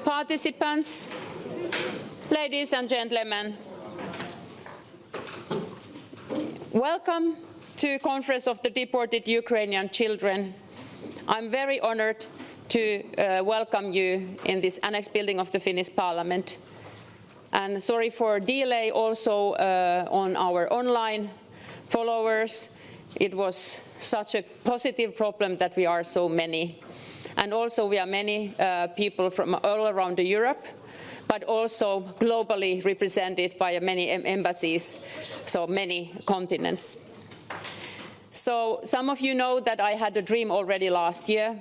participants, ladies and gentlemen, welcome to Conference of the Deported Ukrainian Children. I'm very honored to welcome you in this annex building of the Finnish Parliament. And sorry for delay also on our online followers. It was such a positive problem that we are so many. And also we are many people from all around Europe, but also globally represented by many embassies, so many continents. So some of you know that I had a dream already last year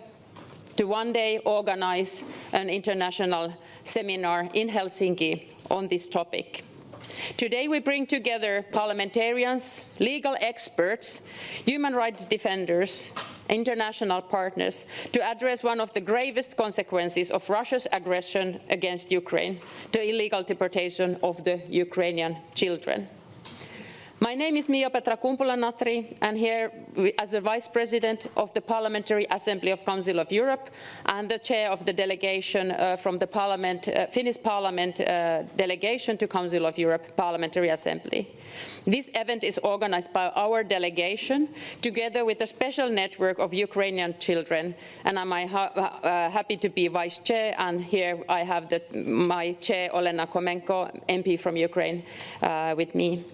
to one day organize an international seminar in Helsinki on this topic. Today we bring together parliamentarians, legal experts, human rights defenders, international partners to address one of the gravest consequences of Russia's aggression against Ukraine, the illegal deportation of the Ukrainian children. My name is Mia-Petra Kumpula-Natri, and here as the Vice President of the Parliamentary Assembly of Council of Europe and the Chair of the delegation from the Finnish Parliament delegation to Council of Europe Parliamentary Assembly. This event is organized by our delegation together with a special network of Ukrainian children, and I'm happy to be Vice Chair, and here I have my Chair Olena Komenko, MP from Ukraine, with me.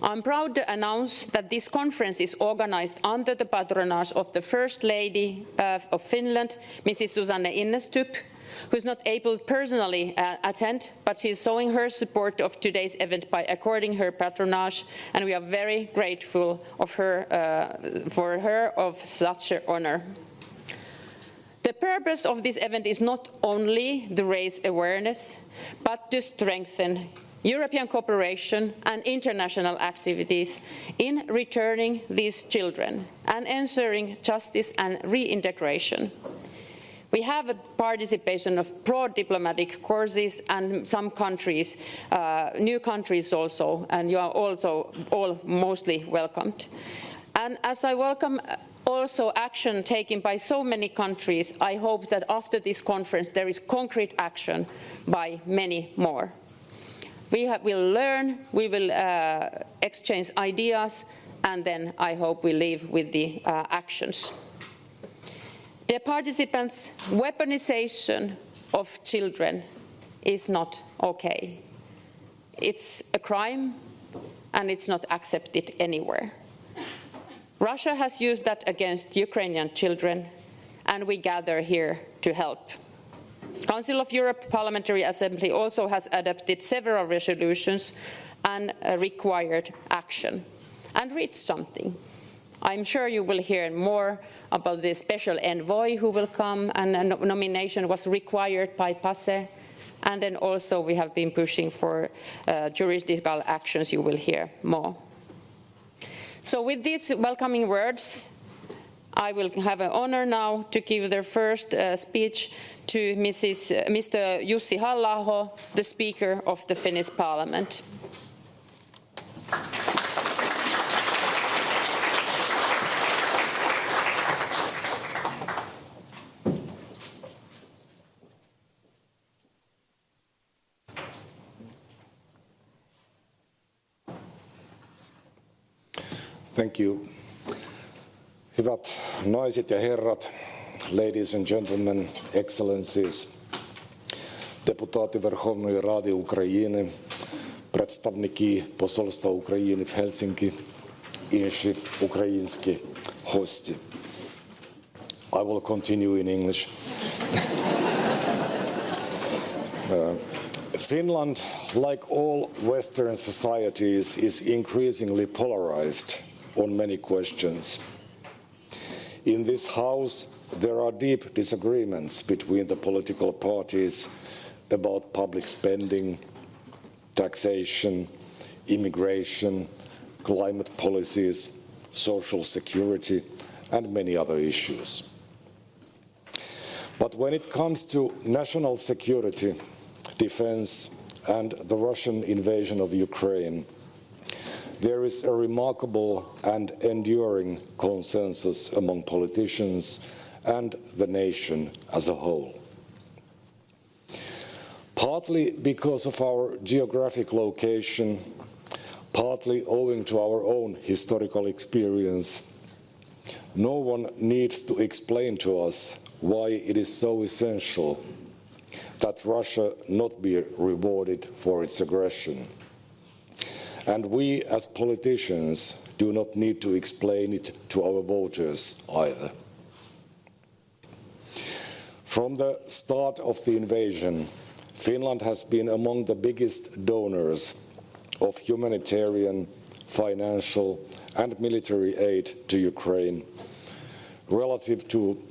I'm proud to announce that this conference is organized under the patronage of the First Lady of Finland, Mrs. Susanne Innestup, who is not able to personally attend, but she is showing her support of today's event by according her patronage, and we are very grateful for her of such an honor. The purpose of this event is not only to raise awareness, but to strengthen European cooperation and international activities in returning these children and ensuring justice and reintegration. We have a participation of broad diplomatic courses and some countries, new countries also, and you are also all mostly welcomed. And as I welcome also action taken by so many countries, I hope that after this conference there is concrete action by many more. We will learn, we will exchange ideas, and then I hope we leave with the actions. Dear participants, weaponization of children is not okay. It's a crime, and it's not accepted anywhere. Russia has used that against Ukrainian children, and we gather here to help. Council of Europe Parliamentary Assembly also has adopted several resolutions and required action and reached something. I'm sure you will hear more about the special envoy who will come, and a nomination was required by PASE, and then also we have been pushing for juridical actions. You will hear more. So with these welcoming words, I will have an honor now to give the first speech to Mr. Jussi Halla-aho, the Speaker of the Finnish Parliament. Thank you. Hyvät naiset ja herrat, ladies and gentlemen, excellencies, депутати Верховної Ради України, представники посольства України в Хельсинкі, інші українські гості. I will continue in English. Finland, like all Western societies, is increasingly polarized on many questions. In this House, there are deep disagreements between the political parties about public spending, taxation, immigration, climate policies, social security, and many other issues. But when it comes to national security, defense, and the Russian invasion of Ukraine, there is a remarkable and enduring consensus among politicians and the nation as a whole. Partly because of our geographic location, partly owing to our own historical experience, no one needs to explain to us why it is so essential that Russia not be rewarded for its aggression. And we as politicians do not need to explain it to our voters either. From the start of the invasion, Finland has been among the biggest donors of humanitarian, financial and military aid to Ukraine relative to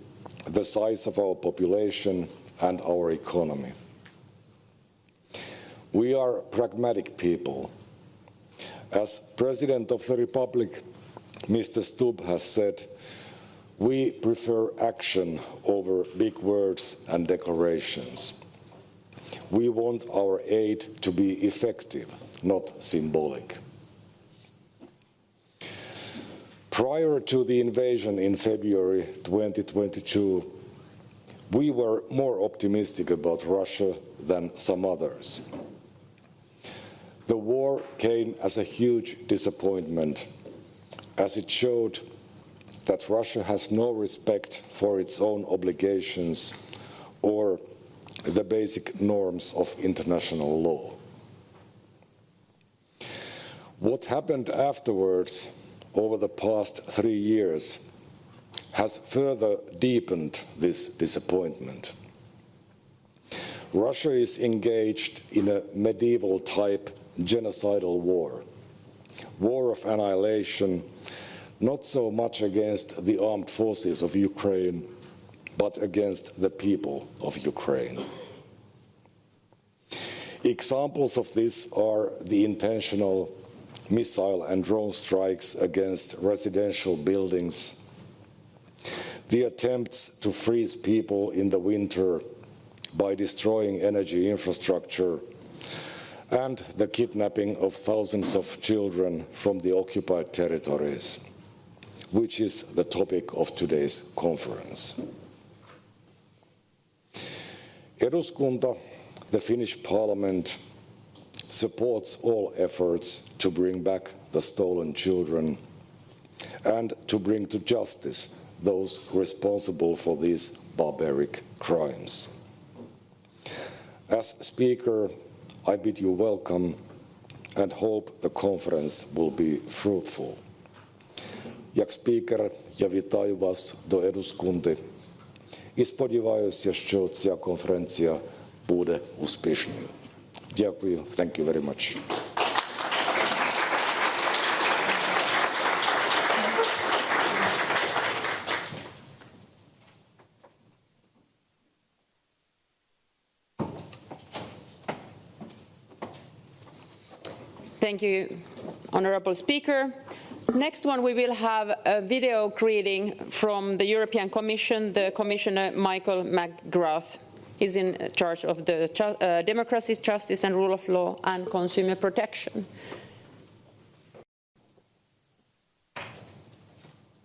the size of our population and our economy. We are pragmatic people. As President of the Republic, Mr. Stubb has said, we prefer action over big words and declarations. We want our aid to be effective, not symbolic. Prior to the invasion in February 2022, we were more optimistic about Russia than some others. The war came as a huge disappointment, as it showed that Russia has no respect for its own obligations or the basic norms of international law. What happened afterwards, over the past 3 years, has further deepened this disappointment. Russia is engaged in a medieval-type genocidal war of annihilation, not so much against the armed forces of Ukraine, but against the people of Ukraine. Examples of this are the intentional missile and drone strikes against residential buildings, the attempts to freeze people in the winter by destroying energy infrastructure, and the kidnapping of thousands of children from the occupied territories, which is the topic of today's conference. Eduskunta, the Finnish Parliament, supports all efforts to bring back the stolen children and to bring to justice those responsible for these barbaric crimes. As Speaker, I bid you welcome and hope the conference will be fruitful. Jak speaker, ja witаю вас do Eduskunty I spodziewаю się, że ця конференція буде успішною. Дякую. Thank you very much. Thank you, Honourable Speaker. Next one, we will have a video greeting from the European Commission, the Commissioner Michael McGrath. He's in charge of the democracy, justice and rule of law and consumer protection.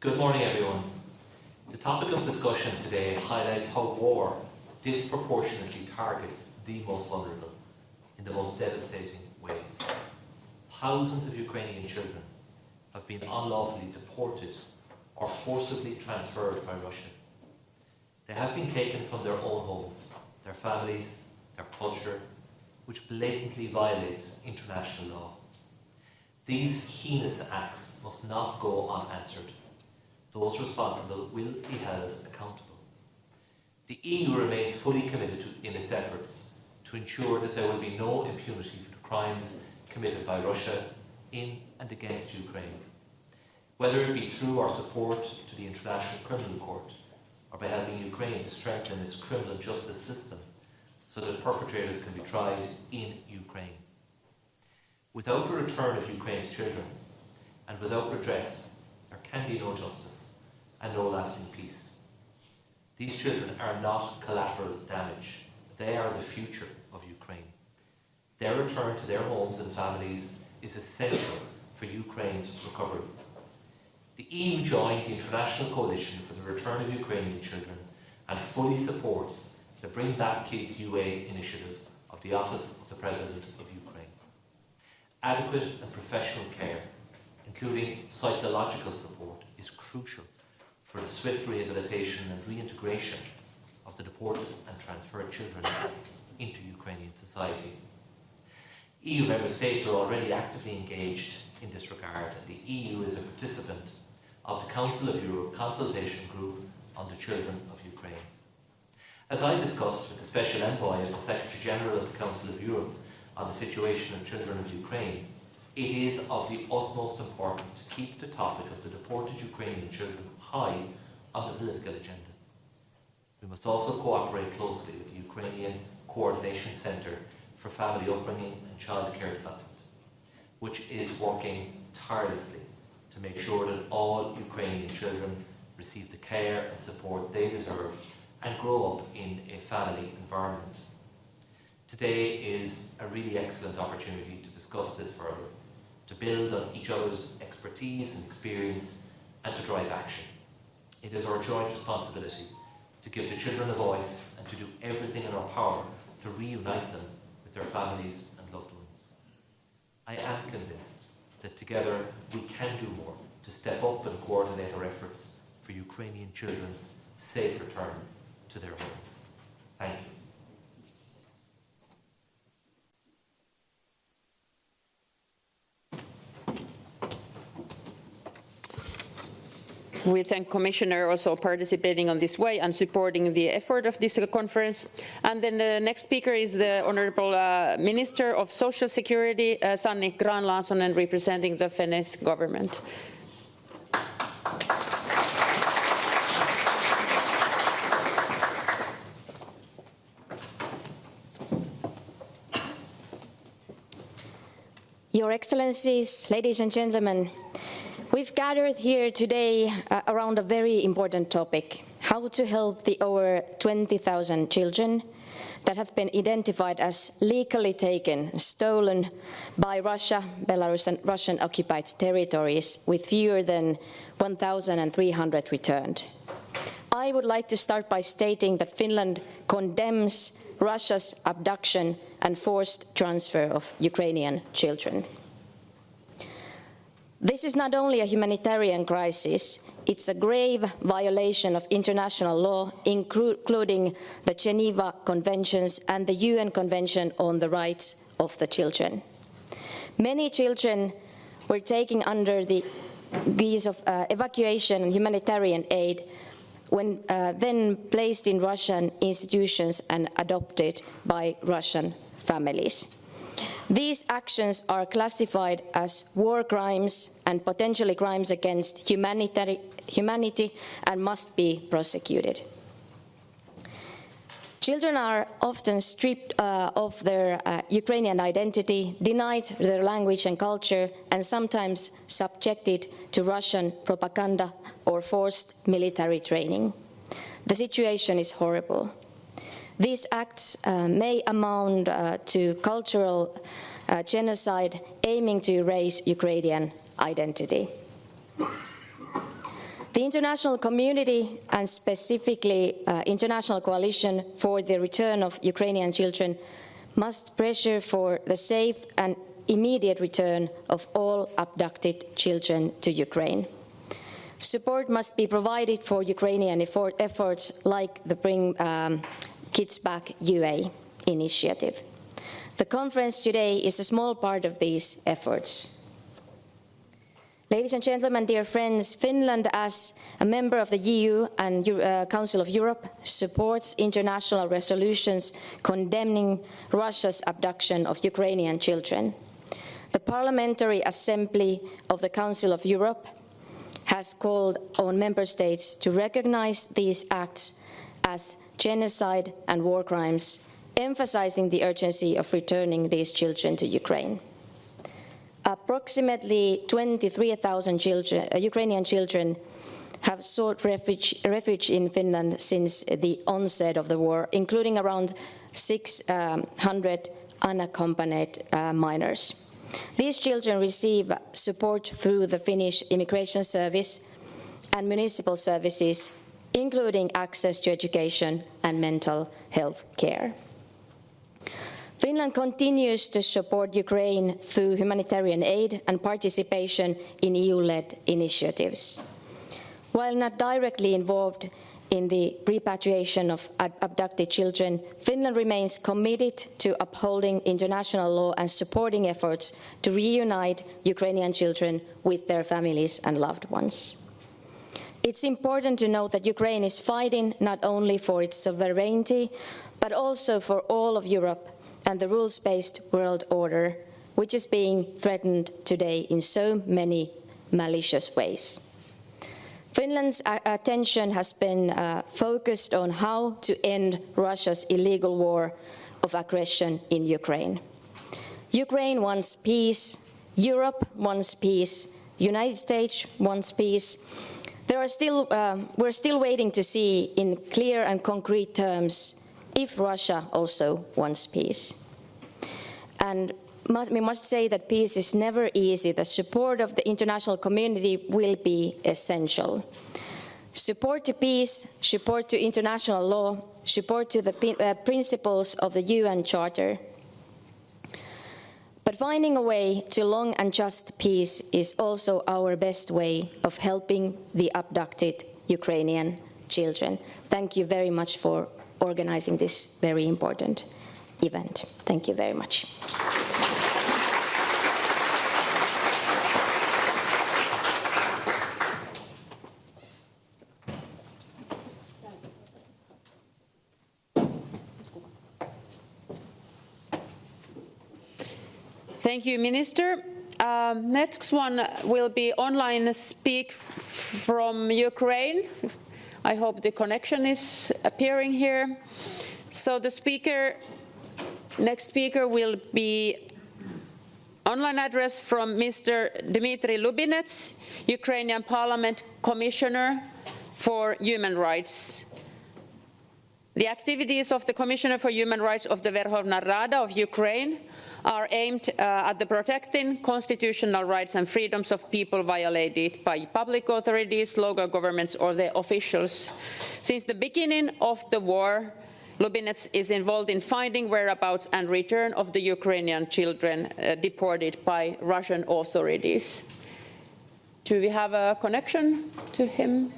Good morning, everyone. The topic of discussion today highlights how war disproportionately targets the most vulnerable in the most devastating ways. Thousands of Ukrainian children have been unlawfully deported or forcibly transferred by Russia. They have been taken from their own homes, their families, their culture, which blatantly violates international law. These heinous acts must not go unanswered. Those responsible will be held accountable. The EU remains fully committed in its efforts to ensure that there will be no impunity for the crimes committed by Russia in and against Ukraine, whether it be through our support to the International Criminal Court or by helping Ukraine to strengthen its criminal justice system so that perpetrators can be tried in Ukraine. Without the return of Ukraine's children and without redress, there can be no justice and no lasting peace. These children are not collateral damage. They are the future of Ukraine. Their return to their homes and families is essential for Ukraine's recovery. The EU joined the International Coalition for the Return of Ukrainian Children and fully supports the Bring Back Kids UA initiative of the Office of the President of Ukraine. Adequate and professional care, including psychological support, is crucial for the swift rehabilitation and reintegration of the deported and transferred children into Ukrainian society. EU member states are already actively engaged in this regard, and the EU is a participant of the Council of Europe Consultation Group on the Children of Ukraine. As I discussed with the Special Envoy of the Secretary General of the Council of Europe on the situation of children of Ukraine, it is of the utmost importance to keep the topic of the deported Ukrainian children high on the political agenda. We must also cooperate closely with the Ukrainian Coordination Centre for Family Upbringing and Childcare Development, which is working tirelessly to make sure that all Ukrainian children receive the care and support they deserve and grow up in a family environment. Today is a really excellent opportunity to discuss this further, to build on each other's expertise and experience, and to drive action. It is our joint responsibility to give the children a voice and to do everything in our power to reunite them with their families and loved ones. I am convinced that together we can do more to step up and coordinate our efforts for Ukrainian children's safe return to their homes. Thank you. We thank Commissioner also participating on this way and supporting the effort of this conference. And then the next speaker is the Honourable Minister of Social Security, Sanni Grahn-Laasonen, representing the Finnish government. Your Excellencies, ladies and gentlemen, we've gathered here today around a very important topic: how to help the over 20,000 children that have been identified as legally taken, stolen by Russia, Belarus and Russian-occupied territories, with fewer than 1,300 returned. I would like to start by stating that Finland condemns Russia's abduction and forced transfer of Ukrainian children. This is not only a humanitarian crisis, it's a grave violation of international law, including the Geneva Conventions and the UN Convention on the Rights of the Children. Many children were taken under the guise of evacuation and humanitarian aid, when then placed in Russian institutions and adopted by Russian families. These actions are classified as war crimes and potentially crimes against humanity and must be prosecuted. Children are often stripped of their Ukrainian identity, denied their language and culture, and sometimes subjected to Russian propaganda or forced military training. The situation is horrible. These acts may amount to cultural genocide aiming to erase Ukrainian identity. The international community, and specifically International Coalition for the Return of Ukrainian Children, must pressure for the safe and immediate return of all abducted children to Ukraine. Support must be provided for Ukrainian efforts like the Bring Kids Back UA initiative. The conference today is a small part of these efforts. Ladies and gentlemen, dear friends, Finland, as a member of the EU and Council of Europe, supports international resolutions condemning Russia's abduction of Ukrainian children. The Parliamentary Assembly of the Council of Europe has called on member states to recognize these acts as genocide and war crimes, emphasizing the urgency of returning these children to Ukraine. Approximately 23,000 Ukrainian children have sought refuge in Finland since the onset of the war, including around 600 unaccompanied minors. These children receive support through the Finnish Immigration Service and municipal services, including access to education and mental health care. Finland continues to support Ukraine through humanitarian aid and participation in EU-led initiatives. While not directly involved in the repatriation of abducted children, Finland remains committed to upholding international law and supporting efforts to reunite Ukrainian children with their families and loved ones. It's important to note that Ukraine is fighting not only for its sovereignty, but also for all of Europe and the rules-based world order, which is being threatened today in so many malicious ways. Finland's attention has been focused on how to end Russia's illegal war of aggression in Ukraine. Ukraine wants peace, Europe wants peace, the United States wants peace. We're still waiting to see in clear and concrete terms if Russia also wants peace. And we must say that peace is never easy. The support of the international community will be essential. Support to peace, support to international law, support to the principles of the UN Charter. But finding a way to long and just peace is also our best way of helping the abducted Ukrainian children. Thank you very much for organizing this very important event. Thank you very much. Thank you, Minister. Next one will be online speak from Ukraine. I hope the connection is appearing here. So the next speaker will be online address from Mr. Dmitry Lubinets, Ukrainian Parliament Commissioner for Human Rights. The activities of the Commissioner for Human Rights of the Verkhovna Rada of Ukraine are aimed at the protecting constitutional rights and freedoms of people violated by public authorities, local governments or their officials. Since the beginning of the war, Lubinets is involved in finding whereabouts and return of the Ukrainian children deported by Russian authorities. Do we have a connection to him?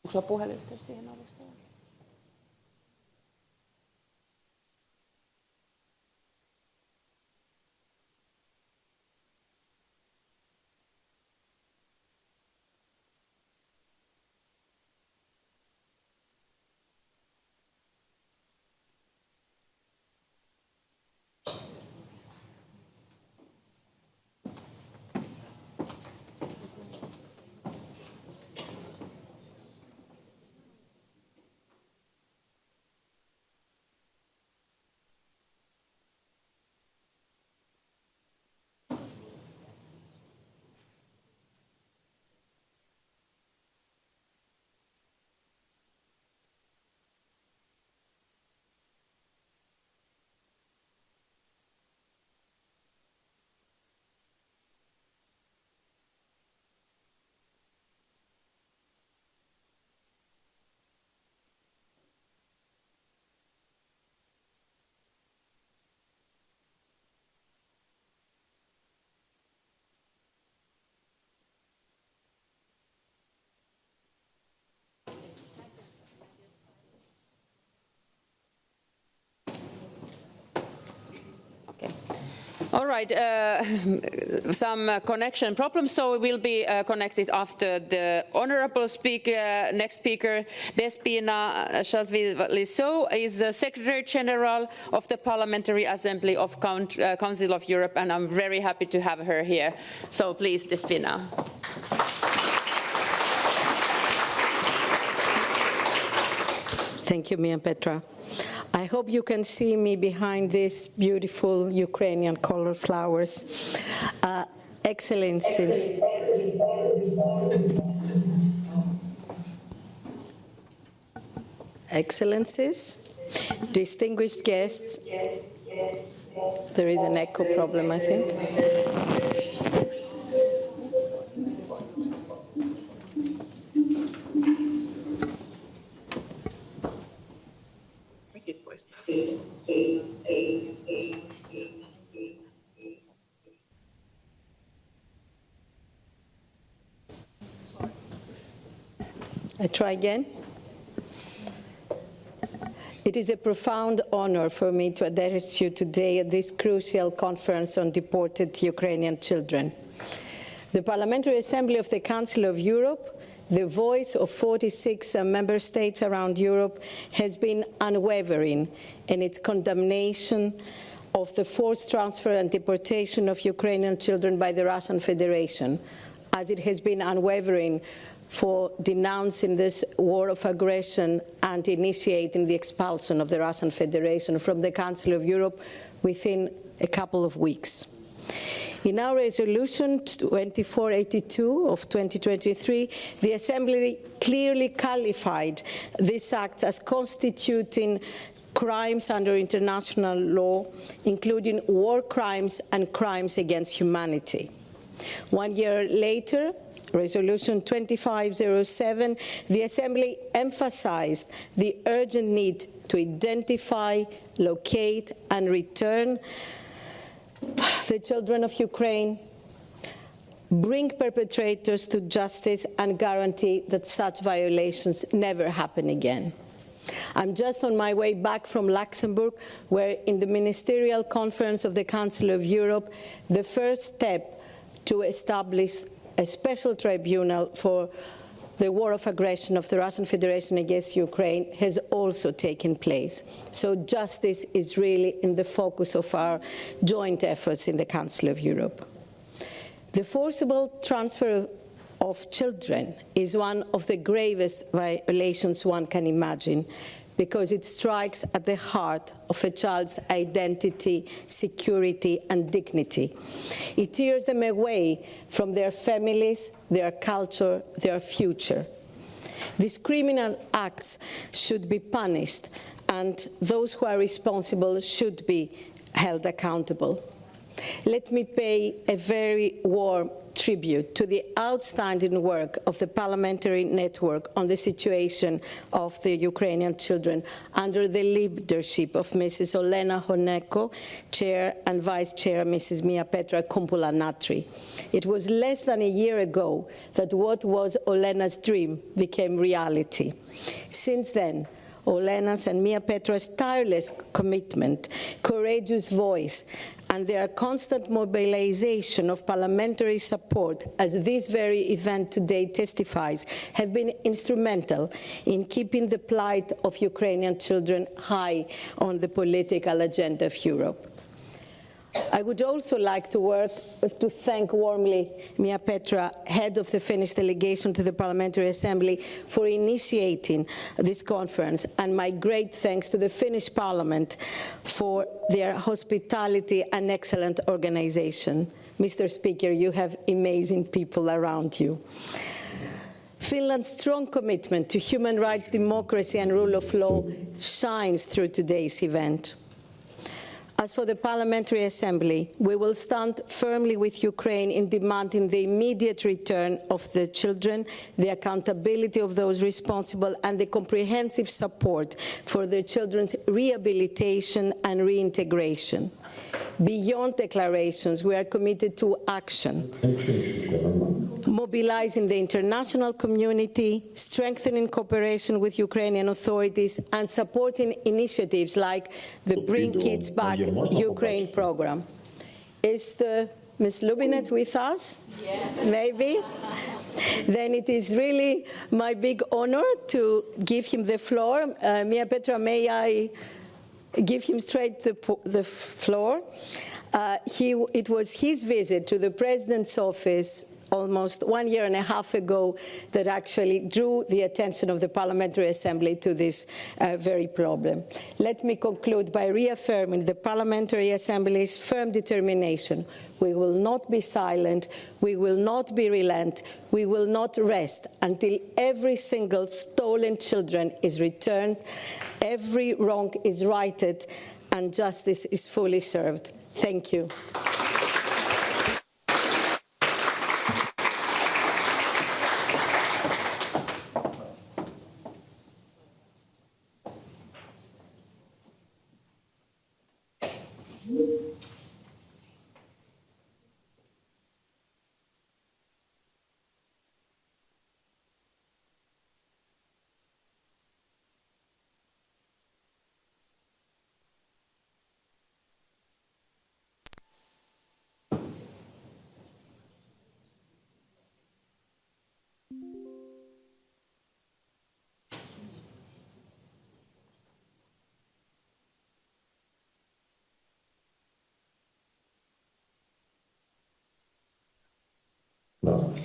Onko sulla puhelinyhteys siihen alustalle? All right, some connection problems, so we will be connected after the honourable speaker. Next speaker, Despina Chazvili-So, is the Secretary General of the Parliamentary Assembly of Council of Europe, and I'm very happy to have her here. So please, Despina. Thank you, Mia Petra. I hope you can see me behind these beautiful Ukrainian color flowers. Excellencies, distinguished guests, there is an echo problem, I think. I try again. It is a profound honor for me to address you today at this crucial conference on deported Ukrainian children. The Parliamentary Assembly of the Council of Europe, the voice of 46 member states around Europe, has been unwavering in its condemnation of the forced transfer and deportation of Ukrainian children by the Russian Federation, as it has been unwavering for denouncing this war of aggression and initiating the expulsion of the Russian Federation from the Council of Europe within a couple of weeks. In our resolution 2482 of 2023, the Assembly clearly qualified these acts as constituting crimes under international law, including war crimes and crimes against humanity. 1 year later, Resolution 2507, the Assembly emphasized the urgent need to identify, locate, and return the children of Ukraine, bring perpetrators to justice, and guarantee that such violations never happen again. I'm just on my way back from Luxembourg, where in the Ministerial Conference of the Council of Europe, the first step to establish a special tribunal for the war of aggression of the Russian Federation against Ukraine has also taken place. So justice is really in the focus of our joint efforts in the Council of Europe. The forcible transfer of children is one of the gravest violations one can imagine, because it strikes at the heart of a child's identity, security, and dignity. It tears them away from their families, their culture, their future. These criminal acts should be punished, and those who are responsible should be held accountable. Let me pay a very warm tribute to the outstanding work of the Parliamentary Network on the situation of the Ukrainian children under the leadership of Mrs. Olena Honeko, Chair, and Vice Chair Mrs. Mia Petra Kumpula-Natri. It was less than a year ago that what was Olena's dream became reality. Since then, Olena's and Mia Petra's tireless commitment, courageous voice, and their constant mobilization of parliamentary support, as this very event today testifies, have been instrumental in keeping the plight of Ukrainian children high on the political agenda of Europe. I would also like to thank warmly Mia Petra, head of the Finnish delegation to the Parliamentary Assembly, for initiating this conference, and my great thanks to the Finnish Parliament for their hospitality and excellent organization. Mr. Speaker, you have amazing people around you. Finland's strong commitment to human rights, democracy, and rule of law shines through today's event. As for the Parliamentary Assembly, we will stand firmly with Ukraine in demanding the immediate return of the children, the accountability of those responsible, and the comprehensive support for their children's rehabilitation and reintegration. Beyond declarations, we are committed to action, mobilizing the international community, strengthening cooperation with Ukrainian authorities, and supporting initiatives like the Bring Kids Back Ukraine program. Is Ms. Lubinet with us? Yes. Maybe? Then it is really my big honor to give him the floor. Mia Petra, may I give him straight the floor? It was his visit to the President's office almost 1.5 years ago that actually drew the attention of the Parliamentary Assembly to this very problem. Let me conclude by reaffirming the Parliamentary Assembly's firm determination. We will not be silent, we will not be relent, we will not rest until every single stolen children is returned, every wrong is righted, and justice is fully served. Thank you. No.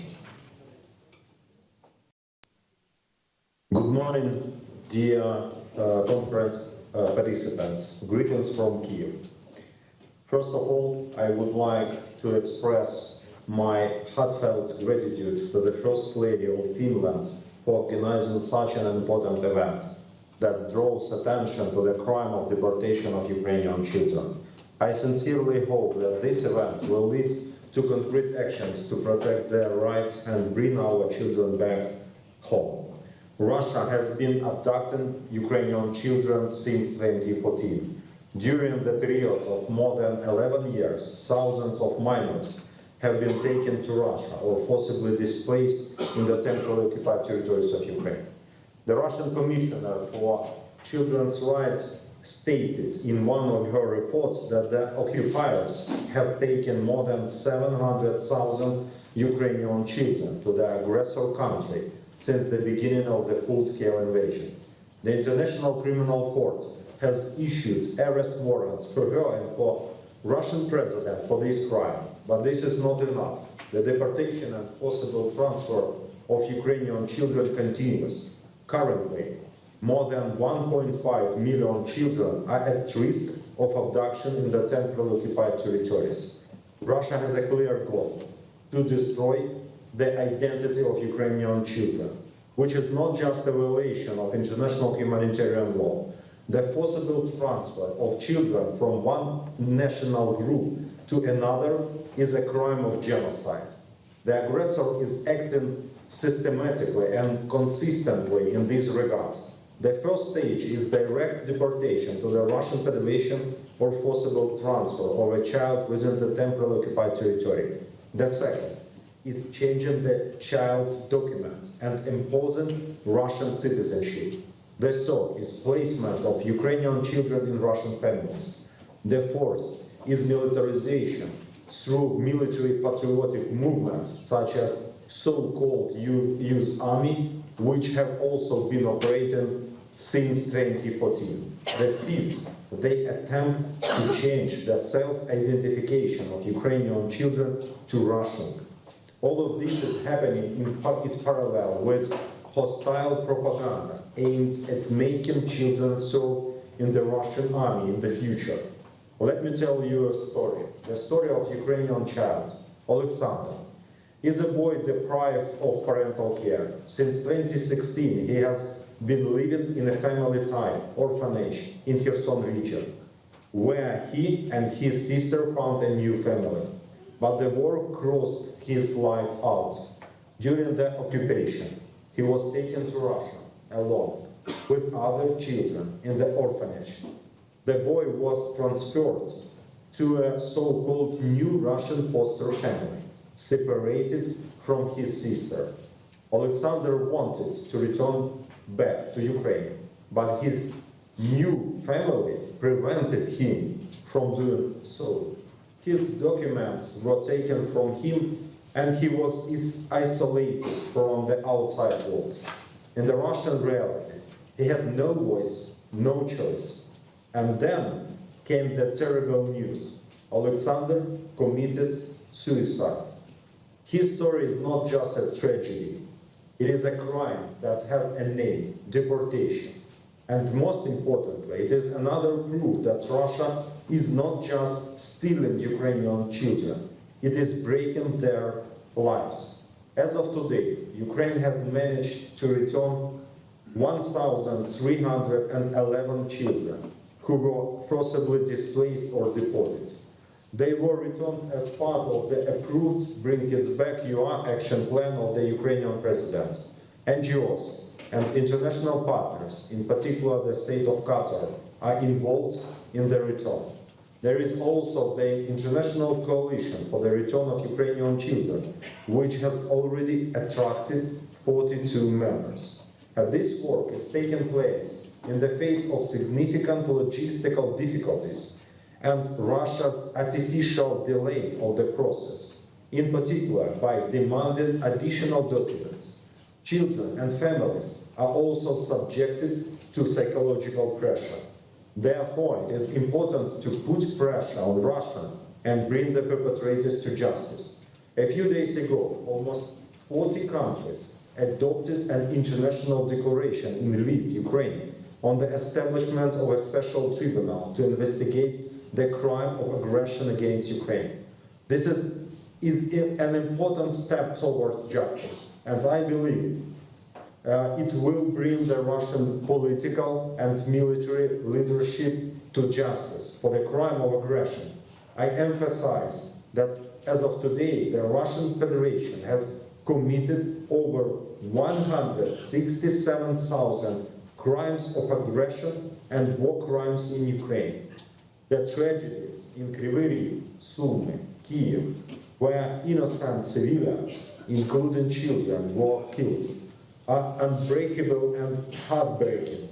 Good morning, dear conference participants. Greetings from Kiev. First of all, I would like to express my heartfelt gratitude to the First Lady of Finland for organizing such an important event that draws attention to the crime of deportation of Ukrainian children. I sincerely hope that this event will lead to concrete actions to protect their rights and bring our children back home. Russia has been abducting Ukrainian children since 2014. During the period of more than 11 years, thousands of minors have been taken to Russia or forcibly displaced in the temporarily occupied territories of Ukraine. The Russian Commissioner for Children's Rights stated in one of her reports that the occupiers have taken more than 700,000 Ukrainian children to the aggressor country since the beginning of the full-scale invasion. The International Criminal Court has issued arrest warrants for her and for Russian president for this crime, but this is not enough. The deportation and possible transfer of Ukrainian children continues. Currently, more than 1.5 million children are at risk of abduction in the temporarily occupied territories. Russia has a clear goal: to destroy the identity of Ukrainian children, which is not just a violation of international humanitarian law. The forcible transfer of children from one national group to another is a crime of genocide. The aggressor is acting systematically and consistently in this regard. The first stage is direct deportation to the Russian Federation or forcible transfer of a child within the temporarily occupied territory. The second is changing the child's documents and imposing Russian citizenship. The third is placement of Ukrainian children in Russian families. The fourth is militarization through military patriotic movements such as so-called youth army, which have also been operating since 2014. The fifth, they attempt to change the self-identification of Ukrainian children to Russian. All of this is happening is parallel with hostile propaganda aimed at making children serve in the Russian army in the future. Let me tell you a story. The story of Ukrainian child, Alexander, is a boy deprived of parental care. Since 2016, he has been living in a family-type orphanage in Kherson region, where he and his sister found a new family. But the war crossed his life out. During the occupation, he was taken to Russia alone with other children in the orphanage. The boy was transferred to a so-called new Russian foster family, separated from his sister. Alexander wanted to return back to Ukraine, but his new family prevented him from doing so. His documents were taken from him and he was isolated from the outside world. In the Russian reality, he had no voice, no choice. And then came the terrible news. Alexander committed suicide. His story is not just a tragedy. It is a crime that has a name, deportation. And most importantly, it is another proof that Russia is not just stealing Ukrainian children, it is breaking their lives. As of today, Ukraine has managed to return 1,311 children who were forcibly displaced or deported. They were returned as part of the approved Bring Kids Back UR action plan of the Ukrainian president. NGOs and international partners, in particular the state of Qatar, are involved in the return. There is also the International Coalition for the Return of Ukrainian Children, which has already attracted 42 members. And this work is taking place in the face of significant logistical difficulties and Russia's artificial delay of the process, in particular by demanding additional documents. Children and families are also subjected to psychological pressure. Therefore, it is important to put pressure on Russia and bring the perpetrators to justice. A few days ago, almost 40 countries adopted an international declaration in Lviv, Ukraine, on the establishment of a special tribunal to investigate the crime of aggression against Ukraine. This is an important step towards justice, and I believe it will bring the Russian political and military leadership to justice for the crime of aggression. I emphasize that as of today, the Russian Federation has committed over 167,000 crimes of aggression and war crimes in Ukraine. The tragedies in Kryvyi Rih, Sumy, Kiev, where innocent civilians, including children, were killed, are unbreakable and heartbreaking.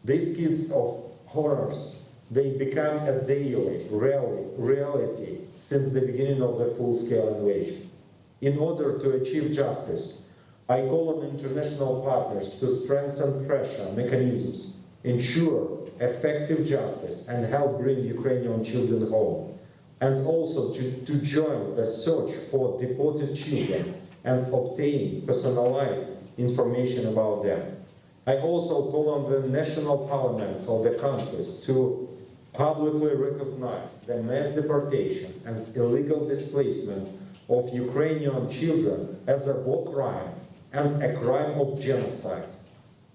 These kids of horrors, they become a daily reality since the beginning of the full-scale invasion. In order to achieve justice, I call on international partners to strengthen pressure mechanisms, ensure effective justice, and help bring Ukrainian children home, and also to join the search for deported children and obtain personalized information about them. I also call on the national parliaments of the countries to publicly recognize the mass deportation and illegal displacement of Ukrainian children as a war crime and a crime of genocide,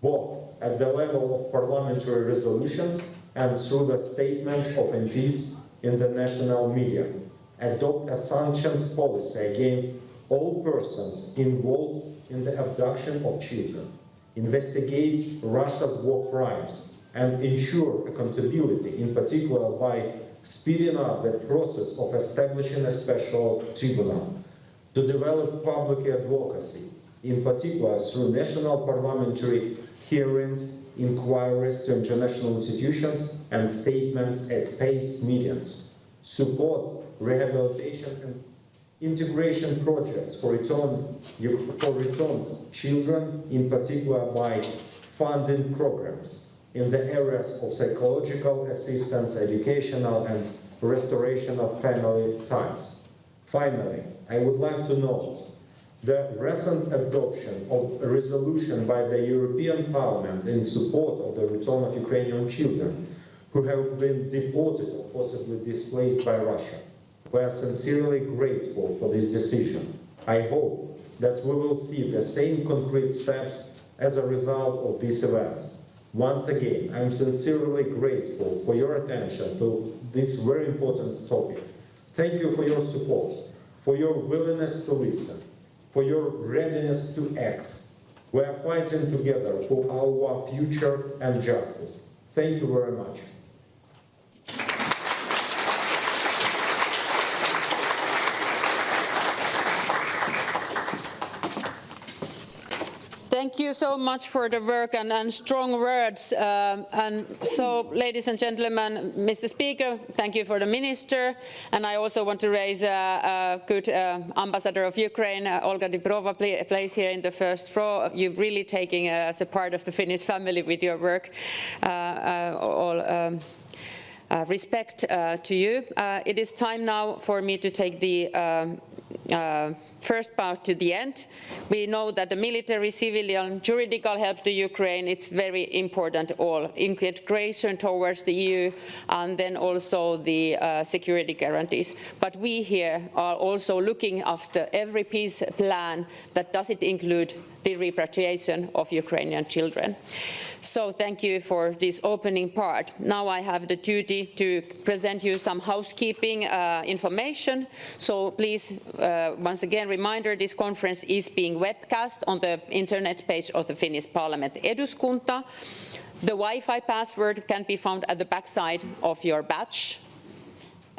both at the level of parliamentary resolutions and through the statements of MPs in the national media. Adopt a sanctions policy against all persons involved in the abduction of children. Investigate Russia's war crimes and ensure accountability, in particular by speeding up the process of establishing a special tribunal. To develop public advocacy, in particular through national parliamentary hearings, inquiries to international institutions, and statements at face meetings. Support rehabilitation and integration projects for returned children, in particular by funding programs in the areas of psychological assistance, educational, and restoration of family ties. Finally, I would like to note the recent adoption of a resolution by the European Parliament in support of the return of Ukrainian children who have been deported or forcibly displaced by Russia. We are sincerely grateful for this decision. I hope that we will see the same concrete steps as a result of this event. Once again, I am sincerely grateful for your attention to this very important topic. Thank you for your support, for your willingness to listen, for your readiness to act. We are fighting together for our future and justice. Thank you very much. Thank you so much for the work and strong words. And so, ladies and gentlemen, Mr. Speaker, thank you for the Minister. And I also want to raise a good Ambassador of Ukraine, Olga Dibrova, plays here in the first row. You're really taking as a part of the Finnish family with your work. Respect to you. It is time now for me to take the first part to the end. We know that the military, civilian, juridical help to Ukraine, it's very important, all integration towards the EU, and then also the security guarantees. But we here are also looking after every peace plan that doesn't include the repatriation of Ukrainian children. So thank you for this opening part. Now I have the duty to present you some housekeeping information. So please, once again, reminder, this conference is being webcast on the internet page of the Finnish Parliament, Eduskunta. The Wi-Fi password can be found at the backside of your badge.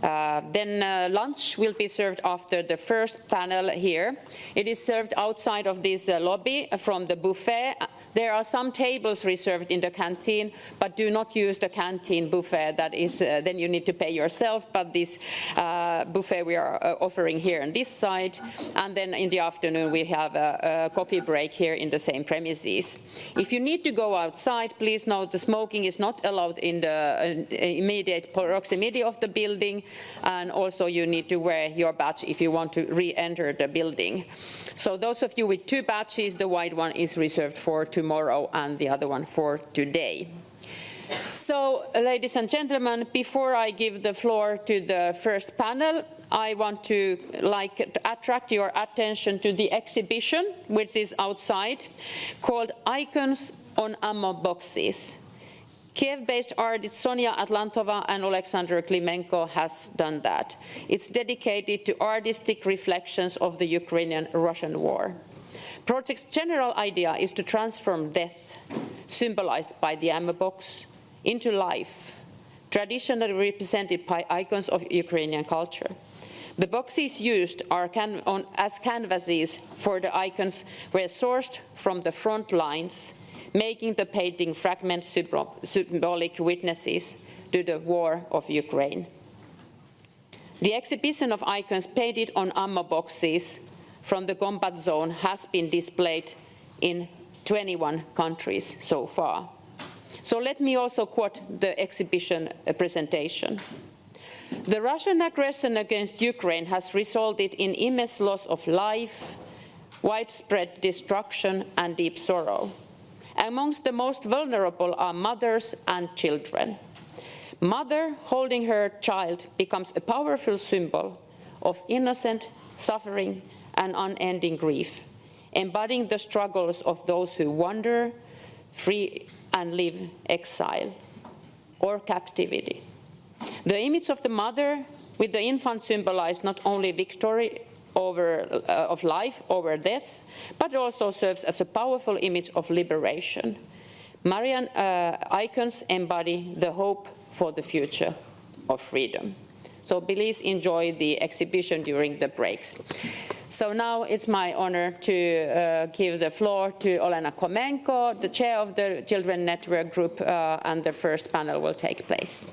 Then lunch will be served after the first panel here. It is served outside of this lobby from the buffet. There are some tables reserved in the canteen, but do not use the canteen buffet. That is, then you need to pay yourself. But this buffet we are offering here on this side. And then in the afternoon we have a coffee break here in the same premises. If you need to go outside, please note the smoking is not allowed in the immediate proximity of the building. And also you need to wear your badge if you want to re-enter the building. So those of you with two badges, the white one is reserved for tomorrow and the other one for today. So, ladies and gentlemen, before I give the floor to the first panel, I want to attract your attention to the exhibition, which is outside, called Icons on Ammo Boxes. Kiev-based artists Sonia Atlantova and Alexander Klimenko has done that. It's dedicated to artistic reflections of the Ukrainian-Russian war. Project's general idea is to transform death, symbolized by the ammo box, into life, traditionally represented by icons of Ukrainian culture. The boxes used are as canvases for the icons were sourced from the front lines, making the painting fragments symbolic witnesses to the war of Ukraine. The exhibition of icons painted on ammo boxes from the combat zone has been displayed in 21 countries so far. So let me also quote the exhibition presentation. The Russian aggression against Ukraine has resulted in immense loss of life, widespread destruction, and deep sorrow. Amongst the most vulnerable are mothers and children. Mother holding her child becomes a powerful symbol of innocent suffering and unending grief, embodying the struggles of those who wander, free, and live exile or captivity. The image of the mother with the infant symbolizes not only victory of life over death, but also serves as a powerful image of liberation. Marian icons embody the hope for the future of freedom. So please enjoy the exhibition during the breaks. So now it's my honor to give the floor to Olena Komenko, the chair of the Children Network Group, and the first panel will take place.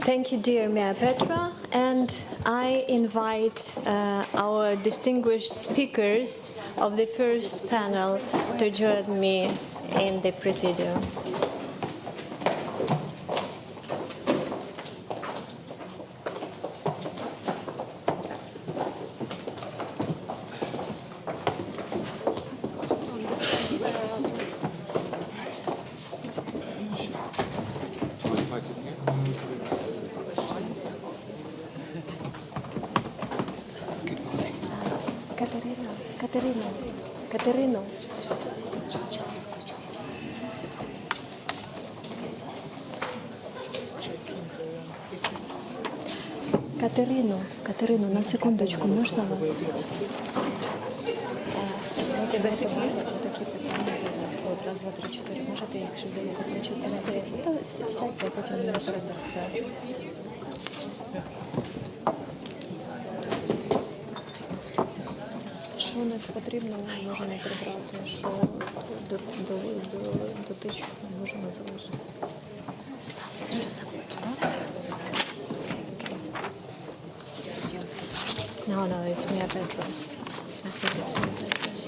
Thank you, dear Mayor Petra, and I invite our distinguished speakers of the first panel to join me in the presidium. Катерино. Катерино, на секундочку, можна вас? Тебе секрет? Такі питання, раз, два, три, чотири. Можете, якщо десь закінчити? Сядьте, потім не передасте. не потрібно, можемо прибрати, що дотично можемо залишити. No, it's Mia Petra's. I think it's Mia Petra's.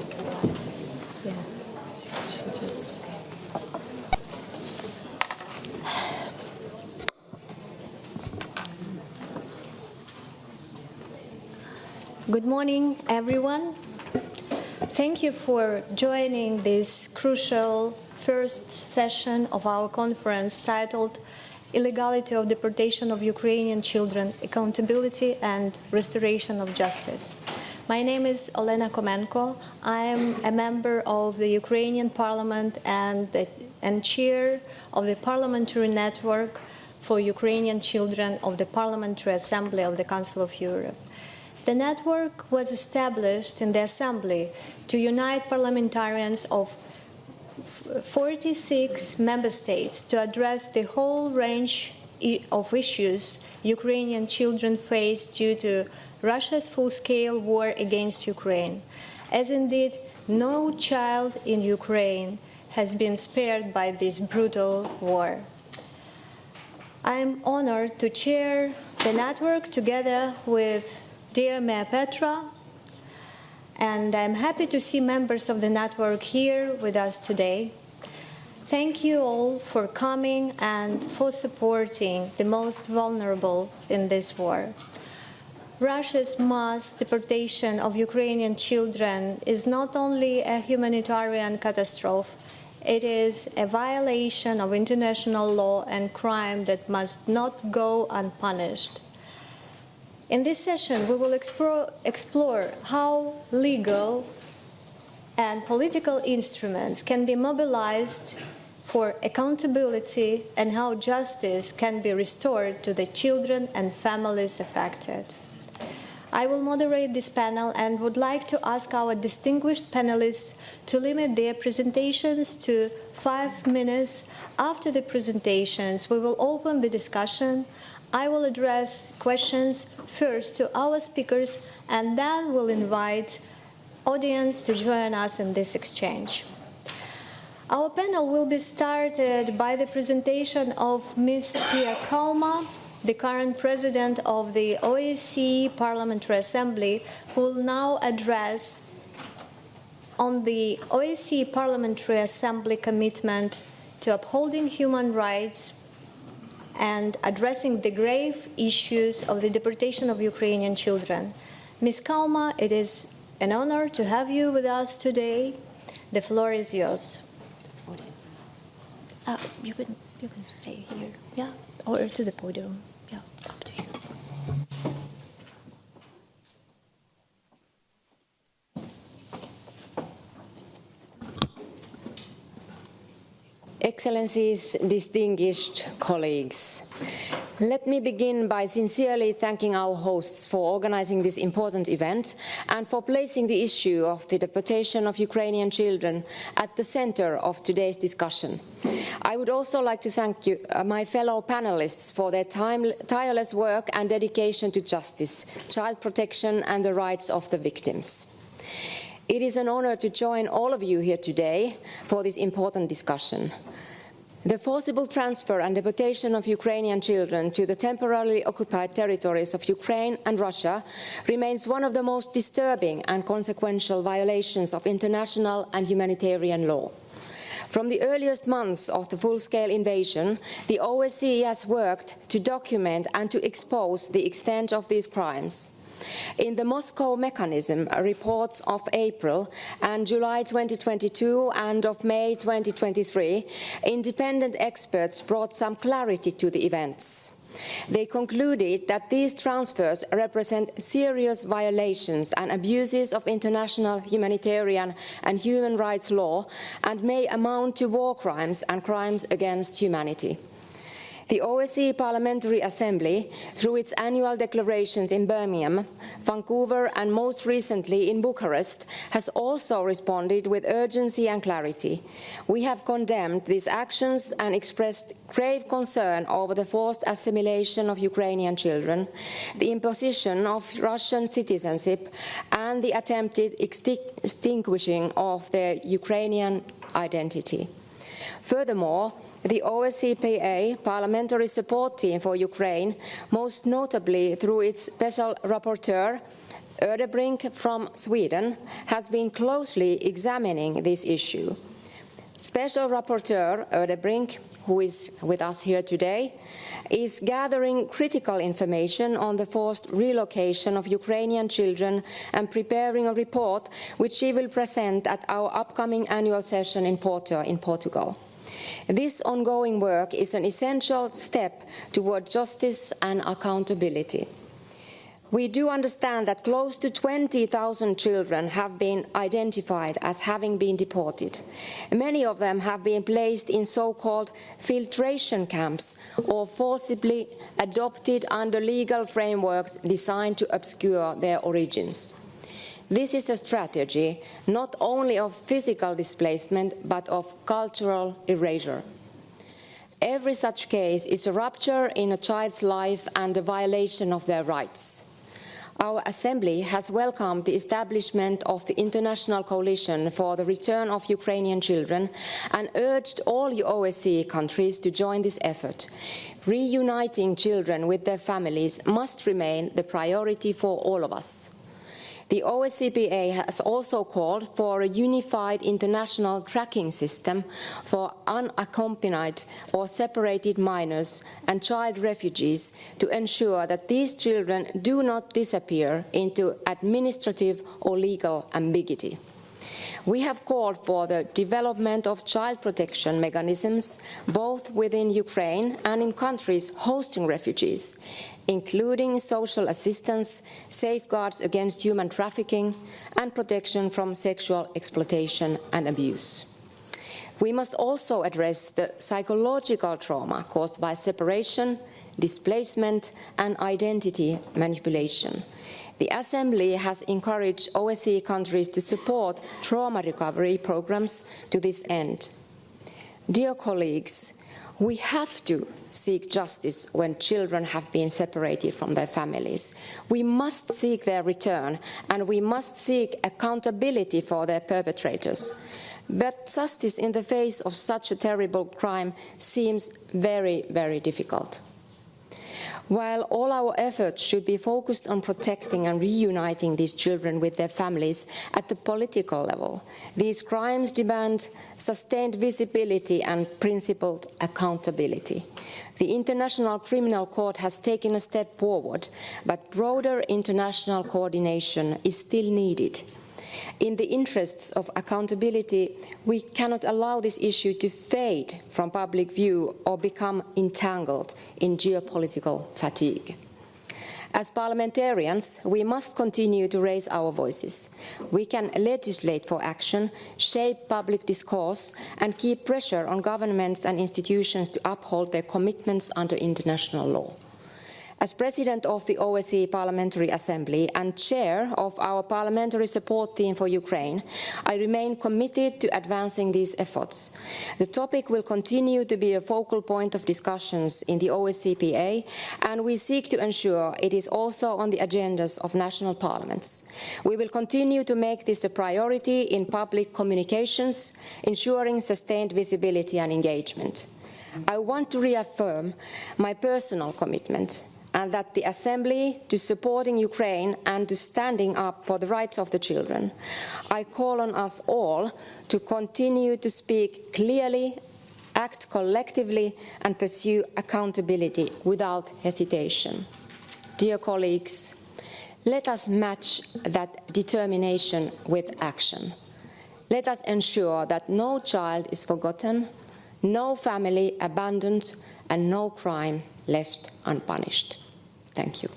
Yeah, she just... Good morning, everyone. Thank you for joining this crucial first session of our conference titled Illegality of Deportation of Ukrainian Children, Accountability and Restoration of Justice. My name is Olena Komenko. I am a member of the Ukrainian Parliament and chair of the Parliamentary Network for Ukrainian Children of the Parliamentary Assembly of the Council of Europe. The network was established in the Assembly to unite parliamentarians of 46 member states to address the whole range of issues Ukrainian children face due to Russia's full-scale war against Ukraine, as indeed no child in Ukraine has been spared by this brutal war. I am honored to chair the network together with dear Mia Petra, and I'm happy to see members of the network here with us today. Thank you all for coming and for supporting the most vulnerable in this war. Russia's mass deportation of Ukrainian children is not only a humanitarian catastrophe, it is a violation of international law and crime that must not go unpunished. In this session, we will explore how legal and political instruments can be mobilized for accountability and how justice can be restored to the children and families affected. I will moderate this panel and would like to ask our distinguished panelists to limit their presentations to 5 minutes. After the presentations, we will open the discussion. I will address questions first to our speakers and then will invite audience to join us in this exchange. Our panel will be started by the presentation of Ms. Pia Kauma, the current president of the OSCE Parliamentary Assembly, who will now address on the OSCE Parliamentary Assembly commitment to upholding human rights and addressing the grave issues of the deportation of Ukrainian children. Ms. Kauma, it is an honor to have you with us today. The floor is yours. You can stay here, yeah, or to the podium, yeah, up to you. Excellencies, distinguished colleagues, let me begin by sincerely thanking our hosts for organizing this important event and for placing the issue of the deportation of Ukrainian children at the center of today's discussion. I would also like to thank my fellow panelists for their tireless work and dedication to justice, child protection and the rights of the victims. It is an honor to join all of you here today for this important discussion. The forcible transfer and deportation of Ukrainian children to the temporarily occupied territories of Ukraine and Russia remains one of the most disturbing and consequential violations of international and humanitarian law. From the earliest months of the full-scale invasion, the OSCE has worked to document and to expose the extent of these crimes. In the Moscow mechanism reports of April and July 2022 and of May 2023, independent experts brought some clarity to the events. They concluded that these transfers represent serious violations and abuses of international humanitarian and human rights law and may amount to war crimes and crimes against humanity. The OSCE Parliamentary Assembly, through its annual declarations in Birmingham, Vancouver and most recently in Bucharest, has also responded with urgency and clarity. We have condemned these actions and expressed grave concern over the forced assimilation of Ukrainian children, the imposition of Russian citizenship, and the attempted extinguishing of their Ukrainian identity. Furthermore, the OSCE Parliamentary Support Team for Ukraine, most notably through its Special Rapporteur, Ödebrink from Sweden, has been closely examining this issue. Special Rapporteur Ödebrink, who is with us here today, is gathering critical information on the forced relocation of Ukrainian children and preparing a report which she will present at our upcoming annual session in Porto in Portugal. This ongoing work is an essential step toward justice and accountability. We do understand that close to 20,000 children have been identified as having been deported. Many of them have been placed in so-called filtration camps or forcibly adopted under legal frameworks designed to obscure their origins. This is a strategy not only of physical displacement but of cultural erasure. Every such case is a rupture in a child's life and a violation of their rights. Our Assembly has welcomed the establishment of the International Coalition for the Return of Ukrainian Children and urged all OSCE countries to join this effort. Reuniting children with their families must remain the priority for all of us. The OSCE has also called for a unified international tracking system for unaccompanied or separated minors and child refugees to ensure that these children do not disappear into administrative or legal ambiguity. We have called for the development of child protection mechanisms both within Ukraine and in countries hosting refugees, including social assistance, safeguards against human trafficking, and protection from sexual exploitation and abuse. We must also address the psychological trauma caused by separation, displacement, and identity manipulation. The Assembly has encouraged OSCE countries to support trauma recovery programs to this end. Dear colleagues, we have to seek justice when children have been separated from their families. We must seek their return, and we must seek accountability for their perpetrators. But justice in the face of such a terrible crime seems very, very difficult. While all our efforts should be focused on protecting and reuniting these children with their families at the political level, these crimes demand sustained visibility and principled accountability. The International Criminal Court has taken a step forward, but broader international coordination is still needed. In the interests of accountability, we cannot allow this issue to fade from public view or become entangled in geopolitical fatigue. As parliamentarians, we must continue to raise our voices. We can legislate for action, shape public discourse, and keep pressure on governments and institutions to uphold their commitments under international law. As President of the OSCE Parliamentary Assembly and Chair of our Parliamentary Support Team for Ukraine, I remain committed to advancing these efforts. The topic will continue to be a focal point of discussions in the OSCE, and we seek to ensure it is also on the agendas of national parliaments. We will continue to make this a priority in public communications, ensuring sustained visibility and engagement. I want to reaffirm my personal commitment and that the Assembly to supporting Ukraine and to standing up for the rights of the children. I call on us all to continue to speak clearly, act collectively, and pursue accountability without hesitation. Dear colleagues, let us match that determination with action. Let us ensure that no child is forgotten, no family abandoned, and no crime left unpunished. Thank you.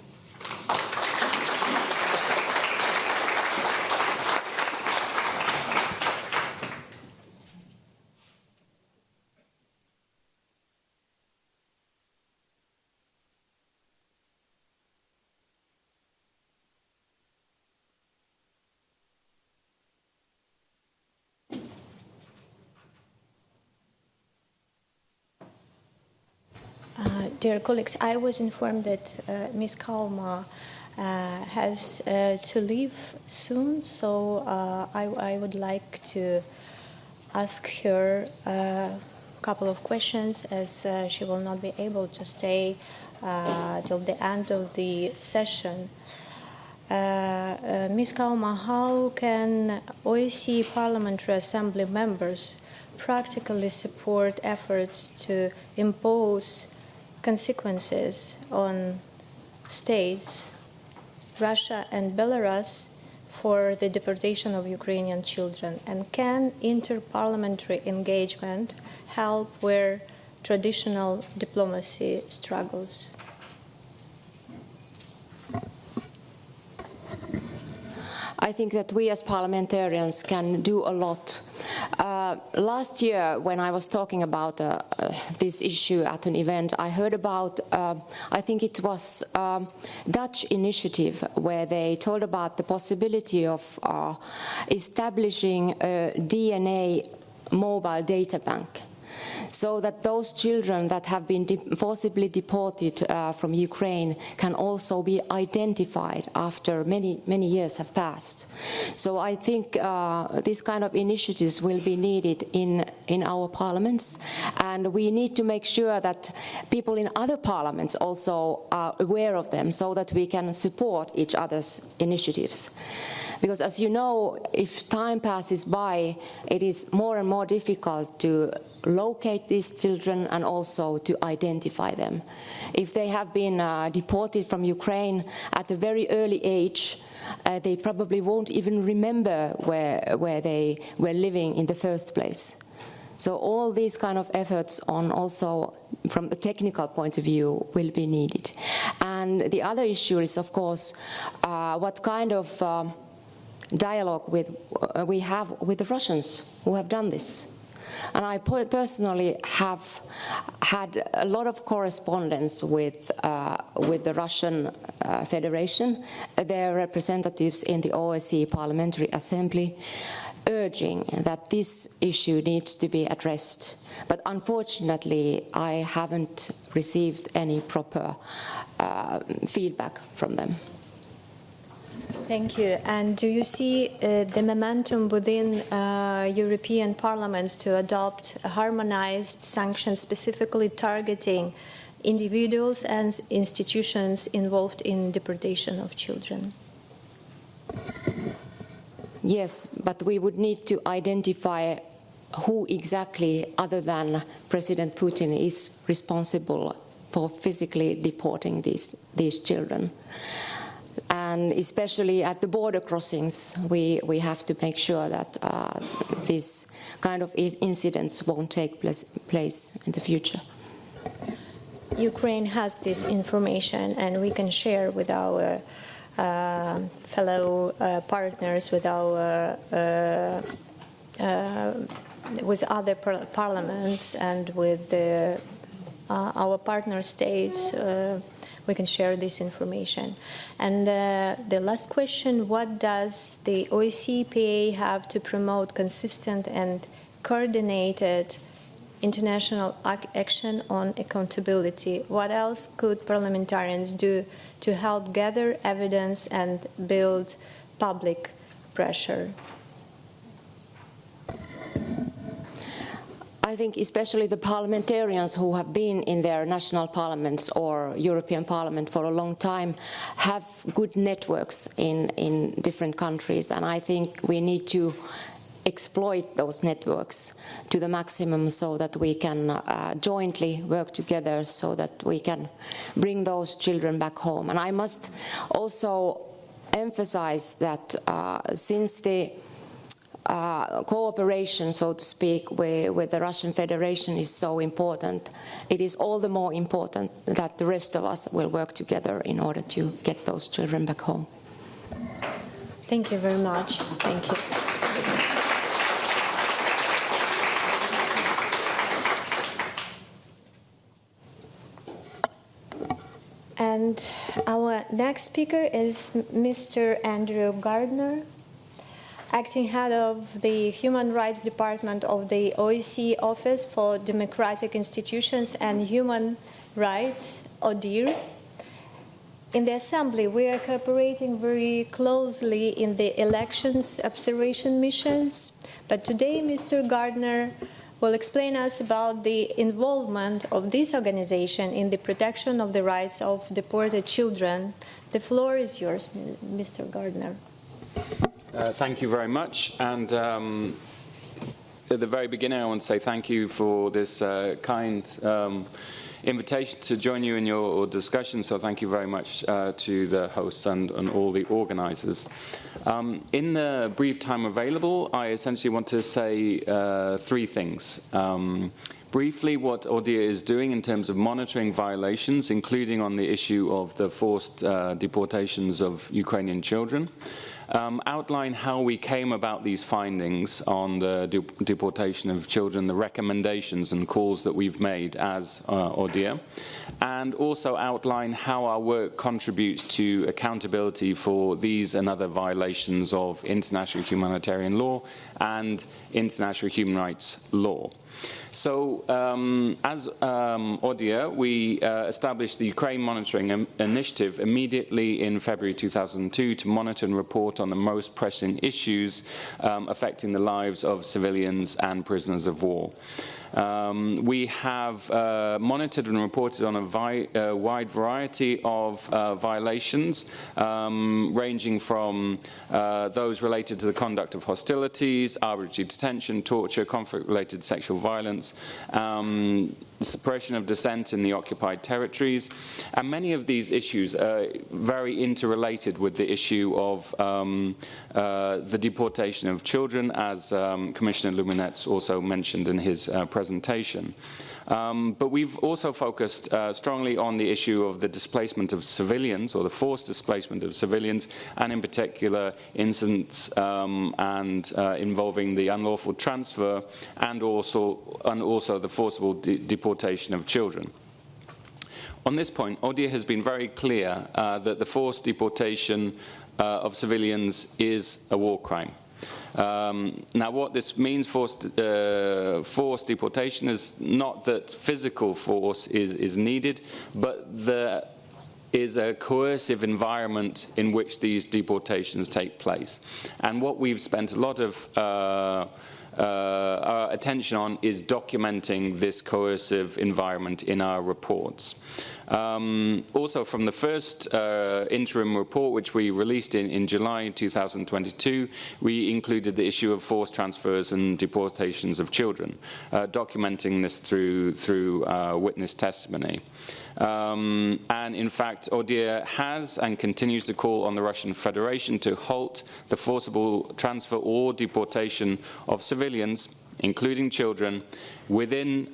Dear colleagues, I was informed that Ms. Kauma has to leave soon, so I would like to ask her a couple of questions, as she will not be able to stay till the end of the session. Ms. Kauma, how can OSCE Parliamentary Assembly members practically support efforts to impose consequences on states, Russia and Belarus, for the deportation of Ukrainian children? And can inter-parliamentary engagement help where traditional diplomacy struggles? I think that we as parliamentarians can do a lot. Last year, when I was talking about this issue at an event, I heard about, I think it was a Dutch initiative, where they told about the possibility of establishing a DNA mobile data bank, so that those children that have been forcibly deported from Ukraine can also be identified after many years have passed. So I think this kind of initiatives will be needed in our parliaments, and we need to make sure that people in other parliaments also are aware of them, so that we can support each other's initiatives. Because, as you know, if time passes by, it is more and more difficult to locate these children and also to identify them. If they have been deported from Ukraine at a very early age, they probably won't even remember where they were living in the first place. So all these kind of efforts on also from the technical point of view will be needed. And the other issue is, of course, what kind of dialogue we have with the Russians who have done this. And I personally have had a lot of correspondence with the Russian Federation, their representatives in the OSCE Parliamentary Assembly, urging that this issue needs to be addressed. But unfortunately, I haven't received any proper feedback from them. Thank you. And do you see the momentum within European parliaments to adopt harmonized sanctions specifically targeting individuals and institutions involved in deportation of children? Yes, but we would need to identify who exactly, other than President Putin, is responsible for physically deporting these children. And especially at the border crossings, we have to make sure that these kind of incidents won't take place in the future. Ukraine has this information, and we can share with our fellow partners, with our with other parliaments, and with our partner states. We can share this information. And the last question: what does the OSCE have to promote consistent and coordinated international action on accountability? What else could parliamentarians do to help gather evidence and build public pressure? I think especially the parliamentarians who have been in their national parliaments or European Parliament for a long time have good networks in different countries, and I think we need to exploit those networks to the maximum so that we can jointly work together so that we can bring those children back home. And I must also emphasize that since the cooperation, so to speak, with the Russian Federation is so important, it is all the more important that the rest of us will work together in order to get those children back home. Thank you very much. Thank you. And our next speaker is Mr. Andrew Gardner. acting head of the Human Rights Department of the OSCE Office for Democratic Institutions and Human Rights, ODIHR. In the Assembly, we are cooperating very closely in the elections observation missions, but today Mr. Gardner will explain us about the involvement of this organization in the protection of the rights of deported children. The floor is yours, Mr. Gardner. Thank you very much. And at the very beginning, I want to say thank you for this kind invitation to join you in your discussion. So thank you very much to the hosts and all the organisers. In the brief time available, I essentially want to say three things. Briefly, what ODIHR is doing in terms of monitoring violations, including on the issue of the forced deportations of Ukrainian children. Outline how we came about these findings on the deportation of children, the recommendations and calls that we've made as ODIHR, and also outline how our work contributes to accountability for these and other violations of international humanitarian law and international human rights law. So, as ODIHR, we established the Ukraine Monitoring Initiative immediately in February 2002 to monitor and report on the most pressing issues affecting the lives of civilians and prisoners of war. We have monitored and reported on a wide variety of violations, ranging from those related to the conduct of hostilities, arbitrary detention, torture, conflict-related sexual violence, suppression of dissent in the occupied territories, and many of these issues are very interrelated with the issue of the deportation of children, as Commissioner Luminets also mentioned in his presentation. But we've also focused strongly on the issue of the displacement of civilians, or the forced displacement of civilians, and in particular incidents involving the unlawful transfer and also the forcible deportation of children. On this point, ODIHR has been very clear that the forced deportation of civilians is a war crime. Now, what this means, forced deportation, is not that physical force is needed, but there is a coercive environment in which these deportations take place. And what we've spent a lot of our attention on is documenting this coercive environment in our reports. Also, from the first interim report, which we released in July 2022, we included the issue of forced transfers and deportations of children, documenting this through witness testimony. And in fact, ODIHR has and continues to call on the Russian Federation to halt the forcible transfer or deportation of civilians, including children, within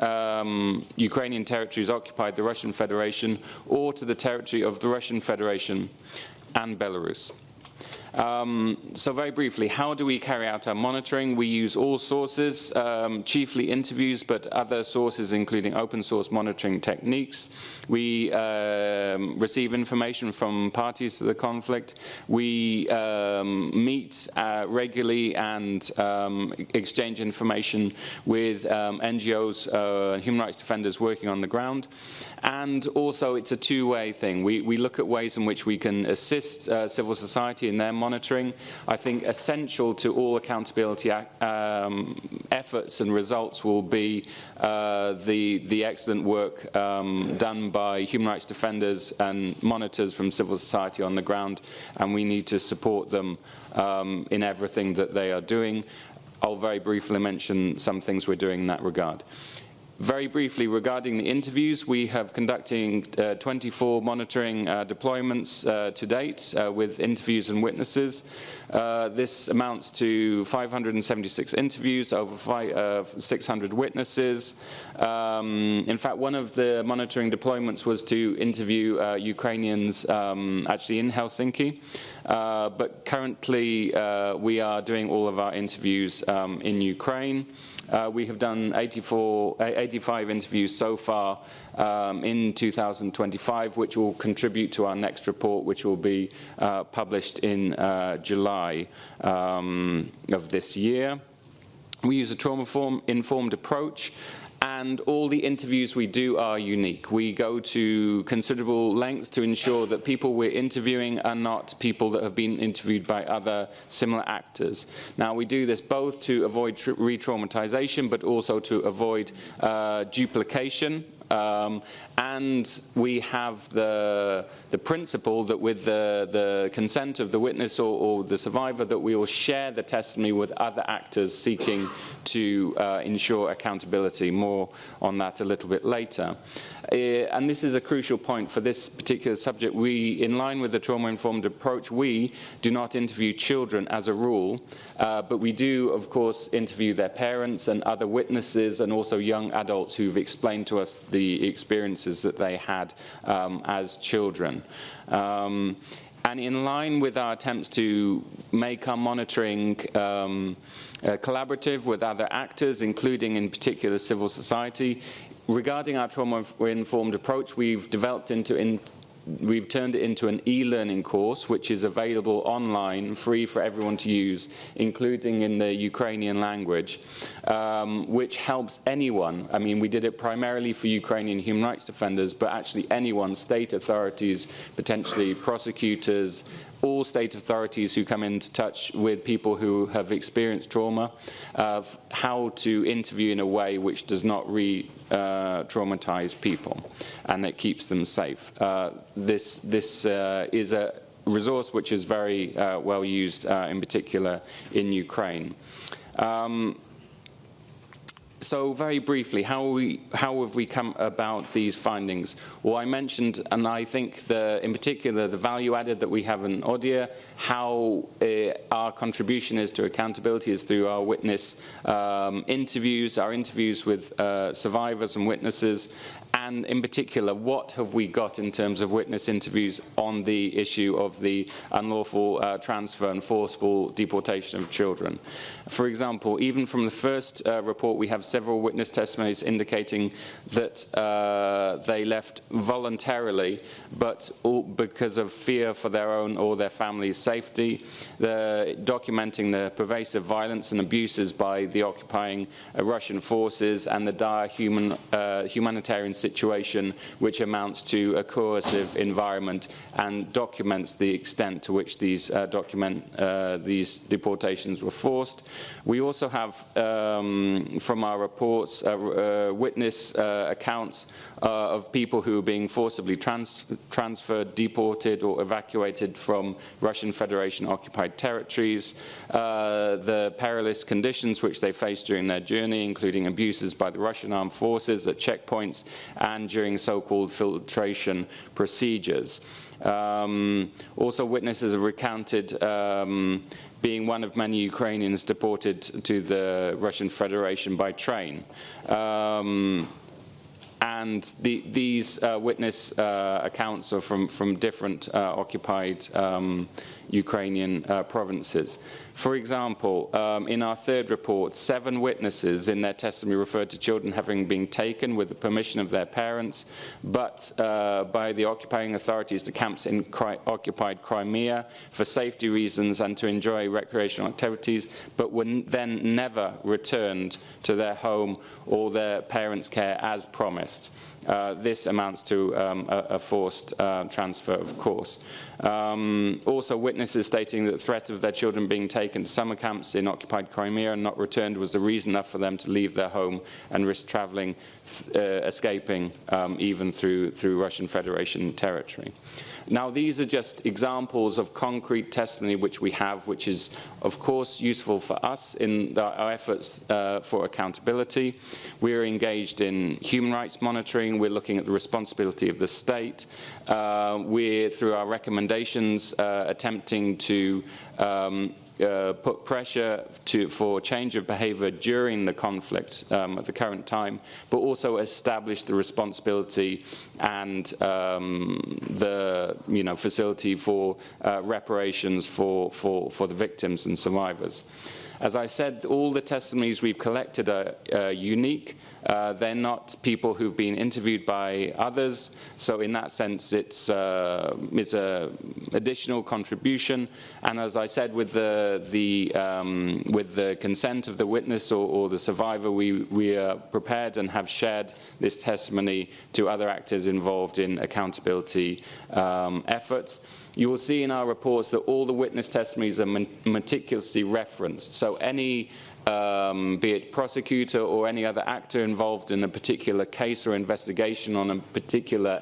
Ukrainian territories occupied by the Russian Federation or to the territory of the Russian Federation and Belarus. So very briefly, how do we carry out our monitoring? We use all sources, chiefly interviews, but other sources including open source monitoring techniques. We receive information from parties to the conflict. We meet regularly and exchange information with NGOs, human rights defenders working on the ground. And also it's a two-way thing. We look at ways in which we can assist civil society in their monitoring. I think essential to all accountability efforts and results will be the excellent work done by human rights defenders and monitors from civil society on the ground, and we need to support them in everything that they are doing. I'll very briefly mention some things we're doing in that regard. Very briefly, regarding the interviews, we have conducting 24 monitoring deployments to date with interviews and witnesses. This amounts to 576 interviews, over 600 witnesses. In fact, one of the monitoring deployments was to interview Ukrainians actually in Helsinki. But currently, we are doing all of our interviews in Ukraine. We have done 85 interviews so far in 2025, which will contribute to our next report, which will be published in July of this year. We use a trauma-informed approach, and all the interviews we do are unique. We go to considerable lengths to ensure that people we're interviewing are not people that have been interviewed by other similar actors. Now, we do this both to avoid re-traumatization, but also to avoid duplication. And we have the principle that with the consent of the witness or the survivor, that we will share the testimony with other actors seeking to ensure accountability. More on that a little bit later. And this is a crucial point for this particular subject. We, in line with the trauma-informed approach, we do not interview children as a rule, but we do, of course, interview their parents and other witnesses, and also young adults who've explained to us the experiences that they had as children. And in line with our attempts to make our monitoring collaborative with other actors, including in particular civil society, regarding our trauma-informed approach, we've turned it into an e-learning course, which is available online, free for everyone to use, including in the Ukrainian language, which helps anyone. I mean, we did it primarily for Ukrainian human rights defenders, but actually anyone, state authorities, potentially prosecutors, all state authorities who come into touch with people who have experienced trauma, of how to interview in a way which does not traumatize people, and it keeps them safe. This is a resource which is very well used, in particular in Ukraine. So very briefly, how have we come about these findings? Well, I mentioned, and I think in particular the value added that we have in ODIHR, how our contribution is to accountability is through our witness interviews, our interviews with survivors and witnesses, and in particular, what have we got in terms of witness interviews on the issue of the unlawful transfer and forcible deportation of children. For example, even from the first report, we have several witness testimonies indicating that they left voluntarily, but because of fear for their own or their family's safety, documenting the pervasive violence and abuses by the occupying Russian forces and the dire humanitarian situation, which amounts to a coercive environment, and documents the extent to which these deportations were forced. We also have, from our reports, witness accounts of people who are being forcibly transferred, deported, or evacuated from Russian Federation occupied territories, the perilous conditions which they faced during their journey, including abuses by the Russian armed forces at checkpoints and during so-called filtration procedures. Also, witnesses have recounted being one of many Ukrainians deported to the Russian Federation by train. And these witness accounts are from different occupied Ukrainian provinces. For example, in our third report, 7 witnesses in their testimony referred to children having been taken with the permission of their parents, but by the occupying authorities to camps in occupied Crimea for safety reasons and to enjoy recreational activities, but were then never returned to their home or their parents' care as promised. This amounts to a forced transfer, of course. Also, witnesses stating that the threat of their children being taken to summer camps in occupied Crimea and not returned was the reason enough for them to leave their home and risk traveling, escaping even through Russian Federation territory. Now, these are just examples of concrete testimony which we have, which is, of course, useful for us in our efforts for accountability. We're engaged in human rights monitoring. We're looking at the responsibility of the state. We're, through our recommendations, attempting to put pressure for change of behavior during the conflict at the current time, but also establish the responsibility and the facility for reparations for the victims and survivors. As I said, all the testimonies we've collected are unique. They're not people who've been interviewed by others, so in that sense it's an additional contribution. And as I said, with the consent of the witness or the survivor, we are prepared and have shared this testimony to other actors involved in accountability efforts. You will see in our reports that all the witness testimonies are meticulously referenced. So any, be it prosecutor or any other actor involved in a particular case or investigation on a particular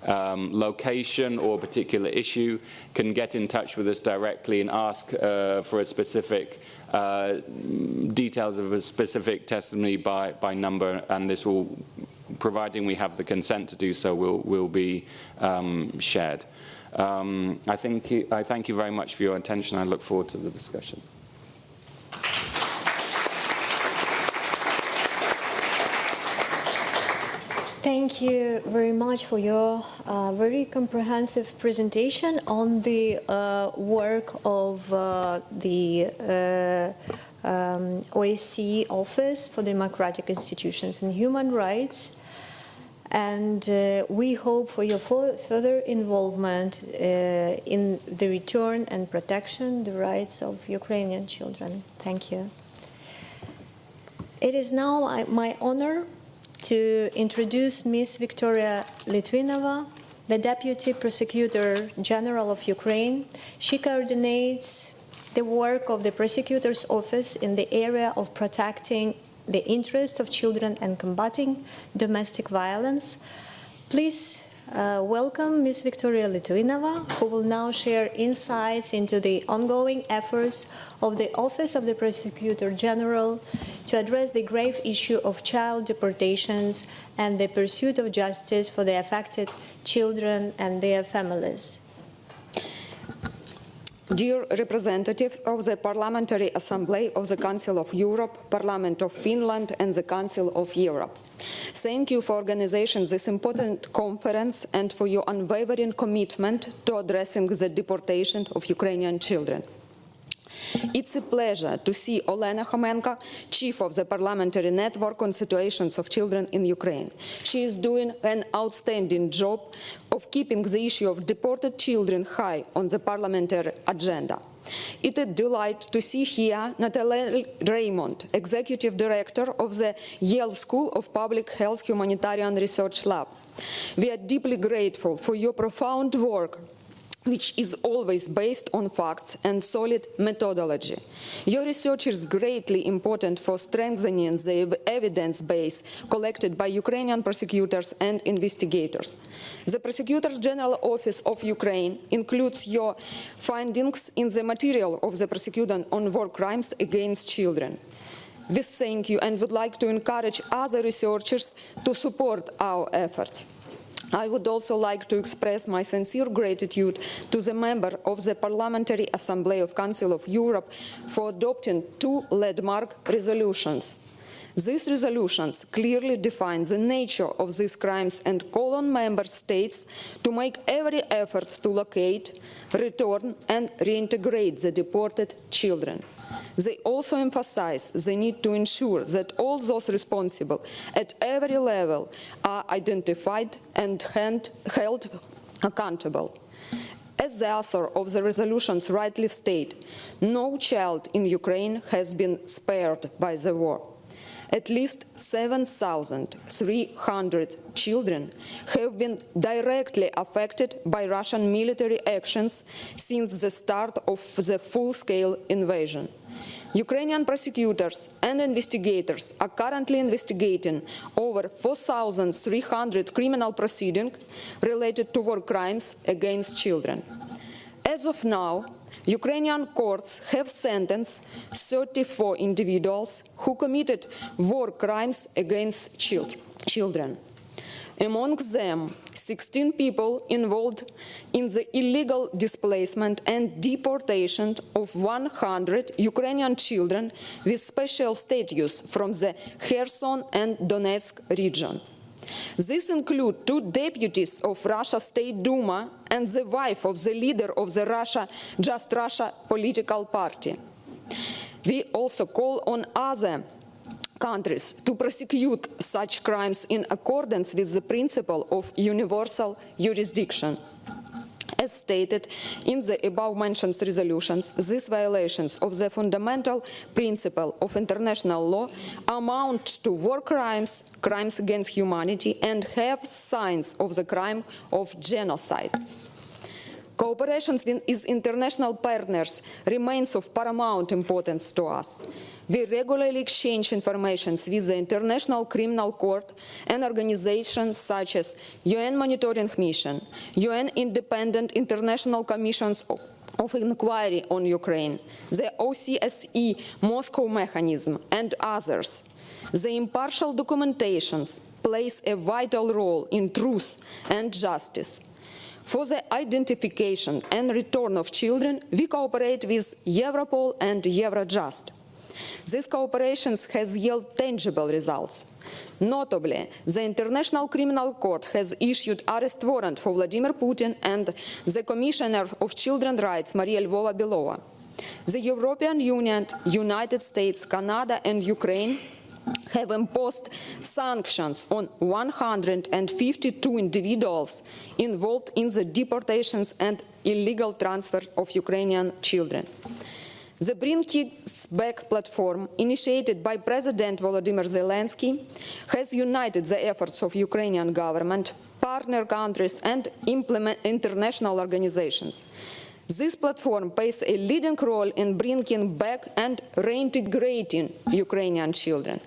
location or particular issue, can get in touch with us directly and ask for a specific details of a specific testimony by number, and this will, providing we have the consent to do so, will be shared. I thank you very much for your attention. I look forward to the discussion. Thank you very much for your very comprehensive presentation on the work of the OSCE Office for Democratic Institutions and Human Rights. And we hope for your further involvement in the return and protection the rights of Ukrainian children. Thank you. It is now my honor to introduce Ms. Victoria Litvinova, the Deputy Prosecutor General of Ukraine. She coordinates the work of the Prosecutor's Office in the area of protecting the interests of children and combating domestic violence. Please welcome Ms. Victoria Litvinova, who will now share insights into the ongoing efforts of the Office of the Prosecutor General to address the grave issue of child deportations and the pursuit of justice for the affected children and their families. Dear representatives of the Parliamentary Assembly of the Council of Europe, Parliament of Finland and the Council of Europe, thank you for organizing this important conference and for your unwavering commitment to addressing the deportation of Ukrainian children. It's a pleasure to see Olena Homenko, Chief of the Parliamentary Network on Situations of Children in Ukraine. She is doing an outstanding job of keeping the issue of deported children high on the parliamentary agenda. It's a delight to see here Natalie Raymond, Executive Director of the Yale School of Public Health Humanitarian Research Lab. We are deeply grateful for your profound work, which is always based on facts and solid methodology. Your research is greatly important for strengthening the evidence base collected by Ukrainian prosecutors and investigators. The Prosecutor General Office of Ukraine includes your findings in the material of the prosecutor on war crimes against children. We thank you and would like to encourage other researchers to support our efforts. I would also like to express my sincere gratitude to the member of the Parliamentary Assembly of Council of Europe for adopting 2 landmark resolutions. These resolutions clearly define the nature of these crimes and call on member states to make every effort to locate, return and reintegrate the deported children. They also emphasize the need to ensure that all those responsible at every level are identified and held accountable. As the author of the resolutions rightly state, no child in Ukraine has been spared by the war. At least 7,300 children have been directly affected by Russian military actions since the start of the full-scale invasion. Ukrainian prosecutors and investigators are currently investigating over 4,300 criminal proceedings related to war crimes against children. As of now, Ukrainian courts have sentenced 34 individuals who committed war crimes against children. Among them, 16 people involved in the illegal displacement and deportation of 100 Ukrainian children with special status from the Kherson and Donetsk region. These include 2 deputies of Russia State Duma and the wife of the leader of the Just Russia political party. We also call on other countries to prosecute such crimes in accordance with the principle of universal jurisdiction. As stated in the above-mentioned resolutions, these violations of the fundamental principle of international law amount to war crimes, crimes against humanity, and have signs of the crime of genocide. Cooperation with international partners remains of paramount importance to us. We regularly exchange information with the International Criminal Court and organizations such as UN Monitoring Mission, UN Independent International Commissions of Inquiry on Ukraine, the OCSE Moscow Mechanism, and others. The impartial documentations plays a vital role in truth and justice. For the identification and return of children, we cooperate with Europol and Eurojust. This cooperation has yielded tangible results. Notably, the International Criminal Court has issued arrest warrant for Vladimir Putin and the Commissioner of Children's Rights, Maria Lvova-Belova. The European Union, United States, Canada, and Ukraine have imposed sanctions on 152 individuals involved in the deportations and illegal transfer of Ukrainian children. The Bring Kids Back platform, initiated by President Volodymyr Zelensky, has united the efforts of Ukrainian government, partner countries, and international organizations. This platform plays a leading role in bringing back and reintegrating Ukrainian children.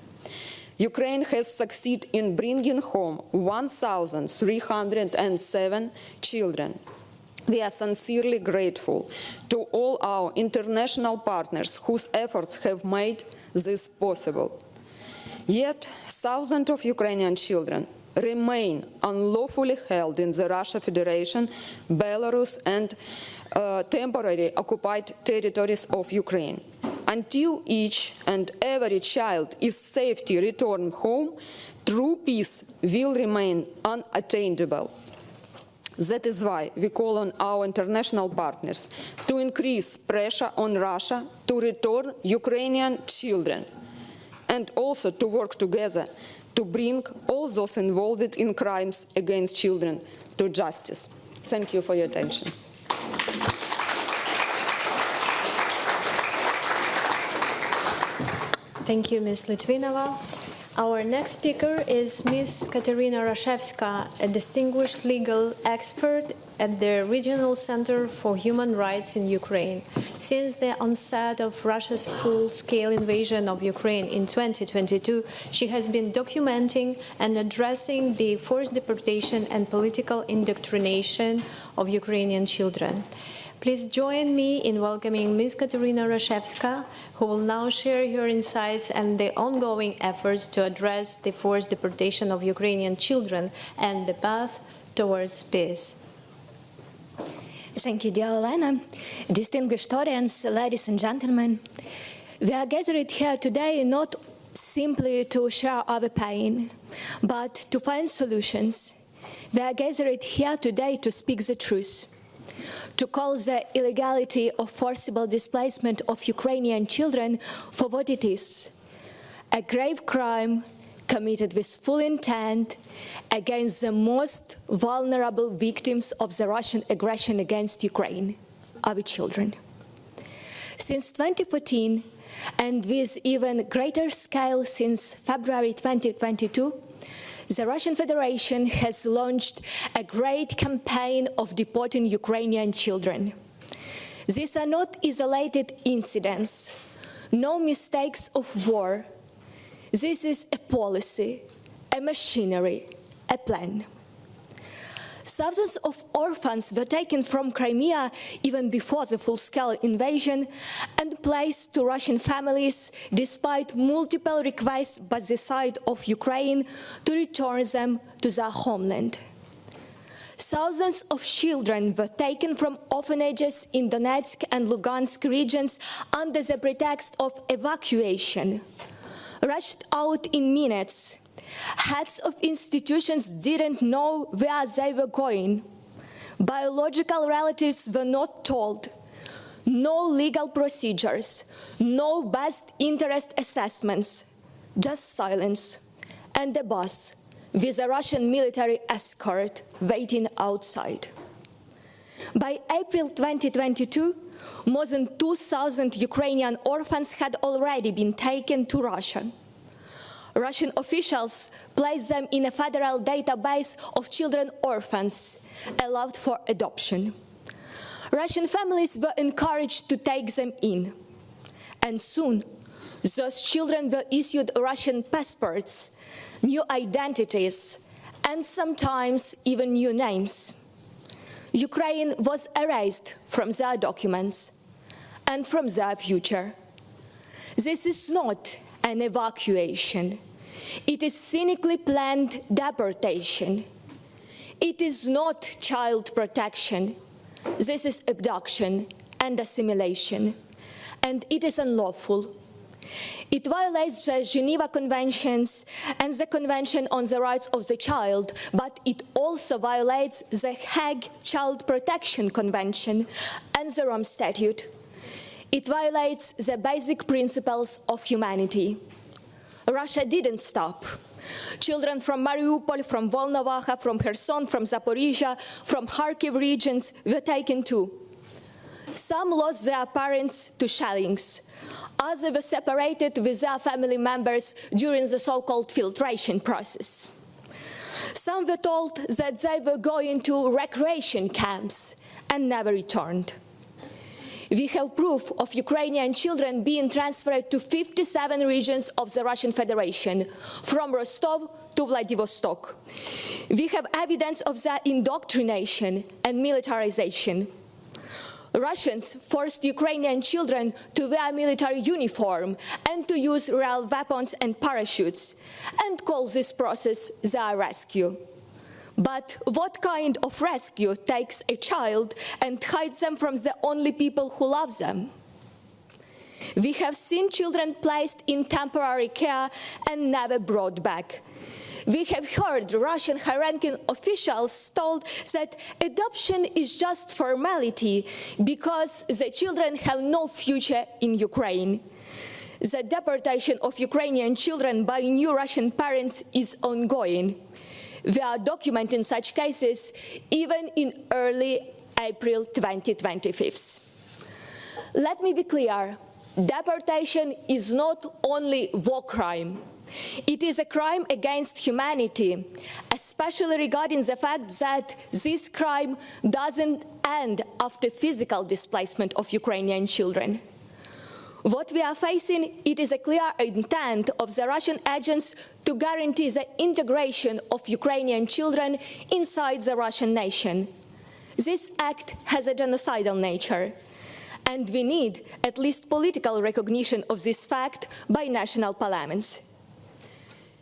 Ukraine has succeeded in bringing home 1,307 children. We are sincerely grateful to all our international partners whose efforts have made this possible. Yet, thousands of Ukrainian children remain unlawfully held in the Russian Federation, Belarus, and temporarily occupied territories of Ukraine. Until each and every child is safely returned home, true peace will remain unattainable. That is why we call on our international partners to increase pressure on Russia to return Ukrainian children, and also to work together to bring all those involved in crimes against children to justice. Thank you for your attention. Thank you, Ms. Litvinova. Our next speaker is Ms. Katerina Rashevska, a distinguished legal expert at the Regional Center for Human Rights in Ukraine. Since the onset of Russia's full-scale invasion of Ukraine in 2022, she has been documenting and addressing the forced deportation and political indoctrination of Ukrainian children. Please join me in welcoming Ms. Katerina Rashevska, who will now share her insights and the ongoing efforts to address the forced deportation of Ukrainian children and the path towards peace. Thank you, dear Elena. Distinguished audience, ladies and gentlemen, we are gathered here today not simply to share our pain, but to find solutions. We are gathered here today to speak the truth, to call the illegality of forcible displacement of Ukrainian children for what it is, a grave crime committed with full intent against the most vulnerable victims of the Russian aggression against Ukraine, our children. Since 2014, and with even greater scale since February 2022, the Russian Federation has launched a great campaign of deporting Ukrainian children. These are not isolated incidents, no mistakes of war. This is a policy, a machinery, a plan. Thousands of orphans were taken from Crimea even before the full-scale invasion and placed to Russian families despite multiple requests by the side of Ukraine to return them to their homeland. Thousands of children were taken from orphanages in Donetsk and Lugansk regions under the pretext of evacuation, rushed out in minutes. Heads of institutions didn't know where they were going. Biological relatives were not told. no legal procedures, no best interest assessments, just silence, and a bus with a Russian military escort waiting outside. By April 2022, more than 2,000 Ukrainian orphans had already been taken to Russia. Russian officials placed them in a federal database of children orphans allowed for adoption. Russian families were encouraged to take them in. And soon, those children were issued Russian passports, new identities, and sometimes even new names. Ukraine was erased from their documents and from their future. This is not an evacuation. It is cynically planned deportation. It is not child protection. This is abduction and assimilation, and it is unlawful. It violates the Geneva Conventions and the Convention on the Rights of the Child, but it also violates the Hague Child Protection Convention and the Rome Statute. It violates the basic principles of humanity. Russia didn't stop. Children from Mariupol, from Volnovakha, from Kherson, from Zaporizhia, from Kharkiv regions were taken too. Some lost their parents to shellings. Others were separated with their family members during the so-called filtration process. Some were told that they were going to recreation camps and never returned. We have proof of Ukrainian children being transferred to 57 regions of the Russian Federation, from Rostov to Vladivostok. We have evidence of their indoctrination and militarization. Russians forced Ukrainian children to wear military uniform and to use real weapons and parachutes, and call this process their rescue. But what kind of rescue takes a child and hides them from the only people who love them? We have seen children placed in temporary care and never brought back. We have heard Russian high-ranking officials told that adoption is just formality because the children have no future in Ukraine. The deportation of Ukrainian children by new Russian parents is ongoing. We are documenting such cases even in early April 2025. Let me be clear, deportation is not only war crime. It is a crime against humanity, especially regarding the fact that this crime doesn't end after physical displacement of Ukrainian children. What we are facing, it is a clear intent of the Russian agents to guarantee the integration of Ukrainian children inside the Russian nation. This act has a genocidal nature, and we need at least political recognition of this fact by national parliaments.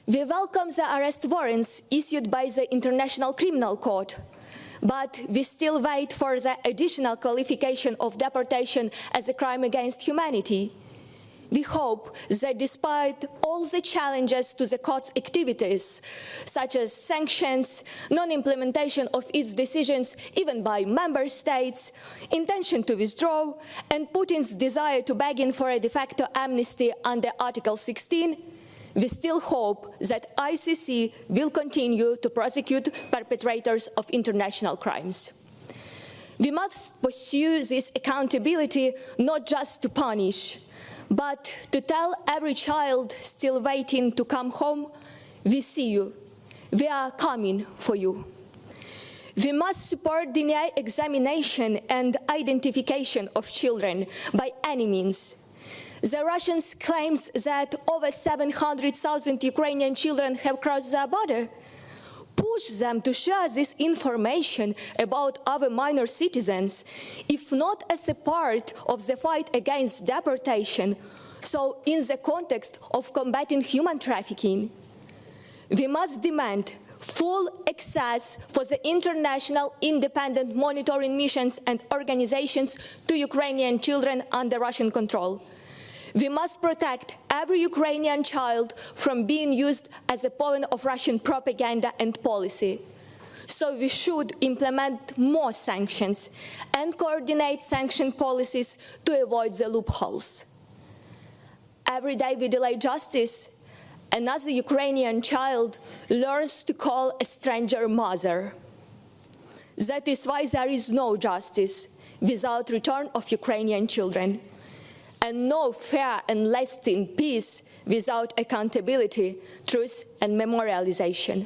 We welcome the arrest warrants issued by the International Criminal Court, but we still wait for the additional qualification of deportation as a crime against humanity. We hope that despite all the challenges to the court's activities, such as sanctions, non-implementation of its decisions even by member states, intention to withdraw, and Putin's desire to bargain for a de facto amnesty under Article 16, we still hope that ICC will continue to prosecute perpetrators of international crimes. We must pursue this accountability not just to punish, but to tell every child still waiting to come home, we see you, we are coming for you. We must support DNA examination and identification of children by any means. The Russians claim that over 700,000 Ukrainian children have crossed their border. Push them to share this information about other minor citizens, if not as a part of the fight against deportation, so in the context of combating human trafficking. We must demand full access for the international independent monitoring missions and organizations to Ukrainian children under Russian control. We must protect every Ukrainian child from being used as a pawn of Russian propaganda and policy. So we should implement more sanctions and coordinate sanction policies to avoid the loopholes. Every day we delay justice, another Ukrainian child learns to call a stranger mother. That is why there is no justice without return of Ukrainian children, and no fair and lasting peace without accountability, truth, and memorialization.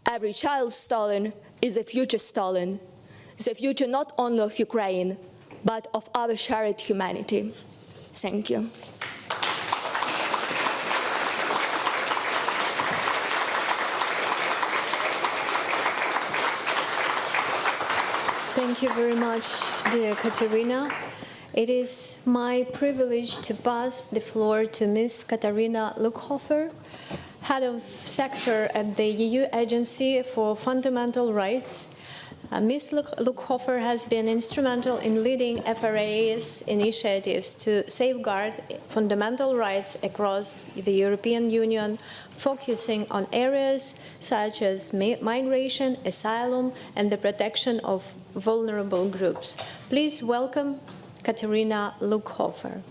Every child stolen is a future stolen, the future not only of Ukraine, but of our shared humanity. Thank you. Thank you very much, dear Katerina. It is my privilege to pass the floor to Ms. Katarina Luckhofer, Head of Sector at the EU Agency for Fundamental Rights. Ms. Luckhofer has been instrumental in leading FRA's initiatives to safeguard fundamental rights across the European Union, focusing on areas such as migration, asylum, and the protection of vulnerable groups. Please welcome Katarina Luckhofer.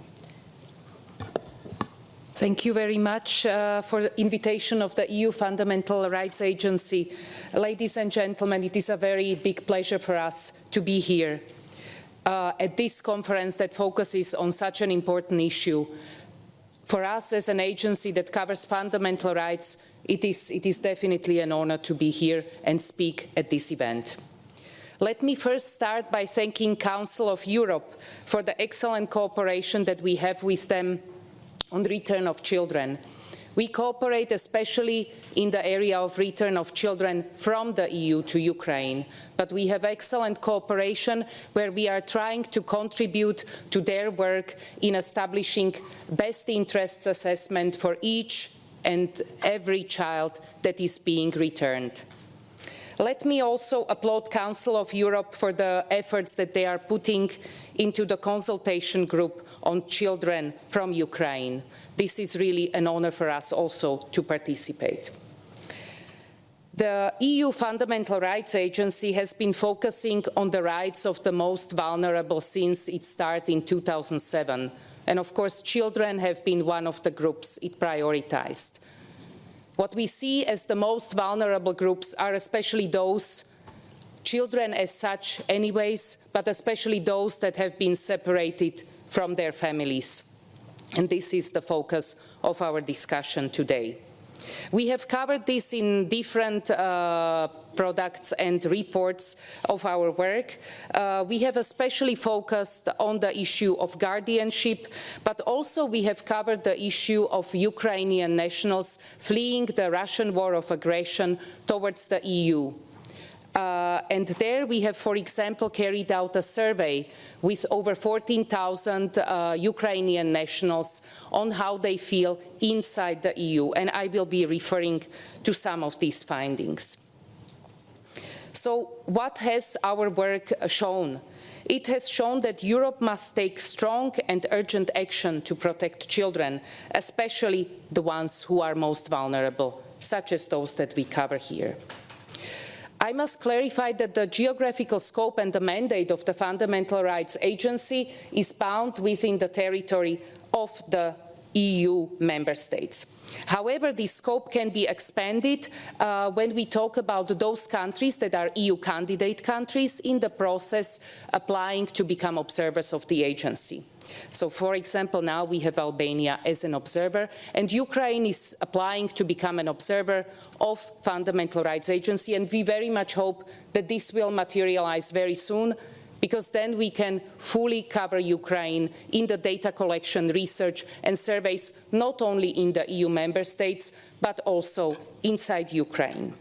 Thank you very much for the invitation of the EU Fundamental Rights Agency. Ladies and gentlemen, it is a very big pleasure for us to be here at this conference that focuses on such an important issue. For us as an agency that covers fundamental rights, it is definitely an honor to be here and speak at this event. Let me first start by thanking Council of Europe for the excellent cooperation that we have with them on the return of children. We cooperate especially in the area of return of children from the EU to Ukraine, but we have excellent cooperation where we are trying to contribute to their work in establishing best interests assessment for each and every child that is being returned. Let me also applaud Council of Europe for the efforts that they are putting into the consultation group on children from Ukraine. This is really an honor for us also to participate. The EU Fundamental Rights Agency has been focusing on the rights of the most vulnerable since its start in 2007. And of course, children have been one of the groups it prioritized. What we see as the most vulnerable groups are especially those children as such anyways, but especially those that have been separated from their families. And this is the focus of our discussion today. We have covered this in different products and reports of our work. We have especially focused on the issue of guardianship, but also we have covered the issue of Ukrainian nationals fleeing the Russian war of aggression towards the EU. And there we have, for example, carried out a survey with over 14,000 Ukrainian nationals on how they feel inside the EU, and I will be referring to some of these findings. So what has our work shown? It has shown that Europe must take strong and urgent action to protect children, especially the ones who are most vulnerable, such as those that we cover here. I must clarify that the geographical scope and the mandate of the Fundamental Rights Agency is bound within the territory of the EU member states. However, this scope can be expanded when we talk about those countries that are EU candidate countries in the process applying to become observers of the agency. So, for example, now we have Albania as an observer, and Ukraine is applying to become an observer of Fundamental Rights Agency, and we very much hope that this will materialize very soon, because then we can fully cover Ukraine in the data collection, research, and surveys, not only in the EU member states, but also inside Ukraine.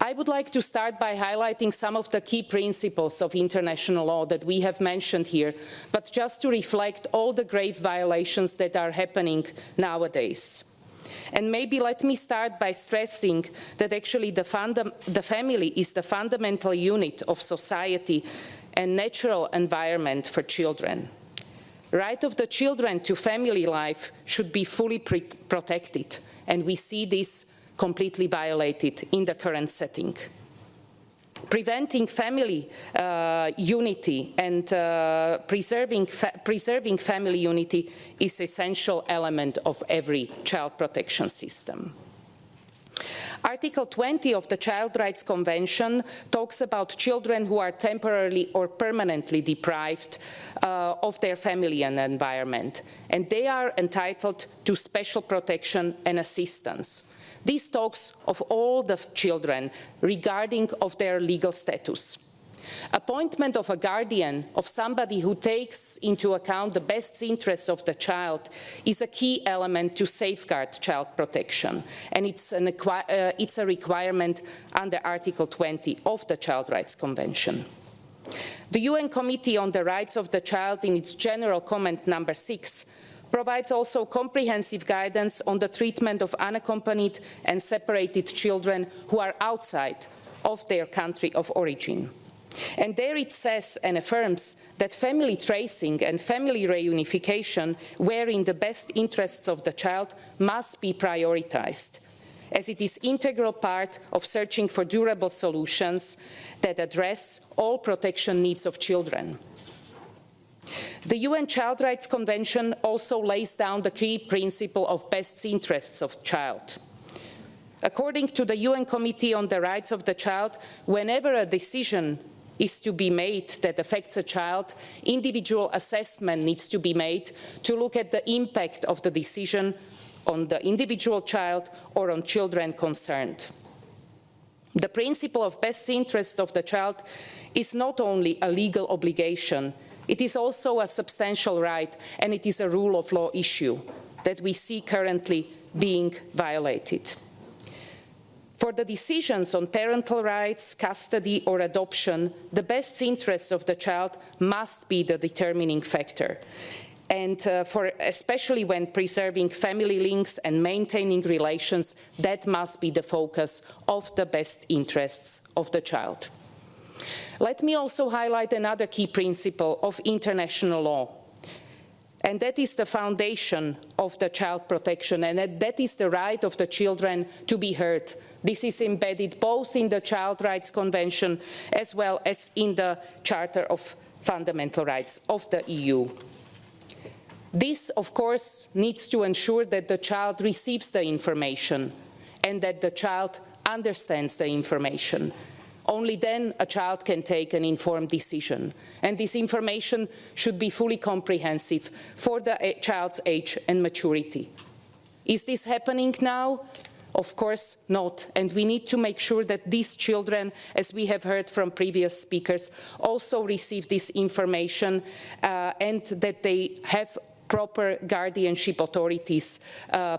I would like to start by highlighting some of the key principles of international law that we have mentioned here, but just to reflect all the grave violations that are happening nowadays. And maybe let me start by stressing that actually the family is the fundamental unit of society and natural environment for children. Right of the children to family life should be fully protected, and we see this completely violated in the current setting. Preventing family unity and preserving family unity is an essential element of every child protection system. Article 20 of the Child Rights Convention talks about children who are temporarily or permanently deprived of their family and environment, and they are entitled to special protection and assistance. This talks of all the children regarding of their legal status. Appointment of a guardian, of somebody who takes into account the best interests of the child, is a key element to safeguard child protection, and it's a requirement under Article 20 of the Child Rights Convention. The UN Committee on the Rights of the Child, in its General Comment number 6, provides also comprehensive guidance on the treatment of unaccompanied and separated children who are outside of their country of origin. And there it says and affirms that family tracing and family reunification, where in the best interests of the child, must be prioritized, as it is an integral part of searching for durable solutions that address all protection needs of children. The UN Child Rights Convention also lays down the key principle of best interests of child. According to the UN Committee on the Rights of the Child, whenever a decision is to be made that affects a child, individual assessment needs to be made to look at the impact of the decision on the individual child or on children concerned. The principle of best interest of the child is not only a legal obligation, it is also a substantial right, and it is a rule of law issue that we see currently being violated. For the decisions on parental rights, custody, or adoption, the best interests of the child must be the determining factor. And especially when preserving family links and maintaining relations, that must be the focus of the best interests of the child. Let me also highlight another key principle of international law, and that is the foundation of the child protection, and that is the right of the children to be heard. This is embedded both in the Child Rights Convention as well as in the Charter of Fundamental Rights of the EU. This, of course, needs to ensure that the child receives the information and that the child understands the information. Only then a child can take an informed decision, and this information should be fully comprehensive for the child's age and maturity. Is this happening now? Of course not, and we need to make sure that these children, as we have heard from previous speakers, also receive this information and that they have proper guardianship authorities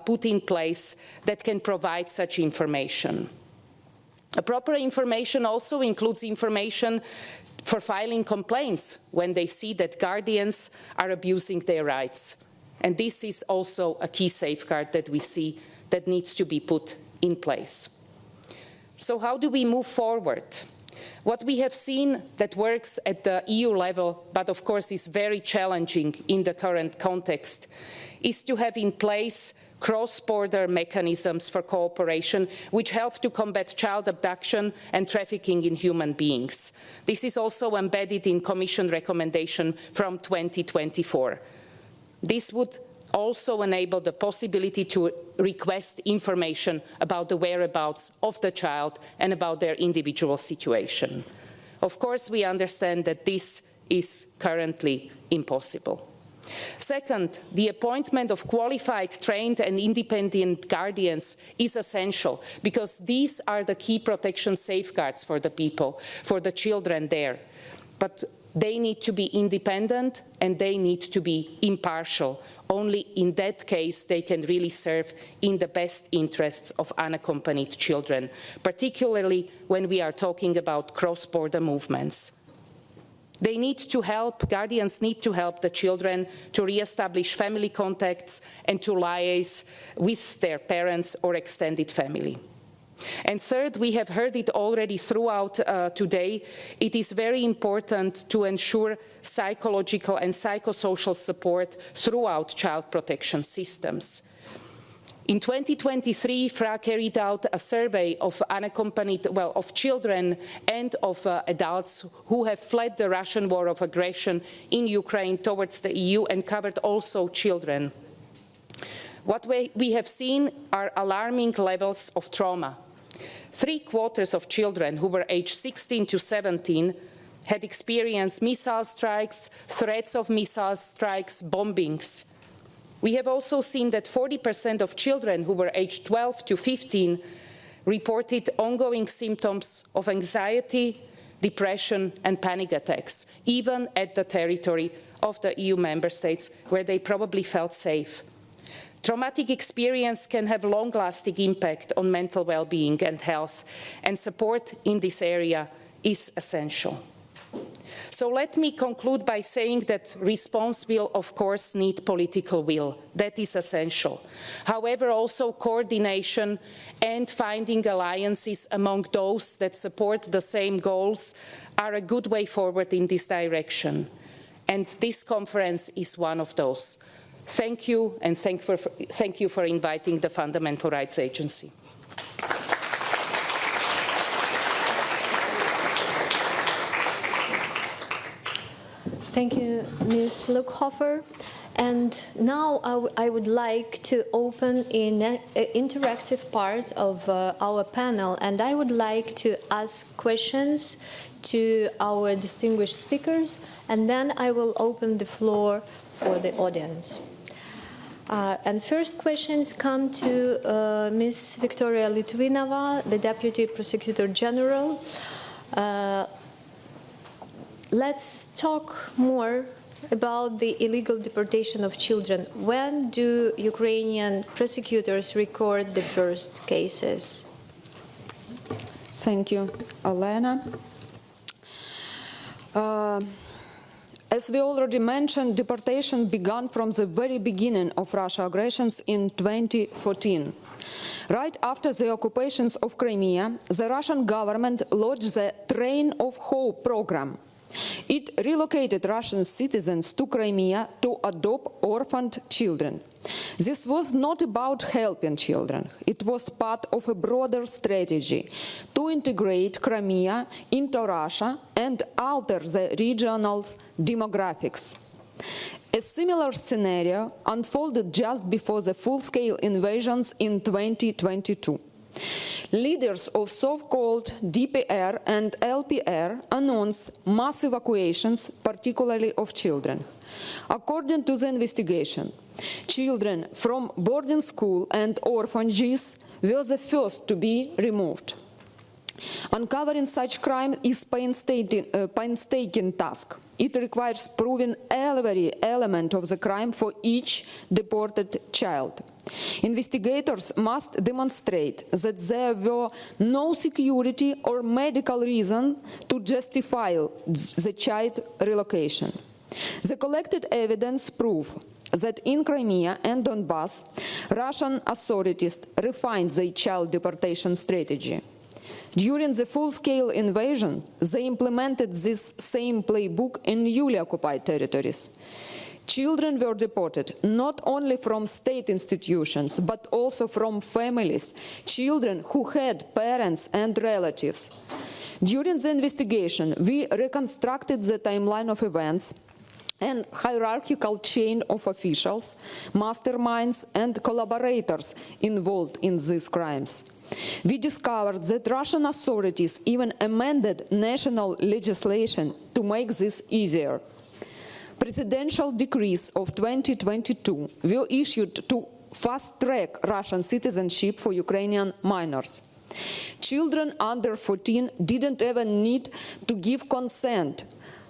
put in place that can provide such information. Proper information also includes information for filing complaints when they see that guardians are abusing their rights. And this is also a key safeguard that we see that needs to be put in place. So how do we move forward? What we have seen that works at the EU level, but of course is very challenging in the current context, is to have in place cross-border mechanisms for cooperation which help to combat child abduction and trafficking in human beings. This is also embedded in Commission recommendation from 2024. This would also enable the possibility to request information about the whereabouts of the child and about their individual situation. Of course, we understand that this is currently impossible. Second, the appointment of qualified, trained and independent guardians is essential because these are the key protection safeguards for the people, for the children there. But they need to be independent and they need to be impartial. Only in that case they can really serve in the best interests of unaccompanied children, particularly when we are talking about cross-border movements. They need to help, guardians need to help the children to re-establish family contacts and to liaise with their parents or extended family. And third, we have heard it already throughout today, it is very important to ensure psychological and psychosocial support throughout child protection systems. In 2023, FRA carried out a survey of of children and of adults who have fled the Russian war of aggression in Ukraine towards the EU and covered also children. What we have seen are alarming levels of trauma. 3/4 of children who were aged 16 to 17 had experienced missile strikes, threats of missile strikes, bombings. We have also seen that 40% of children who were aged 12 to 15 reported ongoing symptoms of anxiety, depression, and panic attacks, even at the territory of the EU member states, where they probably felt safe. Traumatic experience can have long-lasting impact on mental well-being and health, and support in this area is essential. So let me conclude by saying that response will, of course, need political will. That is essential. However, also coordination and finding alliances among those that support the same goals are a good way forward in this direction. And this conference is one of those. Thank you, and thank you for inviting the Fundamental Rights Agency. Thank you, Ms. Luckhofer. And now I would like to open an interactive part of our panel, and I would like to ask questions to our distinguished speakers, and then I will open the floor for the audience. And first questions come to Ms. Victoria Litvinova, the Deputy Prosecutor General. Let's talk more about the illegal deportation of children. When do Ukrainian prosecutors record the first cases? Thank you, Elena. As we already mentioned, deportation began from the very beginning of Russia's aggressions in 2014. Right after the occupations of Crimea, the Russian government launched the Train of Hope program. It relocated Russian citizens to Crimea to adopt orphaned children. This was not about helping children. It was part of a broader strategy to integrate Crimea into Russia and alter the regional's demographics. A similar scenario unfolded just before the full-scale invasions in 2022. Leaders of so-called DPR and LPR announced mass evacuations, particularly of children. According to the investigation, children from boarding school and orphanages were the first to be removed. Uncovering such crime is a painstaking task. It requires proving every element of the crime for each deported child. Investigators must demonstrate that there were no security or medical reason to justify the child relocation. The collected evidence proves that in Crimea and Donbass, Russian authorities refined their child deportation strategy. During the full-scale invasion, they implemented this same playbook in newly occupied territories. Children were deported not only from state institutions, but also from families, children who had parents and relatives. During the investigation, we reconstructed the timeline of events and hierarchical chain of officials, masterminds, and collaborators involved in these crimes. We discovered that Russian authorities even amended national legislation to make this easier. Presidential decrees of 2022 were issued to fast-track Russian citizenship for Ukrainian minors. Children under 14 didn't even need to give consent.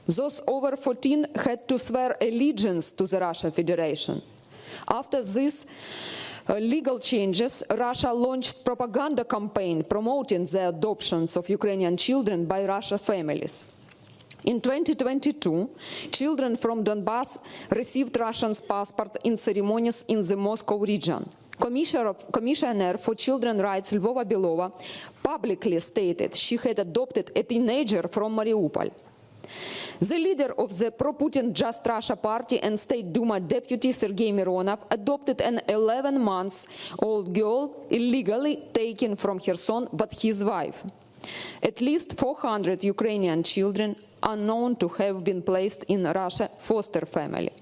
Those over 14 had to swear allegiance to the Russian Federation. After these legal changes, Russia launched propaganda campaign promoting the adoptions of Ukrainian children by Russian families. In 2022, children from Donbass received Russian passport in ceremonies in the Moscow region. Commissioner for Children's Rights Lvova Belova publicly stated she had adopted a teenager from Mariupol. The leader of the pro-Putin Just Russia party and State Duma deputy Sergei Mironov adopted an 11-month-old girl illegally taken from Kherson by his wife. At least 400 Ukrainian children are known to have been placed in Russia foster family.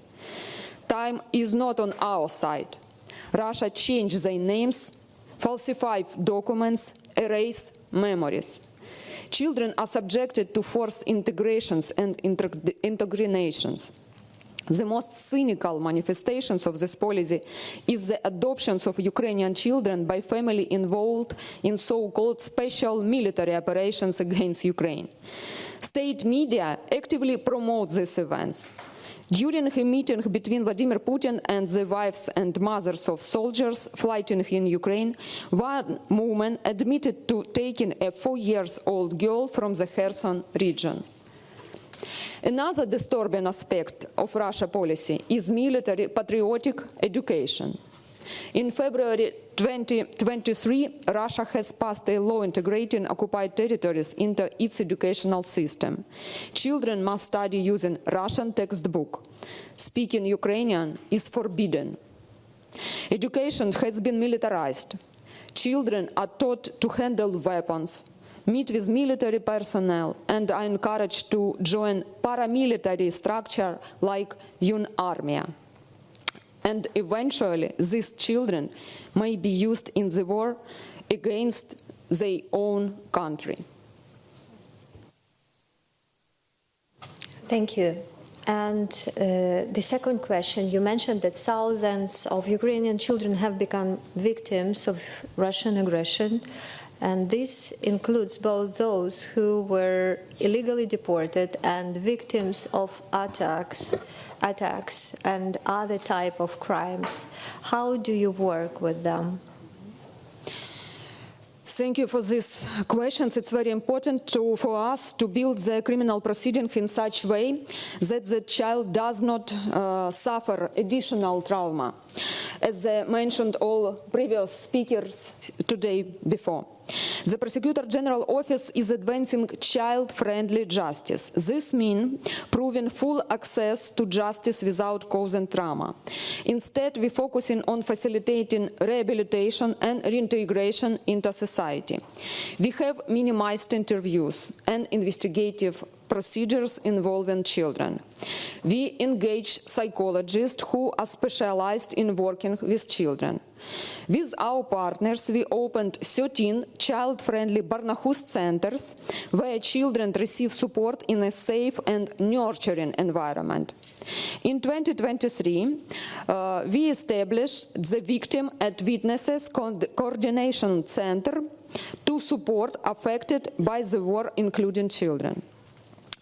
Time is not on our side. Russia changed their names, falsify documents, erase memories. Children are subjected to forced integrations and indoctrinations. The most cynical manifestations of this policy is the adoptions of Ukrainian children by family involved in so-called special military operations against Ukraine. State media actively promote these events. During a meeting between Vladimir Putin and the wives and mothers of soldiers fighting in Ukraine, one woman admitted to taking a 4-year-old girl from the Kherson region. Another disturbing aspect of Russia policy is military patriotic education. In February 2023, Russia has passed a law integrating occupied territories into its educational system. Children must study using Russian textbook. Speaking Ukrainian is forbidden. Education has been militarized. Children are taught to handle weapons, meet with military personnel, and are encouraged to join paramilitary structure like UnArmia. And eventually, these children may be used in the war against their own country. Thank you. And the second question, you mentioned that thousands of Ukrainian children have become victims of Russian aggression, and this includes both those who were illegally deported and victims of attacks and other type of crimes. How do you work with them? Thank you for these questions. It's very important for us to build the criminal proceeding in such a way that the child does not suffer additional trauma, as mentioned all previous speakers today before. The Prosecutor General Office is advancing child-friendly justice. This means proving full access to justice without causing trauma. Instead, we're focusing on facilitating rehabilitation and reintegration into society. We have minimized interviews and investigative procedures involving children. We engage psychologists who are specialized in working with children. With our partners, we opened 13 child-friendly Barnahus centers where children receive support in a safe and nurturing environment. In 2023, we established the Victim and Witnesses Coordination Center to support affected by the war, including children.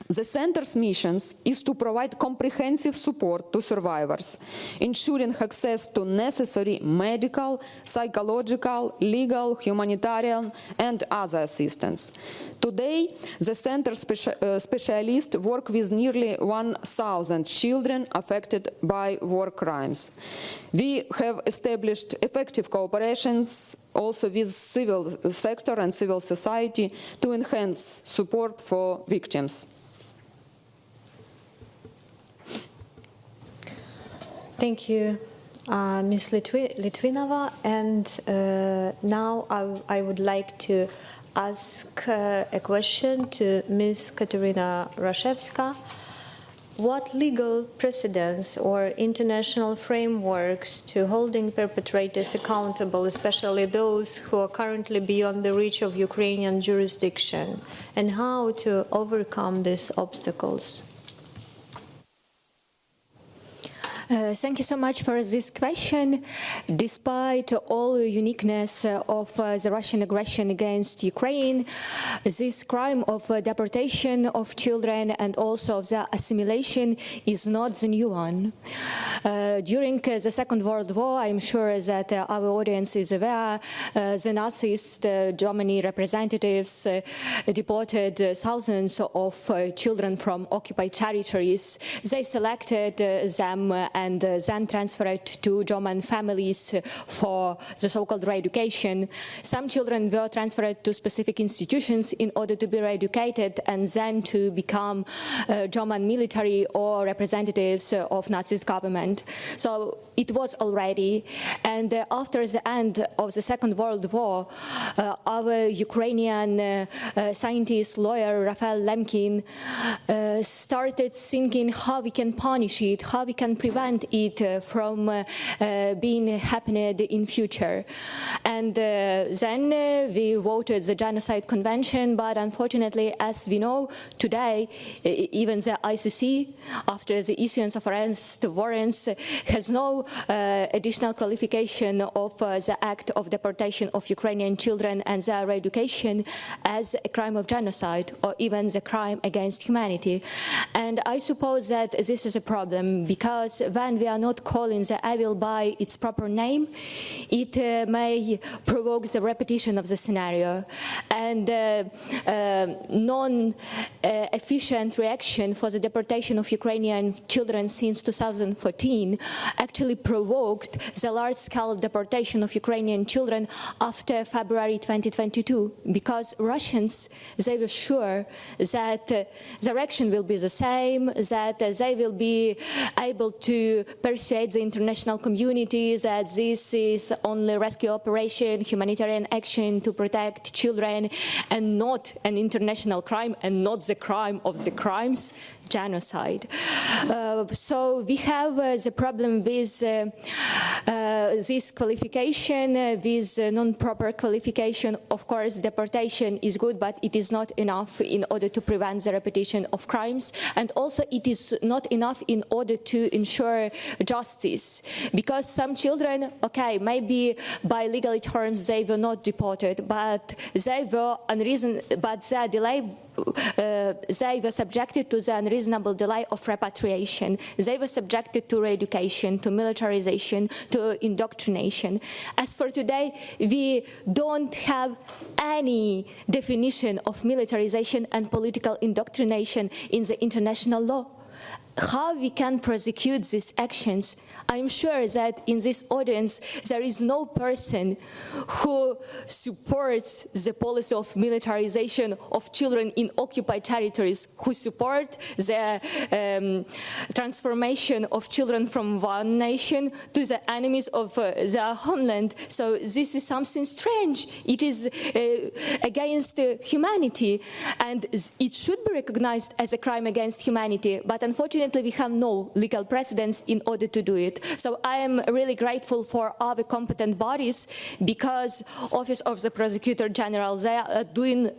The center's mission is to provide comprehensive support to survivors, ensuring access to necessary medical, psychological, legal, humanitarian, and other assistance. Today, the center specialists work with nearly 1,000 children affected by war crimes. We have established effective cooperations also with civil sector and civil society to enhance support for victims. Thank you, Ms. Litvinova. And now I would like to ask a question to Ms. Katerina Rashevska. What legal precedents or international frameworks to holding perpetrators accountable, especially those who are currently beyond the reach of Ukrainian jurisdiction, and how to overcome these obstacles? Thank you so much for this question. Despite all the uniqueness of the Russian aggression against Ukraine, this crime of deportation of children and also of the assimilation is not the new one. During the Second World War, I'm sure that our audience is aware, the Nazist Germany representatives deported thousands of children from occupied territories. They selected them and then transferred to German families for the so-called re-education. Some children were transferred to specific institutions in order to be re-educated and then to become German military or representatives of Nazi government. So it was already, and after the end of the Second World War, our Ukrainian scientist, lawyer, Raphael Lemkin, started thinking how we can punish it, how we can prevent it from being happening in future. And then we voted the Genocide Convention, but unfortunately, as we know, today, even the ICC, after the issuance of arrest warrants, has no additional qualification of the act of deportation of Ukrainian children and their education as a crime of genocide or even the crime against humanity. And I suppose that this is a problem because when we are not calling the evil by its proper name, it may provoke the repetition of the scenario. And non-efficient reaction for the deportation of Ukrainian children since 2014 actually provoked the large-scale deportation of Ukrainian children after February 2022, because Russians, they were sure that the reaction will be the same, that they will be able to persuade the international community that this is only rescue operation, humanitarian action to protect children, and not an international crime, and not the crime of the crimes, genocide. So we have the problem with this qualification, with non-proper qualification. Of course, deportation is good, but it is not enough in order to prevent the repetition of crimes. And also it is not enough in order to ensure justice. Because some children, okay, maybe by legal terms they were not deported, but they were but their delay they were subjected to the unreasonable delay of repatriation. They were subjected to re-education, to militarization, to indoctrination. As for today, we don't have any definition of militarization and political indoctrination in the international law. How we can prosecute these actions? I'm sure that in this audience there is no person who supports the policy of militarization of children in occupied territories, who support the transformation of children from one nation to the enemies of their homeland. So this is something strange. It is against humanity, and it should be recognized as a crime against humanity, but unfortunately we have no legal precedents in order to do it. So I am really grateful for all the competent bodies, because Office of the Prosecutor General, they are doing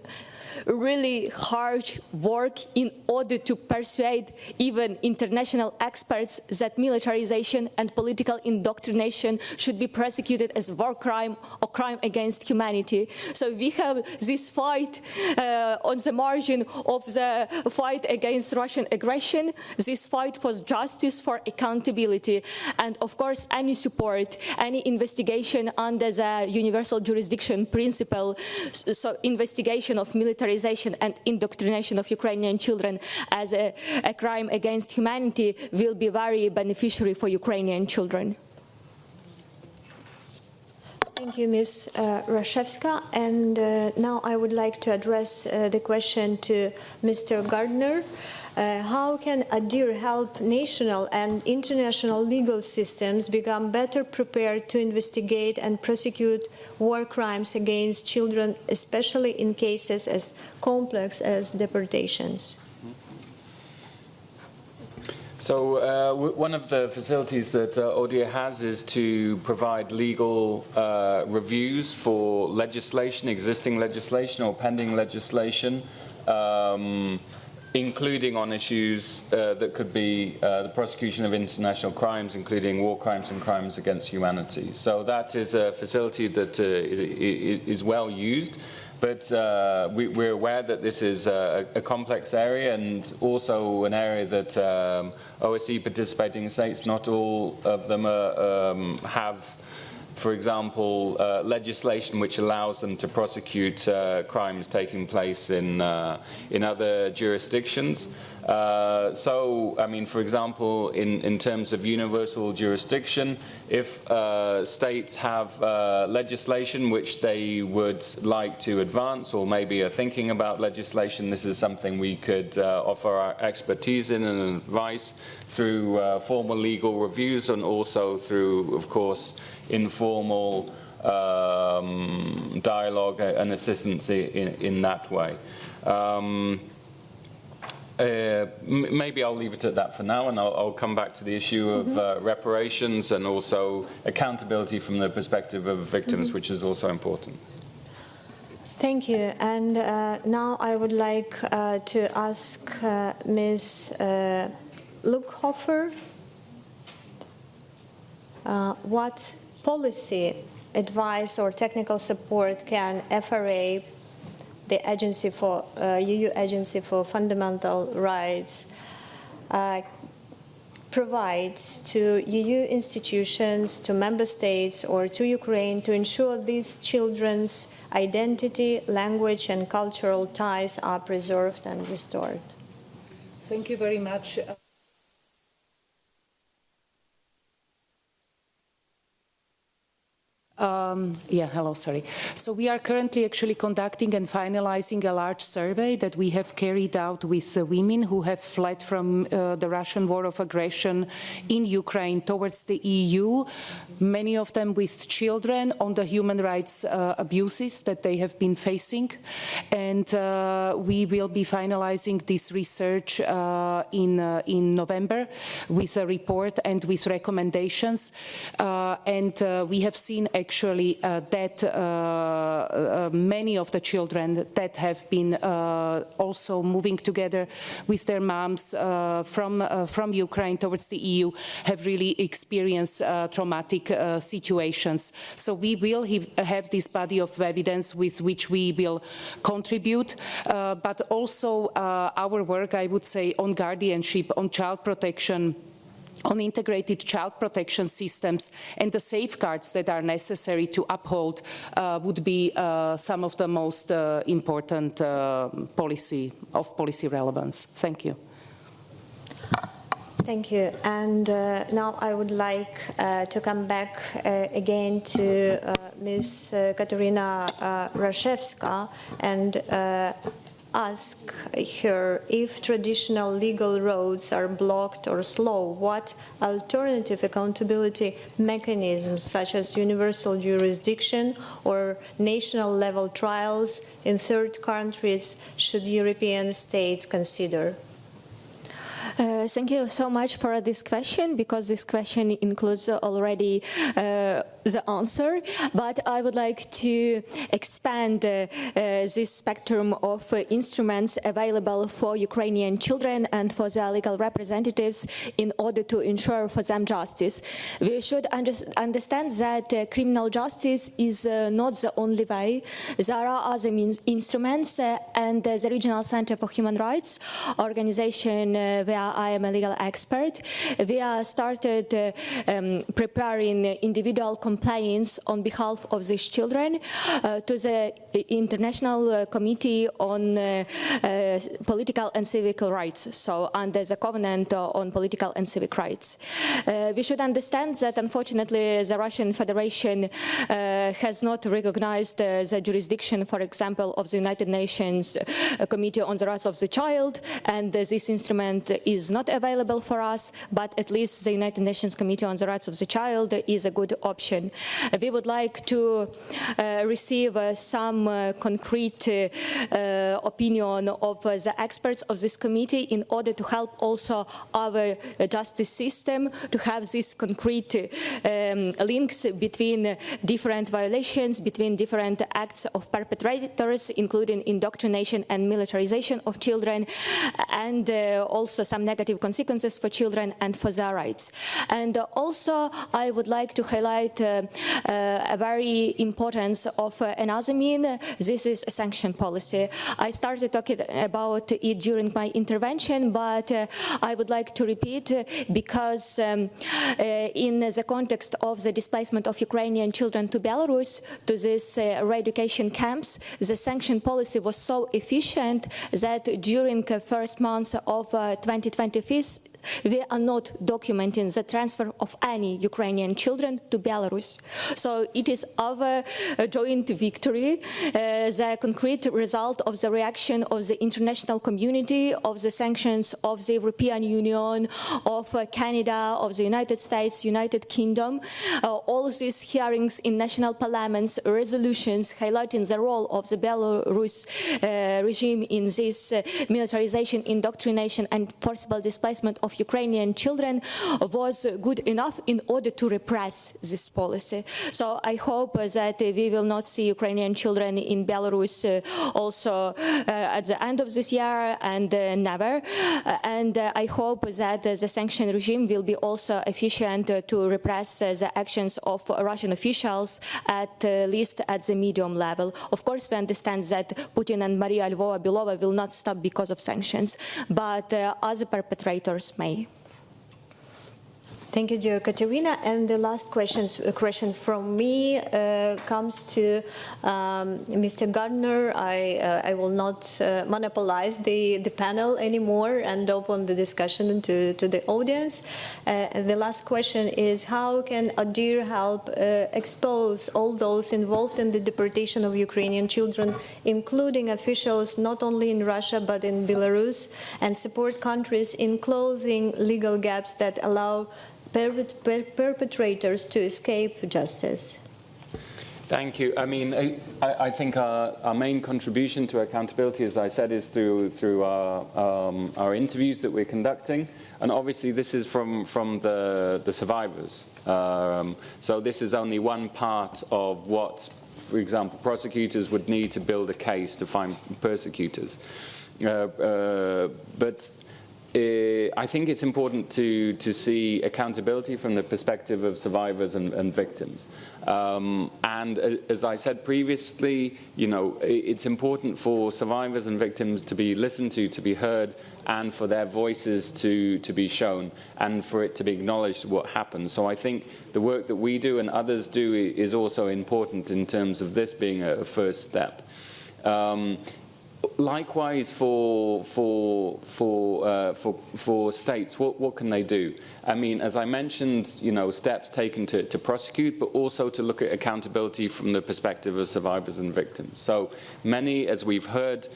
really hard work in order to persuade even international experts that militarization and political indoctrination should be prosecuted as war crime or crime against humanity. So we have this fight on the margin of the fight against Russian aggression, this fight for justice, for accountability, and of course any support, any investigation under the universal jurisdiction principle, so investigation of militarization and indoctrination of Ukrainian children as a crime against humanity will be very beneficial for Ukrainian children. Thank you, Ms. Rashevska. And now I would like to address the question to Mr. Gardner. How can ADIR help national and international legal systems become better prepared to investigate and prosecute war crimes against children, especially in cases as complex as deportations? So one of the facilities that ODIHR has is to provide legal reviews for legislation, existing legislation or pending legislation, including on issues that could be the prosecution of international crimes, including war crimes and crimes against humanity. So that is a facility that is well used, but we're aware that this is a complex area and also an area that OSCE participating states, not all of them have for example, legislation which allows them to prosecute crimes taking place in other jurisdictions. So, I mean, for example, in terms of universal jurisdiction, if states have legislation which they would like to advance, or maybe are thinking about legislation, this is something we could offer our expertise in and advice through formal legal reviews, and also through, of course, informal dialogue and assistance in that way. Maybe I'll leave it at that for now, and I'll come back to the issue of reparations and also accountability from the perspective of victims, which is also important. Thank you. And now I would like to ask Ms. Luckhofer, what policy advice or technical support can FRA, the agency for EU Agency for Fundamental Rights, provides to EU institutions, to member states, or to Ukraine to ensure these children's identity, language, and cultural ties are preserved and restored? Thank you very much. Hello, sorry. So we are currently actually conducting and finalizing a large survey that we have carried out with women who have fled from the Russian war of aggression in Ukraine towards the EU, many of them with children, on the human rights abuses that they have been facing. And we will be finalizing this research in November with a report and with recommendations. We have seen actually that many of the children that have been also moving together with their moms from Ukraine towards the EU have really experienced traumatic situations. So we will have this body of evidence with which we will contribute, but also our work, I would say, on guardianship, on child protection, on integrated child protection systems, and the safeguards that are necessary to uphold would be some of the most important policy relevance. Thank you. Thank you. And now I would like to come back again to Ms. Katerina Rashevska and ask her, if traditional legal roads are blocked or slow, what alternative accountability mechanisms, such as universal jurisdiction or national level trials in third countries, should European states consider? Thank you so much for this question, because this question includes already the answer, but I would like to expand this spectrum of instruments available for Ukrainian children and for their legal representatives in order to ensure for them justice. We should understand that criminal justice is not the only way. There are other instruments, and the Regional Center for Human Rights organization, where I am a legal expert, we are started preparing individual complaints on behalf of these children to the International Committee on Political and Civic Rights, so under the Covenant on Political and Civic Rights. We should understand that, unfortunately, the Russian Federation has not recognized the jurisdiction, for example, of the United Nations Committee on the Rights of the Child, and this instrument is not available for us, but at least the United Nations Committee on the Rights of the Child is a good option. We would like to receive some concrete opinion of the experts of this committee in order to help also our justice system to have these concrete links between different violations, between different acts of perpetrators, including indoctrination and militarization of children, and also some negative consequences for children and for their rights. And also I would like to highlight a very importance of another mean. This is a sanction policy. I started talking about it during my intervention, but I would like to repeat because in the context of the displacement of Ukrainian children to Belarus, to these re-education camps, the sanction policy was so efficient that during the first months of 2025, we are not documenting the transfer of any Ukrainian children to Belarus. So it is our joint victory, the concrete result of the reaction of the international community, of the sanctions of the European Union, of Canada, of the United States, United Kingdom. All these hearings in national parliaments, resolutions highlighting the role of the Belarus regime in this militarization, indoctrination and forcible displacement of Ukrainian children was good enough in order to repress this policy. So I hope that we will not see Ukrainian children in Belarus also at the end of this year and never. And I hope that the sanction regime will be also efficient to repress the actions of Russian officials, at least at the medium level. Of course, we understand that Putin and Maria Lvova-Belova will not stop because of sanctions, but other perpetrators may. Thank you, dear Katerina. And the last question from me comes to Mr. Gardner. I will not monopolize the panel anymore and open the discussion to the audience. The last question is, how can ODIHR help expose all those involved in the deportation of Ukrainian children, including officials not only in Russia but in Belarus, and support countries in closing legal gaps that allow perpetrators to escape justice? Thank you. I mean, I think our main contribution to accountability, as I said, is through our interviews that we're conducting. And obviously this is from the survivors. So this is only one part of what, for example, prosecutors would need to build a case to find persecutors. But I think it's important to see accountability from the perspective of survivors and victims. And as I said previously, you know, it's important for survivors and victims to be listened to be heard, and for their voices to be shown, and for it to be acknowledged what happened. So I think the work that we do and others do is also important in terms of this being a first step. Likewise, for states, what can they do? I mean, as I mentioned, you know, steps taken to prosecute, but also to look at accountability from the perspective of survivors and victims. So many, as we've heard,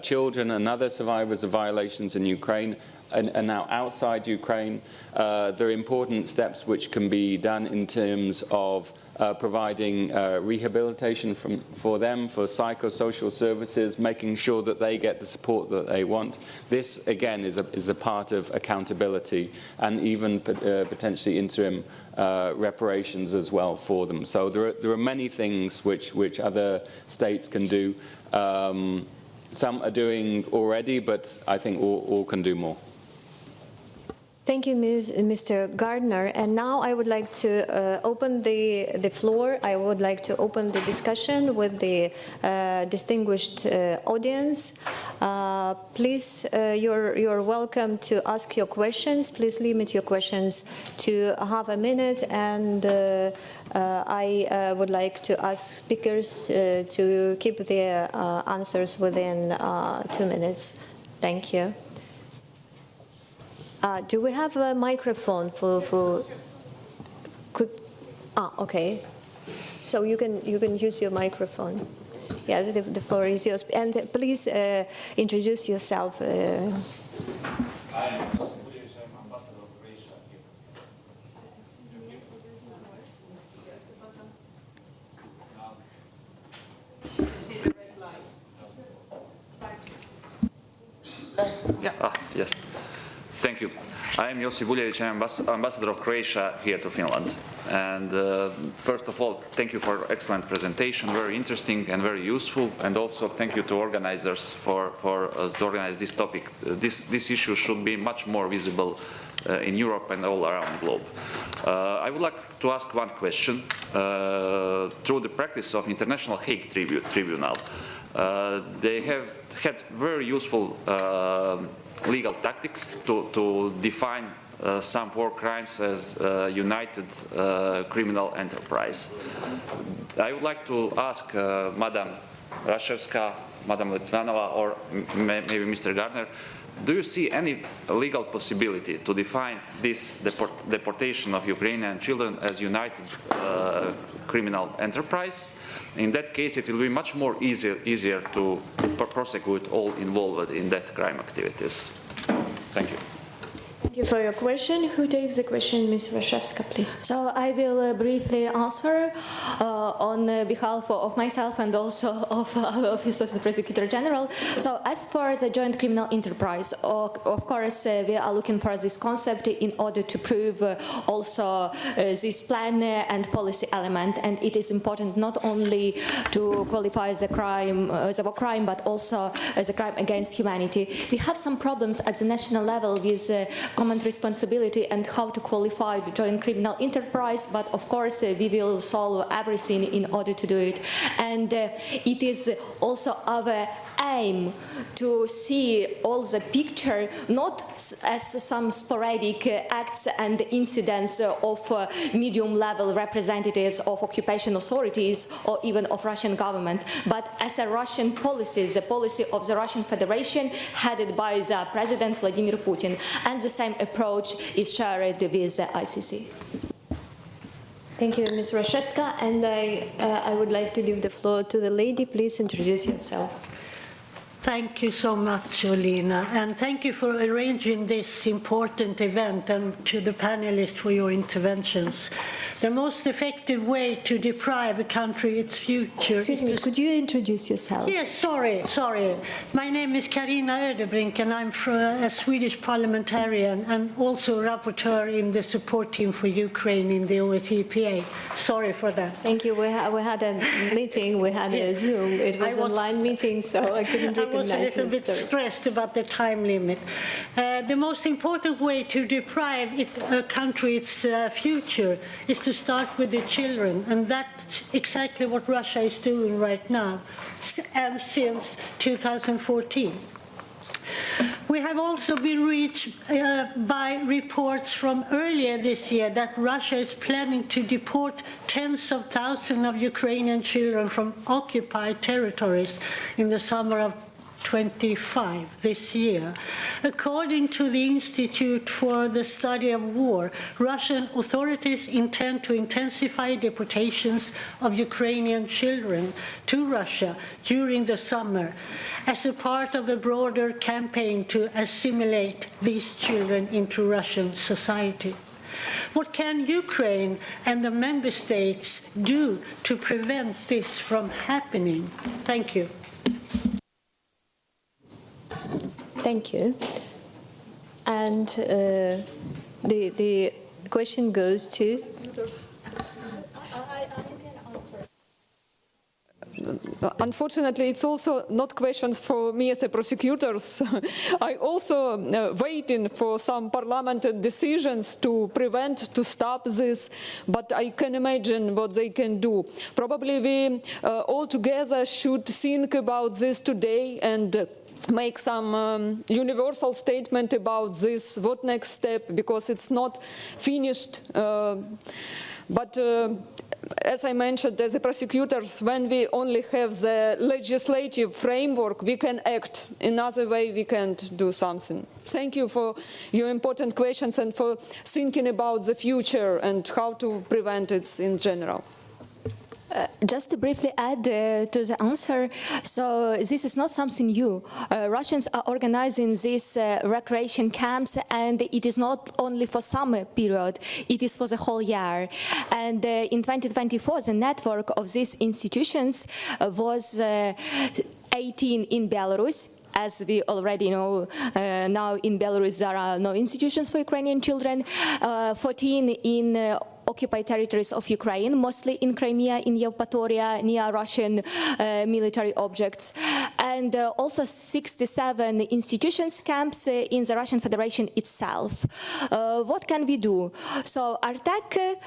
children and other survivors of violations in Ukraine are now outside Ukraine. There are important steps which can be done in terms of providing rehabilitation for them, for psychosocial services, making sure that they get the support that they want. This, again, is a part of accountability, and even potentially interim reparations as well for them. So there are many things which other states can do. Some are doing already, but I think all can do more. Thank you, Mr. Gardner. And now I would like to open the floor. I would like to open the discussion with the distinguished audience. Please, you're welcome to ask your questions. Please limit your questions to half a minute. And I would like to ask speakers to keep their answers within 2 minutes. Thank you. Do we have a microphone for okay. So you can use your microphone. Yeah, the floor is yours. And please introduce yourself. I'm ambassador of Croatia here. Yeah. Yes. Thank you. I am Josip Buljević, I am Ambassador of Croatia here to Finland. And first of all, thank you for excellent presentation, very interesting and very useful. And also thank you to organizers for to organize this topic. This issue should be much more visible in Europe and all around the globe. I would like to ask one question. Through the practice of International Hague Tribunal, they have had very useful legal tactics to define some war crimes as united criminal enterprise. I would like to ask Madam Rashevska, Madam Litvanova, or maybe Mr. Gardner, do you see any legal possibility to define this deportation of Ukrainian children as united criminal enterprise? In that case, it will be much more easier to prosecute all involved in that crime activities. Thank you. Thank you for your question. Who takes the question? Ms. Rashevska, please. So I will briefly answer on behalf of myself and also of the Office of the Prosecutor General. So as far as a joint criminal enterprise, of course, we are looking for this concept in order to prove also this plan and policy element. And it is important not only to qualify the crime as a war crime, but also as a crime against humanity. We have some problems at the national level with common responsibility and how to qualify the joint criminal enterprise, but of course we will solve everything in order to do it. And it is also our aim to see all the picture, not as some sporadic acts and incidents of medium-level representatives of occupation authorities or even of Russian government, but as a Russian policy, the policy of the Russian Federation headed by the President Vladimir Putin. And the same approach is shared with the ICC. Thank you, Ms. Rashevska. And I would like to give the floor to the lady. Please introduce yourself. Thank you so much, Olina, and thank you for arranging this important event and to the panelists for your interventions. The most effective way to deprive a country its future Excuse me, could you introduce yourself? Yes, sorry. My name is Carina Ödebrink and I'm a Swedish parliamentarian and also rapporteur in the support team for Ukraine in the OSCE. Sorry for that. Thank you. We had a meeting, we had a Zoom. It was an online meeting, so I couldn't recognize I was a little bit stressed about the time limit. The most important way to deprive a country its future is to start with the children, and that's exactly what Russia is doing right now, and since 2014. We have also been reached by reports from earlier this year that Russia is planning to deport tens of thousands of Ukrainian children from occupied territories in the summer of 25 this year. According to the Institute for the Study of War, Russian authorities intend to intensify deportations of Ukrainian children to Russia during the summer as a part of a broader campaign to assimilate these children into Russian society. What can Ukraine and the member states do to prevent this from happening? Thank you. Thank you. And the question goes to... Unfortunately, it's also not questions for me as a prosecutor. I also waiting for some parliament decisions to prevent, to stop this, but I can imagine what they can do. Probably we all together should think about this today and make some universal statement about this, what next step, because it's not finished. But as I mentioned, as a prosecutors, when we only have the legislative framework, we can act. Another way, we can't do something. Thank you for your important questions and for thinking about the future and how to prevent it in general. Just to briefly add to the answer, so this is not something new. Russians are organizing these recreation camps, and it is not only for summer period, it is for the whole year. And in 2024, the network of these institutions was 18 in Belarus, as we already know, now in Belarus there are no institutions for Ukrainian children, 14 in occupied territories of Ukraine, mostly in Crimea, in Yevpatoria, near Russian military objects, and also 67 institutions, camps in the Russian Federation itself. What can we do? So Artak,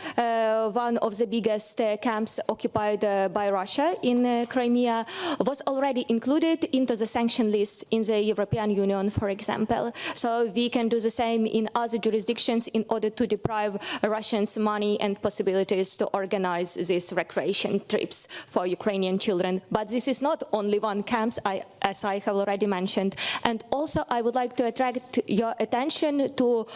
one of the biggest camps occupied by Russia in Crimea, was already included into the sanction list in the European Union, for example. So we can do the same in other jurisdictions in order to deprive Russians money and possibilities to organize these recreation trips for Ukrainian children. But this is not only one camp, as I have already mentioned. And also I would like to attract your attention to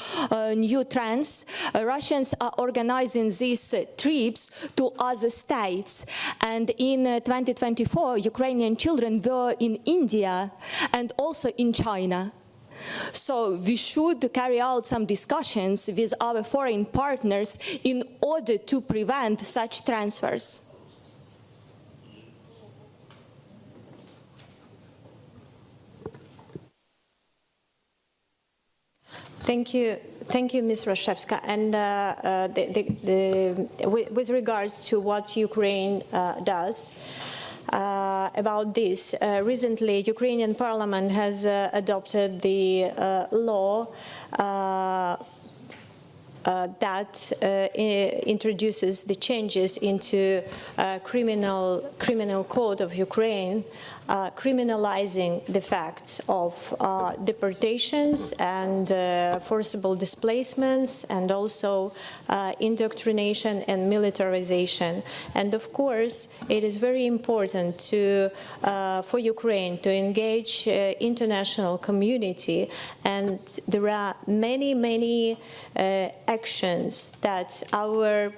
new trends. Russians are organizing these trips to other states. And in 2024, Ukrainian children were in India and also in China. So we should carry out some discussions with our foreign partners in order to prevent such transfers. Thank you, Ms. Rashevska. And with regards to what Ukraine does, about this. Recently, Ukrainian Parliament has adopted the law that introduces the changes into criminal code of Ukraine, criminalizing the facts of deportations and forcible displacements, and also indoctrination and militarization. And of course, it is very important for Ukraine to engage international community, and there are many actions that our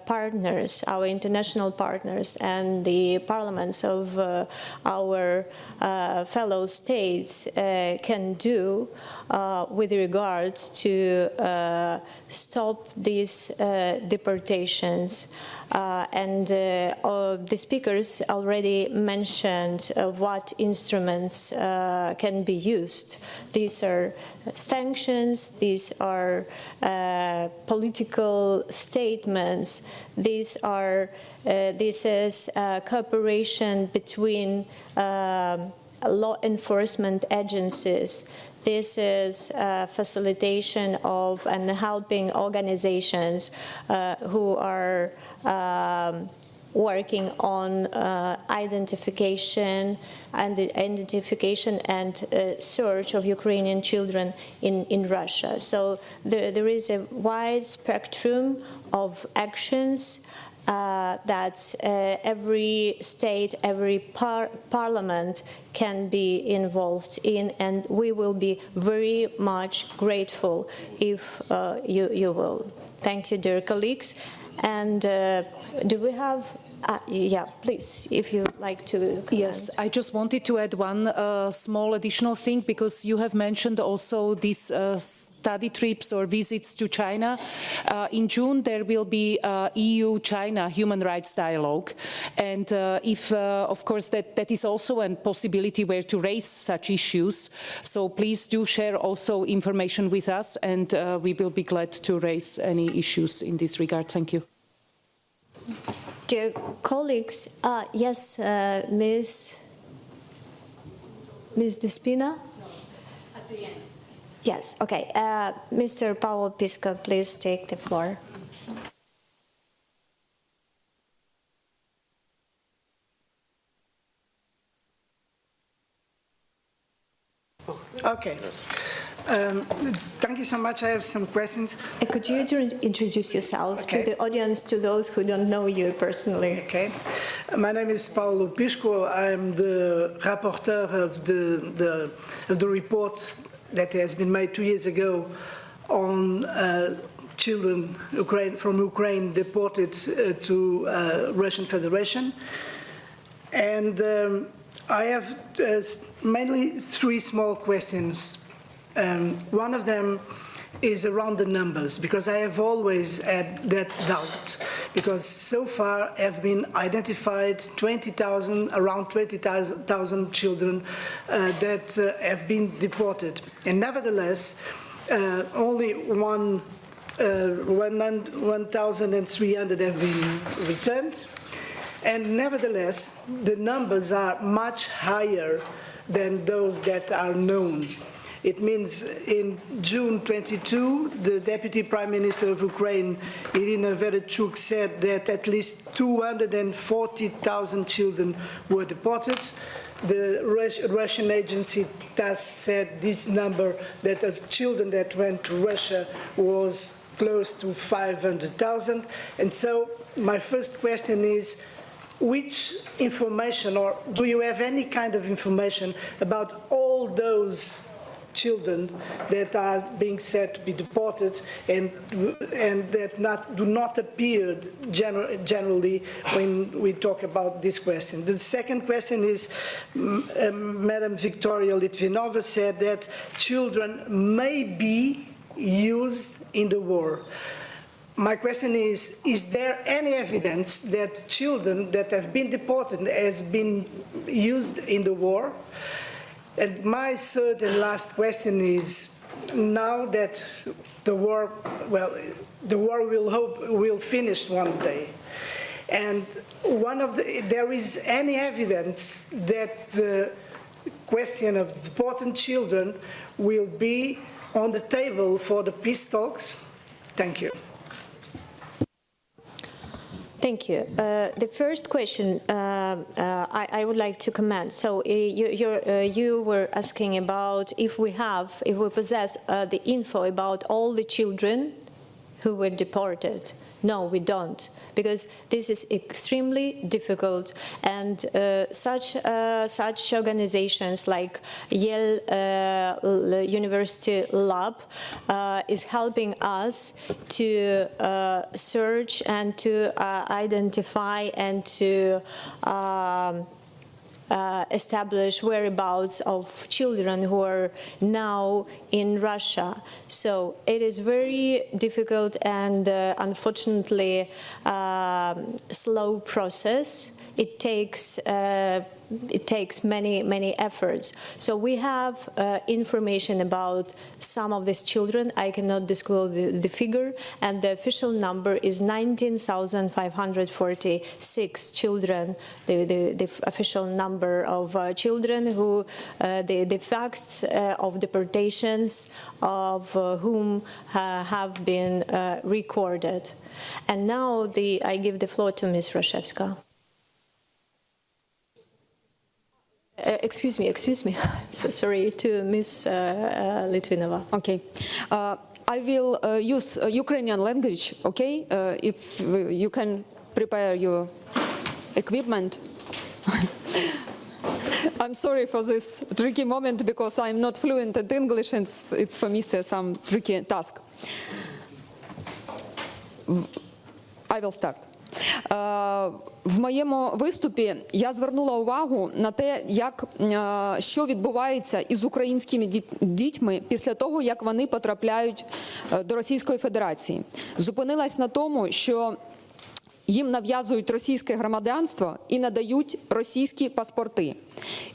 partners, our international partners, and the parliaments of our fellow states can do with regards to stop these deportations. And the speakers already mentioned what instruments can be used. These are sanctions, these are political statements, this is cooperation between law enforcement agencies. This is facilitation of and helping organizations who are working on identification and search of Ukrainian children in Russia. So there is a wide spectrum of actions that every state, every parliament can be involved in, and we will be very much grateful if you will. Thank you, dear colleagues. And do we have yeah, please, if you'd like to comment. Yes, I just wanted to add one small additional thing, because you have mentioned also these study trips or visits to China. In June, there will be EU-China human rights dialogue. And if, of course, that is also a possibility where to raise such issues. So please do share also information with us, and we will be glad to raise any issues in this regard. Thank you. Dear colleagues, yes, Ms. Despina? At the end. Yes, okay. Mr. Paolo Pisca, please take the floor. Okay. Thank you so much. I have some questions. Could you introduce yourself to the audience, to those who don't know you personally? Okay. My name is Paolo Pisco. I'm the rapporteur of the report that has been made 2 years ago on children from Ukraine deported to Russian Federation. And I have mainly 3 small questions. One of them is around the numbers, because I have always had that doubt, because so far have been identified around 20,000 children that have been deported. And nevertheless, only 1,300 have been returned. And nevertheless, the numbers are much higher than those that are known. It means in June 22, the Deputy Prime Minister of Ukraine, Irina Vereshchuk, said that at least 240,000 children were deported. The Russian agency TASS said this number that of children that went to Russia was close to 500,000. And so my first question is, which information, or do you have any kind of information about all those children that are being said to be deported and that do not appear generally when we talk about this question? The second question is, Madam Victoria Litvinova said that children may be used in the war. My question is there any evidence that children that have been deported has been used in the war? And my third and last question is, now that the war will finish one day, and there is any evidence that the question of deported children will be on the table for the peace talks? Thank you. Thank you. The first question I would like to comment. So you were asking about if we possess the info about all the children who were deported. No, we don't, because this is extremely difficult, and such organizations like Yale University Lab is helping us to search and to identify and to establish whereabouts of children who are now in Russia. So it is very difficult and unfortunately slow process. It takes many efforts. So we have information about some of these children. I cannot disclose the figure, and the official number is 19,546 children. The official number of children who the facts of deportations of whom have been recorded. And now I give the floor to Ms. Roshevska. Excuse me. I'm so sorry, to Ms. Litvinova. Okay. I will use Ukrainian language, okay? If you can prepare your equipment. I'm sorry for this tricky moment because I'm not fluent in English and it's for me some tricky task. I will start. В моєму виступі я звернула увагу на те, що відбувається із українськими дітьми після того, як вони потрапляють до Російської Федерації. Зупинилась на тому, що їм нав'язують російське громадянство і надають російські паспорти.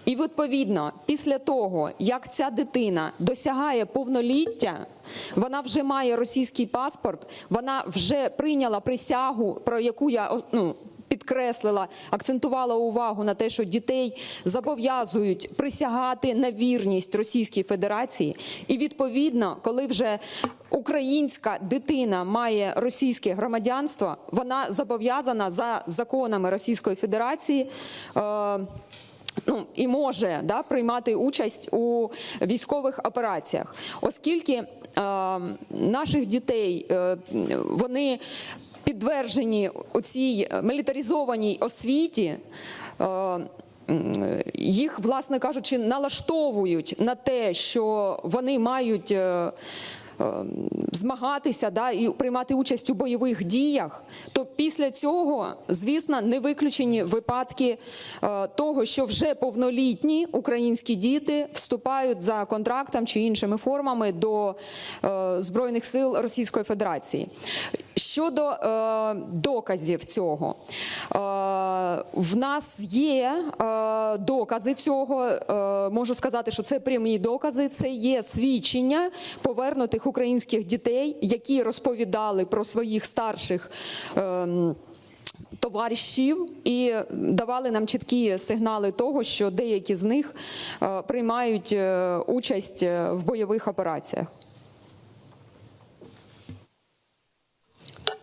І відповідно, після того, як ця дитина досягає повноліття, вона вже має російський паспорт, вона вже прийняла присягу, про яку я підкреслила, акцентувала увагу на те, що дітей зобов'язують присягати на вірність Російській Федерації. І відповідно, коли вже українська дитина має російське громадянство, вона зобов'язана за законами Російської Федерації і може приймати участь у військових операціях. Оскільки наших дітей, вони підтверджені оцій мілітаризованій освіті, їх, власне кажучи, налаштовують на те, що вони мають змагатися, і приймати участь у бойових діях, то після цього, звісно, не виключені випадки того, що вже повнолітні українські діти вступають за контрактом чи іншими формами до Збройних сил Російської Федерації. Щодо доказів цього, в нас є докази цього, можу сказати, що це прямі докази, це є свідчення повернутих українських дітей, які розповідали про своїх старших товаришів і давали нам чіткі сигнали того, що деякі з них приймають участь в бойових операціях.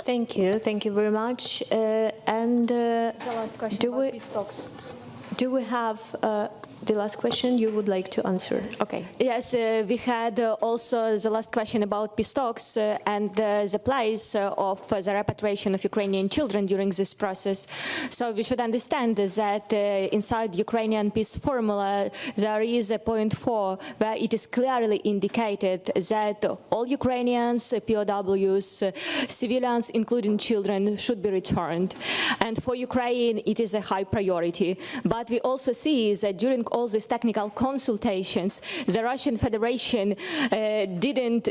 Thank you very much. The last question about peace talks. Do we have the last question you would like to answer? Okay. Yes, we had also the last question about peace talks and the place of the repatriation of Ukrainian children during this process. So we should understand that inside Ukrainian peace formula there is a point 4 where it is clearly indicated that all Ukrainians, POWs, civilians, including children, should be returned. And for Ukraine it is a high priority. But we also see that during all these technical consultations, the Russian Federation didn't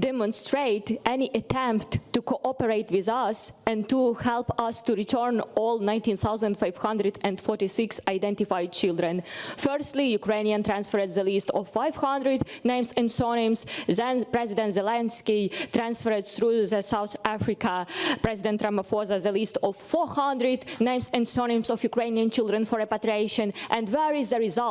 demonstrate any attempt to cooperate with us and to help us to return all 19,546 identified children. Firstly, Ukrainian transferred the list of 500 names and surnames. Then President Zelensky transferred through the South Africa President Ramaphosa the list of 400 names and surnames of Ukrainian children for repatriation. And where is the result?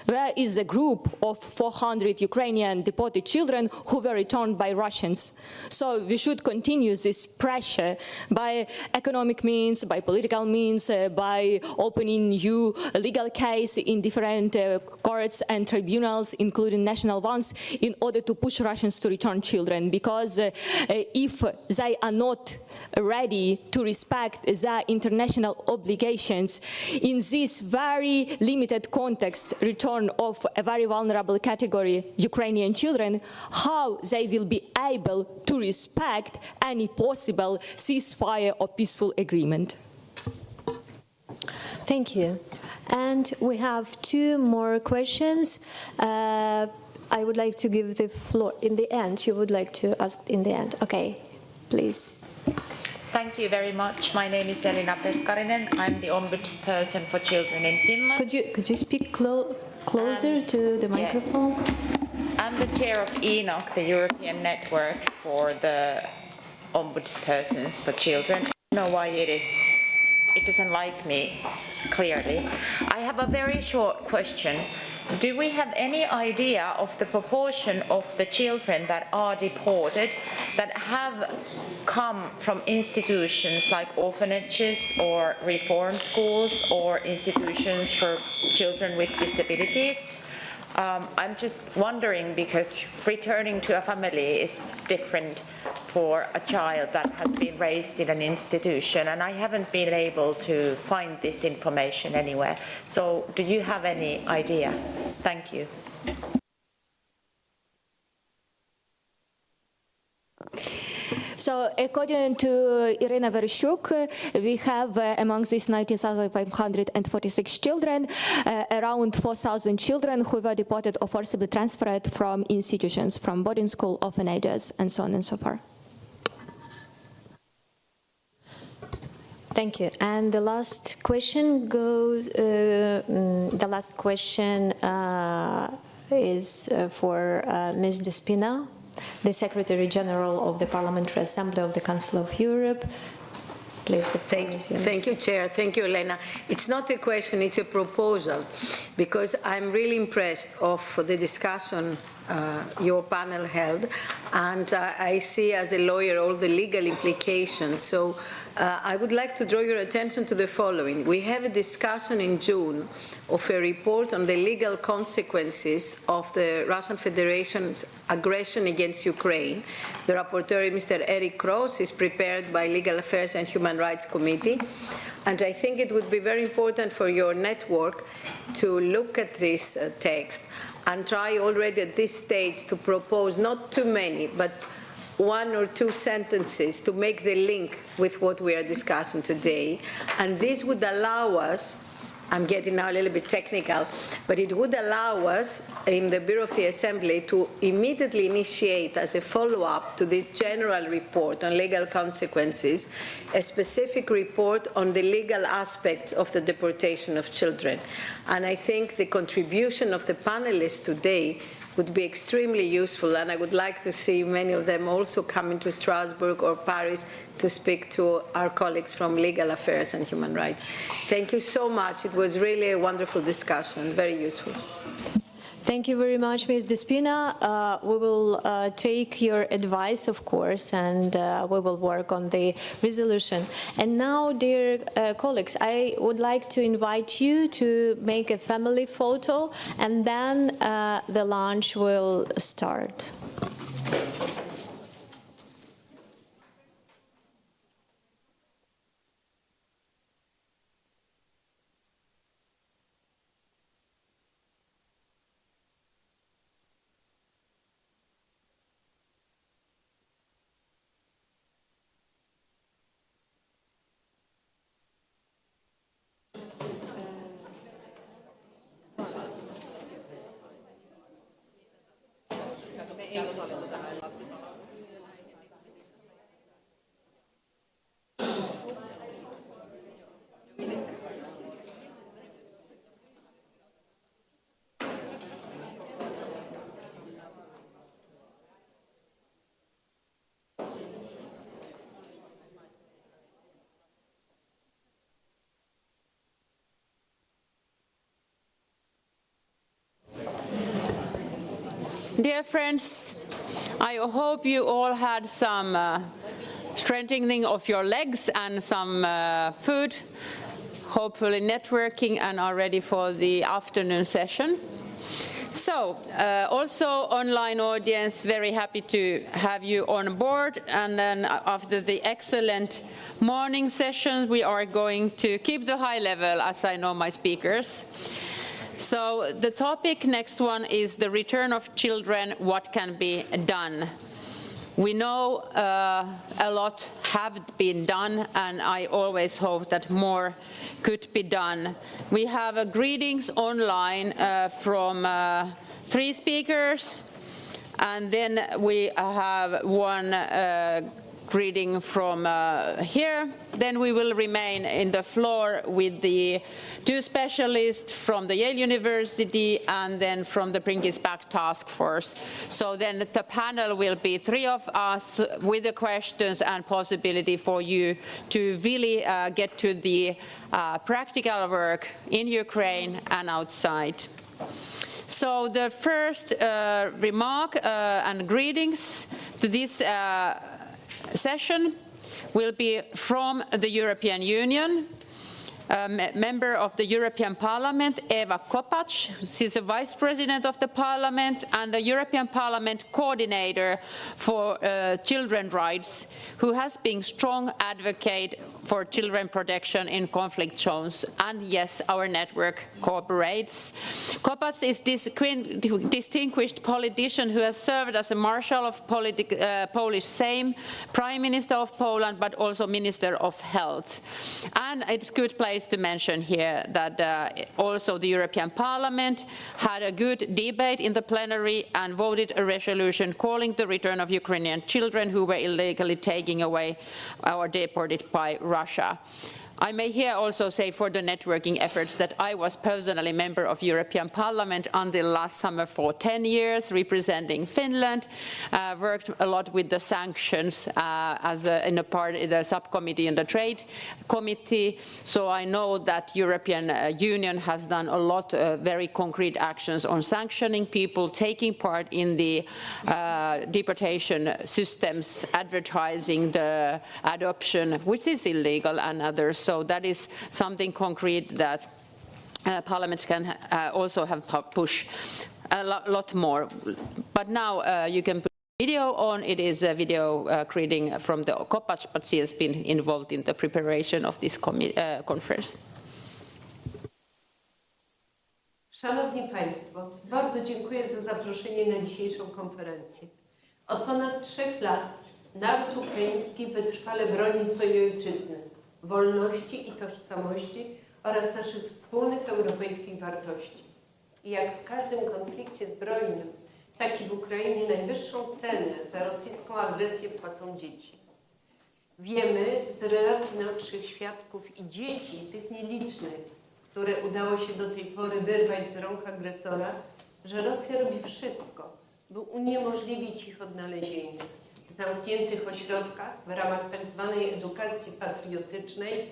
Where is the group of 400 Ukrainian deported children who were returned by Russians? So we should continue this pressure by economic means, by political means, by opening new legal case in different courts and tribunals, including national ones, in order to push Russians to return children. Because if they are not ready to respect their international obligations in this very limited context, return of a very vulnerable category, Ukrainian children, how they will be able to respect any possible ceasefire or peaceful agreement. Thank you. And we have two more questions. I would like to give the floor in the end. You would like to ask in the end. Okay, please. Thank you very much. My name is Elina Pekkarinen. I'm the Ombudsperson for Children in Finland. Could you speak closer to the microphone? Yes. I'm the chair of ENOC, the European Network for the Ombudspersons for Children. I don't know why it doesn't like me, clearly. I have a very short question. Do we have any idea of the proportion of the children that are deported that have come from institutions like orphanages or reform schools or institutions for children with disabilities? I'm just wondering because returning to a family is different for a child that has been raised in an institution, and I haven't been able to find this information anywhere. So do you have any idea? Thank you. So according to Irina Vereshchuk, we have among these 19,546 children, around 4,000 children who were deported or forcibly transferred from institutions, from boarding school, orphanages, and so on and so forth. Thank you. And the last question goes. The last question is for Ms. Despina, the Secretary General of the Parliamentary Assembly of the Council of Europe. Please, the floor is yours. Thank you, Chair. Thank you, Elena. It's not a question, it's a proposal, because I'm really impressed of the discussion your panel held, and I see as a lawyer all the legal implications. So I would like to draw your attention to the following. We have a discussion in June of a report on the legal consequences of the Russian Federation's aggression against Ukraine. The rapporteur, Mr. Eric Kroes, is prepared by Legal Affairs and Human Rights Committee. And I think it would be very important for your network to look at this text. and try already at this stage to propose not too many, but 1 or 2 sentences to make the link with what we are discussing today. And this would allow us, I'm getting now a little bit technical, but it would allow us in the Bureau of the Assembly to immediately initiate as a follow-up to this general report on legal consequences, a specific report on the legal aspects of the deportation of children. And I think the contribution of the panelists today would be extremely useful, and I would like to see many of them also coming to Strasbourg or Paris to speak to our colleagues from Legal Affairs and Human Rights. Thank you so much. It was really a wonderful discussion, very useful. Thank you very much, Ms. Despina. We will take your advice, of course, and we will work on the resolution. And now, dear colleagues, I would like to invite you to make a family photo, and then the lunch will start. Dear friends, I hope you all had some strengthening of your legs and some food, hopefully networking, and are ready for the afternoon session. So, also online audience, very happy to have you on board. And then after the excellent morning session, we are going to keep the high level, as I know my speakers. So the topic, next one, is the return of children, what can be done. We know a lot have been done, and I always hope that more could be done. We have greetings online from 3 speakers, and then we have one greeting from here. Then we will remain in the floor with the 2 specialists from the Yale University and then from the Bring This Back Task Force. So then the panel will be 3 of us with the questions and possibility for you to really get to the practical work in Ukraine and outside. So the first remark and greetings to this session will be from the European Union. Member of the European Parliament, Eva Kopacz. She's a Vice President of the Parliament and the European Parliament Coordinator for Children's Rights, who has been strong advocate for children protection in conflict zones. And yes, our network cooperates. Kopacz is a distinguished politician who has served as a Marshal of Polish Sejm, Prime Minister of Poland, but also Minister of Health. And it's a good place to mention here that also the European Parliament had a good debate in the plenary and voted a resolution calling the return of Ukrainian children who were illegally taken away or deported by Russia. I may here also say for the networking efforts that I was personally member of European Parliament until last summer for 10 years, representing Finland, worked a lot with the sanctions in the subcommittee in the Trade Committee. So I know that European Union has done a lot of very concrete actions on sanctioning people, taking part in the deportation systems, advertising the adoption, which is illegal, and others. So that is something concrete that Parliament can also have push a lot more. But now you can put video on. It is a video greeting from the Kopacz, but she has been involved in the preparation of this conference. Szanowni Państwo, bardzo dziękuję za zaproszenie na dzisiejszą konferencję. Od ponad 3 lat naród ukraiński wytrwale broni swojej ojczyzny, wolności i tożsamości oraz naszych wspólnych europejskich wartości. I jak w każdym konflikcie zbrojnym, tak i w Ukrainie najwyższą cenę za rosyjską agresję płacą dzieci. Wiemy z relacji naszych świadków i dzieci, tych nielicznych, które udało się do tej pory wyrwać z rąk agresora, że Rosja robi wszystko, by uniemożliwić ich odnalezienie w zamkniętych ośrodkach w ramach tzw. edukacji patriotycznej,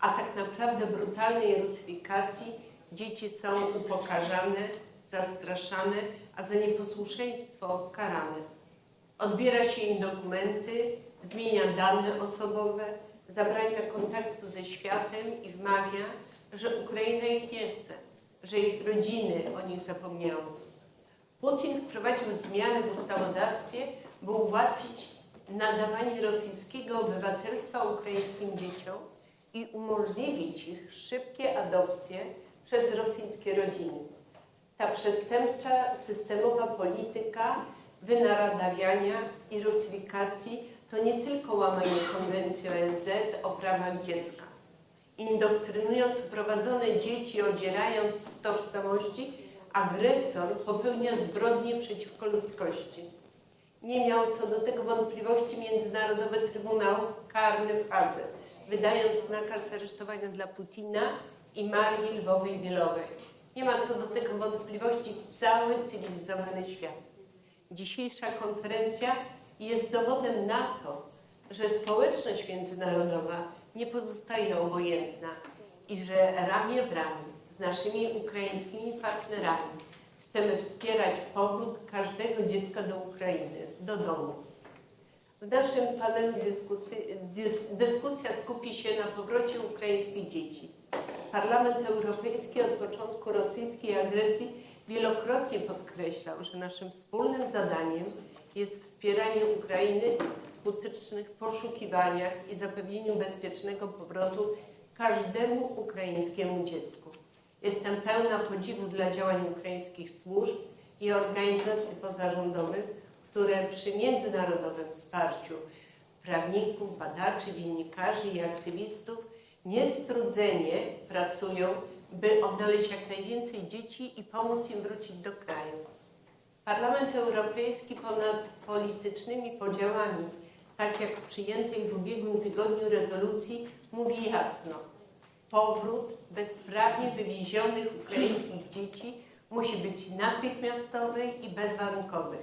a tak naprawdę brutalnej rusyfikacji. Dzieci są upokarzane, zastraszane, a za nieposłuszeństwo karane. Odbiera się im dokumenty, zmienia dane osobowe, zabrania kontaktu ze światem i wmawia, że Ukraina ich nie chce, że ich rodziny o nich zapomniały. Putin wprowadził zmiany w ustawodawstwie, by ułatwić nadawanie rosyjskiego obywatelstwa ukraińskim dzieciom i umożliwić ich szybkie adopcje przez rosyjskie rodziny. Ta przestępcza, systemowa polityka wynaradawiania i rusyfikacji to nie tylko łamanie konwencji ONZ o prawach dziecka. Indoktrynując wprowadzone dzieci, odzierając z tożsamości, agresor popełnia zbrodnie przeciwko ludzkości. Nie miał co do tego wątpliwości Międzynarodowy Trybunał Karny w Hadze, wydając nakaz aresztowania dla Putina i Marii Lwowej-Bielowej. Nie ma co do tego wątpliwości cały cywilizowany świat. Dzisiejsza konferencja jest dowodem na to, że społeczność międzynarodowa nie pozostaje obojętna i że ramię w ramię z naszymi ukraińskimi partnerami chcemy wspierać powrót każdego dziecka do Ukrainy, do domu. W naszym panelu dyskusja skupi się na powrocie ukraińskich dzieci. Parlament Europejski od początku rosyjskiej agresji wielokrotnie podkreślał, że naszym wspólnym zadaniem jest wspieranie Ukrainy w skutecznych poszukiwaniach i zapewnieniu bezpiecznego powrotu każdemu ukraińskiemu dziecku. Jestem pełna podziwu dla działań ukraińskich służb i organizacji pozarządowych, które przy międzynarodowym wsparciu prawników, badaczy, dziennikarzy i aktywistów niestrudzenie pracują, by odnaleźć jak najwięcej dzieci i pomóc im wrócić do kraju. Parlament Europejski ponad politycznymi podziałami, tak jak w przyjętej w ubiegłym tygodniu rezolucji, mówi jasno: powrót bezprawnie wywiezionych ukraińskich dzieci musi być natychmiastowy i bezwarunkowy.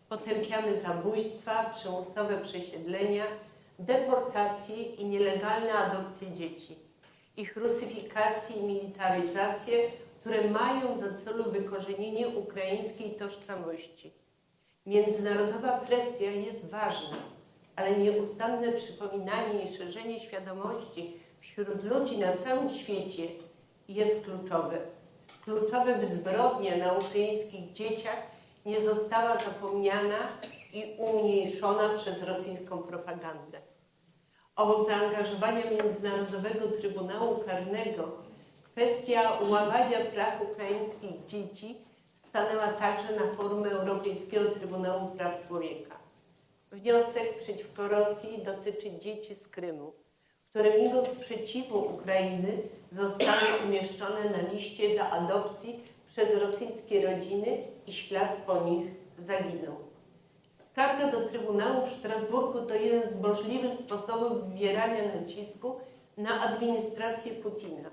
Potępiamy zabójstwa, przymusowe przesiedlenia, deportacje i nielegalne adopcje dzieci, ich rusyfikację i militaryzację, które mają na celu wykorzenienie ukraińskiej tożsamości. Międzynarodowa presja jest ważna, ale nieustanne przypominanie i szerzenie świadomości wśród ludzi na całym świecie jest kluczowe. Kluczowe, by zbrodnia na ukraińskich dzieciach nie została zapomniana i umniejszona przez rosyjską propagandę. Obok zaangażowania Międzynarodowego Trybunału Karnego kwestia łamania praw ukraińskich dzieci stanęła także na forum Europejskiego Trybunału Praw Człowieka. Wniosek przeciwko Rosji dotyczy dzieci z Krymu, które mimo sprzeciwu Ukrainy zostały umieszczone na liście do adopcji przez rosyjskie rodziny i ślad po nich zaginął. Skarga do Trybunału w Strasburgu to jeden z możliwych sposobów wywierania nacisku na administrację Putina.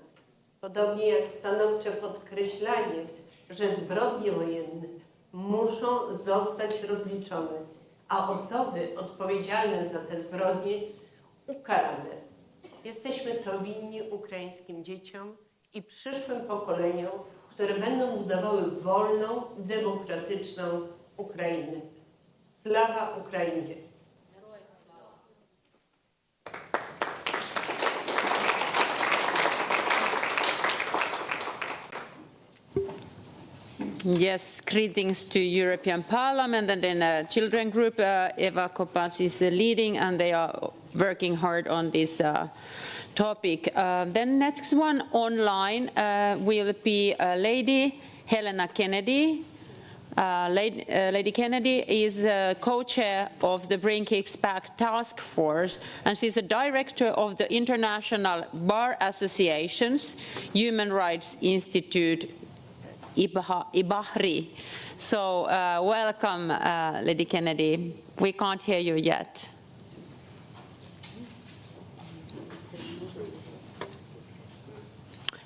Podobnie jak stanowcze podkreślanie, że zbrodnie wojenne muszą zostać rozliczone, a osoby odpowiedzialne za te zbrodnie ukarane. Jesteśmy to winni ukraińskim dzieciom i przyszłym pokoleniom, które będą budowały wolną, demokratyczną Ukrainę. Sława Ukrainie! Yes, greetings to European Parliament, and then children group Eva Kopacz is leading, and they are working hard on this topic. Then next one online will be Lady Helena Kennedy. Lady Kennedy is co-chair of the Bring Kids Back Task Force, and she's a director of the International Bar Association's Human Rights Institute, IBAHRI. So welcome, Lady Kennedy. We can't hear you yet.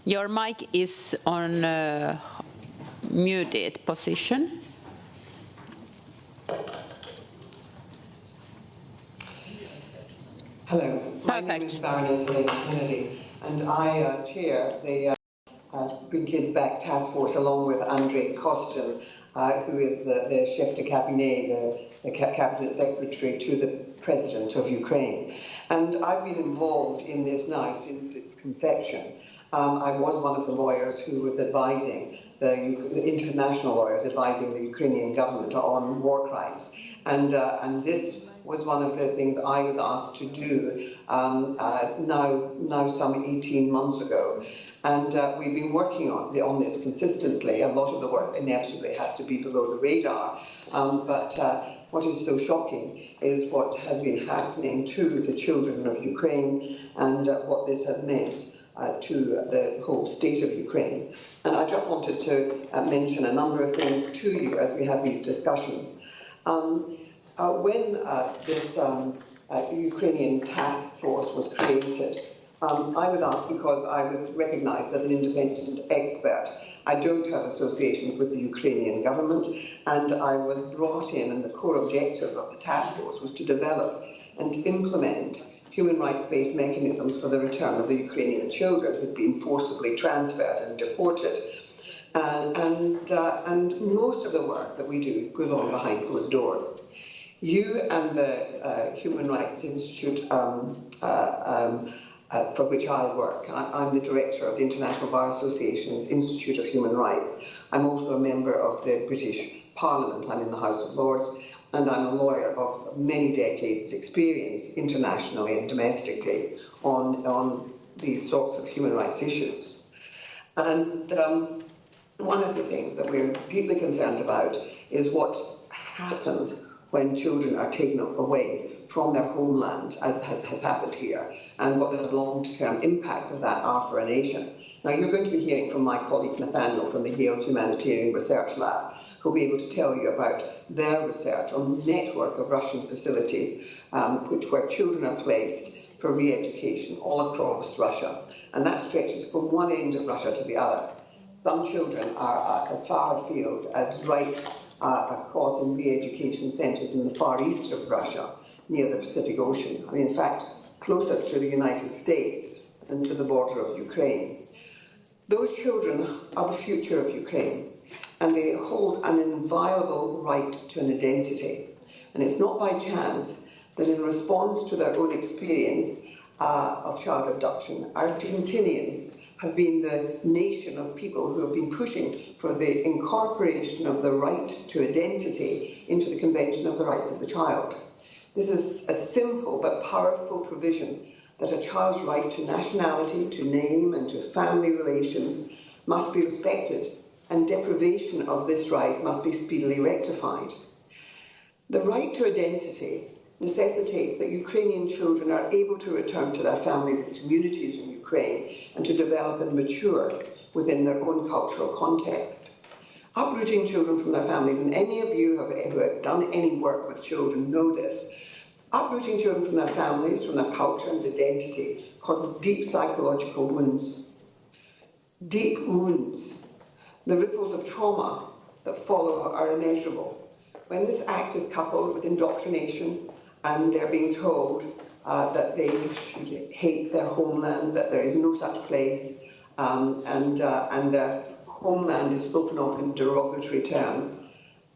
Your mic is on muted position. Hello, my Perfect. name is Baroness Lady Kennedy, and I chair the Bring Kids Back Task Force along with Andrei Kostin, who is the chef de cabinet, the cabinet secretary to the President of Ukraine. And I've been involved in this now since its conception. I was one of the lawyers who was advising the international lawyers advising the Ukrainian government on war crimes. And this was one of the things I was asked to do now some 18 months ago. And we've been working on this consistently. A lot of the work inevitably has to be below the radar. But what is so shocking is what has been happening to the children of Ukraine and what this has meant to the whole state of Ukraine. And I just wanted to mention a number of things to you as we have these discussions. When this Ukrainian task force was created, I was asked because I was recognised as an independent expert. I don't have associations with the Ukrainian government, and I was brought in, and the core objective of the task force was to develop and implement human rights-based mechanisms for the return of the Ukrainian children who'd been forcibly transferred and deported. And most of the work that we do goes on behind closed doors. You and the Human Rights Institute, for which I work, I'm the director of the International Bar Association's Institute of Human Rights. I'm also a member of the British Parliament. I'm in the House of Lords, and I'm a lawyer of many decades' experience internationally and domestically on these sorts of human rights issues. And one of the things that we're deeply concerned about is what happens when children are taken away from their homeland, as has happened here, and what the long-term impacts of that are for a nation. Now, you're going to be hearing from my colleague Nathaniel from the Yale Humanitarian Research Lab, who'll be able to tell you about their research on the network of Russian facilities where children are placed for re-education all across Russia. And that stretches from one end of Russia to the other. Some children are as far afield as right across in re-education centres in the far east of Russia, near the Pacific Ocean. I mean, in fact, closer to the United States than to the border of Ukraine. Those children are the future of Ukraine, and they hold an inviolable right to an identity. And it's not by chance that in response to their own experience of child abduction, Argentinians have been the nation of people who have been pushing for the incorporation of the right to identity into the Convention of the Rights of the Child. This is a simple but powerful provision that a child's right to nationality, to name and to family relations must be respected, and deprivation of this right must be speedily rectified. The right to identity necessitates that Ukrainian children are able to return to their families and communities in Ukraine and to develop and mature within their own cultural context. Uprooting children from their families, and any of you who have done any work with children know this, uprooting children from their families, from their culture and identity, causes deep psychological wounds. Deep wounds. The ripples of trauma that follow are immeasurable. When this act is coupled with indoctrination and they're being told that they should hate their homeland, that there is no such place, and their homeland is spoken of in derogatory terms,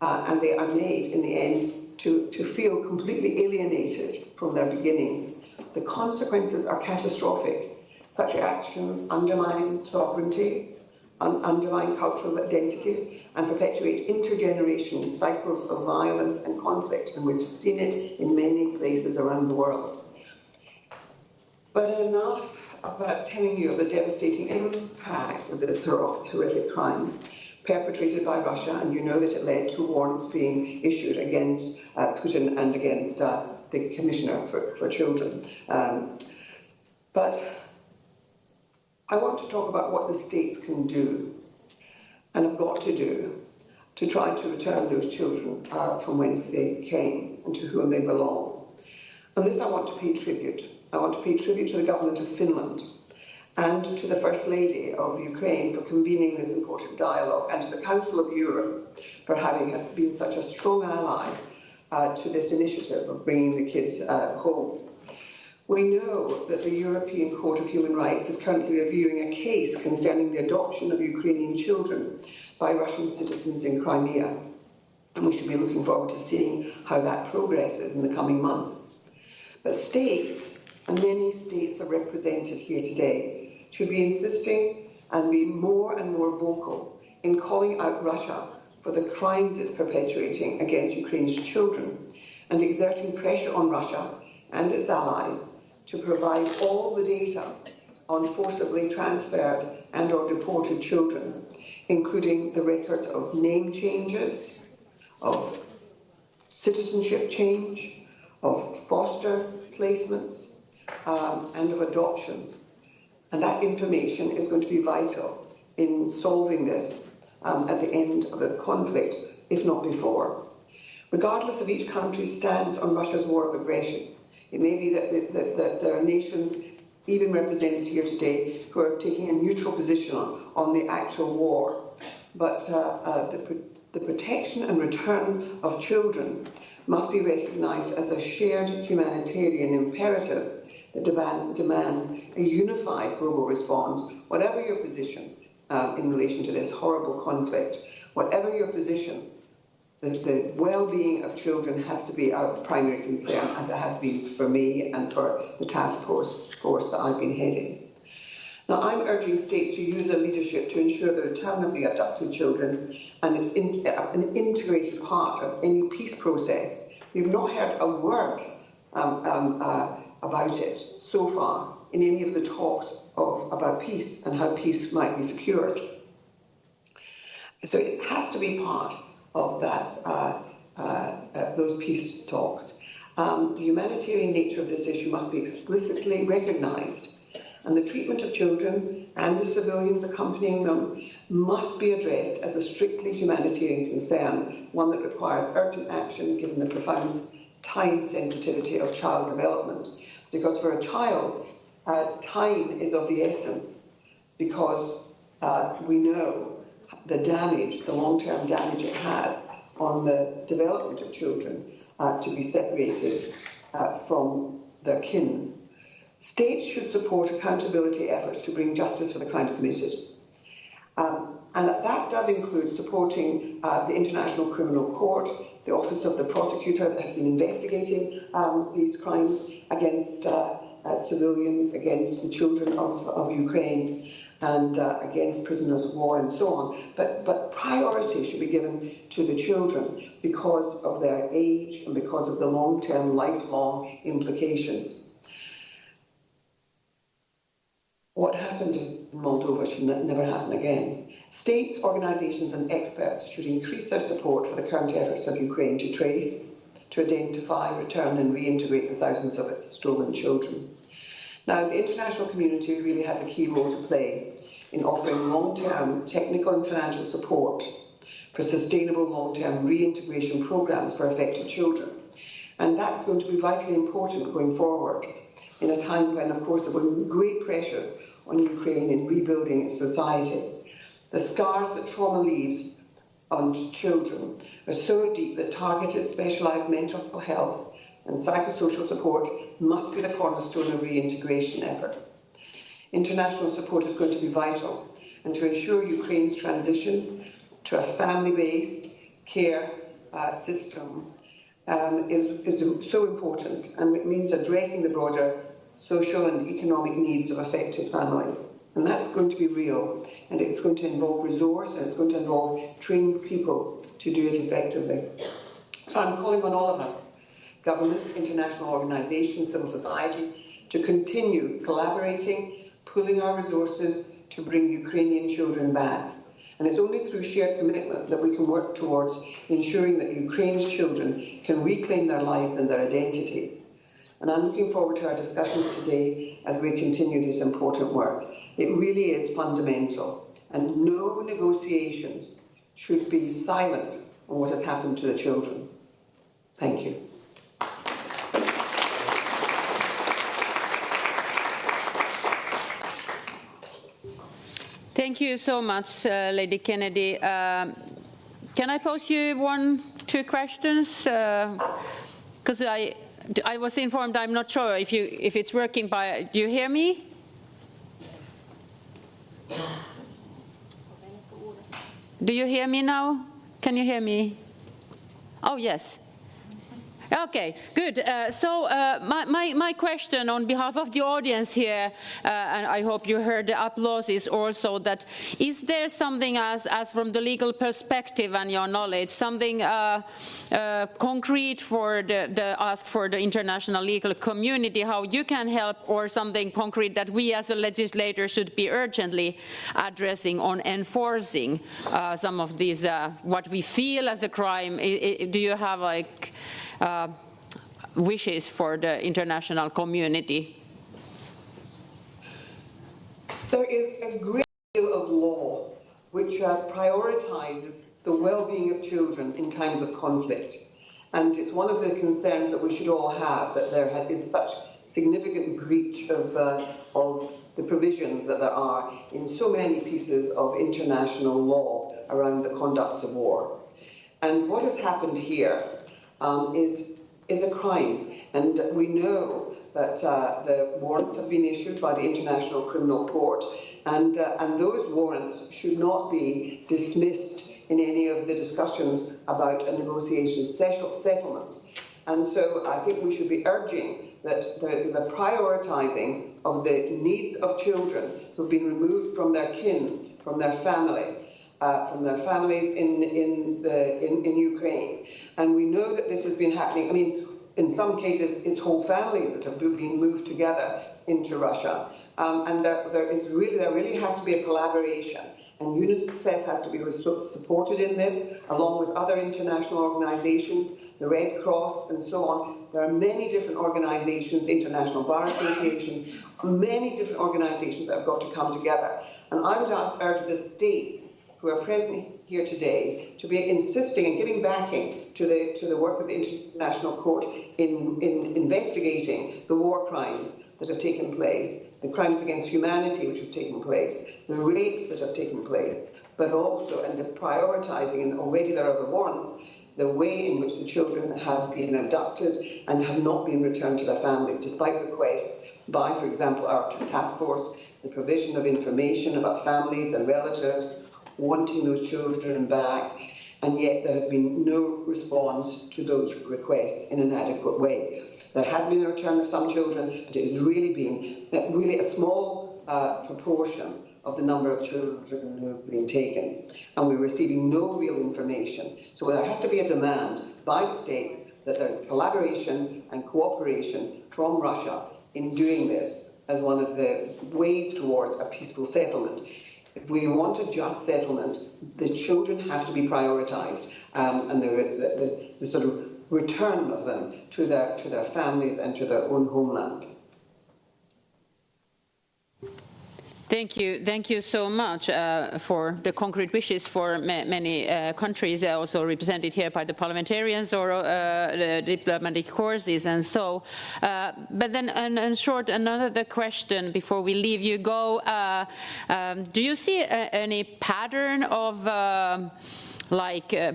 and they are made, in the end, to feel completely alienated from their beginnings. The consequences are catastrophic. Such actions undermine sovereignty, undermine cultural identity, and perpetuate intergenerational cycles of violence and conflict, and we've seen it in many places around the world. But enough about telling you of the devastating impact of this horrific crime. perpetrated by Russia, and you know that it led to warrants being issued against Putin and against the Commissioner for Children. But I want to talk about what the states can do and have got to do to try to return those children from whence they came and to whom they belong. And this I want to pay tribute. I want to pay tribute to the government of Finland and to the First Lady of Ukraine for convening this important dialogue, and to the Council of Europe for having been such a strong ally to this initiative of bringing the kids home. We know that the European Court of Human Rights is currently reviewing a case concerning the adoption of Ukrainian children by Russian citizens in Crimea, and we should be looking forward to seeing how that progresses in the coming months. But states, and many states are represented here today, should be insisting and be more and more vocal in calling out Russia for the crimes it's perpetuating against Ukraine's children, and exerting pressure on Russia and its allies to provide all the data on forcibly transferred and or deported children, including the record of name changes, of citizenship change, of foster placements, and of adoptions. And that information is going to be vital in solving this at the end of the conflict, if not before. Regardless of each country's stance on Russia's war of aggression, it may be that there are nations, even represented here today, who are taking a neutral position on the actual war. But the protection and return of children must be recognised as a shared humanitarian imperative that demands a unified global response, whatever your position in relation to this horrible conflict, whatever your position. The well-being of children has to be our primary concern, as it has been for me and for the task force that I've been heading. Now, I'm urging states to use their leadership to ensure the return of the abducted children, and it's an integrated part of any peace process. We've not heard a word about it so far in any of the talks about peace and how peace might be secured. So it has to be part of those peace talks. The humanitarian nature of this issue must be explicitly recognised, and the treatment of children and the civilians accompanying them must be addressed as a strictly humanitarian concern, one that requires urgent action given the profound time sensitivity of child development. Because for a child, time is of the essence, because we know the damage, the long-term damage it has on the development of children to be separated from their kin. States should support accountability efforts to bring justice for the crimes committed. And that does include supporting the International Criminal Court, the Office of the Prosecutor that has been investigating these crimes against civilians, against the children of Ukraine, and against prisoners of war and so on. But priority should be given to the children because of their age and because of the long-term, lifelong implications. What happened in Moldova should never happen again. States, organisations and experts should increase their support for the current efforts of Ukraine to trace, to identify, return and reintegrate the thousands of its stolen children. Now, the international community really has a key role to play in offering long-term technical and financial support for sustainable long-term reintegration programmes for affected children. And that's going to be vitally important going forward in a time when, of course, there will be great pressures on Ukraine in rebuilding its society. The scars that trauma leaves on children are so deep that targeted specialised mental health and psychosocial support must be the cornerstone of reintegration efforts. International support is going to be vital, and to ensure Ukraine's transition to a family-based care system is so important, and it means addressing the broader social and economic needs of affected families. And that's going to be real, and it's going to involve resource, and it's going to involve trained people to do it effectively. So I'm calling on all of us, governments, international organisations, civil society, to continue collaborating, pooling our resources to bring Ukrainian children back. And it's only through shared commitment that we can work towards ensuring that Ukraine's children can reclaim their lives and their identities. And I'm looking forward to our discussions today as we continue this important work. It really is fundamental, and no negotiations should be silent on what has happened to the children. Thank you. Thank you so much, Lady Kennedy. Can I pose you two questions? Because I was informed, I'm not sure if it's working. Do you hear me? Do you hear me now? Can you hear me? Oh, yes. Okay, good. So my question on behalf of the audience here, and I hope you heard the applause, is also that is there something as from the legal perspective and your knowledge, something concrete for the ask for the international legal community, how you can help, or something concrete that we as a legislator should be urgently addressing on enforcing some of these, what we feel as a crime? Do you have like wishes for the international community? There is a great deal of law which prioritises the well-being of children in times of conflict. And it's one of the concerns that we should all have, that there is such significant breach of the provisions that there are in so many pieces of international law around the conduct of war. And what has happened here is a crime, and we know that the warrants have been issued by the International Criminal Court, and those warrants should not be dismissed in any of the discussions about a negotiation settlement. And so I think we should be urging that there is a prioritising of the needs of children who have been removed from their kin, from their family, from their families in Ukraine. And we know that this has been happening. I mean, in some cases, it's whole families that have been moved together into Russia. And there really has to be a collaboration. And UNICEF has to be supported in this, along with other international organisations, the Red Cross and so on. There are many different organisations, the International Bar Association, many different organisations that have got to come together. And I would urge the states who are present here today to be insisting and giving backing to the work of the International Court in investigating the war crimes that have taken place, the crimes against humanity which have taken place, the rapes that have taken place, but also, and the prioritising, and already there are the warrants, the way in which the children have been abducted and have not been returned to their families, despite requests by, for example, our task force, the provision of information about families and relatives, wanting those children back, and yet there has been no response to those requests in an adequate way. There has been a return of some children, but it has really been a small proportion of the number of children who have been taken, and we're receiving no real information. So there has to be a demand by the states that there is collaboration and cooperation from Russia in doing this as one of the ways towards a peaceful settlement. If we want a just settlement, the children have to be prioritised, and the sort of return of them to their families and to their own homeland. Thank you so much for the concrete wishes for many countries, also represented here by the parliamentarians or the diplomatic courses and so. But then, in short, another question before we leave you go. Do you see any pattern of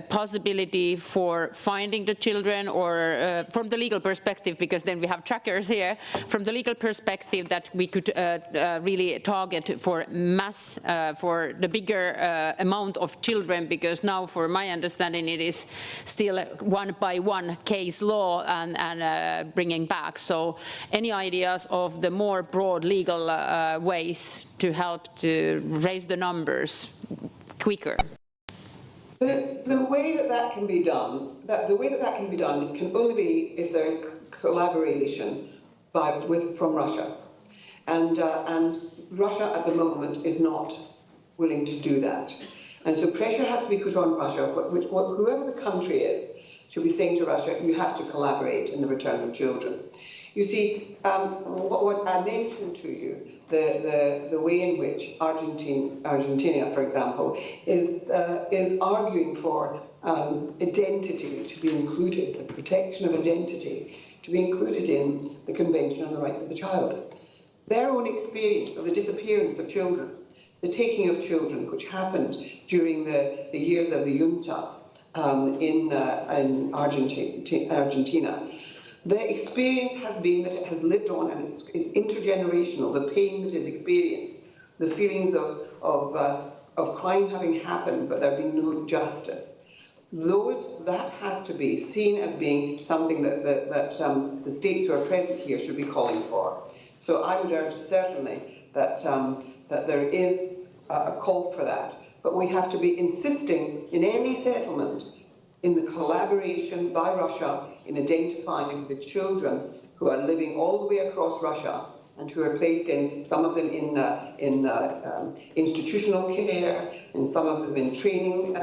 possibility for finding the children, or from the legal perspective, because then we have trackers here, from the legal perspective that we could really target for mass, for the bigger amount of children, because now, for my understanding, it is still one by one case law and bringing back. So any ideas of the more broad legal ways to help to raise the numbers quicker? The way that can be done, can only be if there is collaboration from Russia, and Russia at the moment is not willing to do that. And so pressure has to be put on Russia, whoever the country is, should be saying to Russia, you have to collaborate in the return of children. You see, what I mentioned to you, the way in which Argentina, for example, is arguing for identity to be included, the protection of identity to be included in the Convention on the Rights of the Child. Their own experience of the disappearance of children, the taking of children, which happened during the years of the junta in Argentina, the experience has been that it has lived on and is intergenerational. The pain that is experienced, the feelings of crime having happened but there being no justice, that has to be seen as being something that the states who are present here should be calling for. So I would urge certainly that there is a call for that, but we have to be insisting in any settlement in the collaboration by Russia in identifying the children who are living all the way across Russia and who are placed in, some of them in institutional care, and some of them in training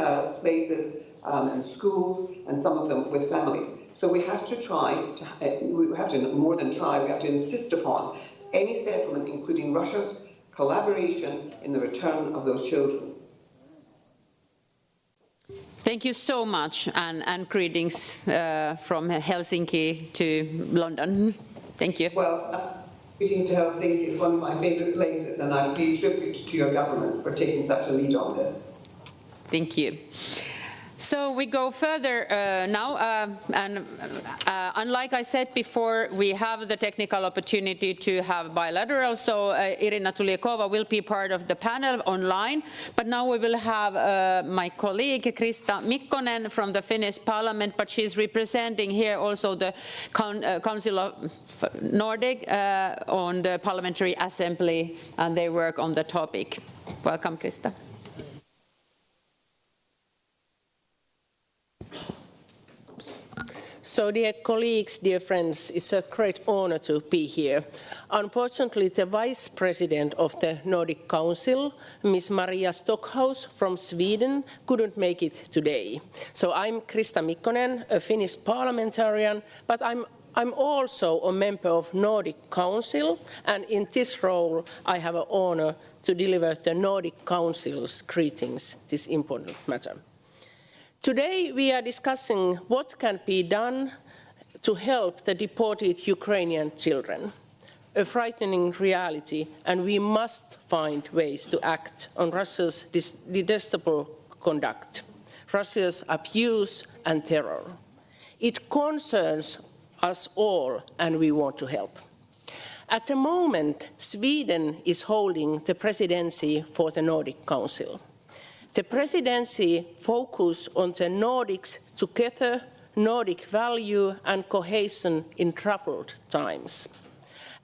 places and schools, and some of them with families. So we have to we have to more than try, we have to insist upon any settlement, including Russia's collaboration in the return of those children. Thank you so much, and greetings from Helsinki to London. Thank you. Well, greetings to Helsinki. It's one of my favourite places, and I pay tribute to your government for taking such a lead on this. Thank you. So we go further now, and unlike I said before, we have the technical opportunity to have bilateral, so Irina Tuliakova will be part of the panel online, but now we will have my colleague Krista Mikkonen from the Finnish Parliament, but she's representing here also the Council of Nordic on the Parliamentary Assembly, and they work on the topic. Welcome, Krista. So, dear colleagues, dear friends, it's a great honor to be here. Unfortunately, the Vice President of the Nordic Council, Ms. Maria Stockhaus from Sweden, couldn't make it today. So I'm Krista Mikkonen, a Finnish parliamentarian, but I'm also a member of Nordic Council, and in this role I have an honor to deliver the Nordic Council's greetings, this important matter. Today we are discussing what can be done to help the deported Ukrainian children. A frightening reality, and we must find ways to act on Russia's detestable conduct, Russia's abuse and terror. It concerns us all, and we want to help. At the moment, Sweden is holding the presidency for the Nordic Council. The presidency focuses on the Nordics together, Nordic value and cohesion in troubled times.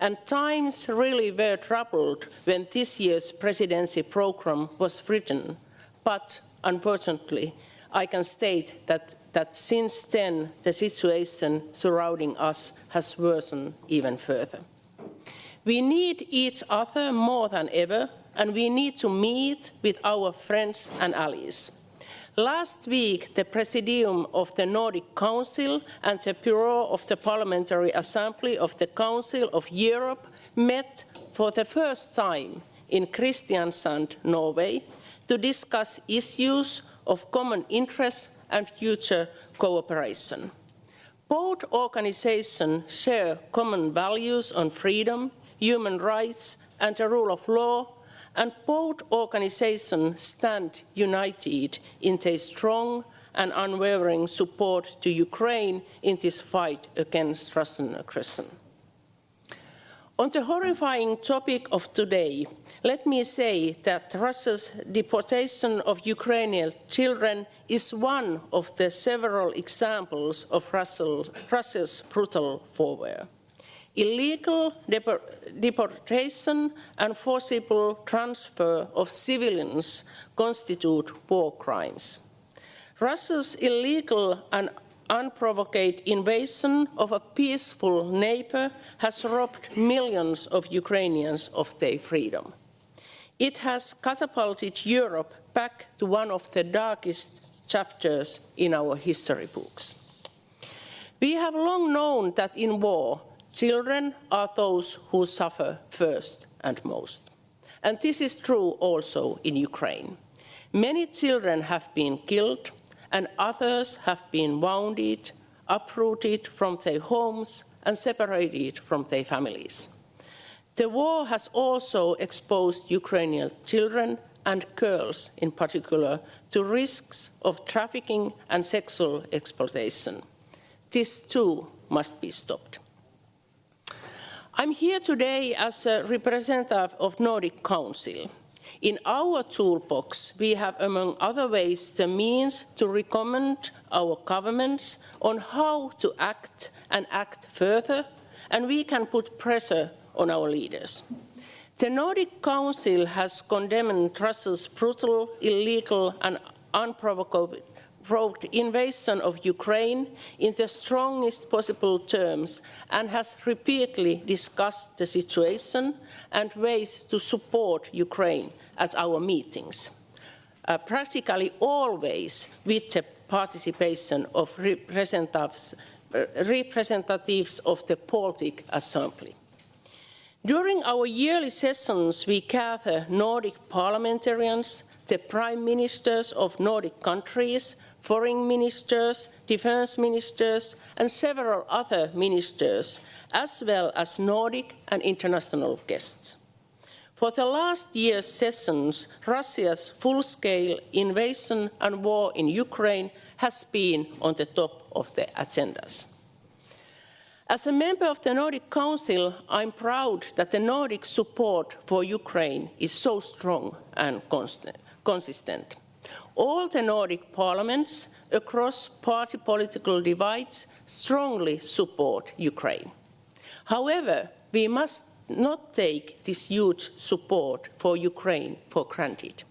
And times really were troubled when this year's presidency program was written. But unfortunately, I can state that since then, the situation surrounding us has worsened even further. We need each other more than ever, and we need to meet with our friends and allies. Last week, the Presidium of the Nordic Council and the Bureau of the Parliamentary Assembly of the Council of Europe met for the first time in Kristiansand, Norway, to discuss issues of common interest and future cooperation. Both organizations share common values on freedom, human rights, and the rule of law, and both organizations stand united in their strong and unwavering support to Ukraine in this fight against Russian aggression. On the horrifying topic of today, let me say that Russia's deportation of Ukrainian children is one of the several examples of Russia's brutal warfare. Illegal deportation and forcible transfer of civilians constitute war crimes. Russia's illegal and unprovoked invasion of a peaceful neighbor has robbed millions of Ukrainians of their freedom. It has catapulted Europe back to one of the darkest chapters in our history books. We have long known that in war, children are those who suffer first and most. And this is true also in Ukraine. Many children have been killed, and others have been wounded, uprooted from their homes, and separated from their families. The war has also exposed Ukrainian children and girls in particular to risks of trafficking and sexual exploitation. This too must be stopped. I'm here today as a representative of Nordic Council. In our toolbox, we have, among other ways, the means to recommend our governments on how to act and act further, and we can put pressure on our leaders. The Nordic Council has condemned Russia's brutal, illegal, and unprovoked invasion of Ukraine in the strongest possible terms and has repeatedly discussed the situation and ways to support Ukraine at our meetings, practically always with the participation of representatives of the Baltic Assembly. During our yearly sessions, we gather Nordic parliamentarians, the prime ministers of Nordic countries, foreign ministers, defense ministers, and several other ministers, as well as Nordic and international guests. For the last year's sessions, Russia's full-scale invasion and war in Ukraine has been on the top of the agendas. As a member of the Nordic Council, I'm proud that the Nordic support for Ukraine is so strong and consistent. All the Nordic parliaments across party political divides strongly support Ukraine. However, we must not take this huge support for Ukraine for granted.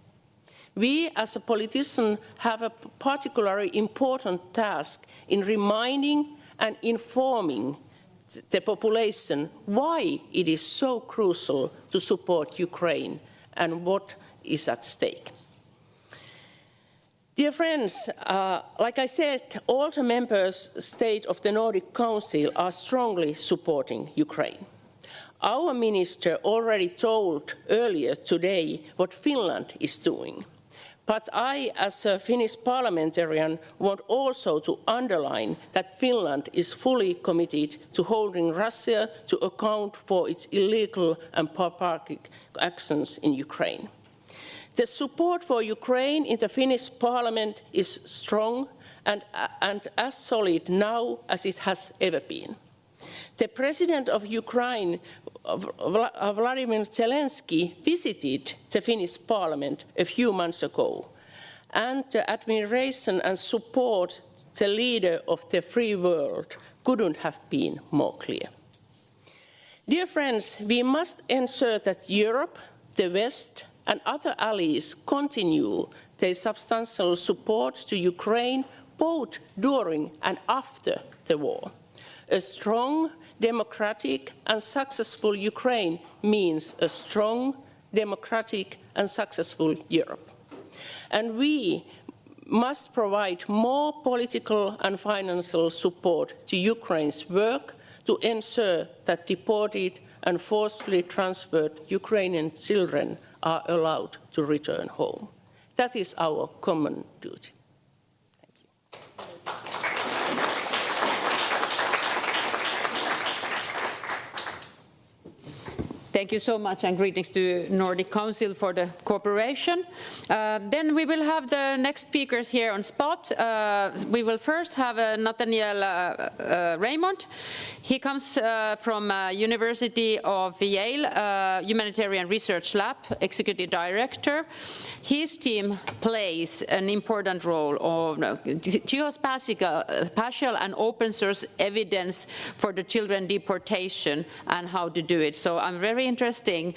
We, as a politician, have a particularly important task in reminding and informing the population why it is so crucial to support Ukraine and what is at stake. Dear friends, like I said, all the member states of the Nordic Council are strongly supporting Ukraine. Our minister already told earlier today what Finland is doing. But I, as a Finnish parliamentarian, want also to underline that Finland is fully committed to holding Russia to account for its illegal and barbaric actions in Ukraine. The support for Ukraine in the Finnish parliament is strong and as solid now as it has ever been. The president of Ukraine, Vladimir Zelensky, visited the Finnish parliament a few months ago, and the admiration and support the leader of the free world couldn't have been more clear. Dear friends, we must ensure that Europe, the West, and other allies continue their substantial support to Ukraine both during and after the war. A strong, democratic, and successful Ukraine means a strong, democratic, and successful Europe. And we must provide more political and financial support to Ukraine's work to ensure that deported and forcibly transferred Ukrainian children are allowed to return home. That is our common duty. Thank you so much, and greetings to Nordic Council for the cooperation. Then we will have the next speakers here on spot. We will first have Nathaniel Raymond. He comes from University of Yale Humanitarian Research Lab, Executive Director. His team plays an important role of geospatial and open source evidence for the children deportation and how to do it. So I'm very interesting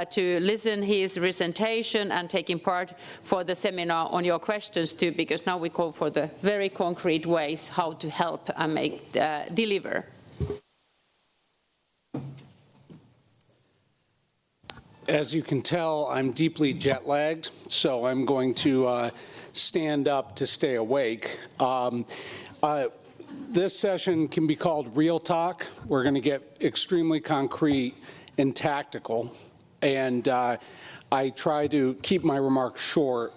to listen his presentation and taking part for the seminar on your questions too, because now we go for the very concrete ways how to help and make deliver. As you can tell, I'm deeply jet lagged, so I'm going to stand up to stay awake. This session can be called Real Talk. We're going to get extremely concrete and tactical, and I try to keep my remarks short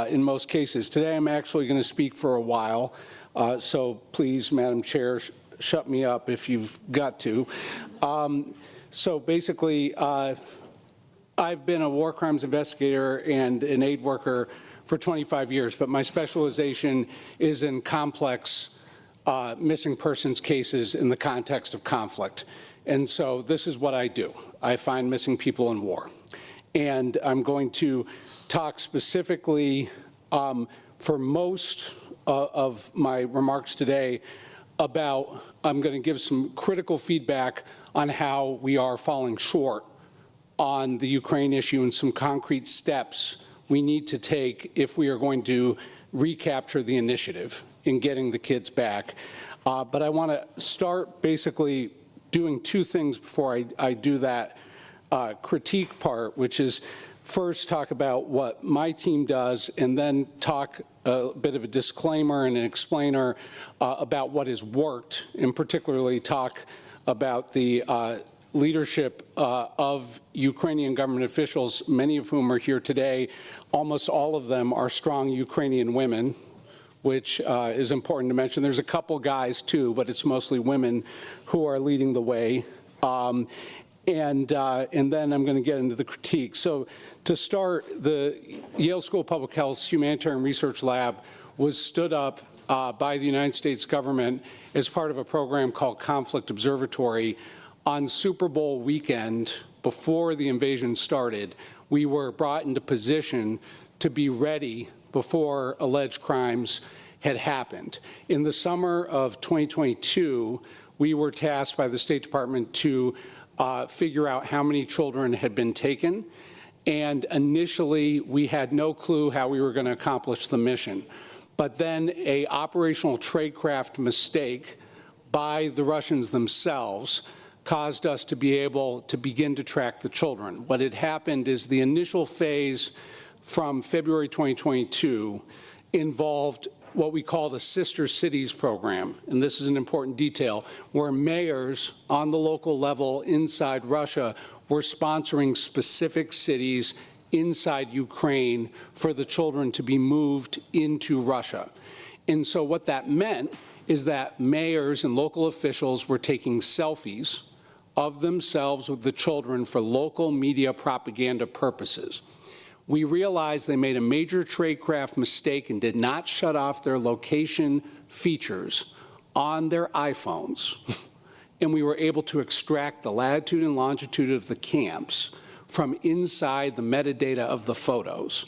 in most cases. Today I'm actually going to speak for a while, so please, Madam Chair, shut me up if you've got to. So basically, I've been a war crimes investigator and an aid worker for 25 years, but my specialization is in complex missing persons cases in the context of conflict. And so this is what I do. I find missing people in war. And I'm going to talk specifically for most of my remarks today about, I'm going to give some critical feedback on how we are falling short on the Ukraine issue and some concrete steps we need to take if we are going to recapture the initiative in getting the kids back. But I want to start basically doing two things before I do that critique part, which is first talk about what my team does and then talk a bit of a disclaimer and an explainer about what has worked, and particularly talk about the leadership of Ukrainian government officials, many of whom are here today. Almost all of them are strong Ukrainian women, which is important to mention. There's a couple guys too, but it's mostly women who are leading the way. And then I'm going to get into the critique. So to start, the Yale School of Public Health's Humanitarian Research Lab was stood up by the United States government as part of a program called Conflict Observatory. On Super Bowl weekend, before the invasion started, we were brought into position to be ready before alleged crimes had happened. In the summer of 2022, we were tasked by the State Department to figure out how many children had been taken, and initially we had no clue how we were going to accomplish the mission. But then an operational tradecraft mistake by the Russians themselves caused us to be able to begin to track the children. What had happened is the initial phase from February 2022 involved what we call the Sister Cities program, and this is an important detail, where mayors on the local level inside Russia were sponsoring specific cities inside Ukraine for the children to be moved into Russia. And so what that meant is that mayors and local officials were taking selfies of themselves with the children for local media propaganda purposes. We realized they made a major tradecraft mistake and did not shut off their location features on their iPhones. And we were able to extract the latitude and longitude of the camps from inside the metadata of the photos.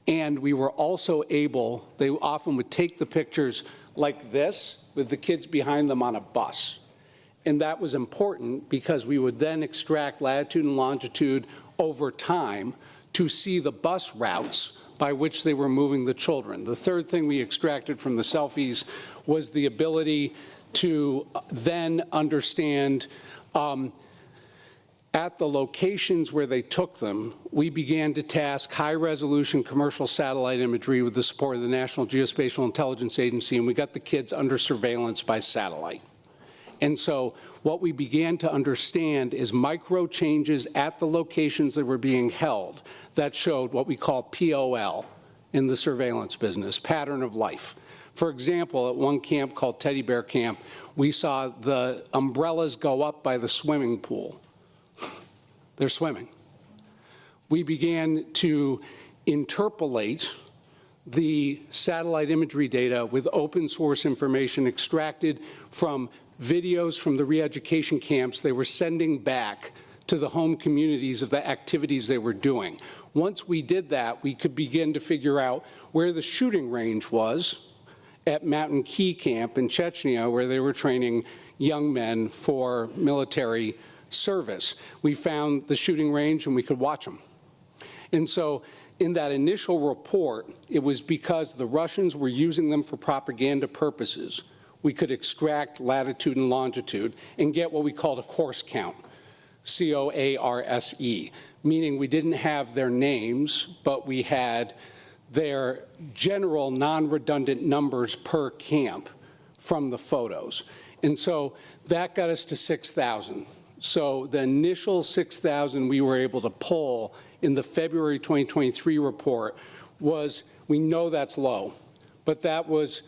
And we were also able, they often would take the pictures like this with the kids behind them on a bus. And that was important because we would then extract latitude and longitude over time to see the bus routes by which they were moving the children. The third thing we extracted from the selfies was the ability to then understand at the locations where they took them, we began to task high-resolution commercial satellite imagery with the support of the National Geospatial Intelligence Agency, and we got the kids under surveillance by satellite. And so what we began to understand is micro changes at the locations that were being held that showed what we call POL in the surveillance business, pattern of life. For example, at one camp called Teddy Bear Camp, we saw the umbrellas go up by the swimming pool. They're swimming. We began to interpolate the satellite imagery data with open source information extracted from videos from the re-education camps they were sending back to the home communities of the activities they were doing. Once we did that, we could begin to figure out where the shooting range was at Mountain Key Camp in Chechnya, where they were training young men for military service. We found the shooting range and we could watch them. And so in that initial report, it was because the Russians were using them for propaganda purposes. We could extract latitude and longitude and get what we called a course count. C-O-A-R-S-E, meaning we didn't have their names, but we had their general non-redundant numbers per camp from the photos. And so that got us to 6,000. So the initial 6,000 we were able to pull in the February 2023 report was, we know that's low, but that was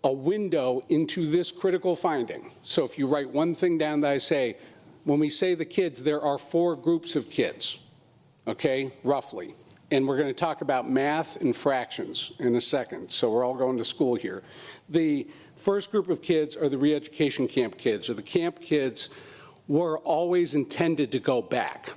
a window into this critical finding. So if you write one thing down that I say, when we say the kids, there are 4 groups of kids, okay, roughly. And we're going to talk about math and fractions in a second, so we're all going to school here. The first group of kids are the re-education camp kids, or the camp kids were always intended to go back.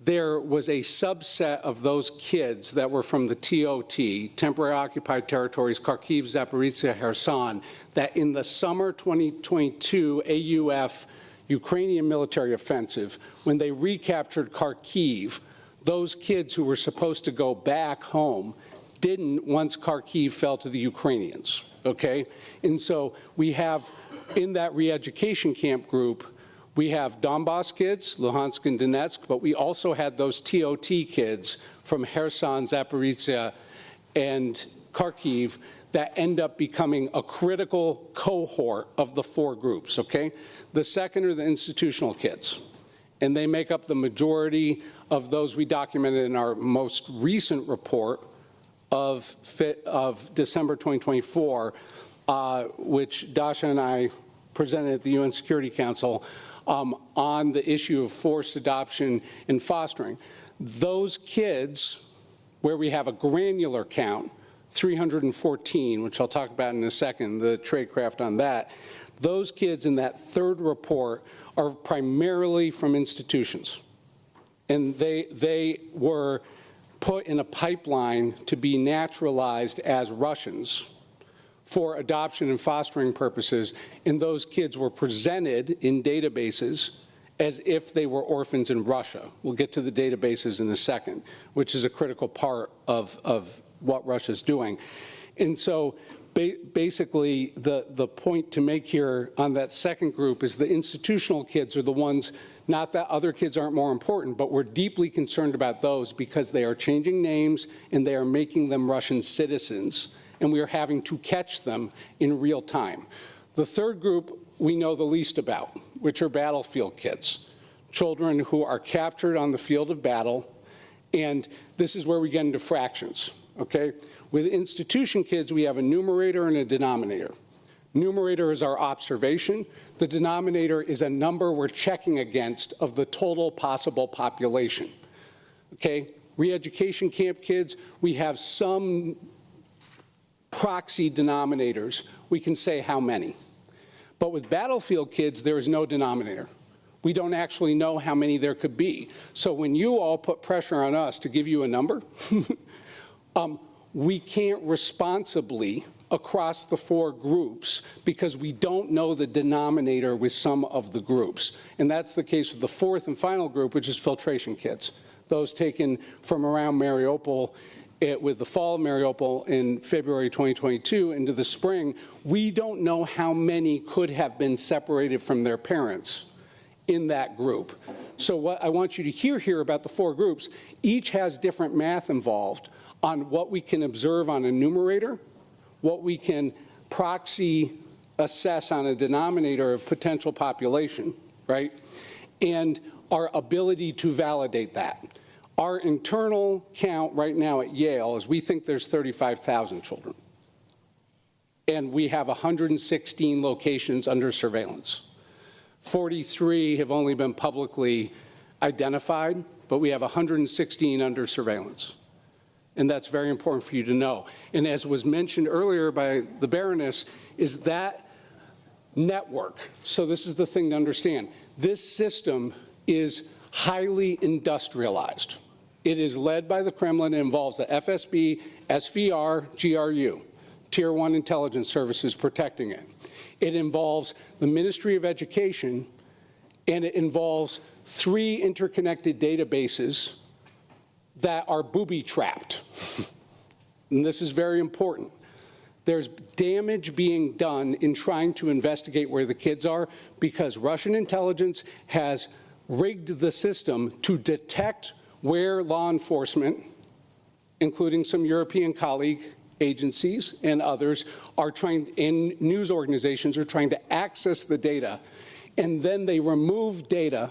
There was a subset of those kids that were from the TOT, Temporary Occupied Territories, Kharkiv, Zaporizhzhia, Kherson, that in the summer 2022 AUF Ukrainian military offensive, when they recaptured Kharkiv, those kids who were supposed to go back home didn't once Kharkiv fell to the Ukrainians, okay? And so we have, in that re-education camp group, we have Donbass kids, Luhansk and Donetsk, but we also had those TOT kids from Kherson, Zaporizhzhia, and Kharkiv that end up becoming a critical cohort of the 4 groups, okay? The second are the institutional kids, and they make up the majority of those we documented in our most recent report of December 2024, which Dasha and I presented at the UN Security Council on the issue of forced adoption and fostering. Those kids, where we have a granular count, 314, which I'll talk about in a second, the tradecraft on that, those kids in that third report are primarily from institutions. And they were put in a pipeline to be naturalized as Russians for adoption and fostering purposes, and those kids were presented in databases as if they were orphans in Russia. We'll get to the databases in a second, which is a critical part of what Russia's doing. And so basically the point to make here on that second group is the institutional kids are the ones, not that other kids aren't more important, but we're deeply concerned about those because they are changing names and they are making them Russian citizens, and we are having to catch them in real time. The third group we know the least about, which are battlefield kids, children who are captured on the field of battle, and this is where we get into fractions, okay? With institution kids, we have a numerator and a denominator. Numerator is our observation. The denominator is a number we're checking against of the total possible population, okay? Re-education camp kids, we have some proxy denominators. We can say how many. But with battlefield kids, there is no denominator. We don't actually know how many there could be. So when you all put pressure on us to give you a number, we can't responsibly across the 4 groups because we don't know the denominator with some of the groups. And that's the case with the 4th and final group, which is filtration kids. Those taken from around Mariupol with the fall of Mariupol in February 2022 into the spring. We don't know how many could have been separated from their parents in that group. So what I want you to hear here about the 4 groups, each has different math involved on what we can observe on a numerator, what we can proxy assess on a denominator of potential population, right? And our ability to validate that. Our internal count right now at Yale is we think there's 35,000 children. And we have 116 locations under surveillance. 43 have only been publicly identified, but we have 116 under surveillance. And that's very important for you to know. And as was mentioned earlier by the Baroness, is that network. So this is the thing to understand. This system is highly industrialized. It is led by the Kremlin. It involves the FSB, SVR, GRU, Tier 1 intelligence services protecting it. It involves the Ministry of Education, and it involves 3 interconnected databases that are booby-trapped. And this is very important. There's damage being done in trying to investigate where the kids are because Russian intelligence has rigged the system to detect where law enforcement, including some European colleague agencies and others, and news organizations are trying to access the data, and then they remove data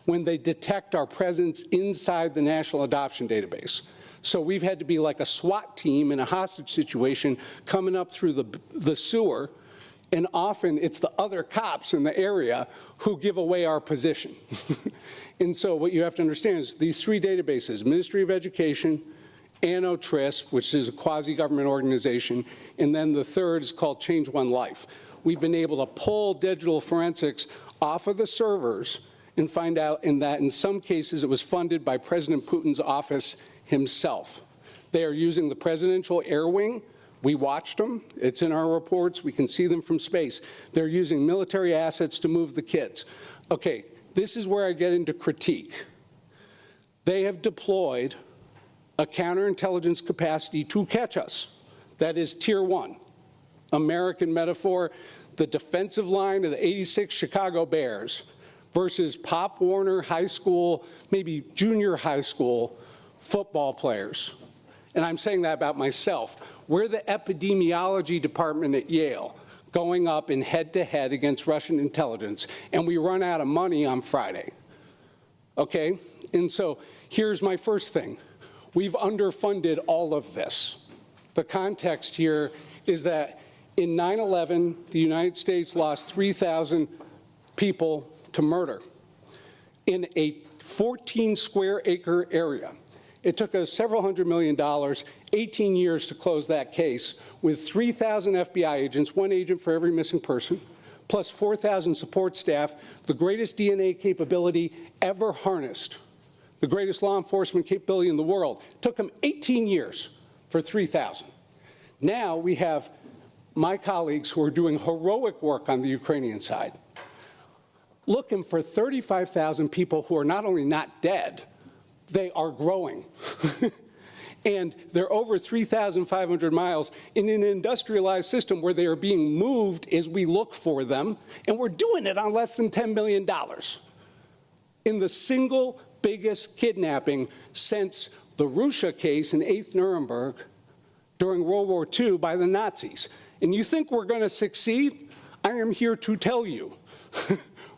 when they detect our presence inside the National Adoption Database. So we've had to be like a SWAT team in a hostage situation coming up through the sewer, and often it's the other cops in the area who give away our position. And so what you have to understand is these three databases, Ministry of Education, ANOTRIS, which is a quasi-government organization, and then the third is called Change One Life. We've been able to pull digital forensics off of the servers and find out that in some cases it was funded by President Putin's office himself. They are using the presidential air wing. We watched them. It's in our reports. We can see them from space. They're using military assets to move the kids. Okay, this is where I get into critique. They have deployed a counterintelligence capacity to catch us. That is tier one. American metaphor, the defensive line of the '86 Chicago Bears versus Pop Warner High School, maybe junior high school football players. And I'm saying that about myself. We're the epidemiology department at Yale going up in head-to-head against Russian intelligence, and we run out of money on Friday. Okay? And so here's my first thing. We've underfunded all of this. The context here is that in 9/11, the United States lost 3,000 people to murder in a 14 square acre area. It took us several $100 million, 18 years to close that case with 3,000 FBI agents, one agent for every missing person, plus 4,000 support staff, the greatest DNA capability ever harnessed, the greatest law enforcement capability in the world. It took them 18 years for 3,000. Now we have my colleagues who are doing heroic work on the Ukrainian side, looking for 35,000 people who are not only not dead, they are growing. And they're over 3,500 miles in an industrialized system where they are being moved as we look for them, and we're doing it on less than $10 million. In the single biggest kidnapping since the Russia case in 8th Nuremberg during World War II by the Nazis. And you think we're going to succeed? I am here to tell you.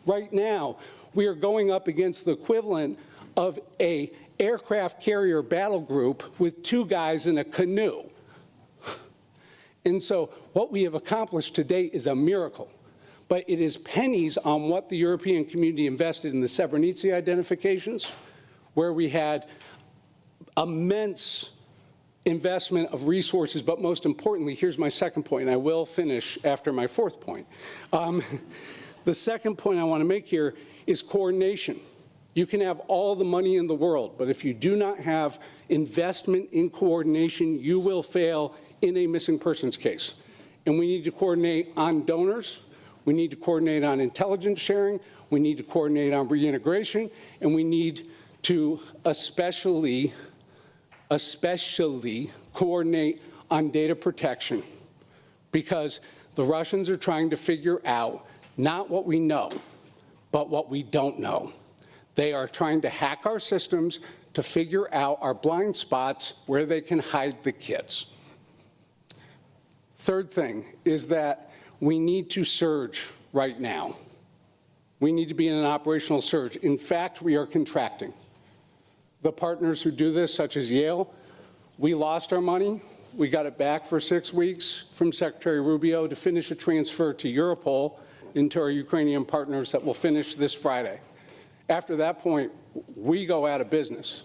Right now, we are going up against the equivalent of an aircraft carrier battle group with two guys in a canoe. And so what we have accomplished to date is a miracle. But it is pennies on what the European community invested in the Srebrenica identifications, where we had immense investment of resources, but most importantly, here's my second point, and I will finish after my fourth point. The second point I want to make here is coordination. You can have all the money in the world, but if you do not have investment in coordination, you will fail in a missing persons case. And we need to coordinate on donors, we need to coordinate on intelligence sharing, we need to coordinate on reintegration, and we need to especially coordinate on data protection, because the Russians are trying to figure out not what we know, but what we don't know. They are trying to hack our systems to figure out our blind spots where they can hide the kids. Third thing is that we need to surge right now. We need to be in an operational surge. In fact, we are contracting. The partners who do this, such as Yale, we lost our money. We got it back for 6 weeks from Secretary Rubio to finish a transfer to Europol into our Ukrainian partners that will finish this Friday. After that point, we go out of business.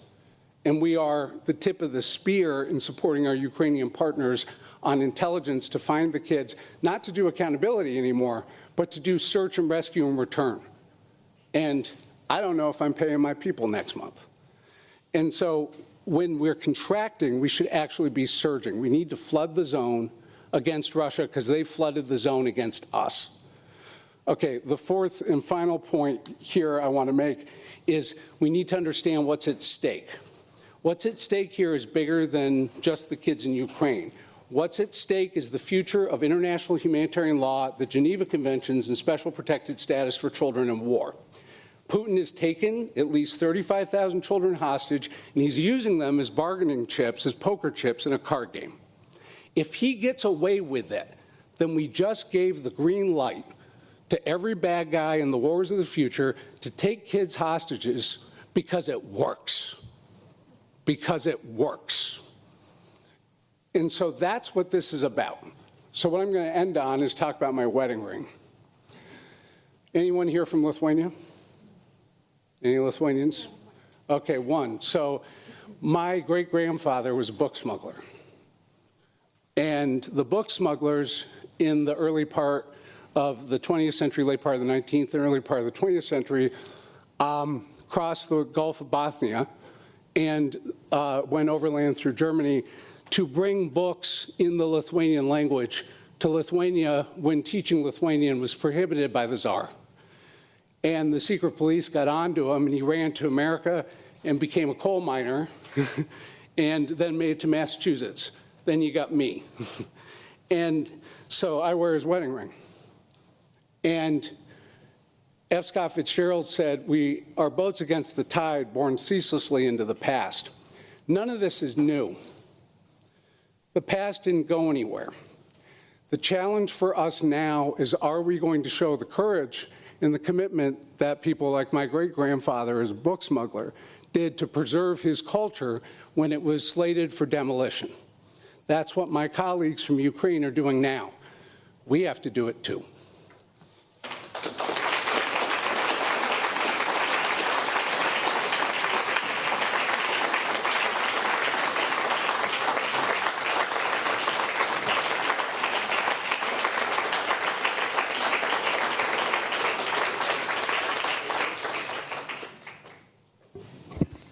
And we are the tip of the spear in supporting our Ukrainian partners on intelligence to find the kids, not to do accountability anymore, but to do search and rescue and return. And I don't know if I'm paying my people next month. And so when we're contracting, we should actually be surging. We need to flood the zone against Russia because they flooded the zone against us. Okay, the fourth and final point here I want to make is we need to understand what's at stake. What's at stake here is bigger than just the kids in Ukraine. What's at stake is the future of international humanitarian law, the Geneva Conventions, and special protected status for children in war. Putin has taken at least 35,000 children hostage, and he's using them as bargaining chips, as poker chips in a card game. If he gets away with it, then we just gave the green light to every bad guy in the wars of the future to take kids hostages because it works. Because it works. And so that's what this is about. So what I'm going to end on is talk about my wedding ring. Anyone here from Lithuania? Any Lithuanians? Okay, one. So my great-grandfather was a book smuggler. And the book smugglers in the early part of the 20th century, late part of the 19th and early part of the 20th century, crossed the Gulf of Bothnia and went overland through Germany to bring books in the Lithuanian language to Lithuania when teaching Lithuanian was prohibited by the Tsar. And the secret police got onto him, and he ran to America and became a coal miner and then made it to Massachusetts. Then you got me. And so I wear his wedding ring. And F. Scott Fitzgerald said, "We are boats against the tide, borne ceaselessly into the past." None of this is new. The past didn't go anywhere. The challenge for us now is, are we going to show the courage and the commitment that people like my great-grandfather as a book smuggler did to preserve his culture when it was slated for demolition? That's what my colleagues from Ukraine are doing now. We have to do it too.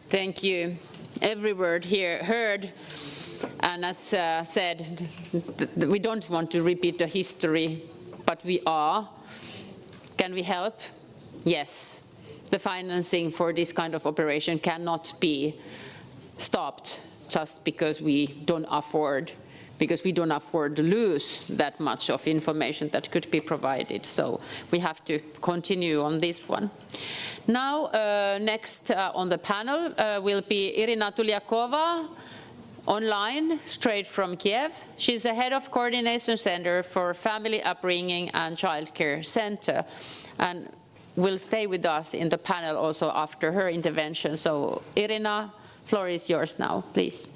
Thank you. Every word here heard, and as said, we don't want to repeat the history, but we are. Can we help? Yes. The financing for this kind of operation cannot be stopped just because we don't afford to lose that much of information that could be provided. So we have to continue on this one. Now, next on the panel will be Irina Tulyakova, online, straight from Kiev. She's the head of Coordination Center for Family Upbringing and Childcare Center, and will stay with us in the panel also after her intervention. So, Irina, floor is yours now, please.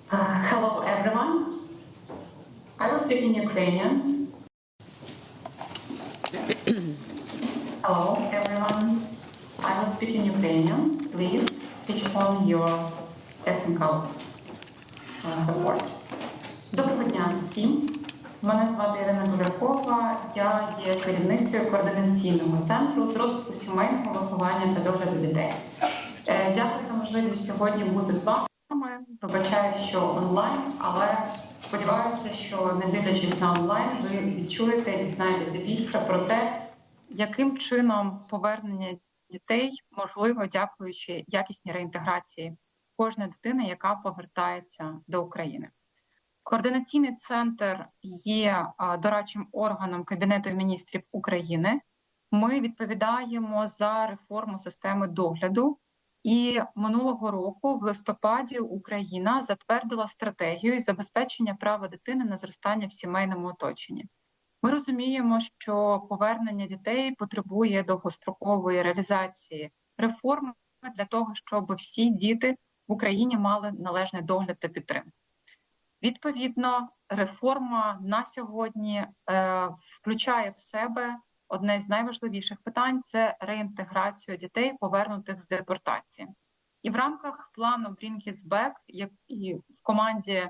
Hello, everyone. I will speak in Ukrainian. Hello, everyone. I will speak in Ukrainian. Please switch on your technical support. Доброго дня всім. Мене звати Ірина Тулякова. Я є керівницею координаційного центру з розвитку сімейного виховання та догляду дітей. Дякую за можливість сьогодні бути з вами. Вибачаю, що онлайн, але сподіваюся, що не дивлячись на онлайн, ви відчуєте і дізнаєтеся більше про те, яким чином повернення дітей можливо, дякуючи якісній реінтеграції кожної дитини, яка повертається до України. Координаційний центр є дорадчим органом Кабінету міністрів України. Ми відповідаємо за реформу системи догляду. І минулого року, в листопаді, Україна затвердила стратегію із забезпечення права дитини на зростання в сімейному оточенні. Ми розуміємо, що повернення дітей потребує довгострокової реалізації реформи для того, щоб всі діти в Україні мали належний догляд та підтримку. Відповідно, реформа на сьогодні включає в себе одне з найважливіших питань – це реінтеграцію дітей, повернутих з депортації. І в рамках плану Bring Kids Back, і в команді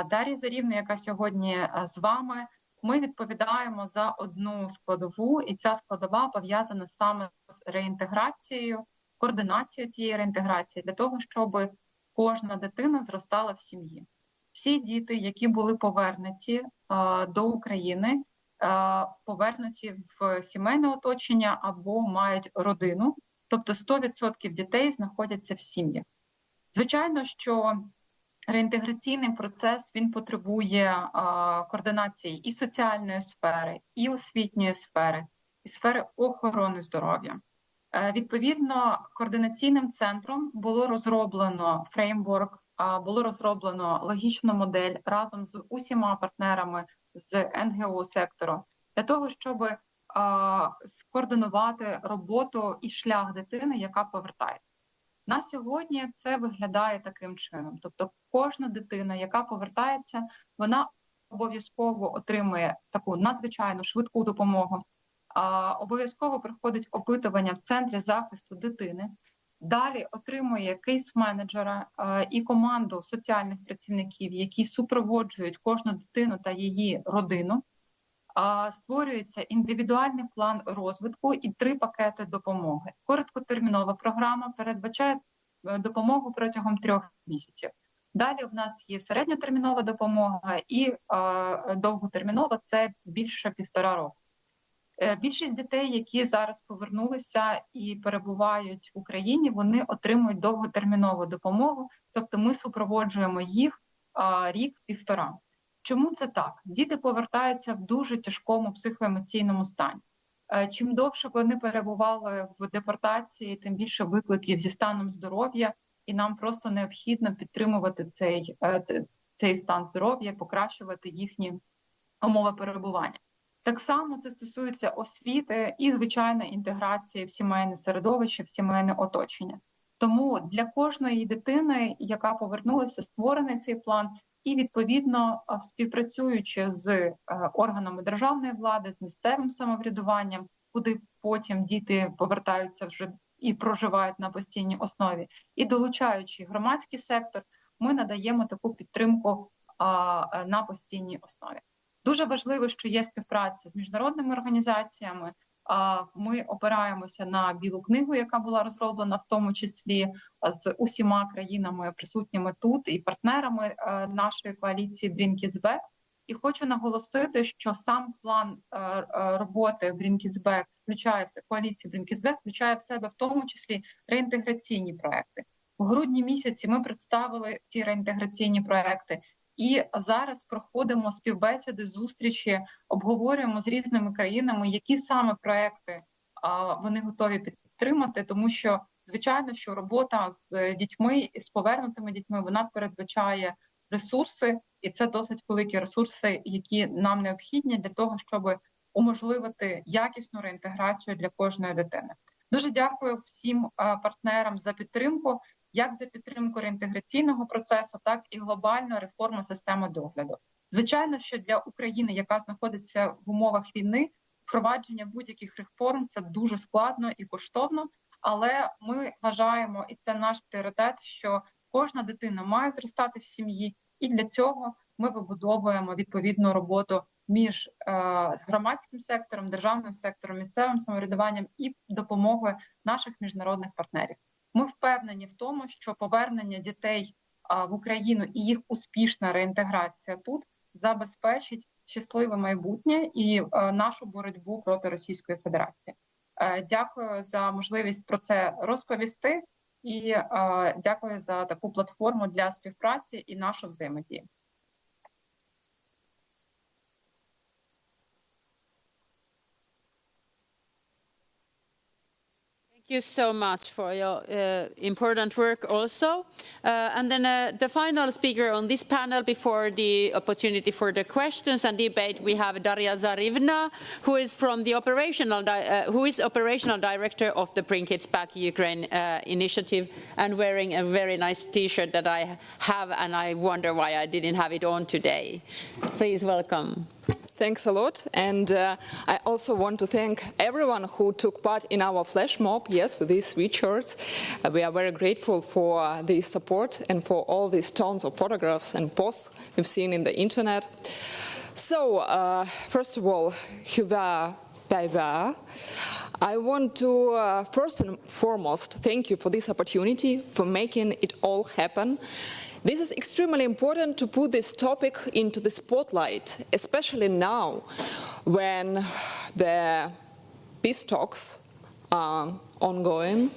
Дар'ї Зарівної, яка сьогодні з вами, ми відповідаємо за одну складову, і ця складова пов'язана саме з реінтеграцією, координацією цієї реінтеграції, для того, щоб кожна дитина зростала в сім'ї. Всі діти, які були повернуті до України, повернуті в сімейне оточення або мають родину, тобто 100% дітей знаходяться в сім'ях. Звичайно, що реінтеграційний процес, він потребує координації і соціальної сфери, і освітньої сфери, і сфери охорони здоров'я. Відповідно, координаційним центром було розроблено фреймворк, було розроблено логічну модель разом з усіма партнерами з НГО-сектору для того, щоб скоординувати роботу і шлях дитини, яка повертається. На сьогодні це виглядає таким чином. Тобто кожна дитина, яка повертається, вона обов'язково отримує таку надзвичайно швидку допомогу, обов'язково проходить опитування в Центрі захисту дитини, далі отримує кейс-менеджера і команду соціальних працівників, які супроводжують кожну дитину та її родину. Створюється індивідуальний план розвитку і 3 пакети допомоги. Короткотермінова програма передбачає допомогу протягом 3 місяців. Далі в нас є середньотермінова допомога і довготермінова – це більше 1,5 року. Більшість дітей, які зараз повернулися і перебувають в Україні, вони отримують довготермінову допомогу, тобто ми супроводжуємо їх рік-1,5. Чому це так? Діти повертаються в дуже тяжкому психоемоційному стані. Чим довше вони перебували в депортації, тим більше викликів зі станом здоров'я, і нам просто необхідно підтримувати цей стан здоров'я, покращувати їхні умови перебування. Так само це стосується освіти і, звичайно, інтеграції в сімейне середовище, в сімейне оточення. Тому для кожної дитини, яка повернулася, створений цей план, і, відповідно, співпрацюючи з органами державної влади, з місцевим самоврядуванням, куди потім діти повертаються вже і проживають на постійній основі, і долучаючи громадський сектор, ми надаємо таку підтримку на постійній основі. Дуже важливо, що є співпраця з міжнародними організаціями. Ми опираємося на Білу книгу, яка була розроблена в тому числі з усіма країнами, присутніми тут, і партнерами нашої коаліції Bring Kids Back. І хочу наголосити, що сам план роботи Bring Kids Back коаліції Bring Kids Back включає в себе в тому числі реінтеграційні проекти. У грудні місяці ми представили ці реінтеграційні проекти. І зараз проходимо співбесіди, зустрічі, обговорюємо з різними країнами, які саме проекти вони готові підтримати, тому що, звичайно, що робота з дітьми, з повернутими дітьми, вона передбачає ресурси, і це досить великі ресурси, які нам необхідні для того, щоб уможливити якісну реінтеграцію для кожної дитини. Дуже дякую всім партнерам за підтримку. Як за підтримку реінтеграційного процесу, так і глобальна реформа системи догляду. Звичайно, що для України, яка знаходиться в умовах війни, впровадження будь-яких реформ – це дуже складно і коштовно, але ми вважаємо, і це наш пріоритет, що кожна дитина має зростати в сім'ї, і для цього ми вибудовуємо відповідну роботу між громадським сектором, державним сектором, місцевим самоврядуванням і допомогою наших міжнародних партнерів. Ми впевнені в тому, що повернення дітей в Україну і їх успішна реінтеграція тут забезпечить щасливе майбутнє і нашу боротьбу проти Російської Федерації. Дякую за можливість про це розповісти і дякую за таку платформу для співпраці і нашу взаємодію. Thank you so much for your important work also. And then the final speaker on this panel before the opportunity for the questions and debate, we have Daria Zarivna, who is from the operational director of the Bring Kids Back Ukraine initiative and wearing a very nice T-shirt that I have, and I wonder why I didn't have it on today. Please welcome. Thanks a lot, and I also want to thank everyone who took part in our flash mob, yes, with these sweatshirts. We are very grateful for the support and for all these tons of photographs and posts we've seen in the internet. So, first of all, hyvää päivää. I want to, first and foremost, thank you for this opportunity, for making it all happen. This is extremely important to put this topic into the spotlight, especially now when the peace talks are ongoing.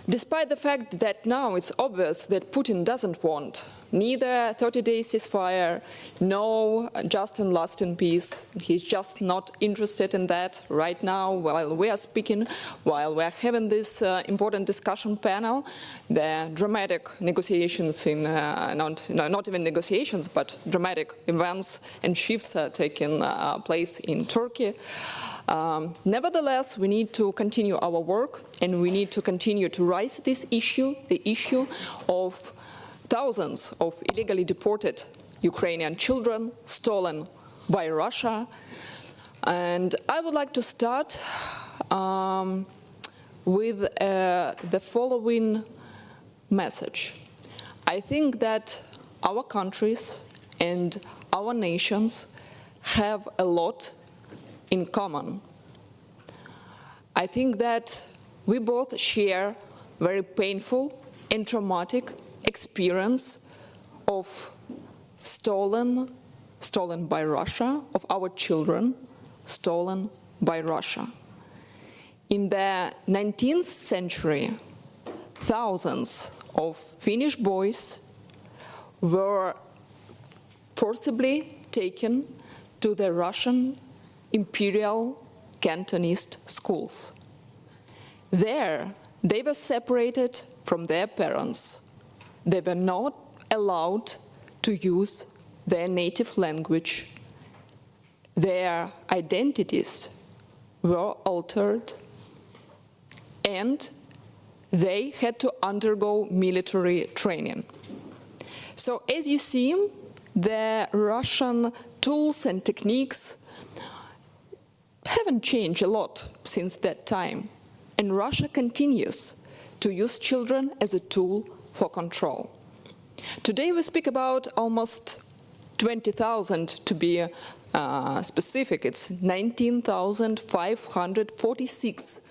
Despite the fact that now it's obvious that Putin doesn't want neither 30-day ceasefire, no just and lasting peace. He's just not interested in that right now while we are speaking, while we are having this important discussion panel. The dramatic negotiations in, not even negotiations, but dramatic events and shifts are taking place in Turkey. Nevertheless, we need to continue our work, and we need to continue to raise this issue, the issue of thousands of illegally deported Ukrainian children stolen by Russia. And I would like to start with the following message. I think that our countries and our nations have a lot in common. I think that we both share very painful and traumatic experience of stolen by Russia, of our children stolen by Russia. In the 19th century, thousands of Finnish boys were forcibly taken to the Russian imperial Cantonist schools. There, they were separated from their parents. They were not allowed to use their native language. Their identities were altered, and they had to undergo military training. So as you see, the Russian tools and techniques haven't changed a lot since that time, and Russia continues to use children as a tool for control. Today we speak about almost 20,000 to be specific. It's 19,546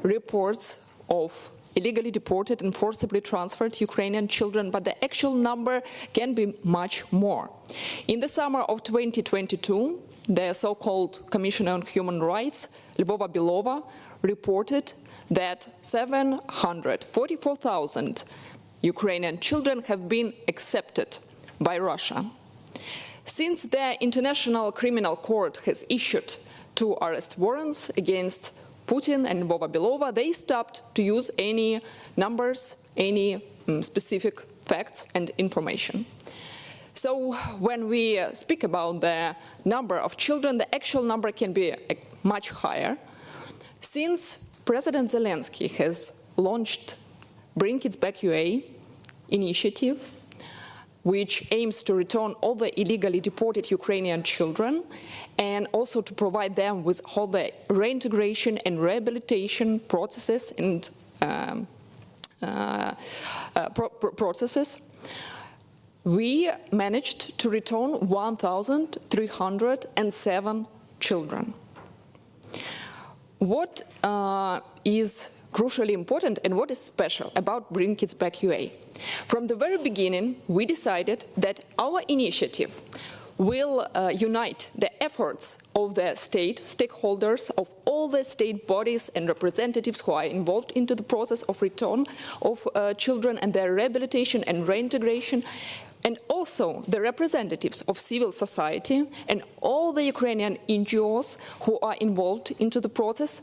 reports of illegally deported and forcibly transferred Ukrainian children, but the actual number can be much more. In the summer of 2022, the so-called Commissioner on Human Rights, Lvova Belova, reported that 744,000 Ukrainian children have been accepted by Russia. Since the International Criminal Court has issued 2 arrest warrants against Putin and Lvova Belova, they stopped to use any numbers, any specific facts and information. So when we speak about the number of children, the actual number can be much higher. Since President Zelensky has launched Bring Kids Back UA initiative, which aims to return all the illegally deported Ukrainian children and also to provide them with all the reintegration and rehabilitation processes and we managed to return 1,307 children. What is crucially important and what is special about Bring Kids Back UA? From the very beginning, we decided that our initiative will unite the efforts of the state stakeholders, of all the state bodies and representatives who are involved into the process of return of children and their rehabilitation and reintegration, and also the representatives of civil society and all the Ukrainian NGOs who are involved into the process,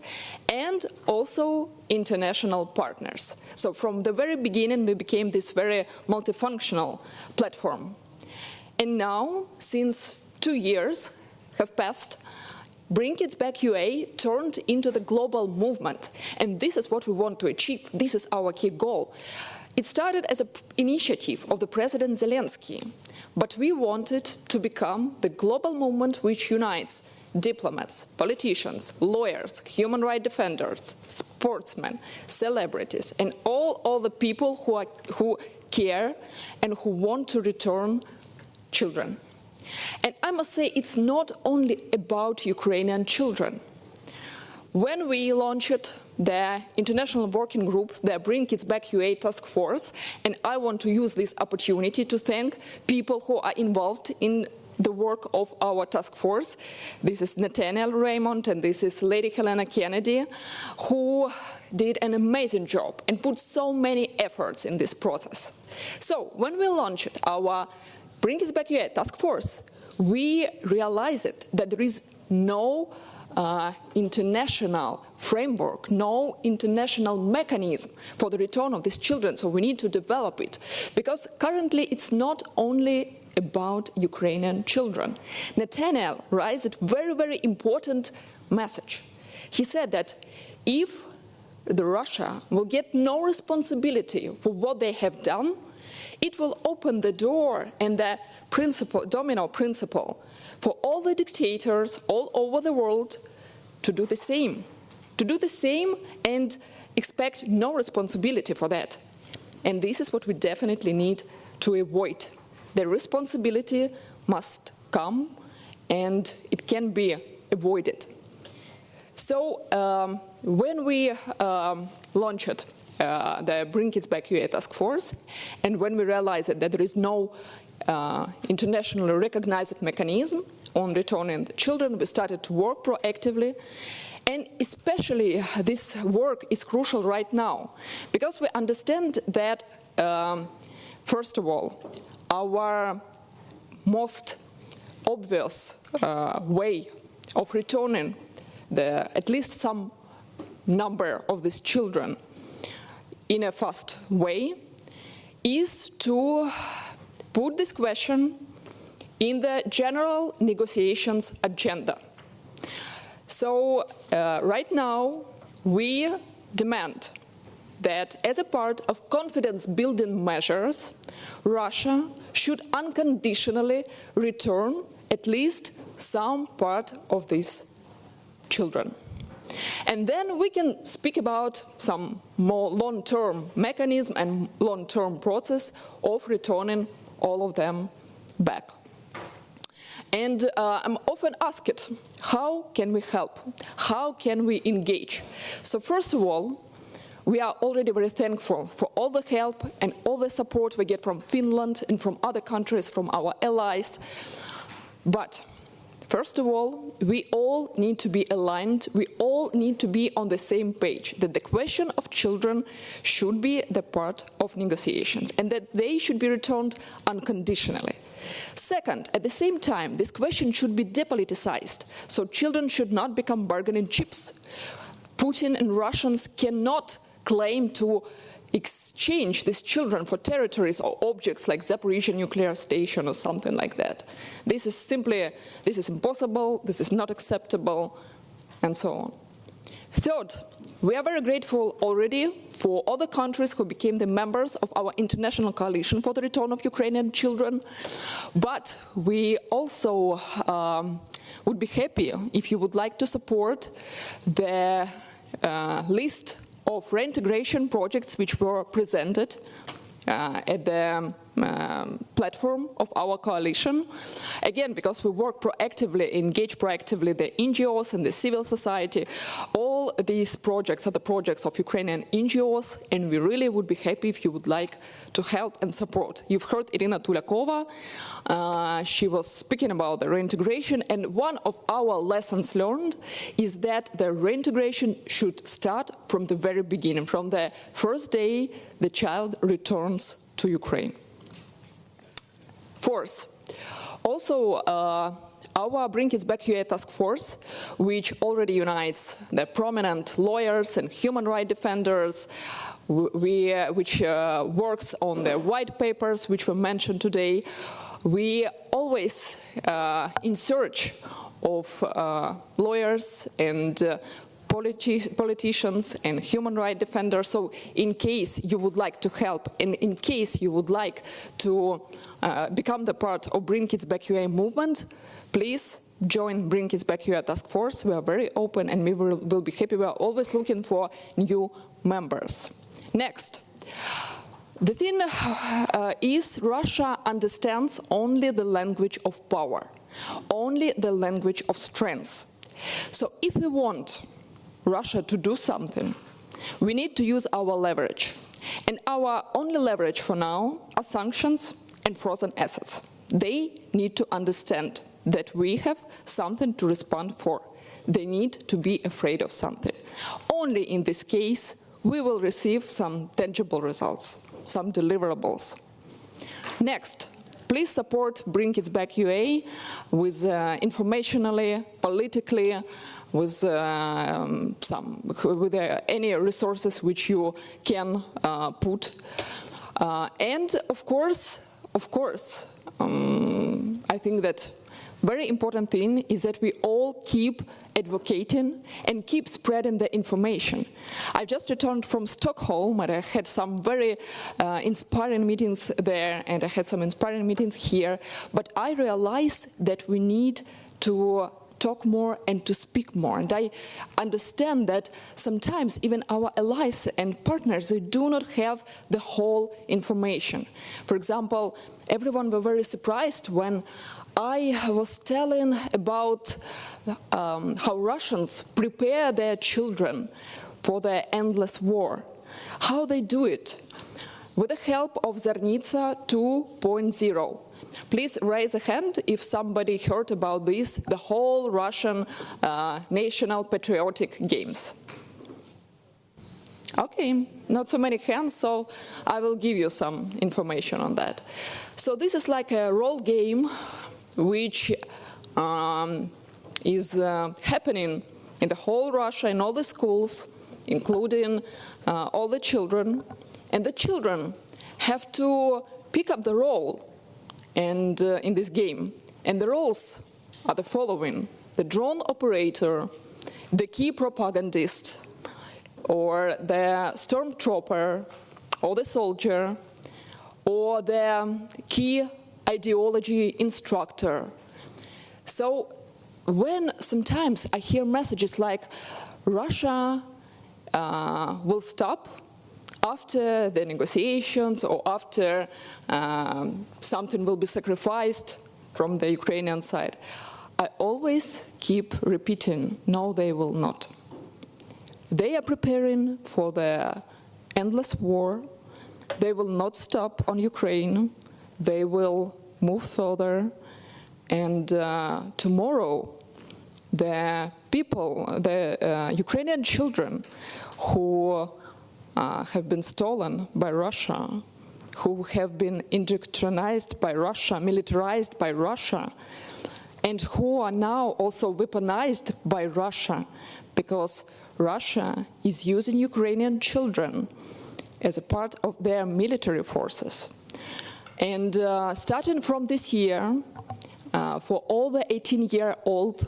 and also international partners. So from the very beginning, we became this very multifunctional platform. And now, since 2 years have passed, Bring Kids Back UA turned into the global movement. And this is what we want to achieve. This is our key goal. It started as an initiative of the President Zelensky, but we wanted to become the global movement which unites diplomats, politicians, lawyers, human rights defenders, sportsmen, celebrities, and all the people who care and who want to return children. And I must say, it's not only about Ukrainian children. When we launched the international working group, the Bring Kids Back UA task force, and I want to use this opportunity to thank people who are involved in the work of our task force. This is Nathaniel Raymond and this is Lady Helena Kennedy, who did an amazing job and put so many efforts in this process. So when we launched our Bring Kids Back UA task force, we realized that there is no international framework, no international mechanism for the return of these children, so we need to develop it. Because currently it's not only about Ukrainian children. Nathaniel raised a very, very important message. He said that if Russia will get no responsibility for what they have done, it will open the door and the domino principle for all the dictators all over the world to do the same. To do the same and expect no responsibility for that. And this is what we definitely need to avoid. The responsibility must come and it can be avoided. So when we launched the Bring Kids Back UA task force, and when we realized that there is no internationally recognized mechanism on returning the children, we started to work proactively. And especially this work is crucial right now, because we understand that, first of all, our most obvious way of returning at least some number of these children in a fast way is to put this question in the general negotiations agenda. So right now we demand that as a part of confidence-building measures, Russia should unconditionally return at least some part of these children. And then we can speak about some more long-term mechanism and long-term process of returning all of them back. And I'm often asked, how can we help? How can we engage? So first of all, we are already very thankful for all the help and all the support we get from Finland and from other countries, from our allies. But first of all, we all need to be aligned, we all need to be on the same page, that the question of children should be the part of negotiations and that they should be returned unconditionally. Second, at the same time, this question should be depoliticized, so children should not become bargaining chips. Putin and Russians cannot claim to exchange these children for territories or objects like Zaporizhzhia nuclear station or something like that. This is impossible, this is not acceptable, and so on. Third, we are very grateful already for other countries who became the members of our international coalition for the return of Ukrainian children, but we also would be happy if you would like to support the list of reintegration projects which were presented at the platform of our coalition. Again, because we work proactively, engage proactively the NGOs and the civil society. All these projects are the projects of Ukrainian NGOs, and we really would be happy if you would like to help and support. You've heard Irina Tulakova. She was speaking about the reintegration, and one of our lessons learned is that the reintegration should start from the very beginning, from the first day the child returns to Ukraine. Fourth, also our Bring Kids Back UA task force, which already unites the prominent lawyers and human rights defenders, which works on the white papers which were mentioned today. We always in search of lawyers and politicians and human rights defenders. So in case you would like to help and in case you would like to become the part of Bring Kids Back UA movement, please join Bring Kids Back UA task force. We are very open and we will be happy. We are always looking for new members. Next. The thing is, Russia understands only the language of power, only the language of strength. So if we want Russia to do something, we need to use our leverage. And our only leverage for now are sanctions and frozen assets. They need to understand that we have something to respond for. They need to be afraid of something. Only in this case, we will receive some tangible results, some deliverables. Next, please support Bring Kids Back UA with informationally, politically, with any resources which you can put. And of course, I think that very important thing is that we all keep advocating and keep spreading the information. I just returned from Stockholm and I had some very inspiring meetings there, and I had some inspiring meetings here, but I realized that we need to talk more and to speak more. And I understand that sometimes even our allies and partners, they do not have the whole information. For example, everyone was very surprised when I was telling about how Russians prepare their children for the endless war, how they do it, with the help of Zarnitsa 2.0. Please raise a hand if somebody heard about this, the whole Russian national patriotic games. Okay, not so many hands, so I will give you some information on that. So this is like a role game which is happening in the whole Russia, in all the schools, including all the children. And the children have to pick up the role and in this game. And the roles are the following: the drone operator, the key propagandist, or the stormtrooper, or the soldier, or the key ideology instructor. So when sometimes I hear messages like Russia will stop after the negotiations or after something will be sacrificed from the Ukrainian side, I always keep repeating, no, they will not. They are preparing for the endless war. They will not stop on Ukraine. They will move further. And tomorrow, the people, the Ukrainian children who have been stolen by Russia, who have been indoctrinized by Russia, militarized by Russia, and who are now also weaponized by Russia, because Russia is using Ukrainian children as a part of their military forces. And starting from this year, for all the 18-year-old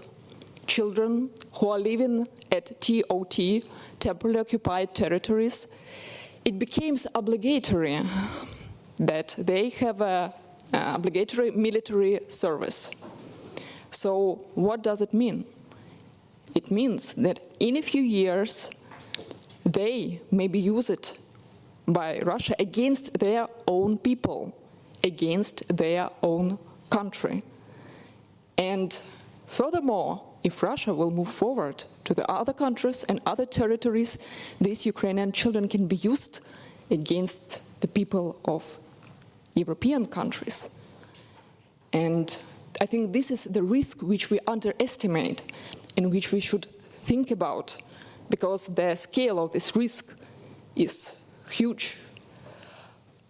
children who are living at TOT, temporarily occupied territories, it becomes obligatory that they have an obligatory military service. So what does it mean? It means that in a few years, they may be used by Russia against their own people, against their own country. And furthermore, if Russia will move forward to the other countries and other territories, these Ukrainian children can be used against the people of European countries. And I think this is the risk which we underestimate and which we should think about, because the scale of this risk is huge.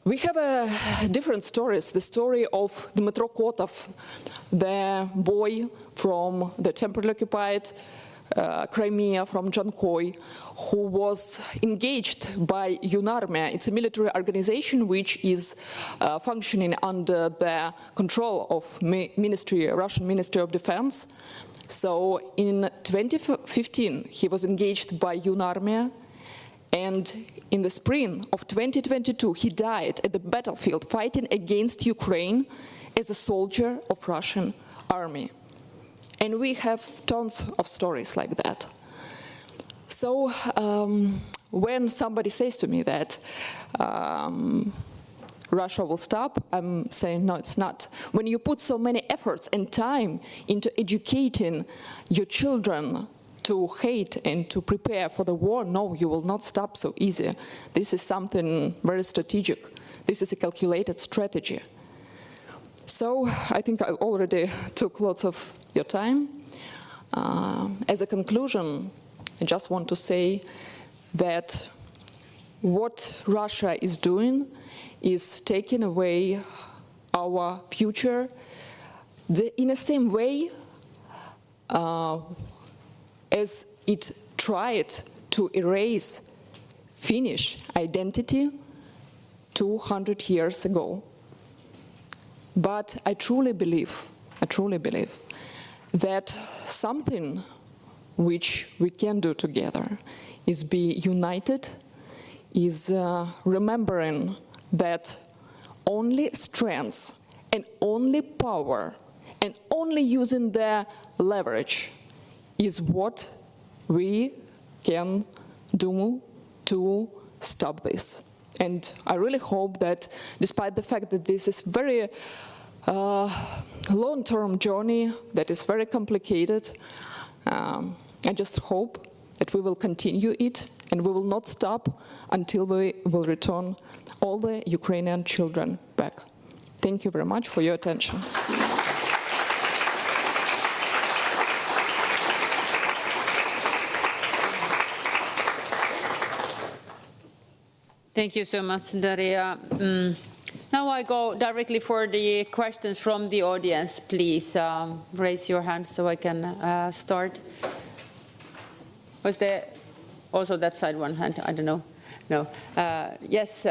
We have different stories. The story of Dmitro Kotov, the boy from the temporarily occupied Crimea, from Jankoy, who was engaged by UNARMIA. It's a military organization which is functioning under the control of Russian Ministry of Defense. So in 2015, he was engaged by UNARMIA, and in the spring of 2022, he died at the battlefield fighting against Ukraine as a soldier of Russian army. And we have tons of stories like that. So when somebody says to me that Russia will stop, I'm saying, no, it's not. When you put so many efforts and time into educating your children to hate and to prepare for the war, no, you will not stop so easy. This is something very strategic. This is a calculated strategy. So I think I already took lots of your time. As a conclusion, I just want to say that what Russia is doing is taking away our future in the same way as it tried to erase Finnish identity 200 years ago. But I truly believe that something which we can do together is be united, is remembering that only strength and only power and only using the leverage is what we can do to stop this. And I really hope that despite the fact that this is very long-term journey that is very complicated, I just hope that we will continue it and we will not stop until we will return all the Ukrainian children back. Thank you very much for your attention. Thank you so much, Daria. Now I go directly for the questions from the audience. Please raise your hand so I can start. Was there also that side one hand? I don't know. No. Yes,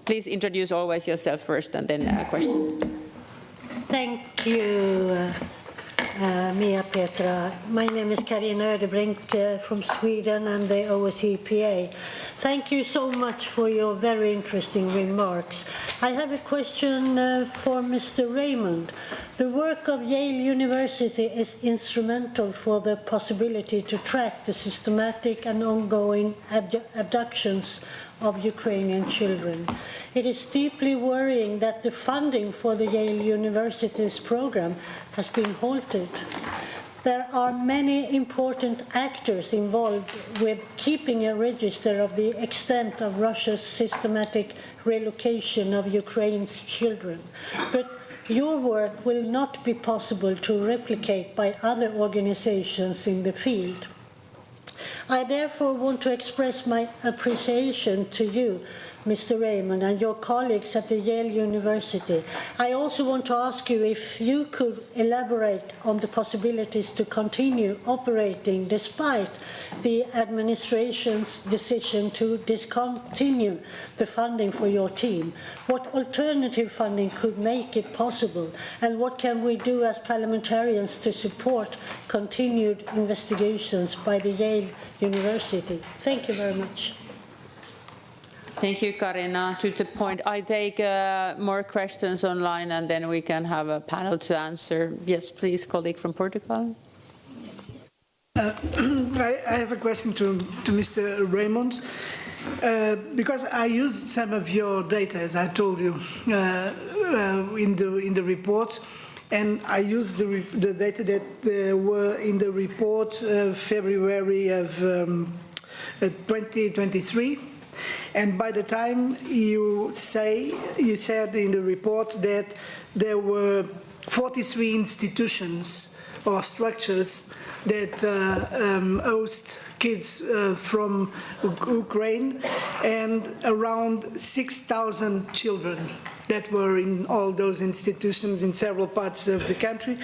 please introduce always yourself first and then a question. Thank you, Mia Petra. My name is Carina Ödebrink from Sweden and the OSCE-PA. Thank you so much for your very interesting remarks. I have a question for Mr. Raymond. The work of Yale University is instrumental for the possibility to track the systematic and ongoing abductions of Ukrainian children. It is deeply worrying that the funding for the Yale University's program has been halted. There are many important actors involved with keeping a register of the extent of Russia's systematic relocation of Ukraine's children. But your work will not be possible to replicate by other organizations in the field. I therefore want to express my appreciation to you, Mr. Raymond, and your colleagues at the Yale University. I also want to ask you if you could elaborate on the possibilities to continue operating despite the administration's decision to discontinue the funding for your team. What alternative funding could make it possible, and what can we do as parliamentarians to support continued investigations by the Yale University? Thank you very much. Thank you, Karina. To the point, I take more questions online and then we can have a panel to answer. Yes, please, colleague from Portugal. I have a question to Mr. Raymond. Because I used some of your data, as I told you, in the report, and I used the data that were in the report February of 2023. And by the time you said in the report that there were 43 institutions or structures that host kids from Ukraine, and around 6,000 children that were in all those institutions in several parts of the country.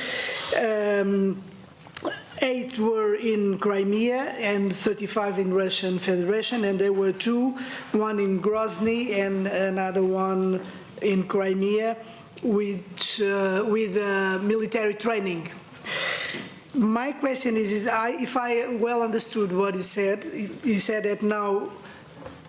8 were in Crimea and 35 in Russian Federation, and there were 2, one in Grozny and another one in Crimea, which with military training. My question is if I well understood what you said that now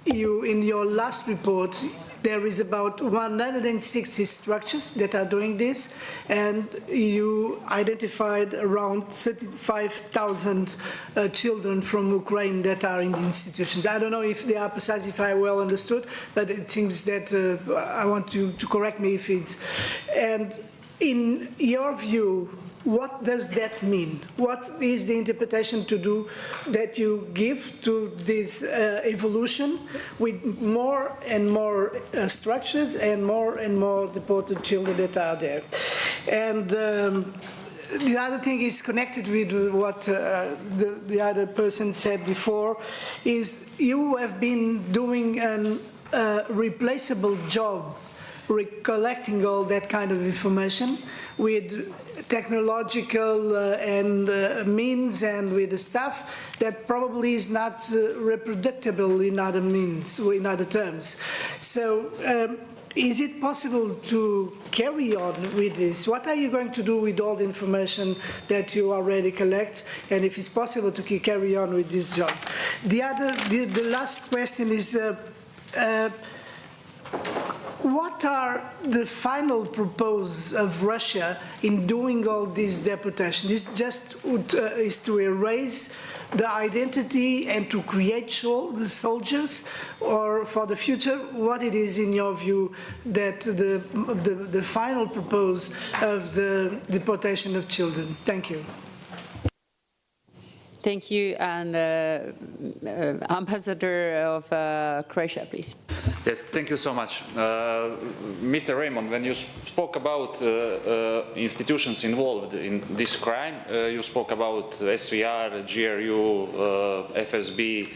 in your last report there is about 160 structures that are doing this, and you identified around 35,000 children from Ukraine that are in the institutions. I don't know if they are precise, if I well understood, but it seems that I want you to correct me if it's... And in your view, what does that mean? What is the interpretation to do that you give to this evolution with more and more structures and more deported children that are there? And the other thing is connected with what the other person said before, is you have been doing a replaceable job collecting all that kind of information with technological and means and with the stuff that probably is not reproducible in other means, or in other terms. So is it possible to carry on with this? What are you going to do with all the information that you already collect, and if it's possible to carry on with this job? The last question is, what are the final proposals of Russia in doing all this deportation? This just is to erase the identity and to create the soldiers, or for the future, what it is in your view that the final proposal of the deportation of children? Thank you. Thank you, and Ambassador of Croatia, please. Yes, thank you so much. Mr. Raymond, when you spoke about institutions involved in this crime, you spoke about SVR, GRU, FSB,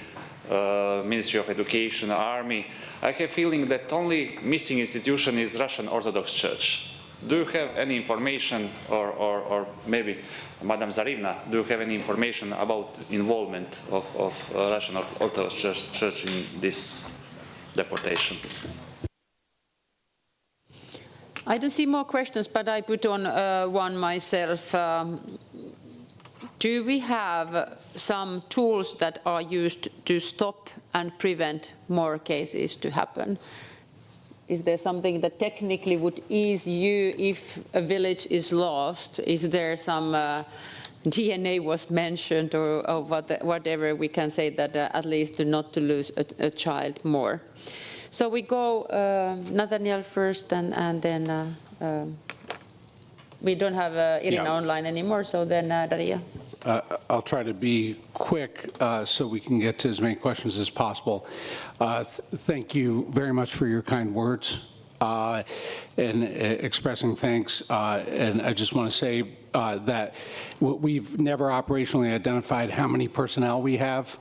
Ministry of Education, Army. I have a feeling that only missing institution is Russian Orthodox Church. Do you have any information, or maybe Madam Zarivna, do you have any information about involvement of Russian Orthodox Church in this deportation? I don't see more questions, but I put on one myself. Do we have some tools that are used to stop and prevent more cases to happen? Is there something that technically would ease you if a village is lost? Is there some DNA was mentioned, or whatever we can say that at least not to lose a child more? So we go Nathaniel first, and then we don't have Irina online anymore, so then Daria. I'll try to be quick so we can get to as many questions as possible. Thank you very much for your kind words and expressing thanks. And I just want to say that we've never operationally identified how many personnel we have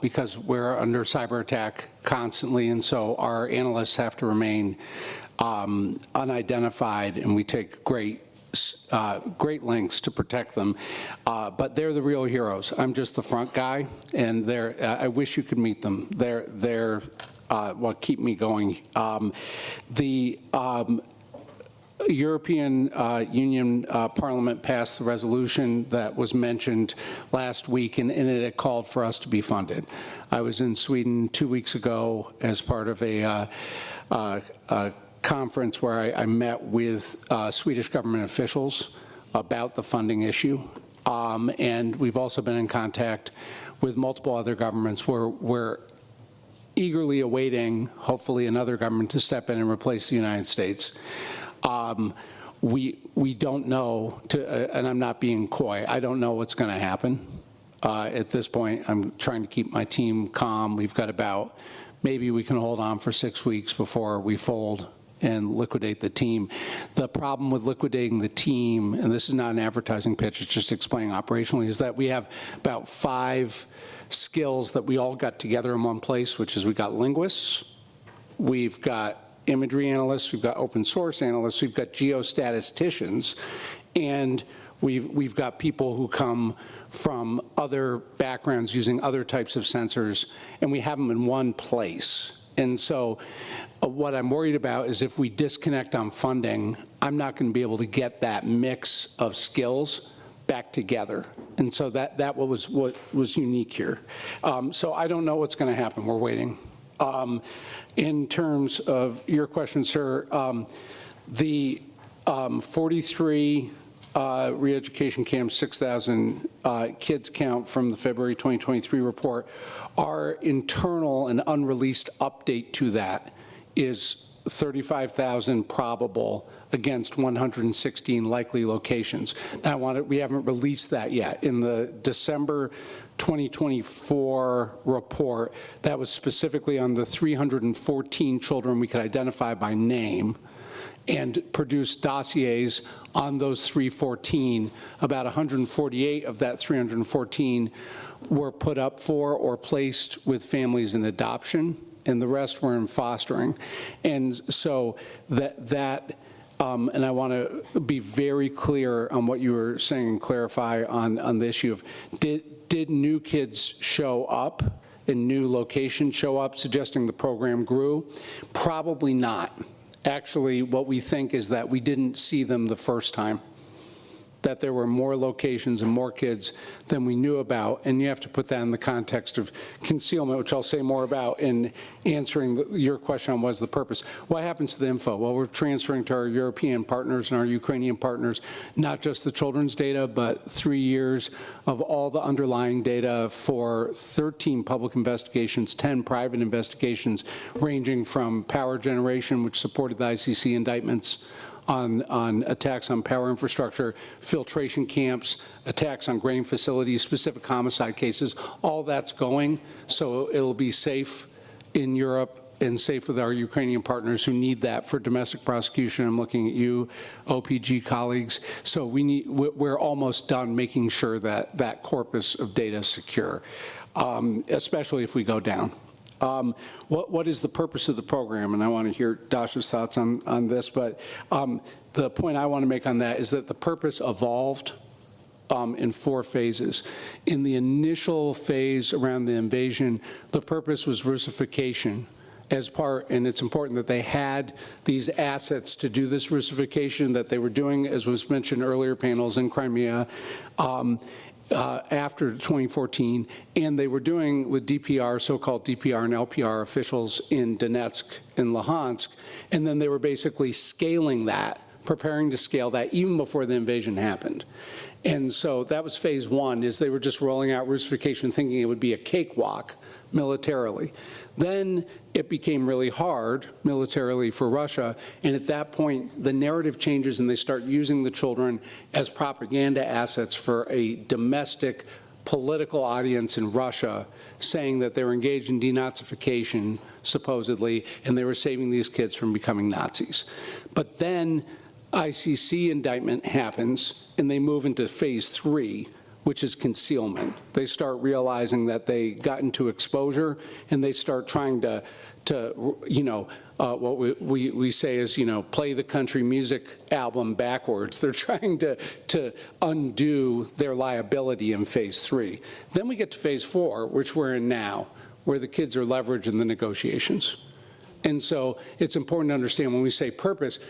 because we're under cyber attack constantly, and so our analysts have to remain unidentified, and we take great lengths to protect them, but they're the real heroes. I'm just the front guy, and I wish you could meet them. They're what keep me going. The European Union Parliament passed the resolution that was mentioned last week, and in it called for us to be funded. I was in Sweden 2 weeks ago as part of a conference where I met with Swedish government officials about the funding issue, and we've also been in contact with multiple other governments where we're eagerly awaiting, hopefully, another government to step in and replace the United States. We don't know, and I'm not being coy, I don't know what's going to happen. At this point, I'm trying to keep my team calm. We've got maybe we can hold on for 6 weeks before we fold and liquidate the team. The problem with liquidating the team, and this is not an advertising pitch, it's just explaining operationally, is that we have about 5 skills that we all got together in one place, which is we got linguists, we've got imagery analysts, we've got open source analysts, we've got geostatisticians, and we've got people who come from other backgrounds using other types of sensors, and we have them in one place. And so what I'm worried about is if we disconnect on funding, I'm not going to be able to get that mix of skills back together. And so that was what was unique here. So I don't know what's going to happen. We're waiting. In terms of your question, sir, the 43 re-education camps, 6,000 kids count from the February 2023 report. Our internal and unreleased update to that is 35,000 probable against 116 likely locations. Now, we haven't released that yet. In the December 2024 report, that was specifically on the 314 children we could identify by name, and produced dossiers on those 314. About 148 of that 314 were put up for or placed with families in adoption, and the rest were in fostering. And so and I want to be very clear on what you were saying and clarify on the issue of did new kids show up and new locations show up, suggesting the program grew? Probably not. Actually, what we think is that we didn't see them the first time, that there were more locations and more kids than we knew about, and you have to put that in the context of concealment, which I'll say more about in answering your question on what is the purpose. What happens to the info? Well, we're transferring to our European partners and our Ukrainian partners, not just the children's data, but 3 years of all the underlying data for 13 public investigations, 10 private investigations, ranging from power generation, which supported the ICC indictments, on attacks on power infrastructure, filtration camps, attacks on grain facilities, specific homicide cases. All that's going, so it'll be safe in Europe and safe with our Ukrainian partners who need that for domestic prosecution. I'm looking at you, OPG colleagues. So we're almost done making sure that that corpus of data is secure, especially if we go down. What is the purpose of the program? And I want to hear Dasha's thoughts on this, but the point I want to make on that is that the purpose evolved in 4 phases. In the initial phase around the invasion, the purpose was Russification as part, and it's important that they had these assets to do this Russification that they were doing, as was mentioned earlier panels, in Crimea, after 2014, and they were doing with DPR, so-called DPR and LPR officials in Donetsk and Luhansk, and then they were basically scaling that, preparing to scale that even before the invasion happened. And so that was phase 1, is they were just rolling out Russification thinking it would be a cakewalk militarily. Then it became really hard militarily for Russia, and at that point, the narrative changes and they start using the children as propaganda assets for a domestic political audience in Russia, saying that they were engaged in denazification, supposedly, and they were saving these kids from becoming Nazis. But then ICC indictment happens, and they move into phase 3, which is concealment. They start realizing that they got into exposure, and they start trying to what we say is, play the country music album backwards. They're trying to undo their liability in phase 3. Then we get to phase 4, which we're in now, where the kids are leveraged in the negotiations. And so it's important to understand when we say purpose,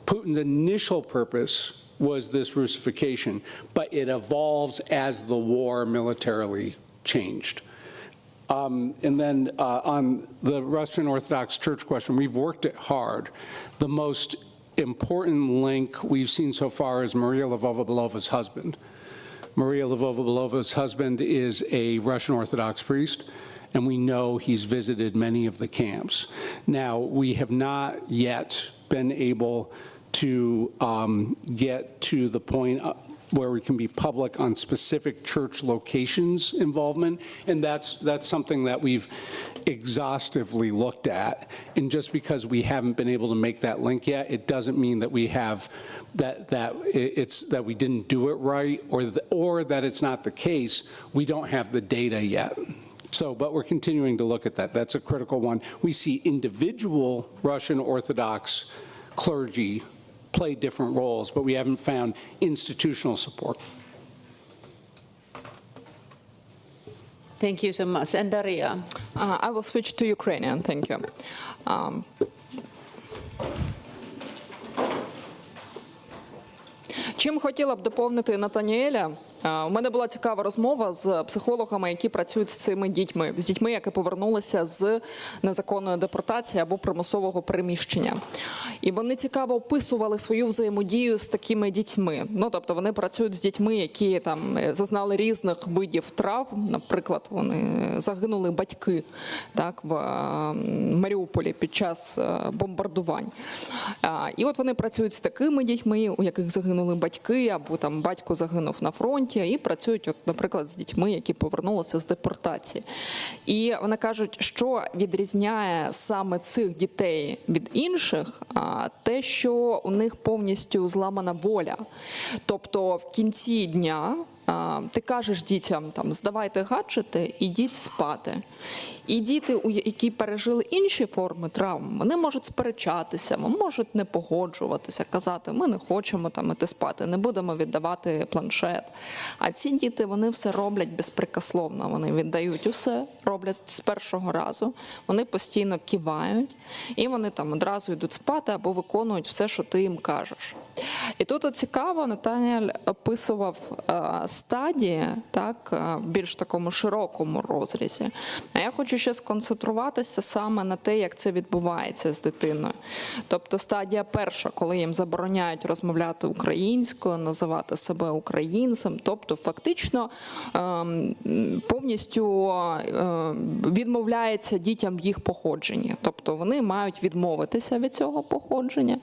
Putin's initial purpose was this Russification, but it evolves as the war militarily changed. And then on the Russian Orthodox Church question, we've worked it hard. The most important link we've seen so far is Maria Lvova-Belova's husband. Maria Lvova-Belova's husband is a Russian Orthodox priest, and we know he's visited many of the camps. Now, we have not yet been able to get to the point where we can be public on specific church locations involvement, and that's something that we've exhaustively looked at. And just because we haven't been able to make that link yet, it doesn't mean that we have that we didn't do it right, or that it's not the case. We don't have the data yet. So, but we're continuing to look at that. That's a critical one. We see individual Russian Orthodox clergy play different roles, but we haven't found institutional support. Thank you so much. And Daria? I will switch to Ukrainian, thank you. Чим хотіла б доповнити Натаніеля, У мене була цікава розмова з психологами, які працюють з цими дітьми, які повернулися з незаконної депортації або примусового переміщення. І вони цікаво описували свою взаємодію з такими дітьми. Ну, тобто вони працюють з дітьми, які там зазнали різних видів травм. Наприклад, вони загинули батьки, так, в Маріуполі під час бомбардувань. І от вони працюють з такими дітьми, у яких загинули батьки, або там батько загинув на фронті, і працюють, от, наприклад, з дітьми, які повернулися з депортації. І вони кажуть, що відрізняє саме цих дітей від інших, те, що у них повністю зламана воля. Тобто в кінці дня ти кажеш дітям, там, здавайте гаджети, ідіть спати. І діти, які пережили інші форми травм, вони можуть сперечатися, можуть не погоджуватися, казати, ми не хочемо там іти спати, не будемо віддавати планшет. А ці діти, вони все роблять безпрекословно, вони віддають усе, роблять з першого разу, вони постійно кивають, і вони там одразу йдуть спати або виконують все, що ти їм кажеш. І тут от цікаво, Натаніель описував стадії, так, в більш такому широкому розрізі. А я хочу ще сконцентруватися саме на те, як це відбувається з дитиною. Тобто стадія перша, коли їм забороняють розмовляти українською, називати себе українцем, тобто фактично повністю відмовляється дітям в їх походженні. Тобто вони мають відмовитися від цього походження.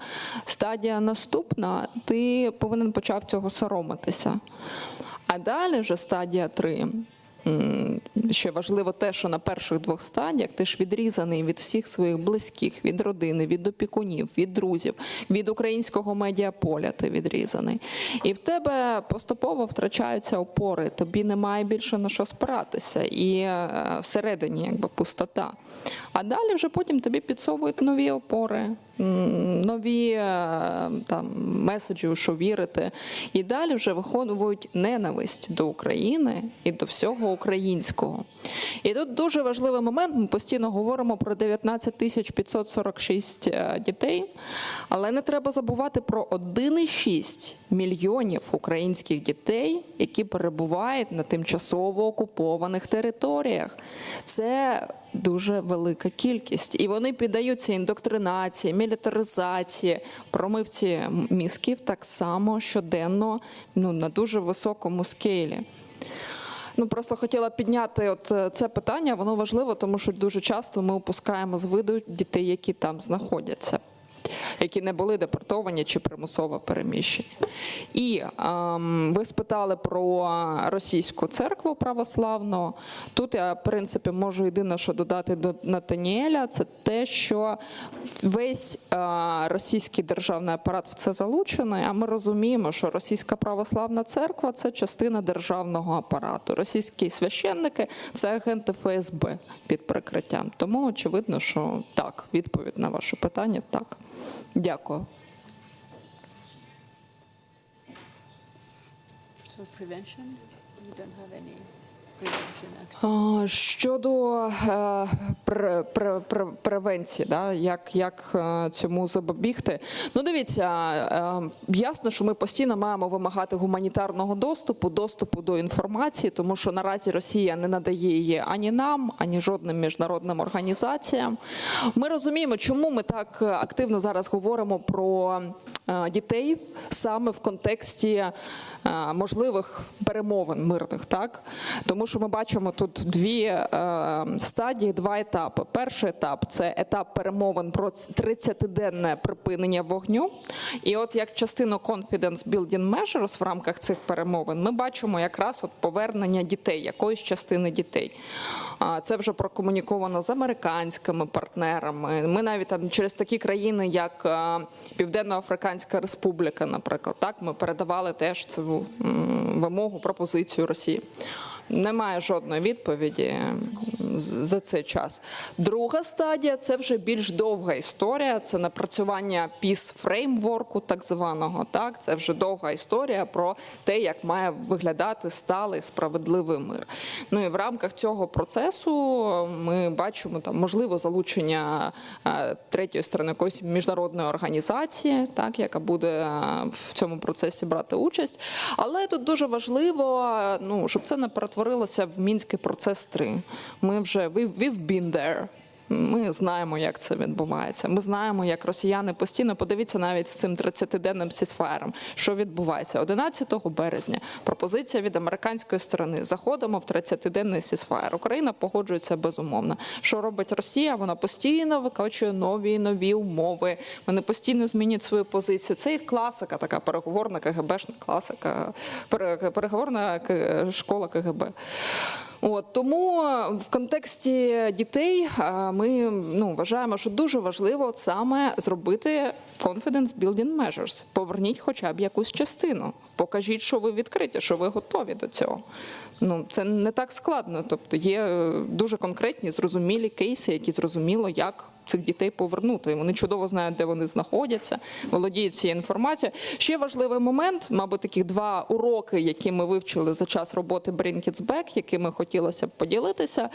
Стадія наступна, ти повинен почав цього соромитися. А далі вже стадія 3. Ще важливо те, що на перших 2 стадіях ти ж відрізаний від всіх своїх близьких, від родини, від опікунів, від друзів, від українського медіаполя ти відрізаний. І в тебе поступово втрачаються опори, тобі немає більше на що спиратися, і всередині якби пустота. А далі вже потім тобі підсовують нові опори, нові там, меседжі, у що вірити. І далі вже виховують ненависть до України і до всього українського. І тут дуже важливий момент, ми постійно говоримо про 19 546 дітей, але не треба забувати про 1,6 мільйонів українських дітей, які перебувають на тимчасово окупованих територіях. Це дуже велика кількість. І вони піддаються індоктринації, мілітаризації, промивці мізків так само щоденно, на дуже високому скейлі. Просто хотіла підняти це питання, воно важливо, тому що дуже часто ми опускаємо з виду дітей, які там знаходяться, які не були депортовані чи примусово переміщені. І ви спитали про російську церкву православну. Тут я, в принципі, можу єдине, що додати до Натаніеля, це те, що весь російський державний апарат в це залучений, а ми розуміємо, що російська православна церква – це частина державного апарату. Російські священники – це агенти ФСБ під прикриттям. Тому очевидно, що так, відповідь на ваше питання – так. Дякую. Щодо превенції, як цьому запобігти. Дивіться, ясно, що ми постійно маємо вимагати гуманітарного доступу до інформації, тому що наразі Росія не надає її ані нам, ані жодним міжнародним організаціям. Ми розуміємо, чому ми так активно зараз говоримо про дітей саме в контексті можливих перемовин мирних, так? Тому що ми бачимо тут 2 стадії, 2 етапи. Перший етап – це етап перемовин про 30-денне припинення вогню. І от як частину confidence building measures в рамках цих перемовин ми бачимо якраз повернення дітей, якоїсь частини дітей. Це вже прокомуніковано з американськими партнерами. Ми навіть там через такі країни, як Південно-Африканська Республіка, наприклад, так, ми передавали теж цю вимогу, пропозицію Росії. Немає жодної відповіді. за цей час. Друга стадія – це вже більш довга історія, це напрацювання peace-фреймворку так званого. Так? Це вже довга історія про те, як має виглядати сталий, справедливий мир. Ну і в рамках цього процесу ми бачимо там можливо залучення третьої сторони якоїсь міжнародної організації, так, яка буде в цьому процесі брати участь. Але тут дуже важливо, щоб це не перетворилося в Мінський процес 3. Ми вже we've been there. Ми знаємо, як це відбувається. Ми знаємо, як росіяни постійно, подивіться навіть з цим 30-денним сісфаєром, що відбувається. 11 березня пропозиція від американської сторони. Заходимо в 30-денний сісфаєр. Україна погоджується безумовно. Що робить Росія? Вона постійно викачує нові і нові умови. Вони постійно змінюють свою позицію. Це їх класика, така переговорна КГБшна класика, переговорна школа КГБ. Тому в контексті дітей ми вважаємо, що дуже важливо саме зробити confidence building measures. Поверніть хоча б якусь частину. Покажіть, що ви відкриті, що ви готові до цього. Це не так складно. Тобто є дуже конкретні, зрозумілі кейси, які зрозуміло, як цих дітей повернути. Вони чудово знають, де вони знаходяться, володіють цією інформацією. Ще важливий момент, мабуть, таких 2 уроки, які ми вивчили за час роботи Bring Kids Back, якими хотілося б поділитися.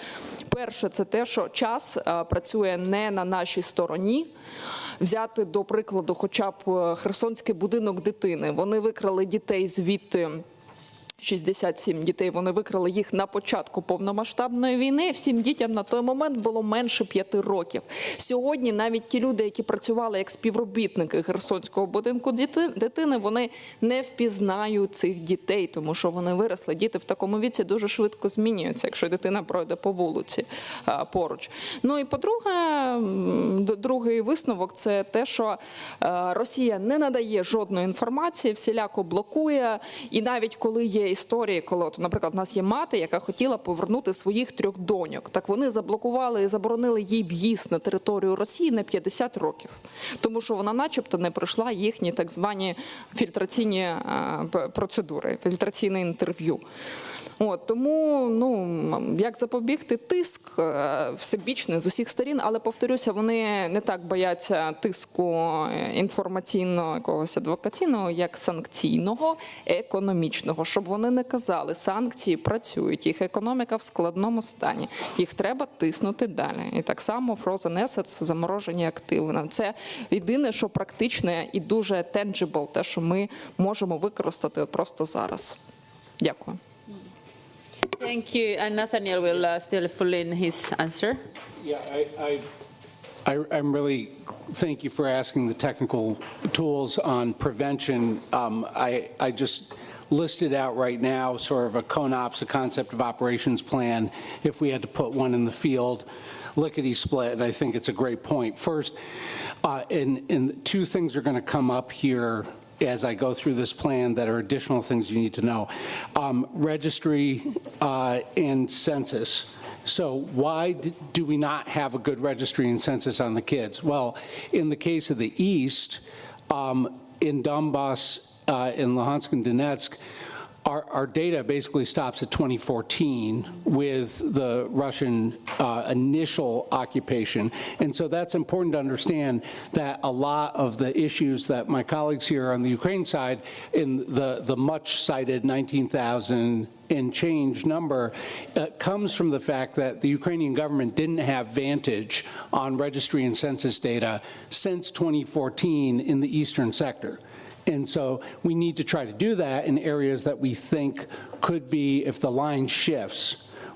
Перше, це те, що час працює не на нашій стороні. Взяти, до прикладу, хоча б Херсонський будинок дитини. Вони викрали дітей звідти, 67 дітей, вони викрали їх на початку повномасштабної війни. Всім дітям на той момент було менше 5 років. Сьогодні навіть ті люди, які працювали як співробітники Херсонського будинку дитини, вони не впізнають цих дітей, тому що вони виросли. Діти в такому віці дуже швидко змінюються, якщо дитина пройде по вулиці поруч. І по-друге, другий висновок – це те, що Росія не надає жодної інформації, всіляко блокує, і навіть коли є історії, коли, наприклад, у нас є мати, яка хотіла повернути своїх 3 доньок. Так вони заблокували і заборонили їй в'їзд на територію Росії на 50 років. Тому що вона начебто не пройшла їхні так звані фільтраційні процедури, фільтраційне інтерв'ю. Тому, як запобігти? Тиск всебічний з усіх сторін, але, повторюся, вони не так бояться тиску інформаційного, якогось адвокаційного, як санкційного, економічного. Щоб вони не казали, санкції працюють, їх економіка в складному стані, їх треба тиснути далі. І так само frozen assets, заморожені активи. Це єдине, що практичне і дуже tangible, те, що ми можемо використати просто зараз. Дякую. Thank you. And Nathaniel will still fill in his answer. Yeah, I'm really, thank you for asking the technical tools on prevention. I just listed out right now sort of a CONOPS, a concept of operations plan, if we had to put one in the field, lickety-split, and I think it's a great point. First, and 2 things are going to come up here as I go through this plan that are additional things you need to know. Registry and census. So why do we not have a good registry and census on the kids? Well, in the case of the East, in Donbass, in Luhansk and Donetsk, our data basically stops at 2014 with the Russian initial occupation. And so that's important to understand that a lot of the issues that my colleagues here on the Ukraine side, in the much cited 19,000 and change number, comes from the fact that the Ukrainian government didn't have vantage on registry and census data since 2014 in the eastern sector. And so we need to try to do that in areas that we think could be, if the line shifts,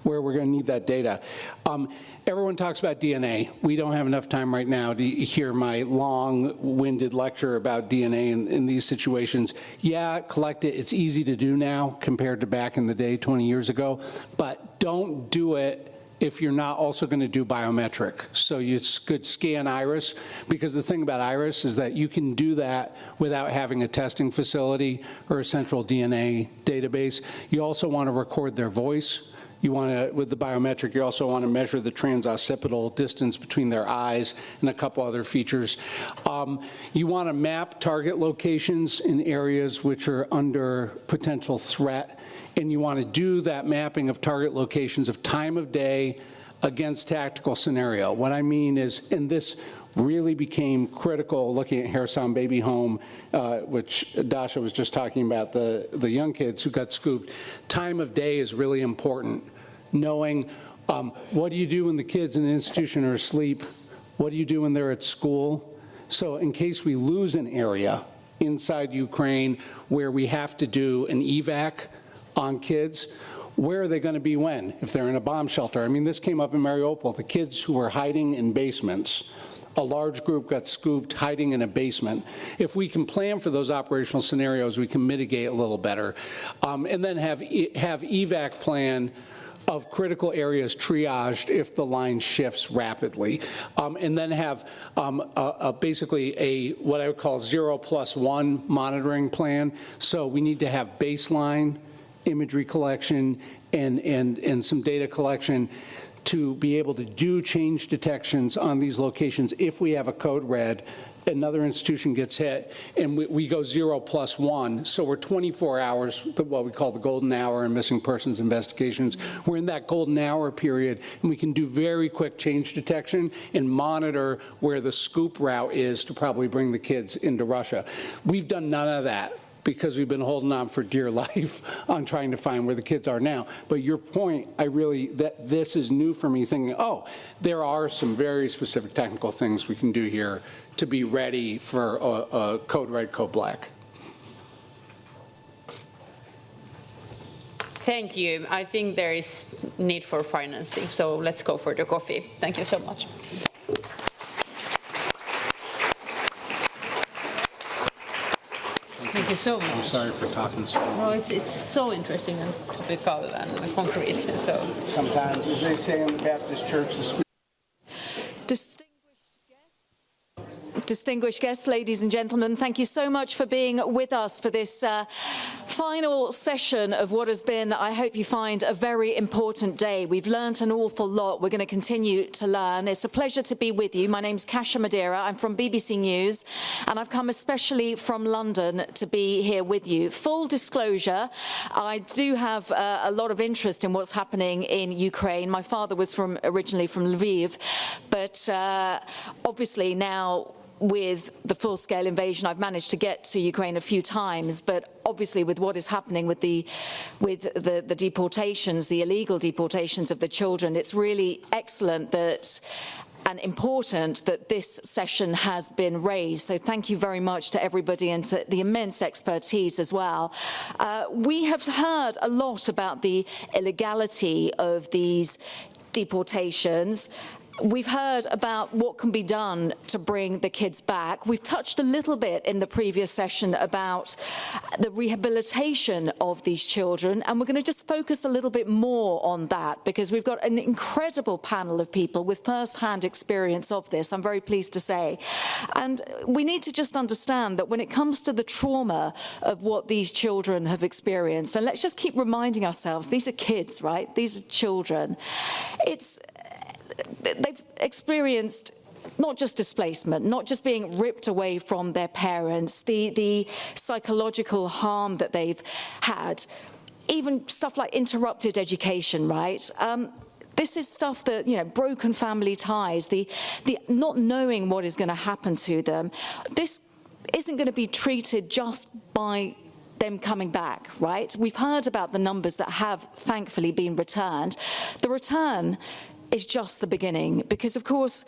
where we're going to need that data. Everyone talks about DNA. We don't have enough time right now to hear my long-winded lecture about DNA in these situations. Yeah, collect it. It's easy to do now compared to back in the day 20 years ago. But don't do it if you're not also going to do biometric. So you could scan iris, because the thing about iris is that you can do that without having a testing facility or a central DNA database. You also want to record their voice. You want to, with the biometric, you also want to measure the transoccipital distance between their eyes and a couple other features. You want to map target locations in areas which are under potential threat, and you want to do that mapping of target locations of time of day, against tactical scenario. What I mean is, and this really became critical looking at Kherson Baby Home, which Dasha was just talking about, the young kids who got scooped. Time of day is really important. Knowing what do you do when the kids in the institution are asleep? What do you do when they're at school? So in case we lose an area inside Ukraine where we have to do an evac on kids, where are they going to be when? If they're in a bomb shelter. I mean, this came up in Mariupol. The kids who were hiding in basements, a large group got scooped hiding in a basement. If we can plan for those operational scenarios, we can mitigate a little better. And then have evac plan of critical areas triaged if the line shifts rapidly. And then have basically what I would call 0+1 monitoring plan. So we need to have baseline imagery collection and some data collection to be able to do change detections on these locations. If we have a code red, another institution gets hit, and we go 0+1, so we're 24 hours, what we call the golden hour in missing persons investigations. We're in that golden hour period, and we can do very quick change detection and monitor where the scoop route is to probably bring the kids into Russia. We've done none of that, because we've been holding on for dear life on trying to find where the kids are now. But your point, this is new for me, thinking, oh, there are some very specific technical things we can do here to be ready for a code red, code black. Thank you. I think there is need for financing, so let's go for the coffee. Thank you so much. Thank you so much. I'm sorry for talking so long. No, it's so interesting and topical and concrete. So sometimes, as they say in the Baptist Church, Distinguished guests, ladies and gentlemen, thank you so much for being with us for this final session of what has been, I hope you find, a very important day. We've learned an awful lot. We're going to continue to learn. It's a pleasure to be with you. My name's Kasia Madeira. I'm from BBC News, and I've come especially from London to be here with you. Full disclosure, I do have a lot of interest in what's happening in Ukraine. My father was originally from Lviv, but obviously now, with the full-scale invasion, I've managed to get to Ukraine a few times, but obviously with what is happening with the deportations, the illegal deportations of the children, it's really excellent that and important that this session has been raised. So thank you very much to everybody and to the immense expertise as well. We have heard a lot about the illegality of these deportations. We've heard about what can be done to bring the kids back. We've touched a little bit in the previous session about the rehabilitation of these children, and we're going to just focus a little bit more on that because we've got an incredible panel of people with first-hand experience of this, I'm very pleased to say. And we need to just understand that when it comes to the trauma of what these children have experienced, and let's just keep reminding ourselves, these are kids, right? These are children. They've experienced not just displacement, not just being ripped away from their parents, the psychological harm that they've had, even stuff like interrupted education, right? This is stuff that, broken family ties, the not knowing what is going to happen to them. This isn't going to be treated just by them coming back, right? We've heard about the numbers that have thankfully been returned. The return is just the beginning because, of course,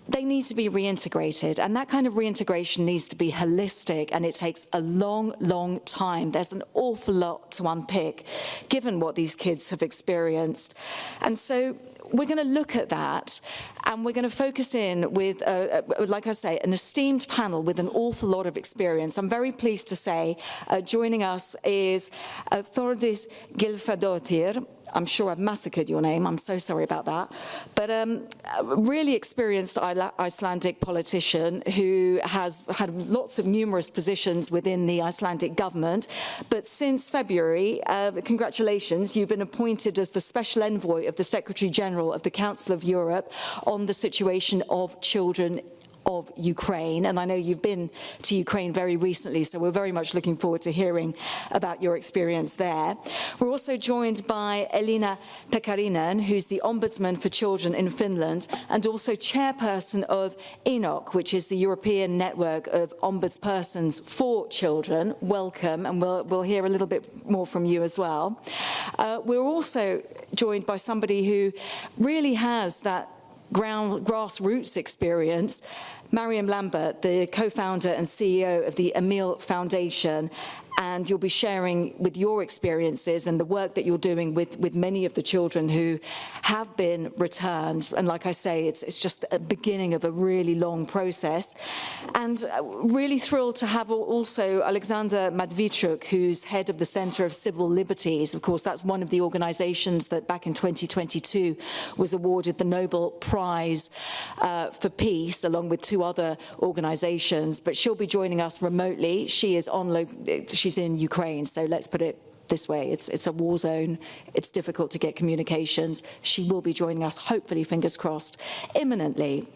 they need to be reintegrated, and that kind of reintegration needs to be holistic, and it takes a long, long time. There's an awful lot to unpick, given what these kids have experienced. And so we're going to look at that, and we're going to focus in with, like I say, an esteemed panel with an awful lot of experience. I'm very pleased to say joining us is Thordis Gylfadóttir. I'm sure I've massacred your name. I'm so sorry about that. But a really experienced Icelandic politician who has had lots of numerous positions within the Icelandic government. But since February, congratulations, you've been appointed as the Special Envoy of the Secretary General of the Council of Europe on the situation of children of Ukraine. And I know you've been to Ukraine very recently, so we're very much looking forward to hearing about your experience there. We're also joined by Elina Pekarinen, who's the Ombudsman for Children in Finland and also chairperson of ENOC, which is the European network of ombudspersons for children. Welcome, and we'll hear a little bit more from you as well. We're also joined by somebody who really has that grassroots experience, Mariam Lambert, the co-founder and CEO of the Emil Foundation, and you'll be sharing with your experiences and the work that you're doing with many of the children who have been returned. And like I say, it's just the beginning of a really long process. And really thrilled to have also Alexander Matvichuk, who's head of the Center of Civil Liberties. Of course, that's one of the organizations that back in 2022 was awarded the Nobel Prize for Peace, along with two other organizations. But she'll be joining us remotely. She is she's in Ukraine, so let's put it this way, it's a war zone, it's difficult to get communications. She will be joining us, hopefully, fingers crossed, imminently.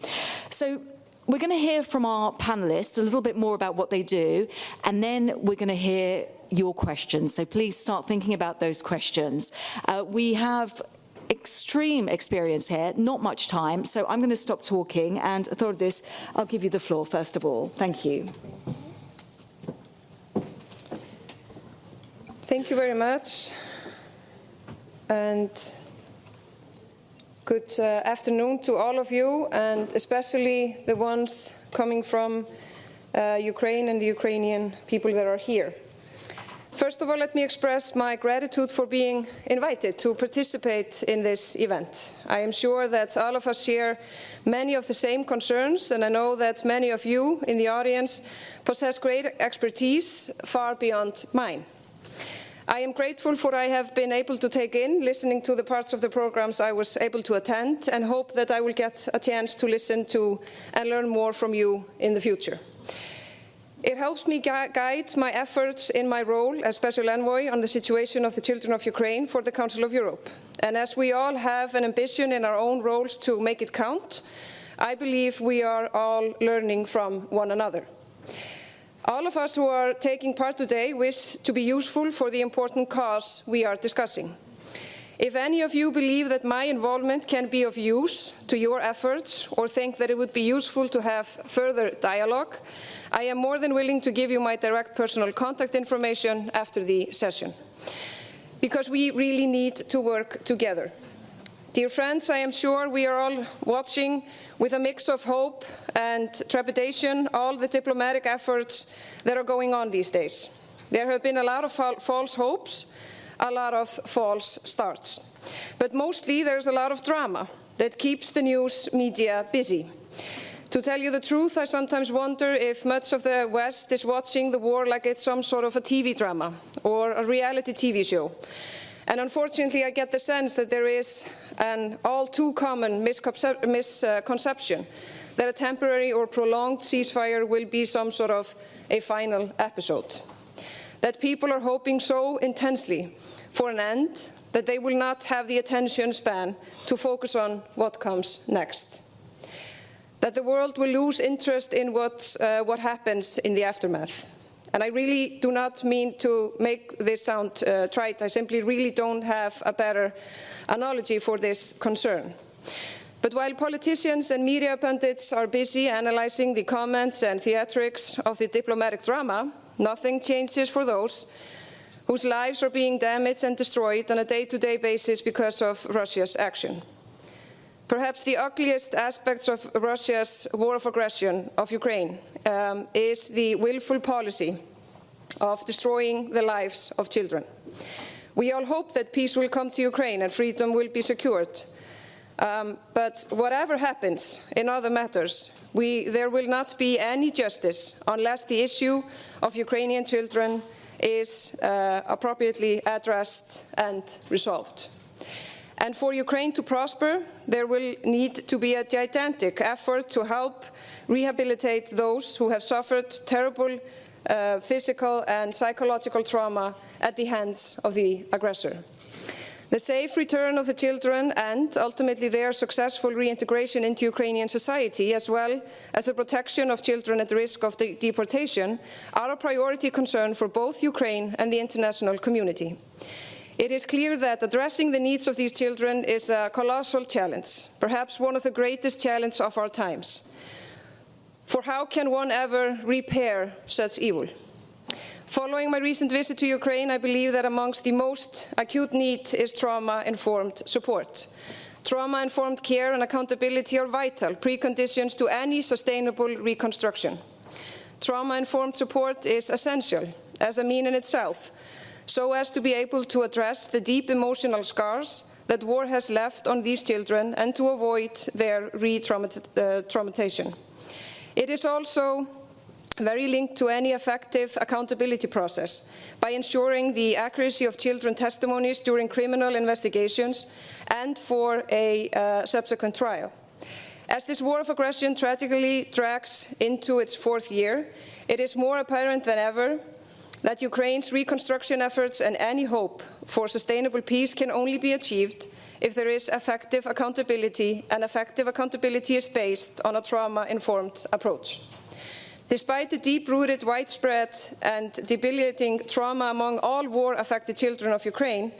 So we're going to hear from our panelists a little bit more about what they do, and then we're going to hear your questions. So please start thinking about those questions. We have extreme experience here, not much time, so I'm going to stop talking, and Thordis, I'll give you the floor first of all. Thank you. Thank you very much, and good afternoon to all of you, and especially the ones coming from Ukraine and the Ukrainian people that are here. First of all, let me express my gratitude for being invited to participate in this event. I am sure that all of us share many of the same concerns, and I know that many of you in the audience possess great expertise far beyond mine. I am grateful for what I have been able to take in, listening to the parts of the programs I was able to attend, and hope that I will get a chance to listen to and learn more from you in the future. It helps me guide my efforts in my role as Special Envoy on the situation of the children of Ukraine for the Council of Europe. And as we all have an ambition in our own roles to make it count, I believe we are all learning from one another. All of us who are taking part today wish to be useful for the important cause we are discussing. If any of you believe that my involvement can be of use to your efforts, or think that it would be useful to have further dialogue, I am more than willing to give you my direct personal contact information after the session, because we really need to work together. Dear friends, I am sure we are all watching with a mix of hope and trepidation all the diplomatic efforts that are going on these days. There have been a lot of false hopes, a lot of false starts. But mostly there's a lot of drama that keeps the news media busy. To tell you the truth, I sometimes wonder if much of the West is watching the war like it's some sort of a TV drama or a reality TV show. And unfortunately, I get the sense that there is an all too common misconception that a temporary or prolonged ceasefire will be some sort of a final episode. That people are hoping so intensely for an end that they will not have the attention span to focus on what comes next. That the world will lose interest in what happens in the aftermath. And I really do not mean to make this sound trite. I simply really don't have a better analogy for this concern. But while politicians and media pundits are busy analyzing the comments and theatrics of the diplomatic drama, nothing changes for those whose lives are being damaged and destroyed on a day-to-day basis because of Russia's action. Perhaps the ugliest aspects of Russia's war of aggression of Ukraine is the willful policy of destroying the lives of children. We all hope that peace will come to Ukraine and freedom will be secured. But whatever happens in other matters, there will not be any justice unless the issue of Ukrainian children is appropriately addressed and resolved. And for Ukraine to prosper, there will need to be a gigantic effort to help rehabilitate those who have suffered terrible physical and psychological trauma at the hands of the aggressor. The safe return of the children and ultimately their successful reintegration into Ukrainian society, as well as the protection of children at risk of deportation, are a priority concern for both Ukraine and the international community. It is clear that addressing the needs of these children is a colossal challenge, perhaps one of the greatest challenges of our times. For how can one ever repair such evil? Following my recent visit to Ukraine, I believe that amongst the most acute need is trauma-informed support. Trauma-informed care and accountability are vital preconditions to any sustainable reconstruction. Trauma-informed support is essential as a mean in itself, so as to be able to address the deep emotional scars that war has left on these children and to avoid their re-traumatization. It is also very linked to any effective accountability process by ensuring the accuracy of children's testimonies during criminal investigations and for a subsequent trial. As this war of aggression tragically drags into its fourth year, it is more apparent than ever that Ukraine's reconstruction efforts and any hope for sustainable peace can only be achieved if there is effective accountability, and effective accountability is based on a trauma-informed approach. Despite the deep-rooted, widespread and debilitating trauma among all war-affected children of Ukraine,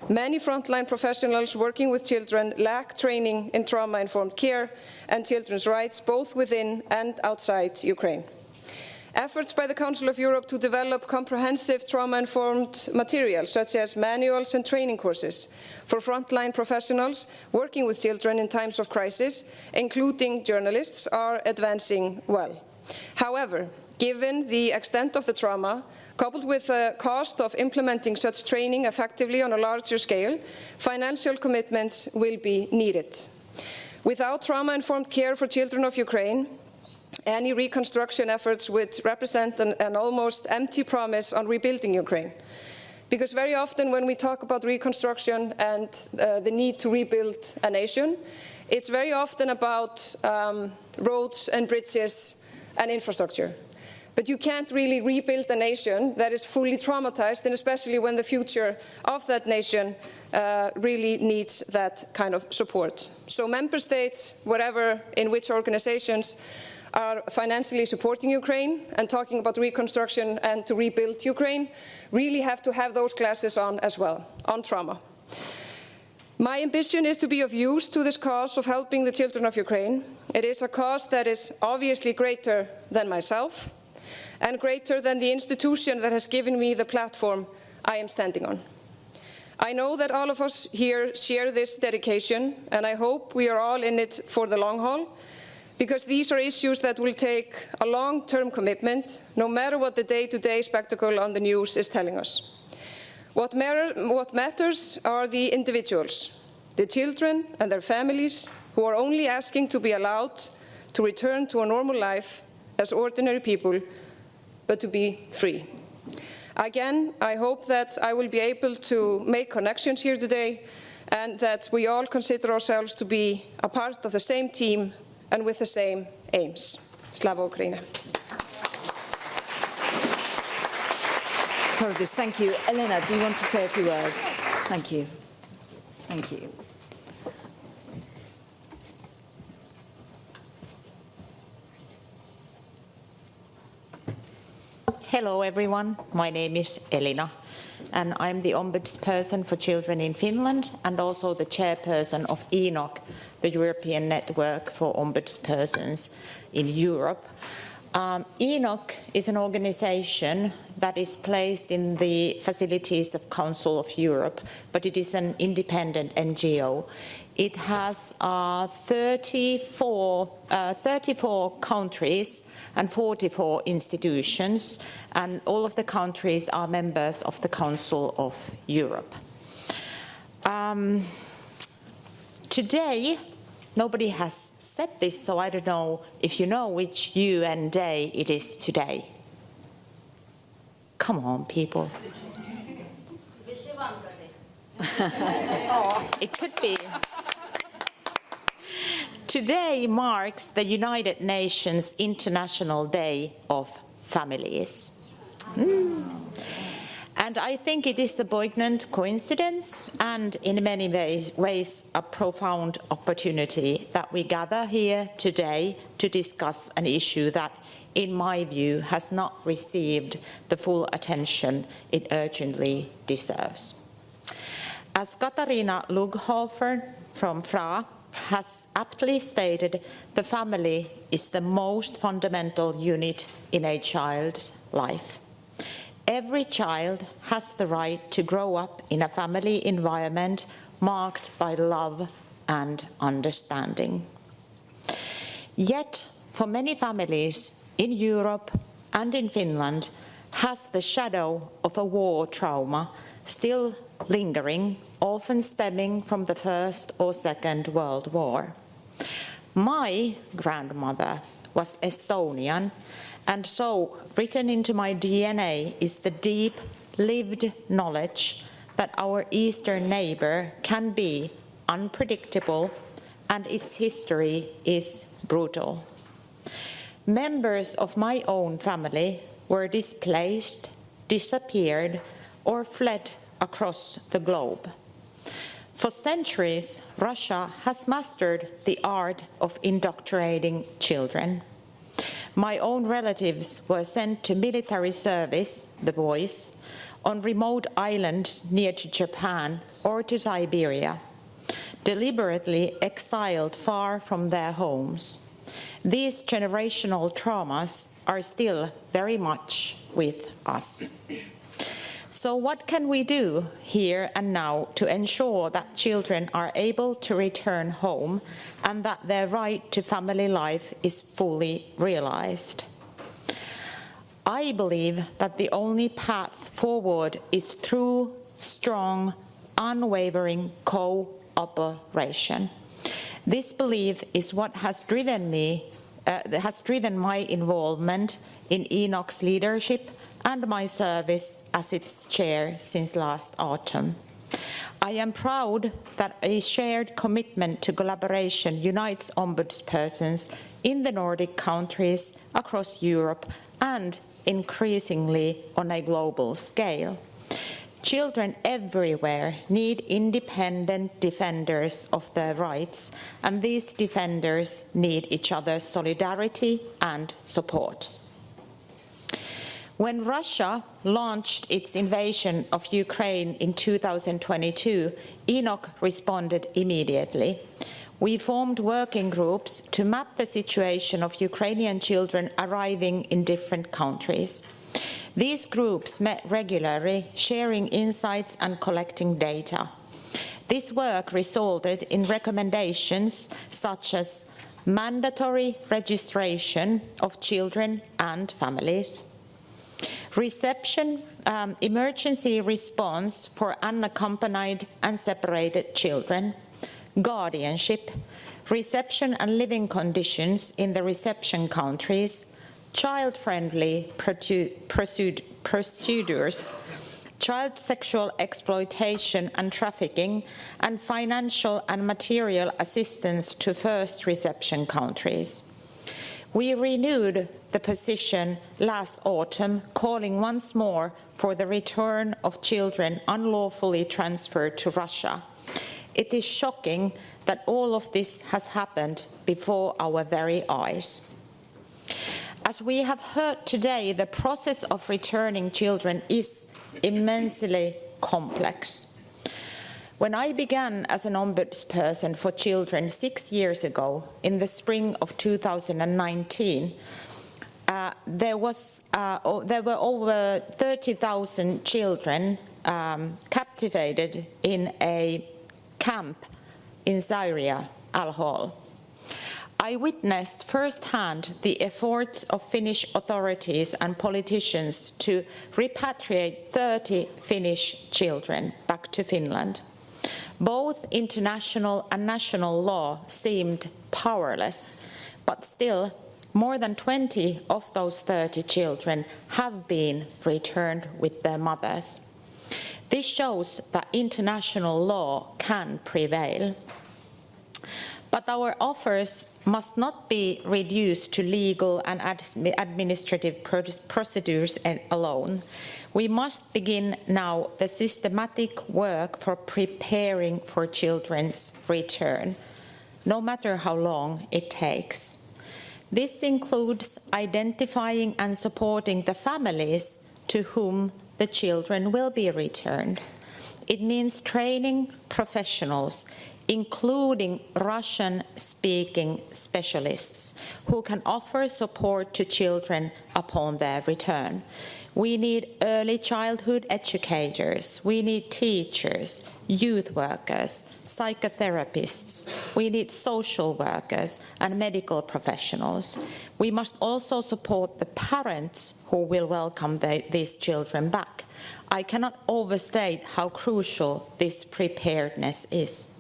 many frontline professionals working with children lack training in trauma-informed care and children's rights, both within and outside Ukraine. Efforts by the Council of Europe to develop comprehensive trauma-informed materials, such as manuals and training courses for frontline professionals working with children in times of crisis, including journalists, are advancing well. However, given the extent of the trauma, coupled with the cost of implementing such training effectively on a larger scale, financial commitments will be needed. Without trauma-informed care for children of Ukraine, any reconstruction efforts would represent an almost empty promise on rebuilding Ukraine. Because very often when we talk about reconstruction and the need to rebuild a nation, it's very often about roads and bridges and infrastructure. But you can't really rebuild a nation that is fully traumatized, and especially when the future of that nation really needs that kind of support. So member states, whatever, in which organizations, are financially supporting Ukraine and talking about reconstruction and to rebuild Ukraine, really have to have those classes on as well, on trauma. My ambition is to be of use to this cause of helping the children of Ukraine. It is a cause that is obviously greater than myself and greater than the institution that has given me the platform I am standing on. I know that all of us here share this dedication, and I hope we are all in it for the long haul, because these are issues that will take a long-term commitment, no matter what the day-to-day spectacle on the news is telling us. What matters are the individuals, the children and their families, who are only asking to be allowed to return to a normal life as ordinary people, but to be free. Again, I hope that I will be able to make connections here today, and that we all consider ourselves to be a part of the same team and with the same aims. Slava Ukraini. Thank you. Elena, do you want to say a few words? Thank you. Thank you. Hello everyone, my name is Elina and I'm the Ombudsperson for Children in Finland and also the chairperson of ENOC, the European Network for Ombudspersons in Europe. ENOC is an organization that is placed in the facilities of Council of Europe, but it is an independent NGO. It has 34 countries and 44 institutions, and all of the countries are members of the Council of Europe. Today, nobody has said this, so I don't know if you know which UN day it is today. Come on, people. It could be. Today marks the United Nations International Day of Families. And And I think it is a poignant coincidence and in many ways a profound opportunity that we gather here today to discuss an issue that, in my view, has not received the full attention it urgently deserves. As Katharina Lughofer from FRA has aptly stated, the family is the most fundamental unit in a child's life. Every child has the right to grow up in a family environment marked by love and understanding. Yet, for many families in Europe and in Finland, has the shadow of a war trauma still lingering, often stemming from the First or Second World War. My grandmother was Estonian, and so written into my DNA is the deep lived knowledge that our eastern neighbor can be unpredictable and its history is brutal. Members of my own family were displaced, disappeared, or fled across the globe. For centuries, Russia has mastered the art of indoctrinating children. My own relatives were sent to military service, the boys, on remote islands near to Japan or to Siberia, deliberately exiled far from their homes. These generational traumas are still very much with us. So what can we do here and now to ensure that children are able to return home and that their right to family life is fully realized? I believe that the only path forward is through strong, unwavering cooperation. This belief is what has driven my involvement in ENOC's leadership and my service as its chair since last autumn. I am proud that a shared commitment to collaboration unites ombudspersons in the Nordic countries, across Europe, and increasingly on a global scale. Children everywhere need independent defenders of their rights, and these defenders need each other's solidarity and support. When Russia launched its invasion of Ukraine in 2022, ENOC responded immediately. We formed working groups to map the situation of Ukrainian children arriving in different countries. These groups met regularly, sharing insights and collecting data. This work resulted in recommendations such as mandatory registration of children and families, reception, emergency response for unaccompanied and separated children, guardianship, reception and living conditions in the reception countries, child-friendly procedures, child sexual exploitation and trafficking, and financial and material assistance to first reception countries. We renewed the position last autumn, calling once more for the return of children unlawfully transferred to Russia. It is shocking that all of this has happened before our very eyes. As we have heard today, the process of returning children is immensely complex. When I began as an ombudsperson for children 6 years ago, in the spring of 2019, there were over 30,000 children captivated in a camp in Syria, Al-Hol. I witnessed firsthand the efforts of Finnish authorities and politicians to repatriate 30 Finnish children back to Finland. Both international and national law seemed powerless, but still more than 20 of those 30 children have been returned with their mothers. This shows that international law can prevail. But our offers must not be reduced to legal and administrative procedures alone. We must begin now the systematic work for preparing for children's return, no matter how long it takes. This includes identifying and supporting the families to whom the children will be returned. It means training professionals, including Russian-speaking specialists who can offer support to children upon their return. We need early childhood educators, we need teachers, youth workers, psychotherapists, we need social workers and medical professionals. We must also support the parents who will welcome these children back. I cannot overstate how crucial this preparedness is.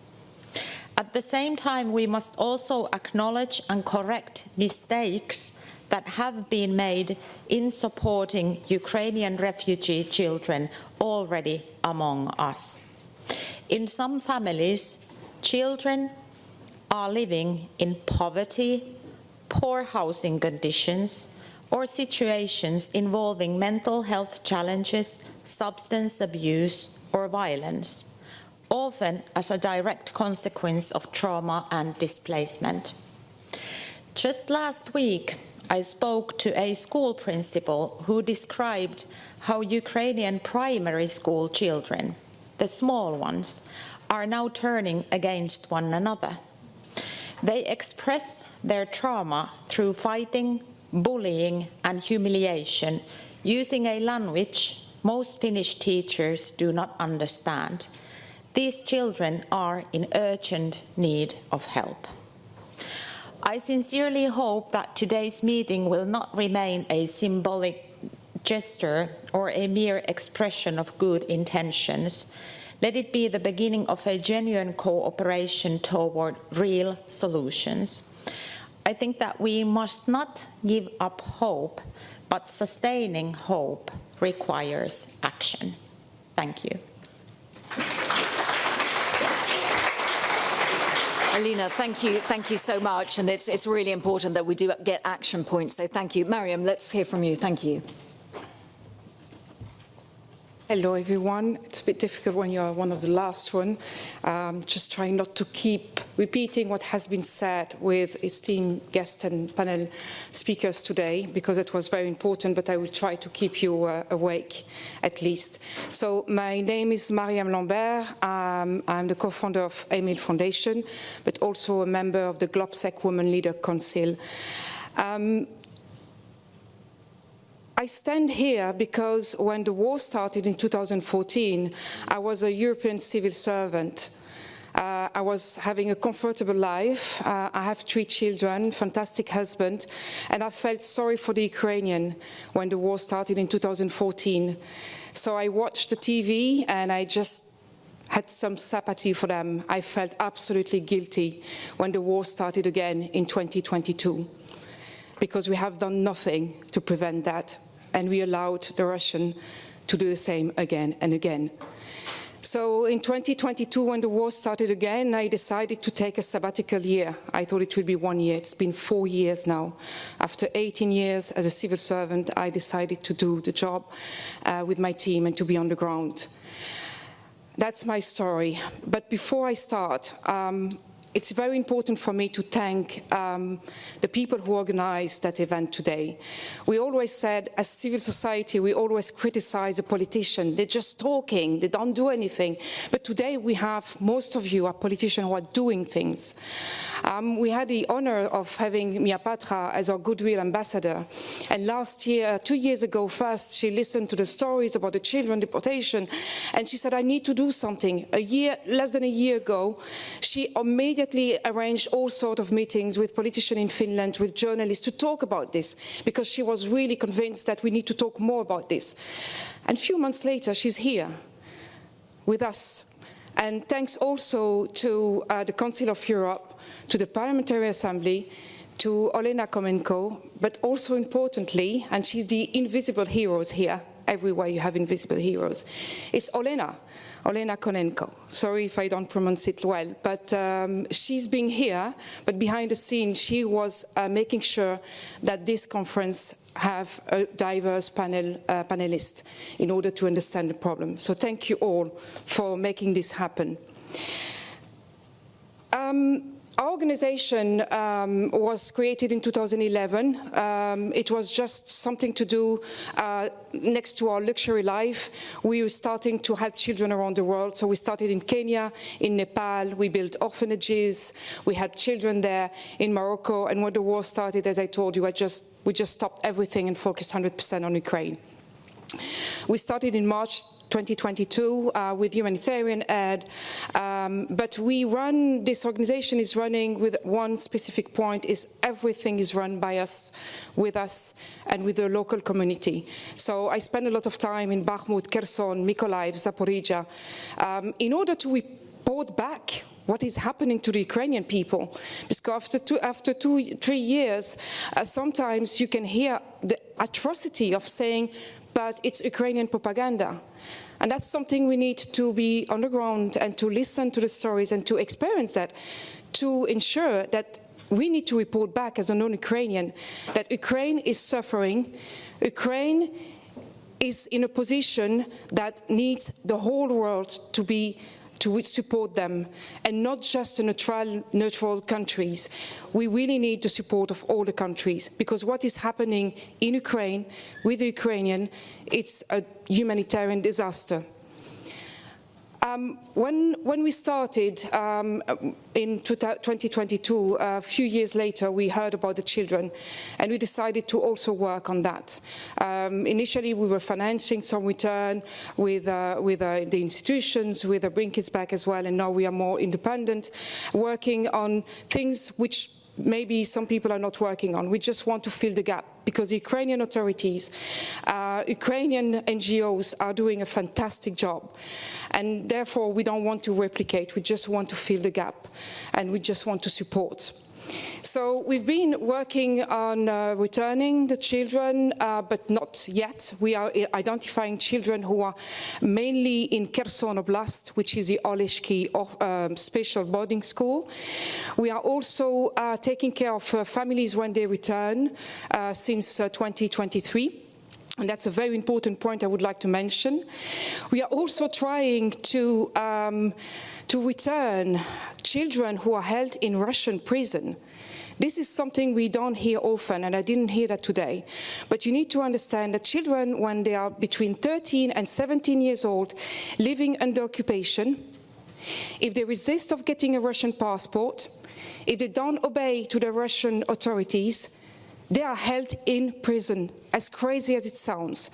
At the same time, we must also acknowledge and correct mistakes that have been made in supporting Ukrainian refugee children already among us. In some families, children are living in poverty, poor housing conditions, or situations involving mental health challenges, substance abuse, or violence, often as a direct consequence of trauma and displacement. Just last week, I spoke to a school principal who described how Ukrainian primary school children, the small ones, are now turning against one another. They express their trauma through fighting, bullying, and humiliation using a language most Finnish teachers do not understand. These children are in urgent need of help. I sincerely hope that today's meeting will not remain a symbolic gesture or a mere expression of good intentions. Let it be the beginning of a genuine cooperation toward real solutions. I think that we must not give up hope, but sustaining hope requires action. Thank you. Alina, thank you so much, and it's really important that we do get action points, so thank you. Mariam, let's hear from you. Thank you. Hello, everyone. It's a bit difficult when you're one of the last one. Just trying not to keep repeating what has been said with esteemed guests and panel speakers today, because it was very important, but I will try to keep you awake, at least. So my name is Mariam Lambert. I'm the co-founder of Emil Foundation, but also a member of the Globsec Women Leader Council. I stand here because when the war started in 2014, I was a European civil servant. I was having a comfortable life. I have 3 children, fantastic husband, and I felt sorry for the Ukrainian when the war started in 2014. So I watched the TV and I just had some sympathy for them. I felt absolutely guilty when the war started again in 2022, because we have done nothing to prevent that. And we allowed the Russians to do the same again and again. So in 2022, when the war started again, I decided to take a sabbatical year. I thought it would be 1 year. It's been 4 years now. After 18 years as a civil servant, I decided to do the job with my team and to be on the ground. That's my story. But before I start, it's very important for me to thank the people who organized that event today. We always said, as civil society, we always criticize the politician. They're just talking, they don't do anything. But today we have, most of you are politicians who are doing things. We had the honor of having Mia Patra as our goodwill ambassador. And last year, 2 years ago first, she listened to the stories about the children deportation. And she said, I need to do something. Less than a year ago, she immediately arranged all sorts of meetings with politicians in Finland, with journalists, to talk about this, because she was really convinced that we need to talk more about this. And a few months later, she's here with us. And thanks also to the Council of Europe, to the Parliamentary Assembly, to Olena Komenko, but also importantly, and she's the invisible heroes here, everywhere you have invisible heroes. It's Olena Konenko. Sorry if I don't pronounce it well, but she's been here, but behind the scenes she was making sure that this conference have a diverse panelist in order to understand the problem. So thank you all for making this happen. Our organization was created in 2011. It was just something to do next to our luxury life. We were starting to help children around the world. So we started in Kenya, in Nepal. We built orphanages. We helped children there in Morocco. And when the war started, as I told you, we just stopped everything and focused 100% on Ukraine. We started in March 2022 with humanitarian aid, but this organization is running with one specific point, is everything is run by us, with us, and with the local community. So I spend a lot of time in Bakhmut, Kherson, Mykolaiv, Zaporizhia, in order to report back what is happening to the Ukrainian people. Because after 3 years, sometimes you can hear the atrocity of saying, but it's Ukrainian propaganda. And that's something we need to be on the ground and to listen to the stories and to experience that, to ensure that we need to report back as a non-Ukrainian that Ukraine is suffering. Ukraine is in a position that needs the whole world to support them, and not just the neutral countries. We really need the support of all the countries, because what is happening in Ukraine with the Ukrainian, it's a humanitarian disaster. When we started in 2022, a few years later, we heard about the children, and we decided to also work on that. Initially, we were financing some return with the institutions, with the Bring Kids Back as well, and now we are more independent, working on things which maybe some people are not working on. We just want to fill the gap, because the Ukrainian authorities, Ukrainian NGOs are doing a fantastic job. And therefore, we don't want to replicate, we just want to fill the gap, and we just want to support. So we've been working on returning the children, but not yet. We are identifying children who are mainly in Kherson Oblast, which is the Oleshki special boarding school. We are also taking care of families when they return since 2023. And that's a very important point I would like to mention. We are also trying to return children who are held in Russian prison. This is something we don't hear often, and I didn't hear that today. But you need to understand that children, when they are between 13 and 17 years old, living under occupation, if they resist of getting a Russian passport, if they don't obey to the Russian authorities, they are held in prison, as crazy as it sounds.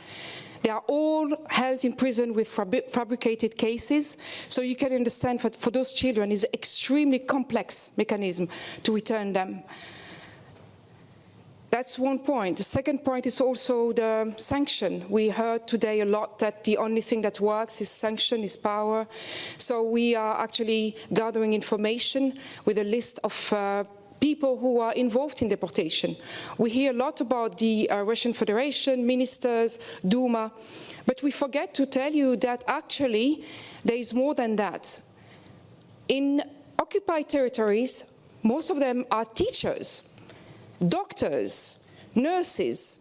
They are all held in prison with fabricated cases, so you can understand that for those children it's an extremely complex mechanism to return them. That's one point. The second point is also the sanction. We heard today a lot that the only thing that works is sanction, is power. So we are actually gathering information with a list of people who are involved in deportation. We hear a lot about the Russian Federation, ministers, Duma, but we forget to tell you that actually there is more than that. In occupied territories, most of them are teachers, doctors, nurses.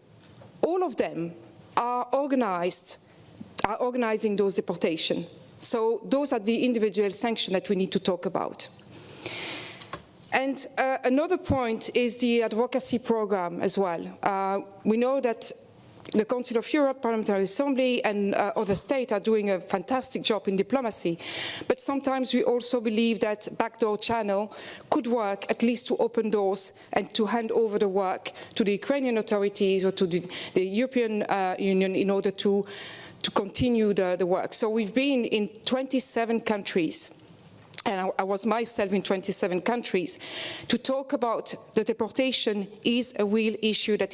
All of them are organizing those deportations. So those are the individual sanctions that we need to talk about. And another point is the advocacy program as well. We know that the Council of Europe, Parliamentary Assembly, and other states are doing a fantastic job in diplomacy. But sometimes we also believe that backdoor channel could work, at least to open doors and to hand over the work to the Ukrainian authorities or to the European Union in order to continue the work. So we've been in 27 countries. And I was myself in 27 countries, to talk about the deportation is a real issue that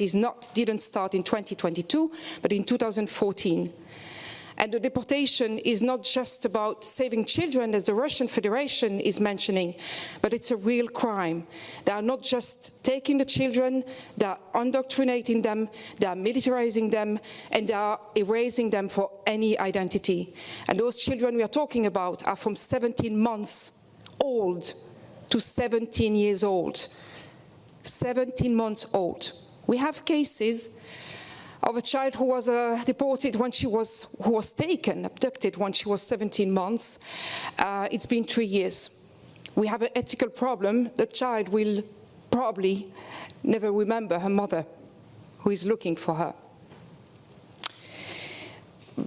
didn't start in 2022, but in 2014. And the deportation is not just about saving children, as the Russian Federation is mentioning, but it's a real crime. They are not just taking the children, they are indoctrinating them, they are militarizing them, and they are erasing them for any identity. And those children we are talking about are from 17 months old to 17 years old. 17 months old. We have cases of a child who was deported when who was taken, abducted when she was 17 months. It's been 3 years. We have an ethical problem. The child will probably never remember her mother, who is looking for her.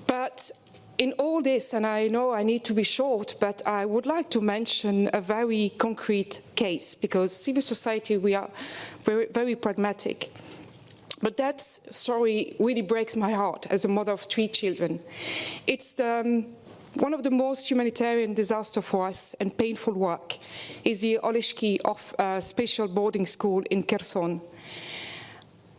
But in all this, and I know I need to be short, but I would like to mention a very concrete case, because civil society, we are very, very pragmatic. But that story really breaks my heart as a mother of 3 children. It's one of the most humanitarian disasters for us and painful work is the Oleszki Special Boarding School in Kherson.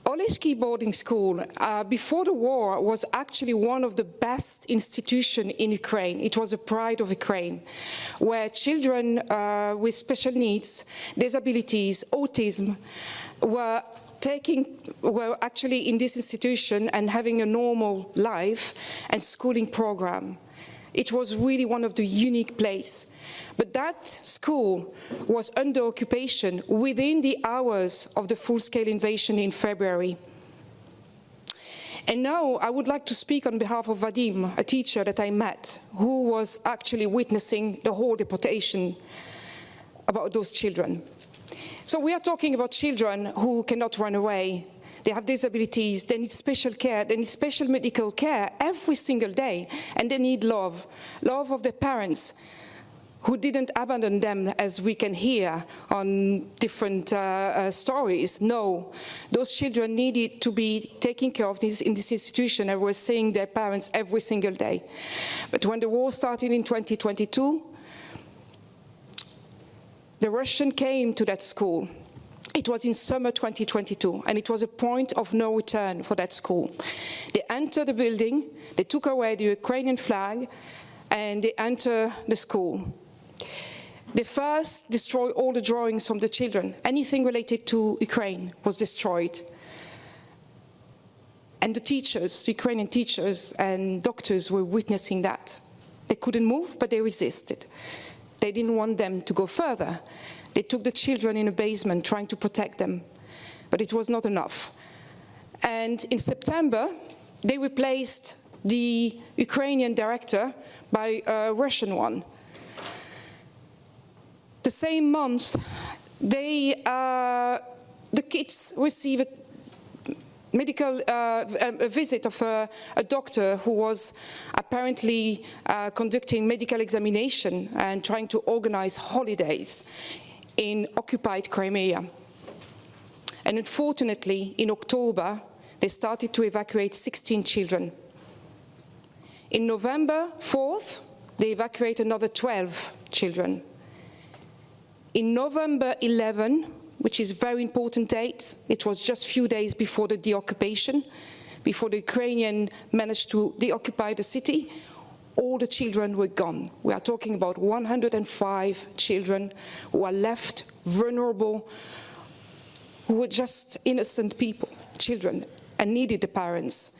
Oleszki Boarding School, before the war, was actually one of the best institutions in Ukraine. It was a pride of Ukraine, where children with special needs, disabilities, autism, were actually in this institution and having a normal life and schooling program. It was really one of the unique places. But that school was under occupation within the hours of the full-scale invasion in February. And now I would like to speak on behalf of Vadim, a teacher that I met, who was actually witnessing the whole deportation about those children. So we are talking about children who cannot run away. They have disabilities, they need special care, they need special medical care every single day, and they need love of their parents, who didn't abandon them, as we can hear on different stories. No, those children needed to be taken care of in this institution and were seeing their parents every single day. But when the war started in 2022, the Russian came to that school. It was in summer 2022, and it was a point of no return for that school. They entered the building, they took away the Ukrainian flag, and they entered the school. They first destroyed all the drawings from the children. Anything related to Ukraine was destroyed. And the teachers, the Ukrainian teachers and doctors were witnessing that. They couldn't move, but they resisted. They didn't want them to go further. They took the children in a basement trying to protect them, but it was not enough. And in September, they replaced the Ukrainian director by a Russian one. The same month, the kids received a visit of a doctor who was apparently conducting medical examination and trying to organize holidays in occupied Crimea. And unfortunately, in October, they started to evacuate 16 children. In November 4th, they evacuated another 12 children. In November 11, which is a very important date, it was just a few days before the deoccupation, before the Ukrainians managed to deoccupy the city, all the children were gone. We are talking about 105 children who are left vulnerable, who were just innocent people, children, and needed the parents.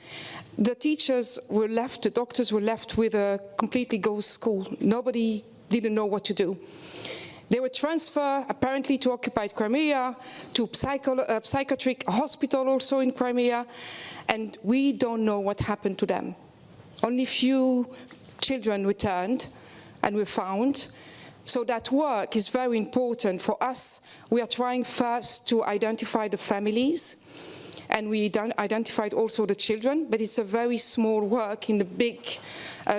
The teachers were left, the doctors were left with a completely ghost school. Nobody didn't know what to do. They were transferred, apparently, to occupied Crimea, to a psychiatric hospital also in Crimea, and we don't know what happened to them. Only few children returned and were found. So that work is very important for us. We are trying first to identify the families, and we identified also the children, but it's a very small work in the big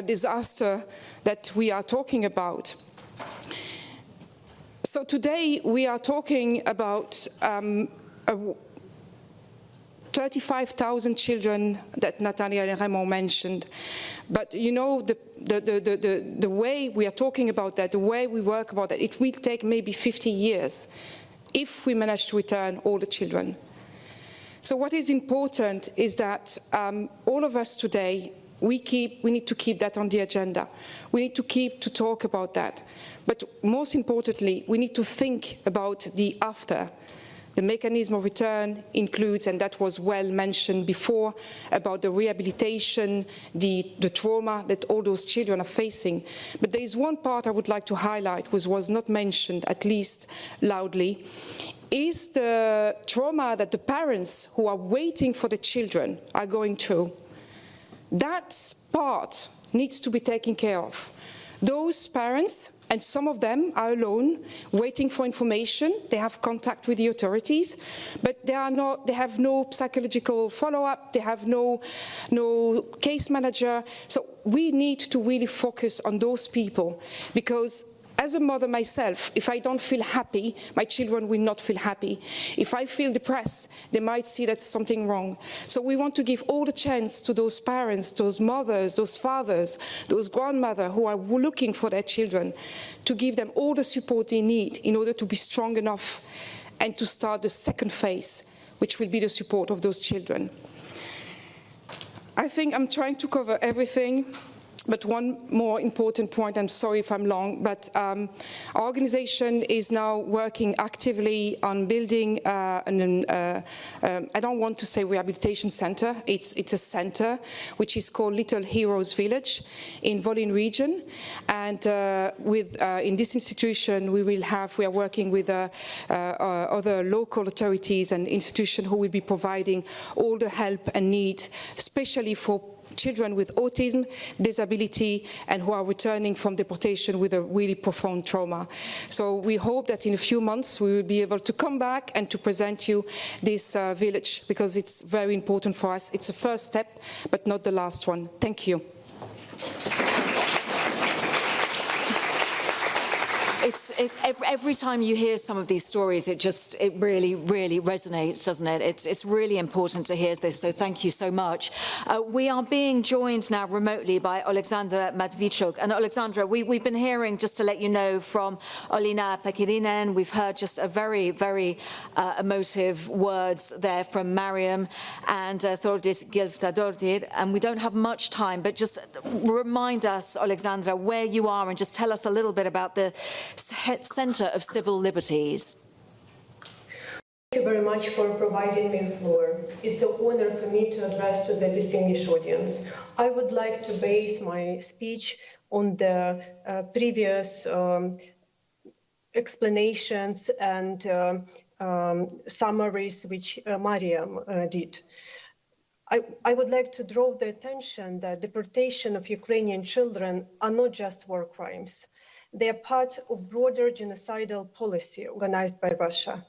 disaster that we are talking about. So today we are talking about 35,000 children that Natalia and Raymond mentioned. But you know, the way we are talking about that, the way we work about that, it will take maybe 50 years if we manage to return all the children. So what is important is that all of us today we need to keep that on the agenda. We need to talk about that. But most importantly, we need to think about the after. The mechanism of return includes, and that was well mentioned before, about the rehabilitation, the trauma that all those children are facing. But there is one part I would like to highlight, which was not mentioned, at least loudly, is the trauma that the parents who are waiting for the children are going through. That part needs to be taken care of. Those parents, and some of them are alone, waiting for information. They have contact with the authorities, but they have no psychological follow-up, they have no case manager. So we need to really focus on those people, because as a mother myself, if I don't feel happy, my children will not feel happy. If I feel depressed, they might see that's something wrong. So we want to give all the chance to those parents, those mothers, those fathers, those grandmothers who are looking for their children, to give them all the support they need in order to be strong enough and to start the second phase, which will be the support of those children. I think I'm trying to cover everything. But one more important point, I'm sorry if I'm long, but our organization is now working actively on building I don't want to say rehabilitation center, it's a center which is called Little Heroes Village in Volyn region. And in this institution we are working with other local authorities and institutions who will be providing all the help and need, especially for children with autism, disability, and who are returning from deportation with a really profound trauma. So we hope that in a few months we will be able to come back and to present you this village, because it's very important for us. It's a first step, but not the last one. Thank you. Every time you hear some of these stories, it really, really resonates, doesn't it? It's really important to hear this, so thank you so much. We are being joined now remotely by Alexandra Matvichuk. And Alexandra, we've been hearing, just to let you know, from Olina Pekirinen. We've heard just a very, very emotive words there from Mariam and Thordis Gilftadordir. And we don't have much time, but just remind us, Alexandra, where you are, and just tell us a little bit about the Centre of Civil Liberties. Thank you very much for providing me the floor. It's an honor for me to address to the distinguished audience. I would like to base my speech on the previous explanations and summaries which Mariam did. I would like to draw the attention that deportation of Ukrainian children are not just war crimes. They are part of broader genocidal policy organized by Russia.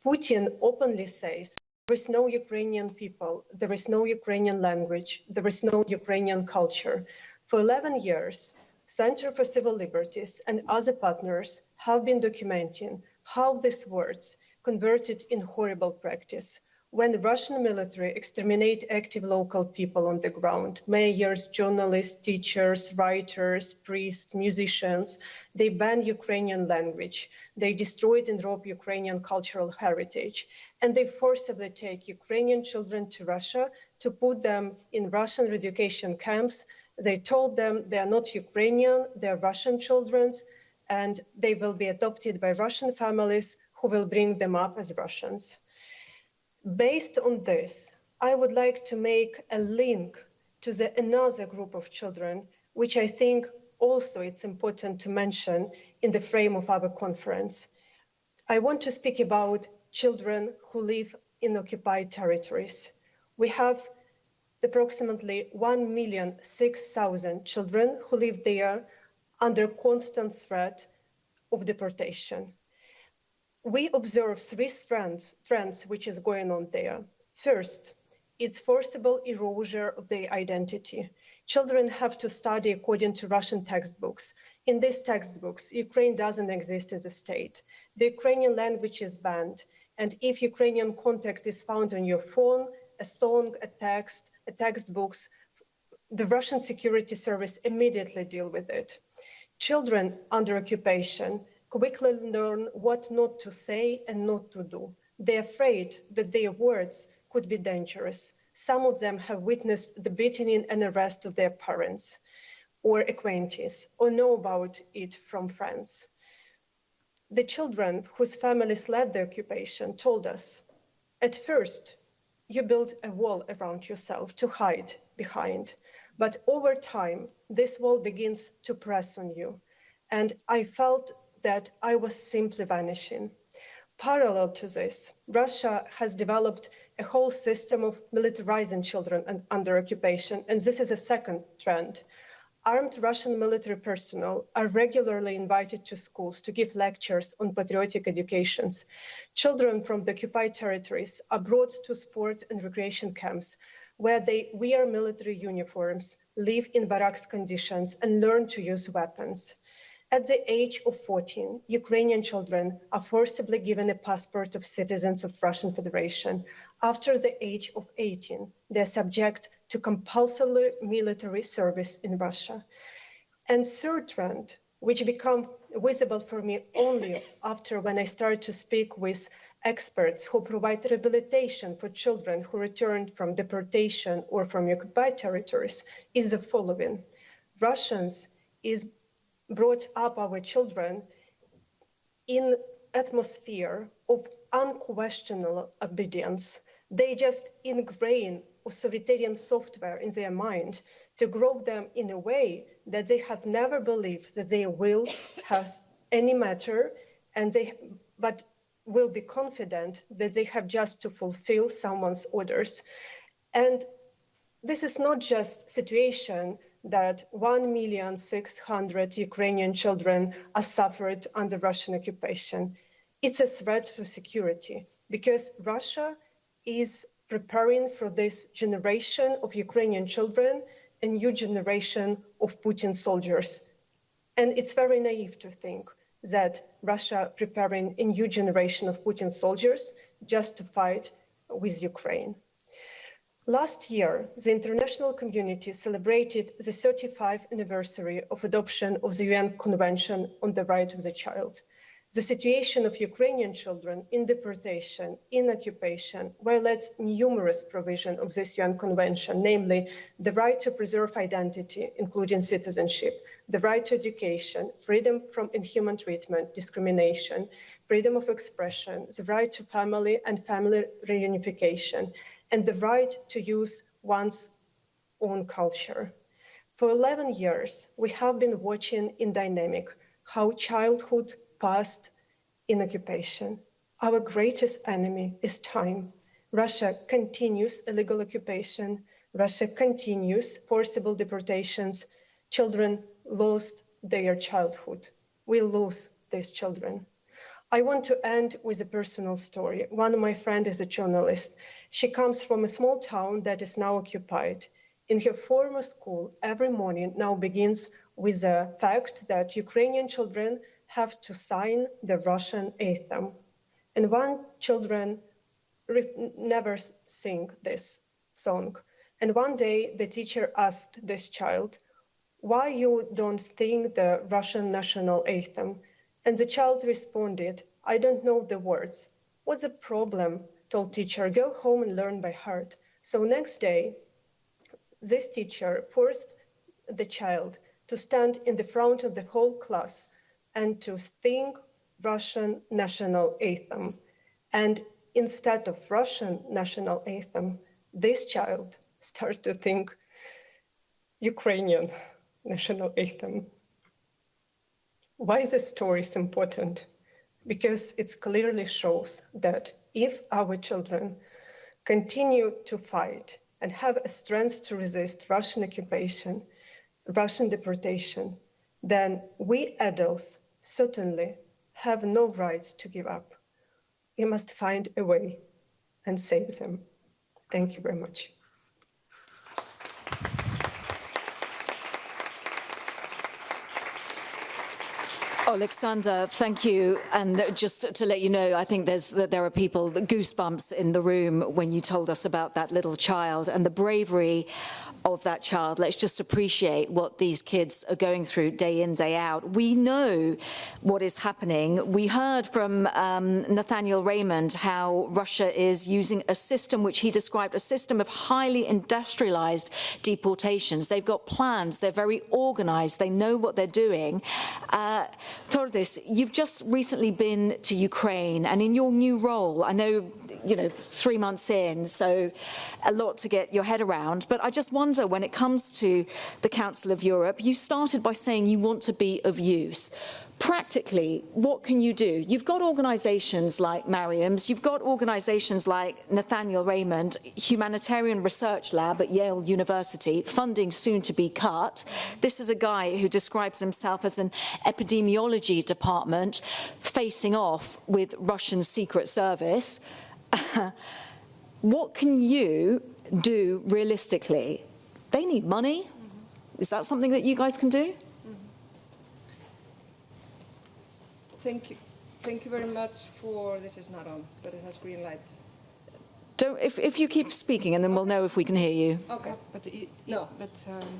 Putin openly says there is no Ukrainian people, there is no Ukrainian language, there is no Ukrainian culture. For 11 years, Center for Civil Liberties and other partners have been documenting how these words converted in horrible practice. When the Russian military exterminate active local people on the ground, mayors, journalists, teachers, writers, priests, musicians, they ban Ukrainian language, they destroyed and rob Ukrainian cultural heritage, and they forcibly take Ukrainian children to Russia to put them in Russian education camps. They told them they are not Ukrainian, they are Russian children, and they will be adopted by Russian families who will bring them up as Russians. Based on this, I would like to make a link to another group of children, which I think also it's important to mention in the frame of our conference. I want to speak about children who live in occupied territories. We have approximately 1,006,000 children who live there under constant threat of deportation. We observe three trends which is going on there. First, it's forcible erosion of their identity. Children have to study according to Russian textbooks. In these textbooks, Ukraine doesn't exist as a state. The Ukrainian language is banned. And if Ukrainian content is found on your phone, a song, a text, a textbooks, the Russian security service immediately deal with it. Children under occupation quickly learn what not to say and not to do. They're afraid that their words could be dangerous. Some of them have witnessed the beating and arrest of their parents or acquaintances, or know about it from friends. The children whose families led the occupation told us, at first, you build a wall around yourself to hide behind, but over time, this wall begins to press on you. And I felt that I was simply vanishing. Parallel to this, Russia has developed a whole system of militarizing children under occupation, and this is a second trend. Armed Russian military personnel are regularly invited to schools to give lectures on patriotic educations. Children from the occupied territories are brought to sport and recreation camps where they wear military uniforms, live in barracks conditions, and learn to use weapons. At the age of 14, Ukrainian children are forcibly given a passport of citizens of Russian Federation. After the age of 18, they are subject to compulsory military service in Russia. And third trend, which became visible for me only after when I started to speak with experts who provide rehabilitation for children who returned from deportation or from occupied territories, is the following. Russians brought up our children in atmosphere of unquestionable obedience. They just ingrain authoritarian software in their mind to grow them in a way that they have never believed that their will has any matter, but will be confident that they have just to fulfill someone's orders. And this is not just situation that 1,600,000 Ukrainian children are suffered under Russian occupation. It's a threat for security because Russia is preparing for this generation of Ukrainian children a new generation of Putin soldiers. And it's very naive to think that Russia preparing a new generation of Putin soldiers just to fight with Ukraine. Last year, the international community celebrated the 35th anniversary of adoption of the UN Convention on the Right of the Child. The situation of Ukrainian children in deportation, in occupation, violates numerous provisions of this UN Convention, namely the right to preserve identity, including citizenship, the right to education, freedom from inhuman treatment, discrimination, freedom of expression, the right to family and family reunification, and the right to use one's own culture. For 11 years, we have been watching in dynamic how childhood passed in occupation. Our greatest enemy is time. Russia continues illegal occupation. Russia continues forcible deportations. Children lost their childhood. We lose these children. I want to end with a personal story. One of my friends is a journalist. She comes from a small town that is now occupied. In her former school, every morning now begins with the fact that Ukrainian children have to sign the Russian anthem. And one children never sing this song. And one day the teacher asked this child, why you don't sing the Russian national anthem? And the child responded, I don't know the words. What's the problem? Told teacher, go home and learn by heart. So next day, this teacher forced the child to stand in the front of the whole class and to sing Russian national anthem. And instead of Russian national anthem, this child started to think Ukrainian national anthem. Why this story is important? Because it clearly shows that if our children continue to fight and have a strength to resist Russian occupation, Russian deportation, then we adults certainly have no rights to give up. We must find a way and save them. Thank you very much. Alexander, thank you. And just to let you know, I think there are people, goosebumps in the room when you told us about that little child and the bravery of that child. Let's just appreciate what these kids are going through day in, day out. We know what is happening. We heard from Nathaniel Raymond how Russia is using a system which he described, a system of highly industrialized deportations. They've got plans, they're very organized, they know what they're doing. Tordis, you've just recently been to Ukraine, and in your new role, I know, 3 months in, so a lot to get your head around, but I just wonder, when it comes to the Council of Europe, you started by saying you want to be of use. Practically, what can you do? You've got organisations like Mariam's, you've got organisations like Nathaniel Raymond, Humanitarian Research Lab at Yale University, funding soon to be cut. This is a guy who describes himself as an epidemiology department facing off with Russian Secret Service. What can you do realistically? They need money. Is that something that you guys can do? Thank you very much for, this is not on, but it has green light. If you keep speaking, and then we'll know if we can hear you. Okay. But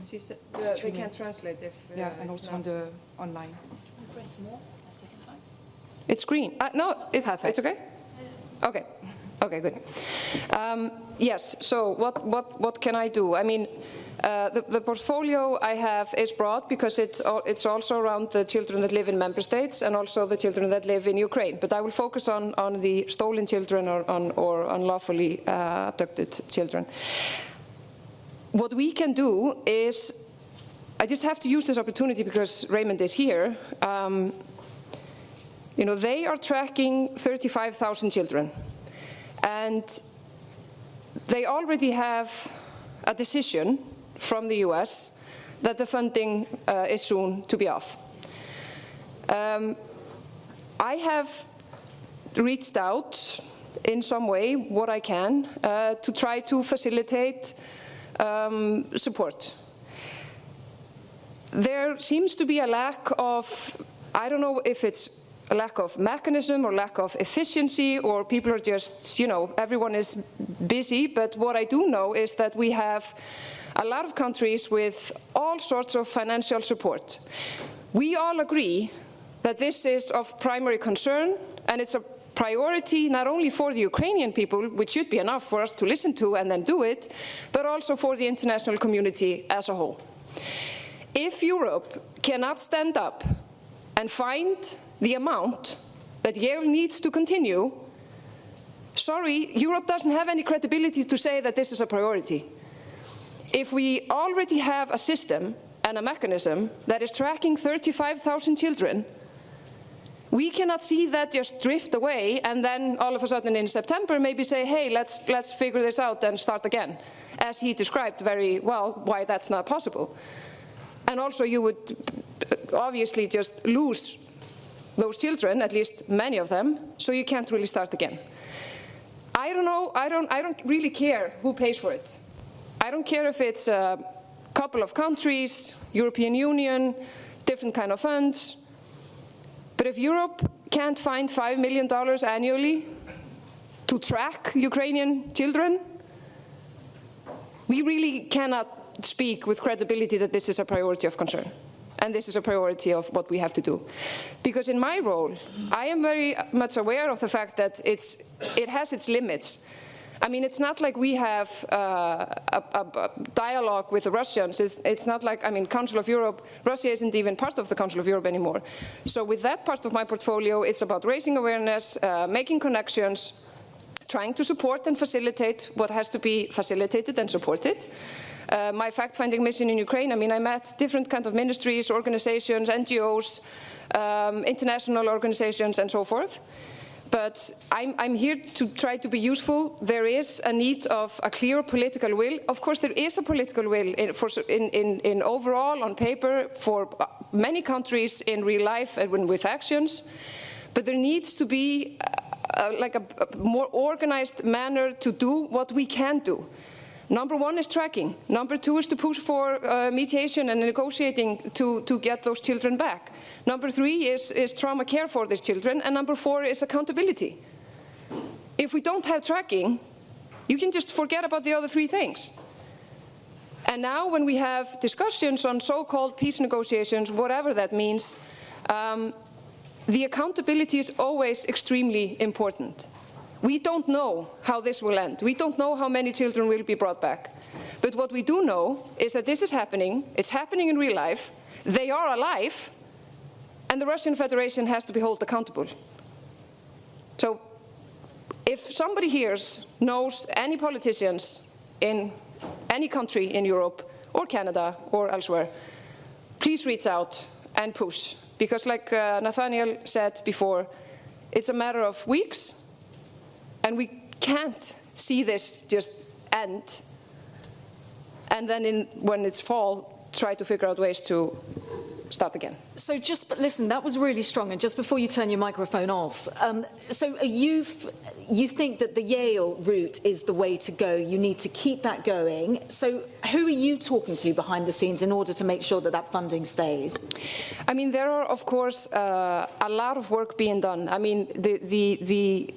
she said they can't translate if and also on the online. Press more a second time. It's green. No, it's perfect. It's okay. Okay. Okay, good. Yes. So what can I do? I mean, the portfolio I have is broad because it's also around the children that live in member states and also the children that live in Ukraine. But I will focus on the stolen children or unlawfully abducted children. What we can do is, I just have to use this opportunity because Raymond is here. They are tracking 35,000 children. And they already have a decision from the US that the funding is soon to be off. I have reached out in some way, what I can, to try to facilitate support. There seems to be a lack of, I don't know if it's a lack of mechanism or lack of efficiency, or people are just, everyone is busy. But what I do know is that we have a lot of countries with all sorts of financial support. We all agree that this is of primary concern, and it's a priority not only for the Ukrainian people, which should be enough for us to listen to and then do it, but also for the international community as a whole. If Europe cannot stand up and find the amount that Yale needs to continue, sorry, Europe doesn't have any credibility to say that this is a priority. If we already have a system and a mechanism that is tracking 35,000 children, we cannot see that just drift away and then all of a sudden in September maybe say, hey, let's figure this out and start again, as he described very well why that's not possible. And also you would obviously just lose those children, at least many of them, so you can't really start again. I don't know, I don't really care who pays for it. I don't care if it's a couple of countries, European Union, different kind of funds. But if Europe can't find $5 million annually to track Ukrainian children, we really cannot speak with credibility that this is a priority of concern. And this is a priority of what we have to do. Because in my role, I am very much aware of the fact that it has its limits. I mean, it's not like we have a dialogue with the Russians. It's not like, I mean, Council of Europe, Russia isn't even part of the Council of Europe anymore. So with that part of my portfolio, it's about raising awareness, making connections, trying to support and facilitate what has to be facilitated and supported. My fact-finding mission in Ukraine, I mean, I met different kinds of ministries, organizations, NGOs, international organizations, and so forth. But I'm here to try to be useful. There is a need of a clear political will. Of course, there is a political will in overall, on paper, for many countries in real life and with actions. But there needs to be like a more organized manner to do what we can do. Number one is tracking. Number two is to push for mediation and negotiating to get those children back. Number three is trauma care for these children. And number four is accountability. If we don't have tracking, you can just forget about the other three things. And now when we have discussions on so-called peace negotiations, whatever that means, the accountability is always extremely important. We don't know how this will end. We don't know how many children will be brought back. But what we do know is that this is happening. It's happening in real life. They are alive. And the Russian Federation has to be held accountable. So if somebody here knows any politicians in any country in Europe or Canada or elsewhere, please reach out and push. Because like Nathaniel said before, it's a matter of weeks. And we can't see this just end, and then when it's fall, try to figure out ways to start again. So but listen, that was really strong. And just before you turn your microphone off, so you think that the Yale route is the way to go. You need to keep that going. So who are you talking to behind the scenes in order to make sure that that funding stays? I mean, there are, of course, a lot of work being done. I mean, the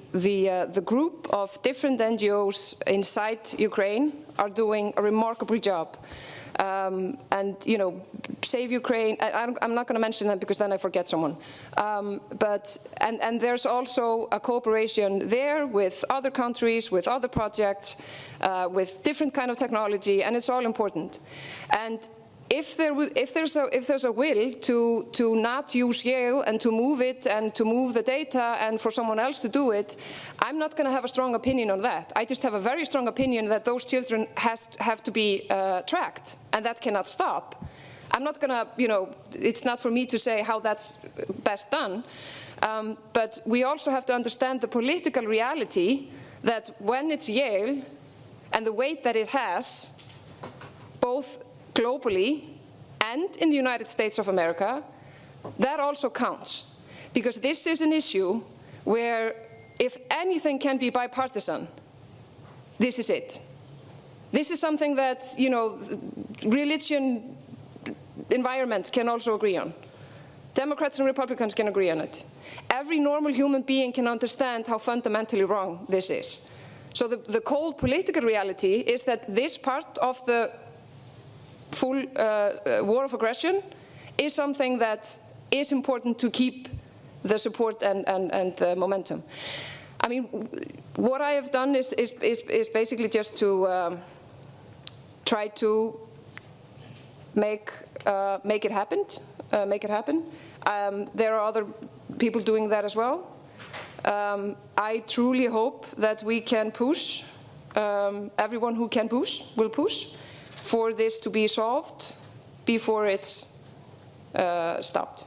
group of different NGOs inside Ukraine are doing a remarkable job. And, you know, Save Ukraine, I'm not going to mention them because then I forget someone. And there's also a cooperation there with other countries, with other projects, with different kind of technology, and it's all important. And if there's a will to not use Yale and to move it and to move the data and for someone else to do it, I'm not going to have a strong opinion on that. I just have a very strong opinion that those children have to be tracked, and that cannot stop. I'm not going to, you know, it's not for me to say how that's best done, but we also have to understand the political reality that when it's Yale and the weight that it has, both globally and in the United States of America, that also counts. Because this is an issue where if anything can be bipartisan, this is it. This is something that, you know, religion, environment can also agree on. Democrats and Republicans can agree on it. Every normal human being can understand how fundamentally wrong this is. So the cold political reality is that this part of the full war of aggression is something that is important to keep the support and the momentum. I mean, what I have done is basically just to try to make it happen. There are other people doing that as well. I truly hope that we can push. Everyone who can push will push for this to be solved before it's stopped.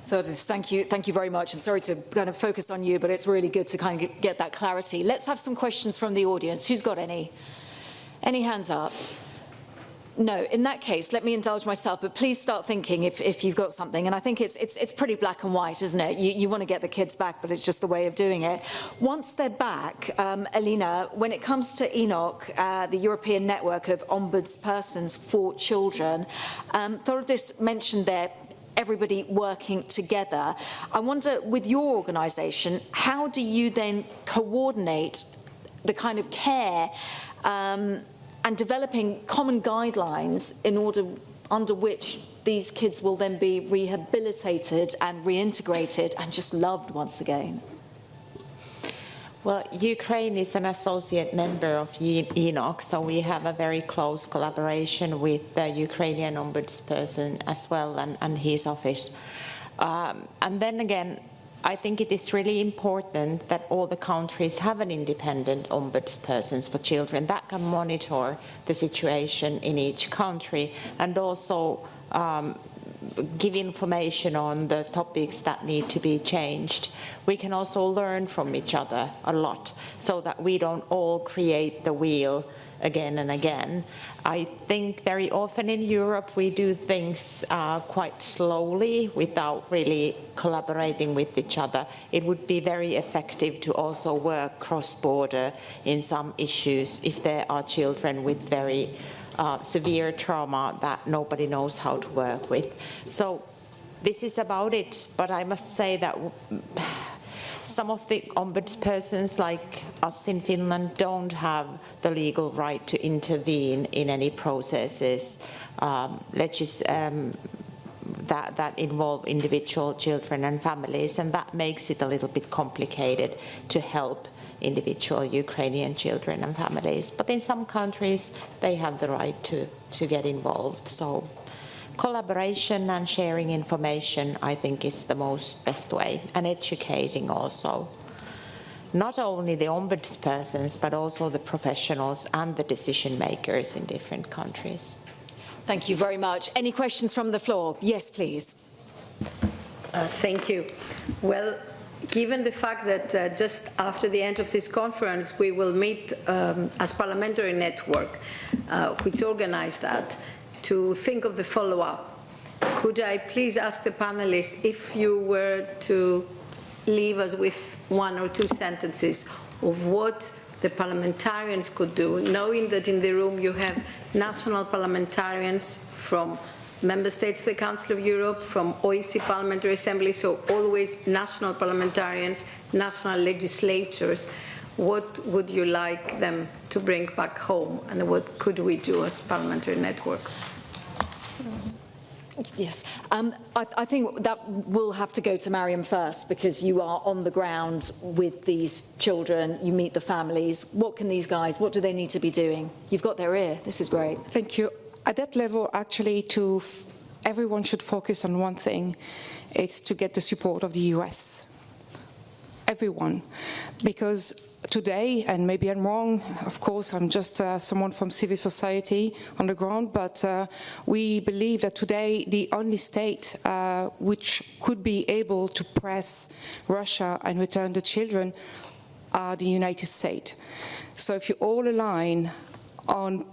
Theodis, thank you very much, and sorry to kind of focus on you, but it's really good to kind of get that clarity. Let's have some questions from the audience. Who's got any? Any hands up? No, in that case, let me indulge myself, but please start thinking if you've got something. And I think it's pretty black and white, isn't it? You want to get the kids back, but it's just the way of doing it. Once they're back, Alina, when it comes to ENOC, the European Network of Ombudspersons for Children, Theodis mentioned there everybody working together. I wonder, with your organisation, how do you then coordinate the kind of care and developing common guidelines in order under which these kids will then be rehabilitated and reintegrated and just loved once again? Well, Ukraine is an associate member of ENOC, so we have a very close collaboration with the Ukrainian ombudsperson as well and his office. And then again, I think it is really important that all the countries have an independent ombudspersons for children that can monitor the situation in each country and also give information on the topics that need to be changed. We can also learn from each other a lot, so that we don't all create the wheel again and again. I think very often in Europe we do things quite slowly without really collaborating with each other. It would be very effective to also work cross-border in some issues if there are children with very severe trauma that nobody knows how to work with. So this is about it, but I must say that some of the ombudspersons like us in Finland don't have the legal right to intervene in any processes that involve individual children and families, and that makes it a little bit complicated to help individual Ukrainian children and families. But in some countries they have the right to get involved. So collaboration and sharing information, I think, is the best way, and educating also. Not only the ombudspersons, but also the professionals and the decision makers in different countries. Thank you very much. Any questions from the floor? Yes, please. Thank you. Well, given the fact that just after the end of this conference we will meet as Parliamentary Network, which organized that, to think of the follow-up, could I please ask the panelists if you were to leave us with one or two sentences of what the parliamentarians could do, knowing that in the room you have national parliamentarians from member states of the Council of Europe, from OEC Parliamentary Assembly, so always national parliamentarians, national legislatures. What would you like them to bring back home, and what could we do as Parliamentary Network? Yes, I think that will have to go to Mariam first, because you are on the ground with these children, you meet the families. What can these guys, what do they need to be doing? You've got their ear, this is great. Thank you. At that level, actually, everyone should focus on one thing. It's to get the support of the US. Everyone. Because today, and maybe I'm wrong, of course, I'm just someone from civil society on the ground, but we believe that today the only state which could be able to press Russia and return the children are the United States. So if you all align on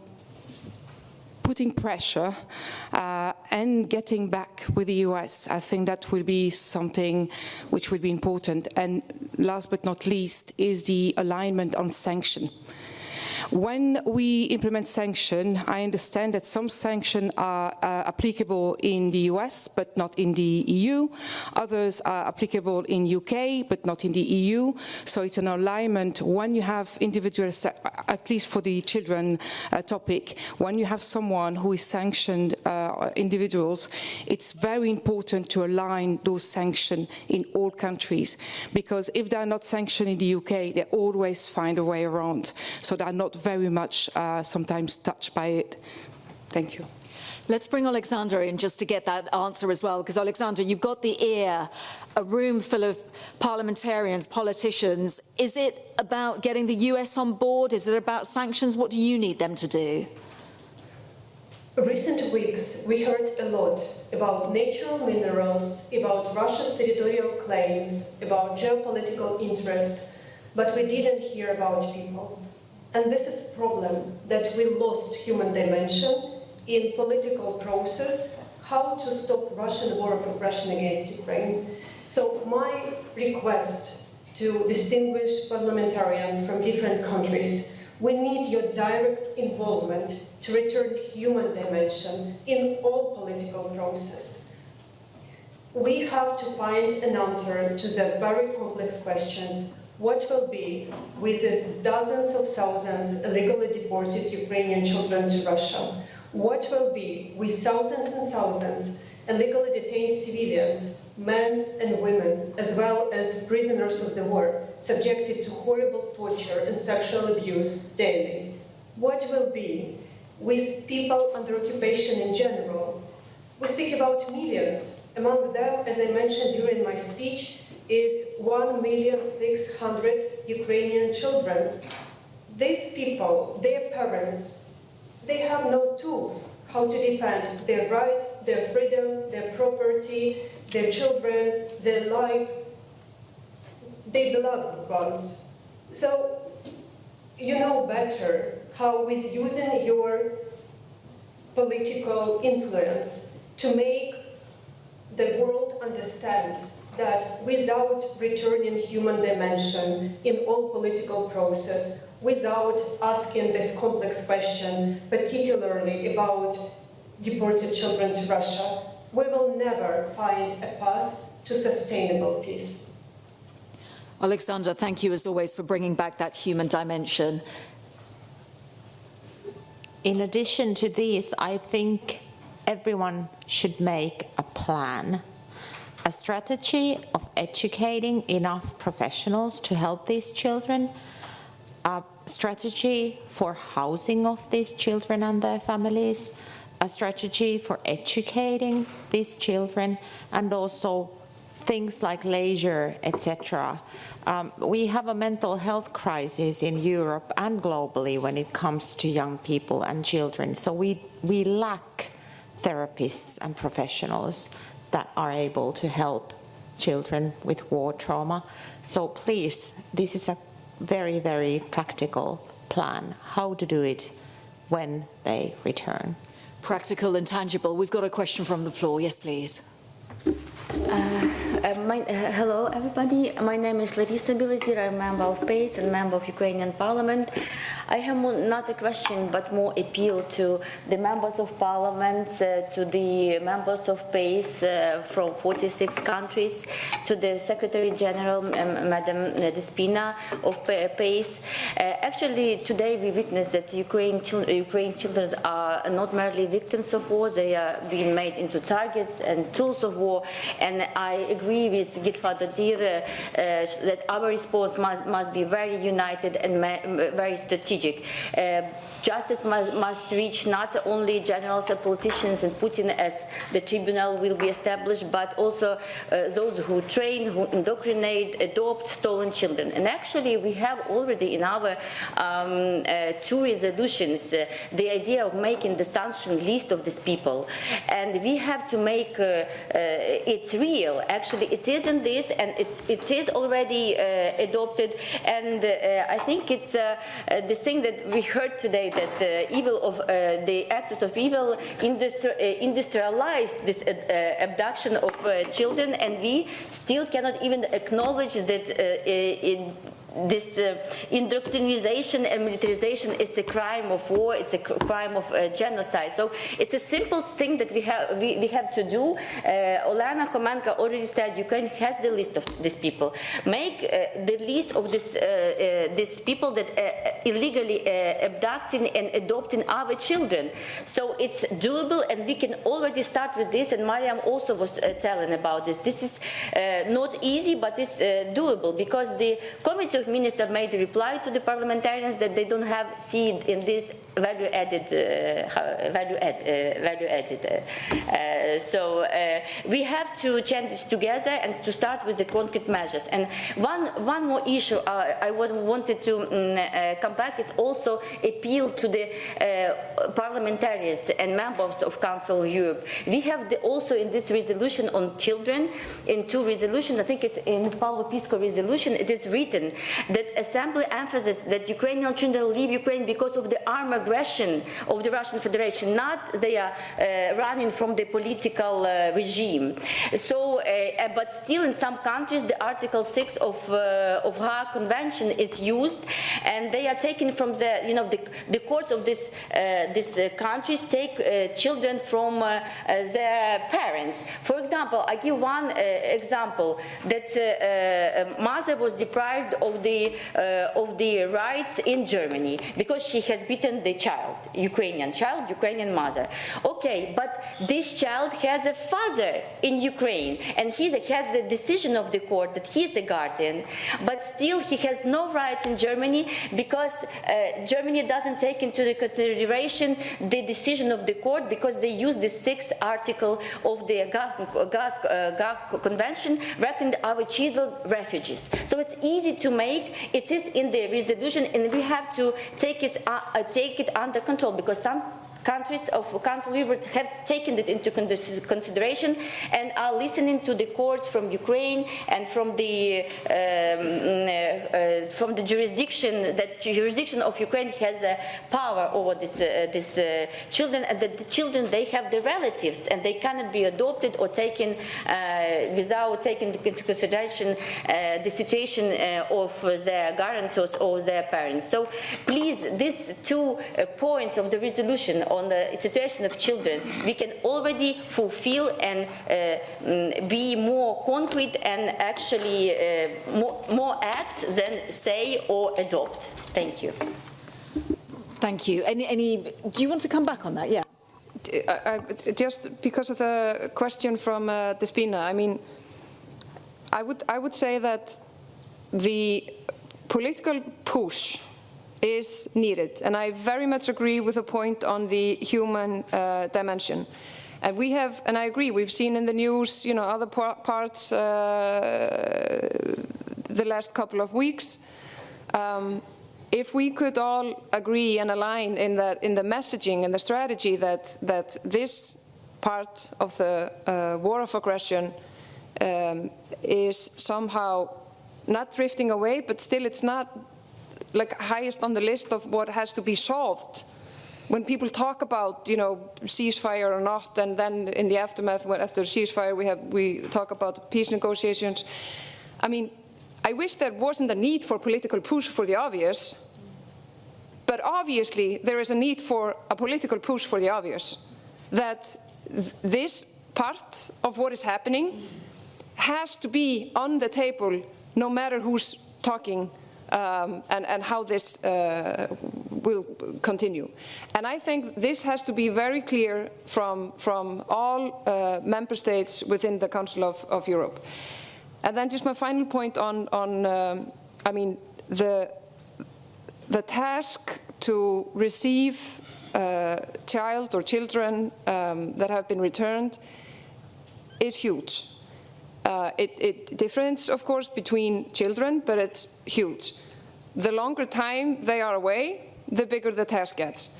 putting pressure and getting back with the US, I think that will be something which will be important. And last but not least is the alignment on sanction. When we implement sanction, I understand that some sanctions are applicable in the US but not in the EU. Others are applicable in UK but not in the EU. So it's an alignment when you have individuals, at least for the children topic, when you have someone who is sanctioned individuals, it's very important to align those sanctions in all countries. Because if they are not sanctioned in the UK, they always find a way around. So they are not very much sometimes touched by it. Thank you. Let's bring Alexander in just to get that answer as well, because Alexander, you've got the ear, a room full of parliamentarians, politicians. Is it about getting the US on board? Is it about sanctions? What do you need them to do? Recent weeks, we heard a lot about natural minerals, about Russia's territorial claims, about geopolitical interests, but we didn't hear about people. And this is a problem, that we lost human dimension in political process, how to stop Russian war of aggression against Ukraine. So my request to distinguished parliamentarians from different countries, we need your direct involvement to return human dimension in all political process. We have to find an answer to the very complex questions. What will be with these dozens of thousands illegally deported Ukrainian children to Russia? What will be with thousands and thousands illegally detained civilians, men and women, as well as prisoners of the war, subjected to horrible torture and sexual abuse daily? What will be with people under occupation in general? We speak about millions. Among them, as I mentioned during my speech, is 1,600,000 Ukrainian children. These people, their parents, they have no tools how to defend their rights, their freedom, their property, their children, their life, their beloved ones. So you know better how, with using your political influence, to make the world understand that without returning human dimension in all political process, without asking this complex question, particularly about deported children to Russia, we will never find a path to sustainable peace. Alexander, thank you as always for bringing back that human dimension. In addition to this, I think everyone should make a plan, a strategy of educating enough professionals to help these children, a strategy for housing of these children and their families, a strategy for educating these children, and also things like leisure, etc. We have a mental health crisis in Europe and globally when it comes to young people and children. So we lack therapists and professionals that are able to help children with war trauma. So please, this is a very, very practical plan, how to do it when they return. Practical and tangible. We've got a question from the floor. Yes, please. Hello, everybody. My name is Larissa Bilizir. I'm a member of PACE and member of Ukrainian Parliament. I have not a question, but more appeal to the members of Parliament, to the members of PACE from 46 countries, to the Secretary General, Madam Despina of PACE. Actually, today we witnessed that Ukraine's children are not merely victims of war; they are being made into targets and tools of war. And I agree with Gitfada Dir that our response must be very united and very strategic. Justice must reach not only generals and politicians and Putin as the tribunal will be established, but also those who train, who indoctrinate, adopt stolen children. And actually we have already in our two resolutions the idea of making the sanction list of these people. And we have to make it real. Actually it is in this, and it is already adopted. And I think it's the thing that we heard today, that the evil of the axis of evil industrialized this abduction of children, and we still cannot even acknowledge that this indoctrination and militarization is a crime of war, it's a crime of genocide. So it's a simple thing that we have to do. Olena Khomenko already said Ukraine has the list of these people. Make the list of these people that illegally abducting and adopting our children. So it's doable, and we can already start with this, and Mariam also was telling about this. This is not easy, but it's doable, because the Committee of Ministers made a reply to the parliamentarians that they don't have seen in this value added. So we have to change this together and to start with the concrete measures. And one more issue I wanted to come back is also appeal to the parliamentarians and members of Council of Europe. We have also in this resolution on children, in two resolutions, I think it's in Paulo Pisco resolution, it is written that Assembly emphasizes that Ukrainian children leave Ukraine because of the armed aggression of the Russian Federation, not they are running from the political regime. So, but still in some countries the Article 6 of Hague Convention is used, and they are taken from the courts of these countries take children from their parents. For example, I give one example, that mother was deprived of the rights in Germany because she has beaten the child, Ukrainian mother. Okay, but this child has a father in Ukraine, and he has the decision of the court that he is a guardian, but still he has no rights in Germany because Germany doesn't take into the consideration the decision of the court, because they use the 6th article of the Hague Convention, reckoning our children refugees. So it's easy to make, it is in the resolution, and we have to take it under control, because some countries of Council of Europe have taken it into consideration and are listening to the courts from Ukraine and from the jurisdiction of Ukraine has power over these children, and that the children, they have the relatives and they cannot be adopted or taken without taking into consideration the situation of their guarantors or their parents. So please, these 2 points of the resolution on the situation of children, we can already fulfill and be more concrete and actually more act than say or adopt. Thank you. Thank you. Do you want to come back on that? Yeah. Just because of the question from Despina, I mean, I would say that the political push is needed, and I very much agree with the point on the human dimension. And we have, and I agree, we've seen in the news, you know, other parts the last couple of weeks. If we could all agree and align in the messaging and the strategy that this part of the war of aggression is somehow not drifting away, but still it's not like highest on the list of what has to be solved. When people talk about, you know, ceasefire or not, and then in the aftermath, after ceasefire, we talk about peace negotiations. I mean, I wish there wasn't a need for political push for the obvious, but obviously there is a need for a political push for the obvious. That this part of what is happening has to be on the table, no matter who's talking and how this will continue. And I think this has to be very clear from all member states within the Council of Europe. And then just my final point on I mean, the task to receive child or children that have been returned is huge. It differs, of course, between children, but it's huge. The longer time they are away, the bigger the task gets.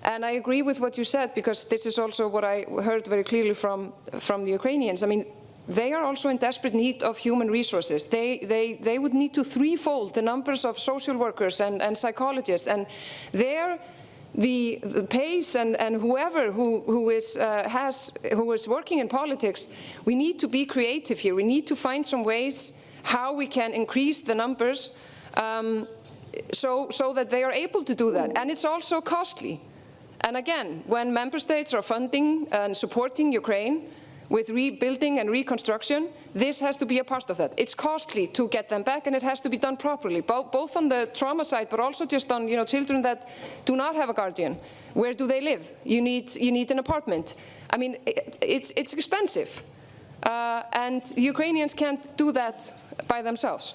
And I agree with what you said, because this is also what I heard very clearly from the Ukrainians. I mean, they are also in desperate need of human resources. They would need to threefold the numbers of social workers and psychologists. And there, the pace and whoever who is working in politics, we need to be creative here. We need to find some ways how we can increase the numbers so that they are able to do that. And it's also costly. And again, when member states are funding and supporting Ukraine with rebuilding and reconstruction, this has to be a part of that. It's costly to get them back, and it has to be done properly, both on the trauma side, but also just on, you know, children that do not have a guardian. Where do they live? You need an apartment. I mean, it's expensive, and Ukrainians can't do that by themselves.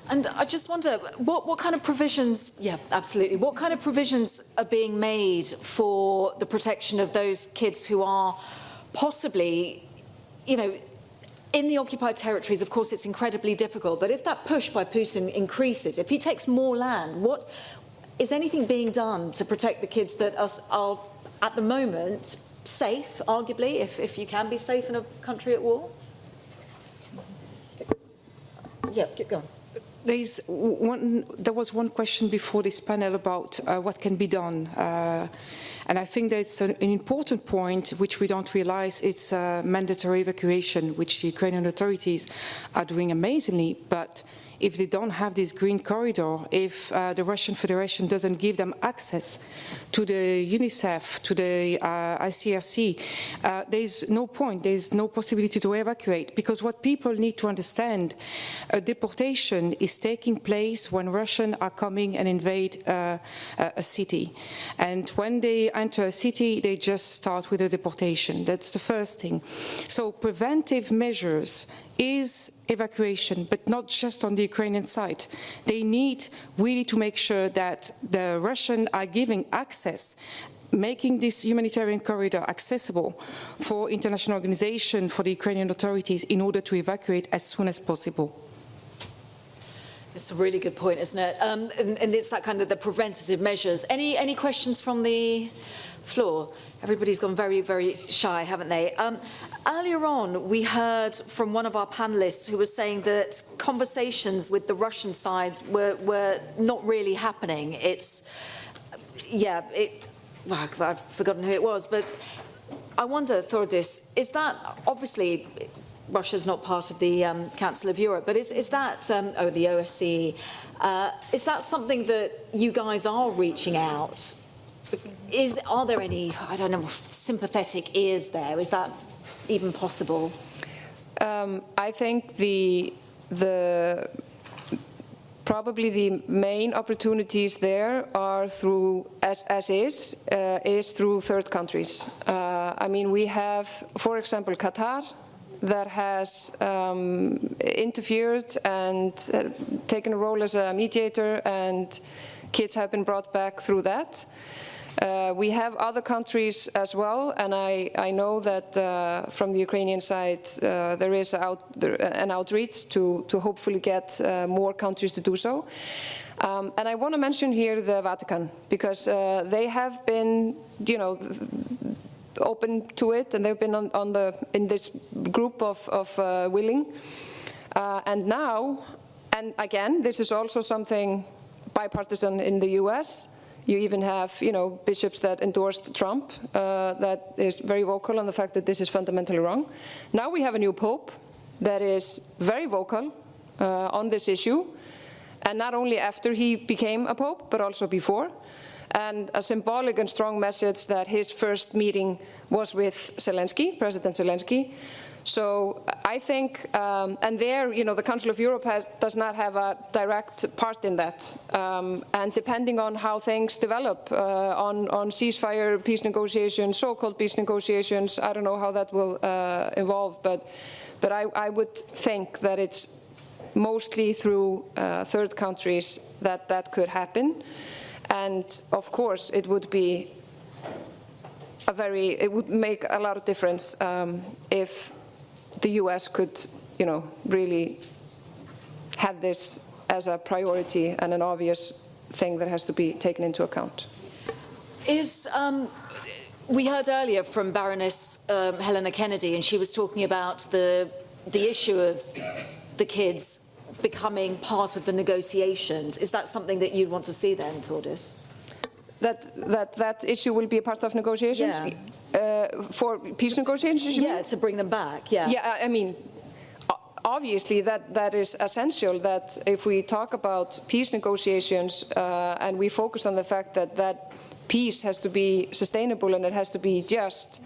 And I just wonder, what kind of provisions, yeah, absolutely, what kind of provisions are being made for the protection of those kids who are possibly, you know, in the occupied territories? Of course, it's incredibly difficult, but if that push by Putin increases, if he takes more land, what is anything being done to protect the kids that are at the moment safe, arguably, if you can be safe in a country at war? Yeah, get going. There was one question before this panel about what can be done. And I think that's an important point which we don't realize. It's mandatory evacuation, which the Ukrainian authorities are doing amazingly. But if they don't have this green corridor, if the Russian Federation doesn't give them access to the UNICEF, to the ICRC, there's no point, there's no possibility to evacuate. Because what people need to understand, a deportation is taking place when Russians are coming and invade a city. And when they enter a city, they just start with a deportation. That's the first thing. So preventive measures is evacuation, but not just on the Ukrainian side. They need really to make sure that the Russians are giving access, making this humanitarian corridor accessible for international organizations, for the Ukrainian authorities, in order to evacuate as soon as possible. It's a really good point, isn't it? And it's that kind of the preventative measures. Any questions from the floor? Everybody's gone very, very shy, haven't they? Earlier on, we heard from one of our panelists who was saying that conversations with the Russian side were not really happening. Well, I've forgotten who it was, but I wonder, Thordis, is that, obviously, Russia's not part of the Council of Europe, but is that, the OSCE, is that something that you guys are reaching out? Are there any, I don't know, sympathetic ears there? Is that even possible? I think probably the main opportunities there are through, is through third countries. I mean, we have, for example, Qatar, that has interfered and taken a role as a mediator, and kids have been brought back through that. We have other countries as well, and I know that from the Ukrainian side there is an outreach to hopefully get more countries to do so. And I want to mention here the Vatican, because they have been, open to it, and they've been in this group of willing. And now, and again, this is also something bipartisan in the US. You even have, bishops that endorsed Trump, that is very vocal on the fact that this is fundamentally wrong. Now we have a new pope that is very vocal on this issue, and not only after he became a pope, but also before. And a symbolic and strong message that his first meeting was with Zelensky, President Zelensky. So I think, and there, the Council of Europe does not have a direct part in that. And depending on how things develop on ceasefire, peace negotiations, so-called peace negotiations, I don't know how that will evolve, but I would think that it's mostly through third countries that could happen. And of course, it would be it would make a lot of difference if the US could, really have this as a priority and an obvious thing that has to be taken into account. We heard earlier from Baroness Helena Kennedy, and she was talking about the issue of the kids becoming part of the negotiations. Is that something that you'd want to see then, Thordis? That issue will be a part of negotiations? Yeah. For peace negotiations? Yeah, to bring them back, yeah. Yeah, I mean, obviously that is essential, that if we talk about peace negotiations and we focus on the fact that peace has to be sustainable and it has to be just,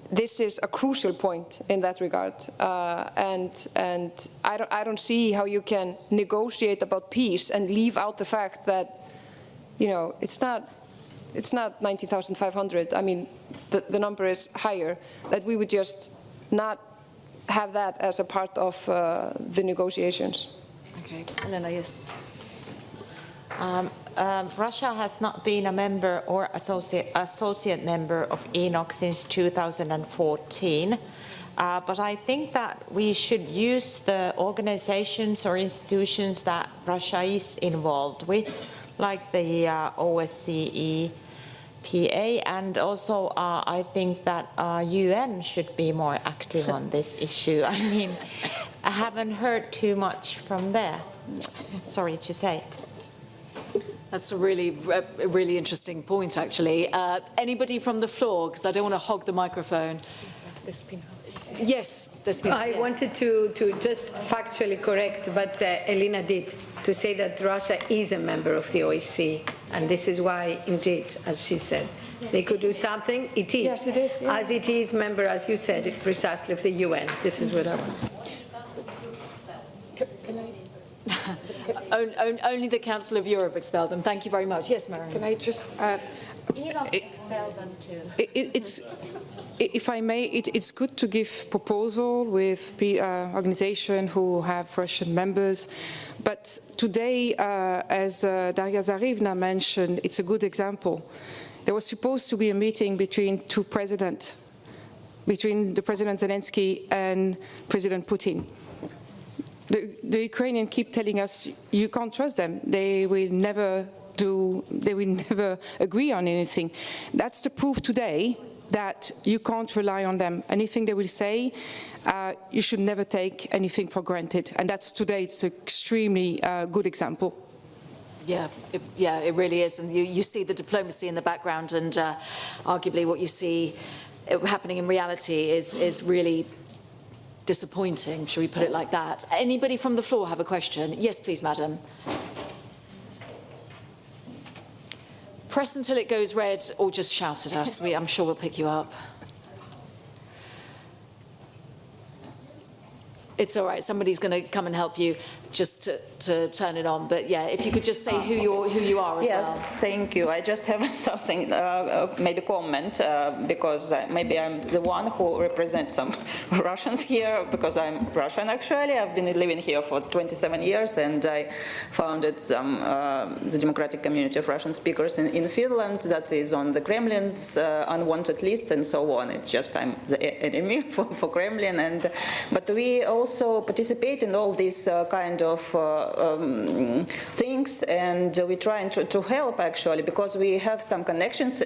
this is a crucial point in that regard. And I don't see how you can negotiate about peace and leave out the fact that, it's not 90,500. I mean, the number is higher, that we would just not have that as a part of the negotiations. Okay, Elena, yes. Russia has not been a member or associate member of ENOC since 2014. But I think that we should use the organizations or institutions that Russia is involved with, like the OSCE, PA, and also I think that UN should be more active on this issue. I mean, I haven't heard too much from there, sorry to say. That's a really interesting point, actually. Anybody from the floor? Because I don't want to hog the microphone. Yes, I wanted to just factually correct, but Elena did, to say that Russia is a member of the OSCE, and this is why, indeed, as she said, they could do something. It is. Yes, it is. Yeah. As it is member, as you said, precisely of the UN. This is what I want. Only the Council of Europe expelled them. Thank you very much. Yes, Marion. Can I just add? Expelled them too. If I may, it's good to give proposal with organizations who have Russian members, but today, as Daria Zarivna mentioned, it's a good example. There was supposed to be a meeting between two presidents, between the President Zelensky and President Putin. the Ukrainians keep telling us you can't trust them. They will never agree on anything. That's the proof today that you can't rely on them. Anything they will say, you should never take anything for granted. And that's today, it's an extremely good example. Yeah, it really is. And you see the diplomacy in the background, and arguably what you see happening in reality is really disappointing, shall we put it like that. Anybody from the floor have a question? Yes, please, madam. Press until it goes red, or just shout at us. I'm sure we'll pick you up. It's all right. Somebody's going to come and help you just to turn it on. But yeah, if you could just say who you are as well. Yes, thank you. I just have something, maybe comment, because maybe I'm the one who represents some Russians here, because I'm Russian actually. I've been living here for 27 years, and I founded the democratic community of Russian speakers in Finland that is on the Kremlin's unwanted list and so on. It's just I'm the enemy for Kremlin, but we also participate in all these kind of things, and we're trying to help actually, because we have some connections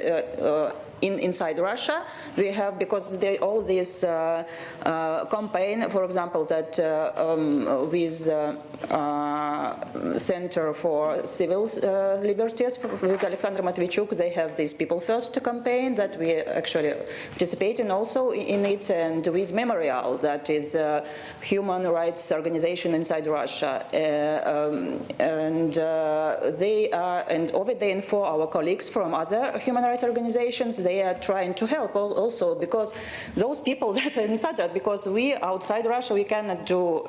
inside Russia. We have, because all this campaign, for example, that with Center for Civil Liberties with Alexander Matvichuk, they have this People First campaign that we actually participate in also in it, and with Memorial, that is a human rights organization inside Russia, and they are, and over there, and for our colleagues from other human rights organizations, they are trying to help also, because those people that are inside that, because we outside Russia, we cannot do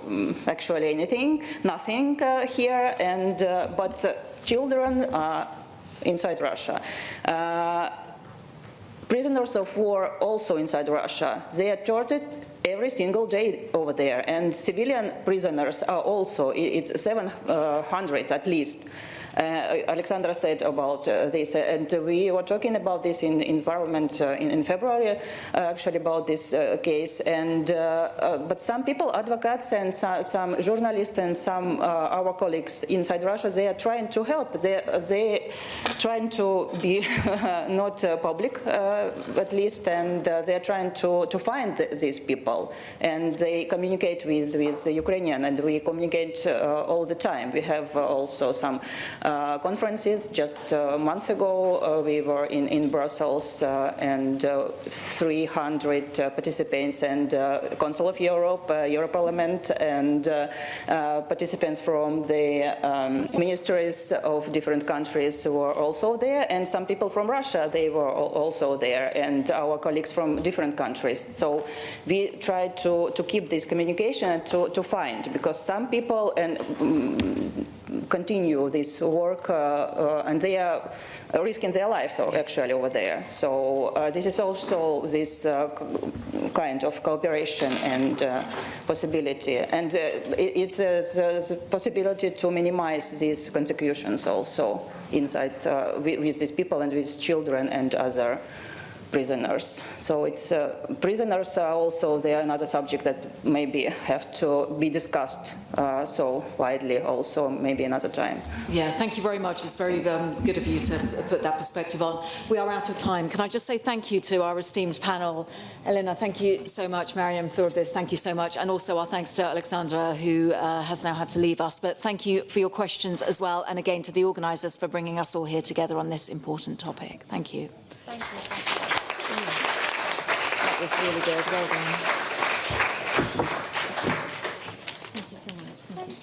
actually anything, nothing here, and but children are inside Russia. Prisoners of war also inside Russia, they are tortured every single day over there, and civilian prisoners are also, it's 700 at least. Alexandra said about this, and we were talking about this in Parliament in February, actually, about this case. And but some people, advocates, and some journalists, and some our colleagues inside Russia, they are trying to help. They trying to be not public, at least, and they are trying to find these people, and they communicate with Ukrainian, and we communicate all the time. We have also some conferences. Just a month ago, we were in Brussels, and 300 participants, and Council of Europe, Parliament, and participants from the ministries of different countries were also there, and some people from Russia, they were also there, and our colleagues from different countries. So we try to keep this communication and to find, because some people continue this work, and they are risking their lives actually over there. So this is also this kind of cooperation and possibility, and it's a possibility to minimize these consecutions also inside with these people and with children and other prisoners. So it's prisoners are also there, another subject that maybe have to be discussed so widely also maybe another time. Yeah, thank you very much. It's very good of you to put that perspective on. We are out of time. Can I just say thank you to our esteemed panel. Elena, thank you so much. Mariam Thordis, thank you so much. And also our thanks to Alexandra, who has now had to leave us. But thank you for your questions as well. And again, to the organisers for bringing us all here together on this important topic. Thank you. Thank you. That was really good. Well done.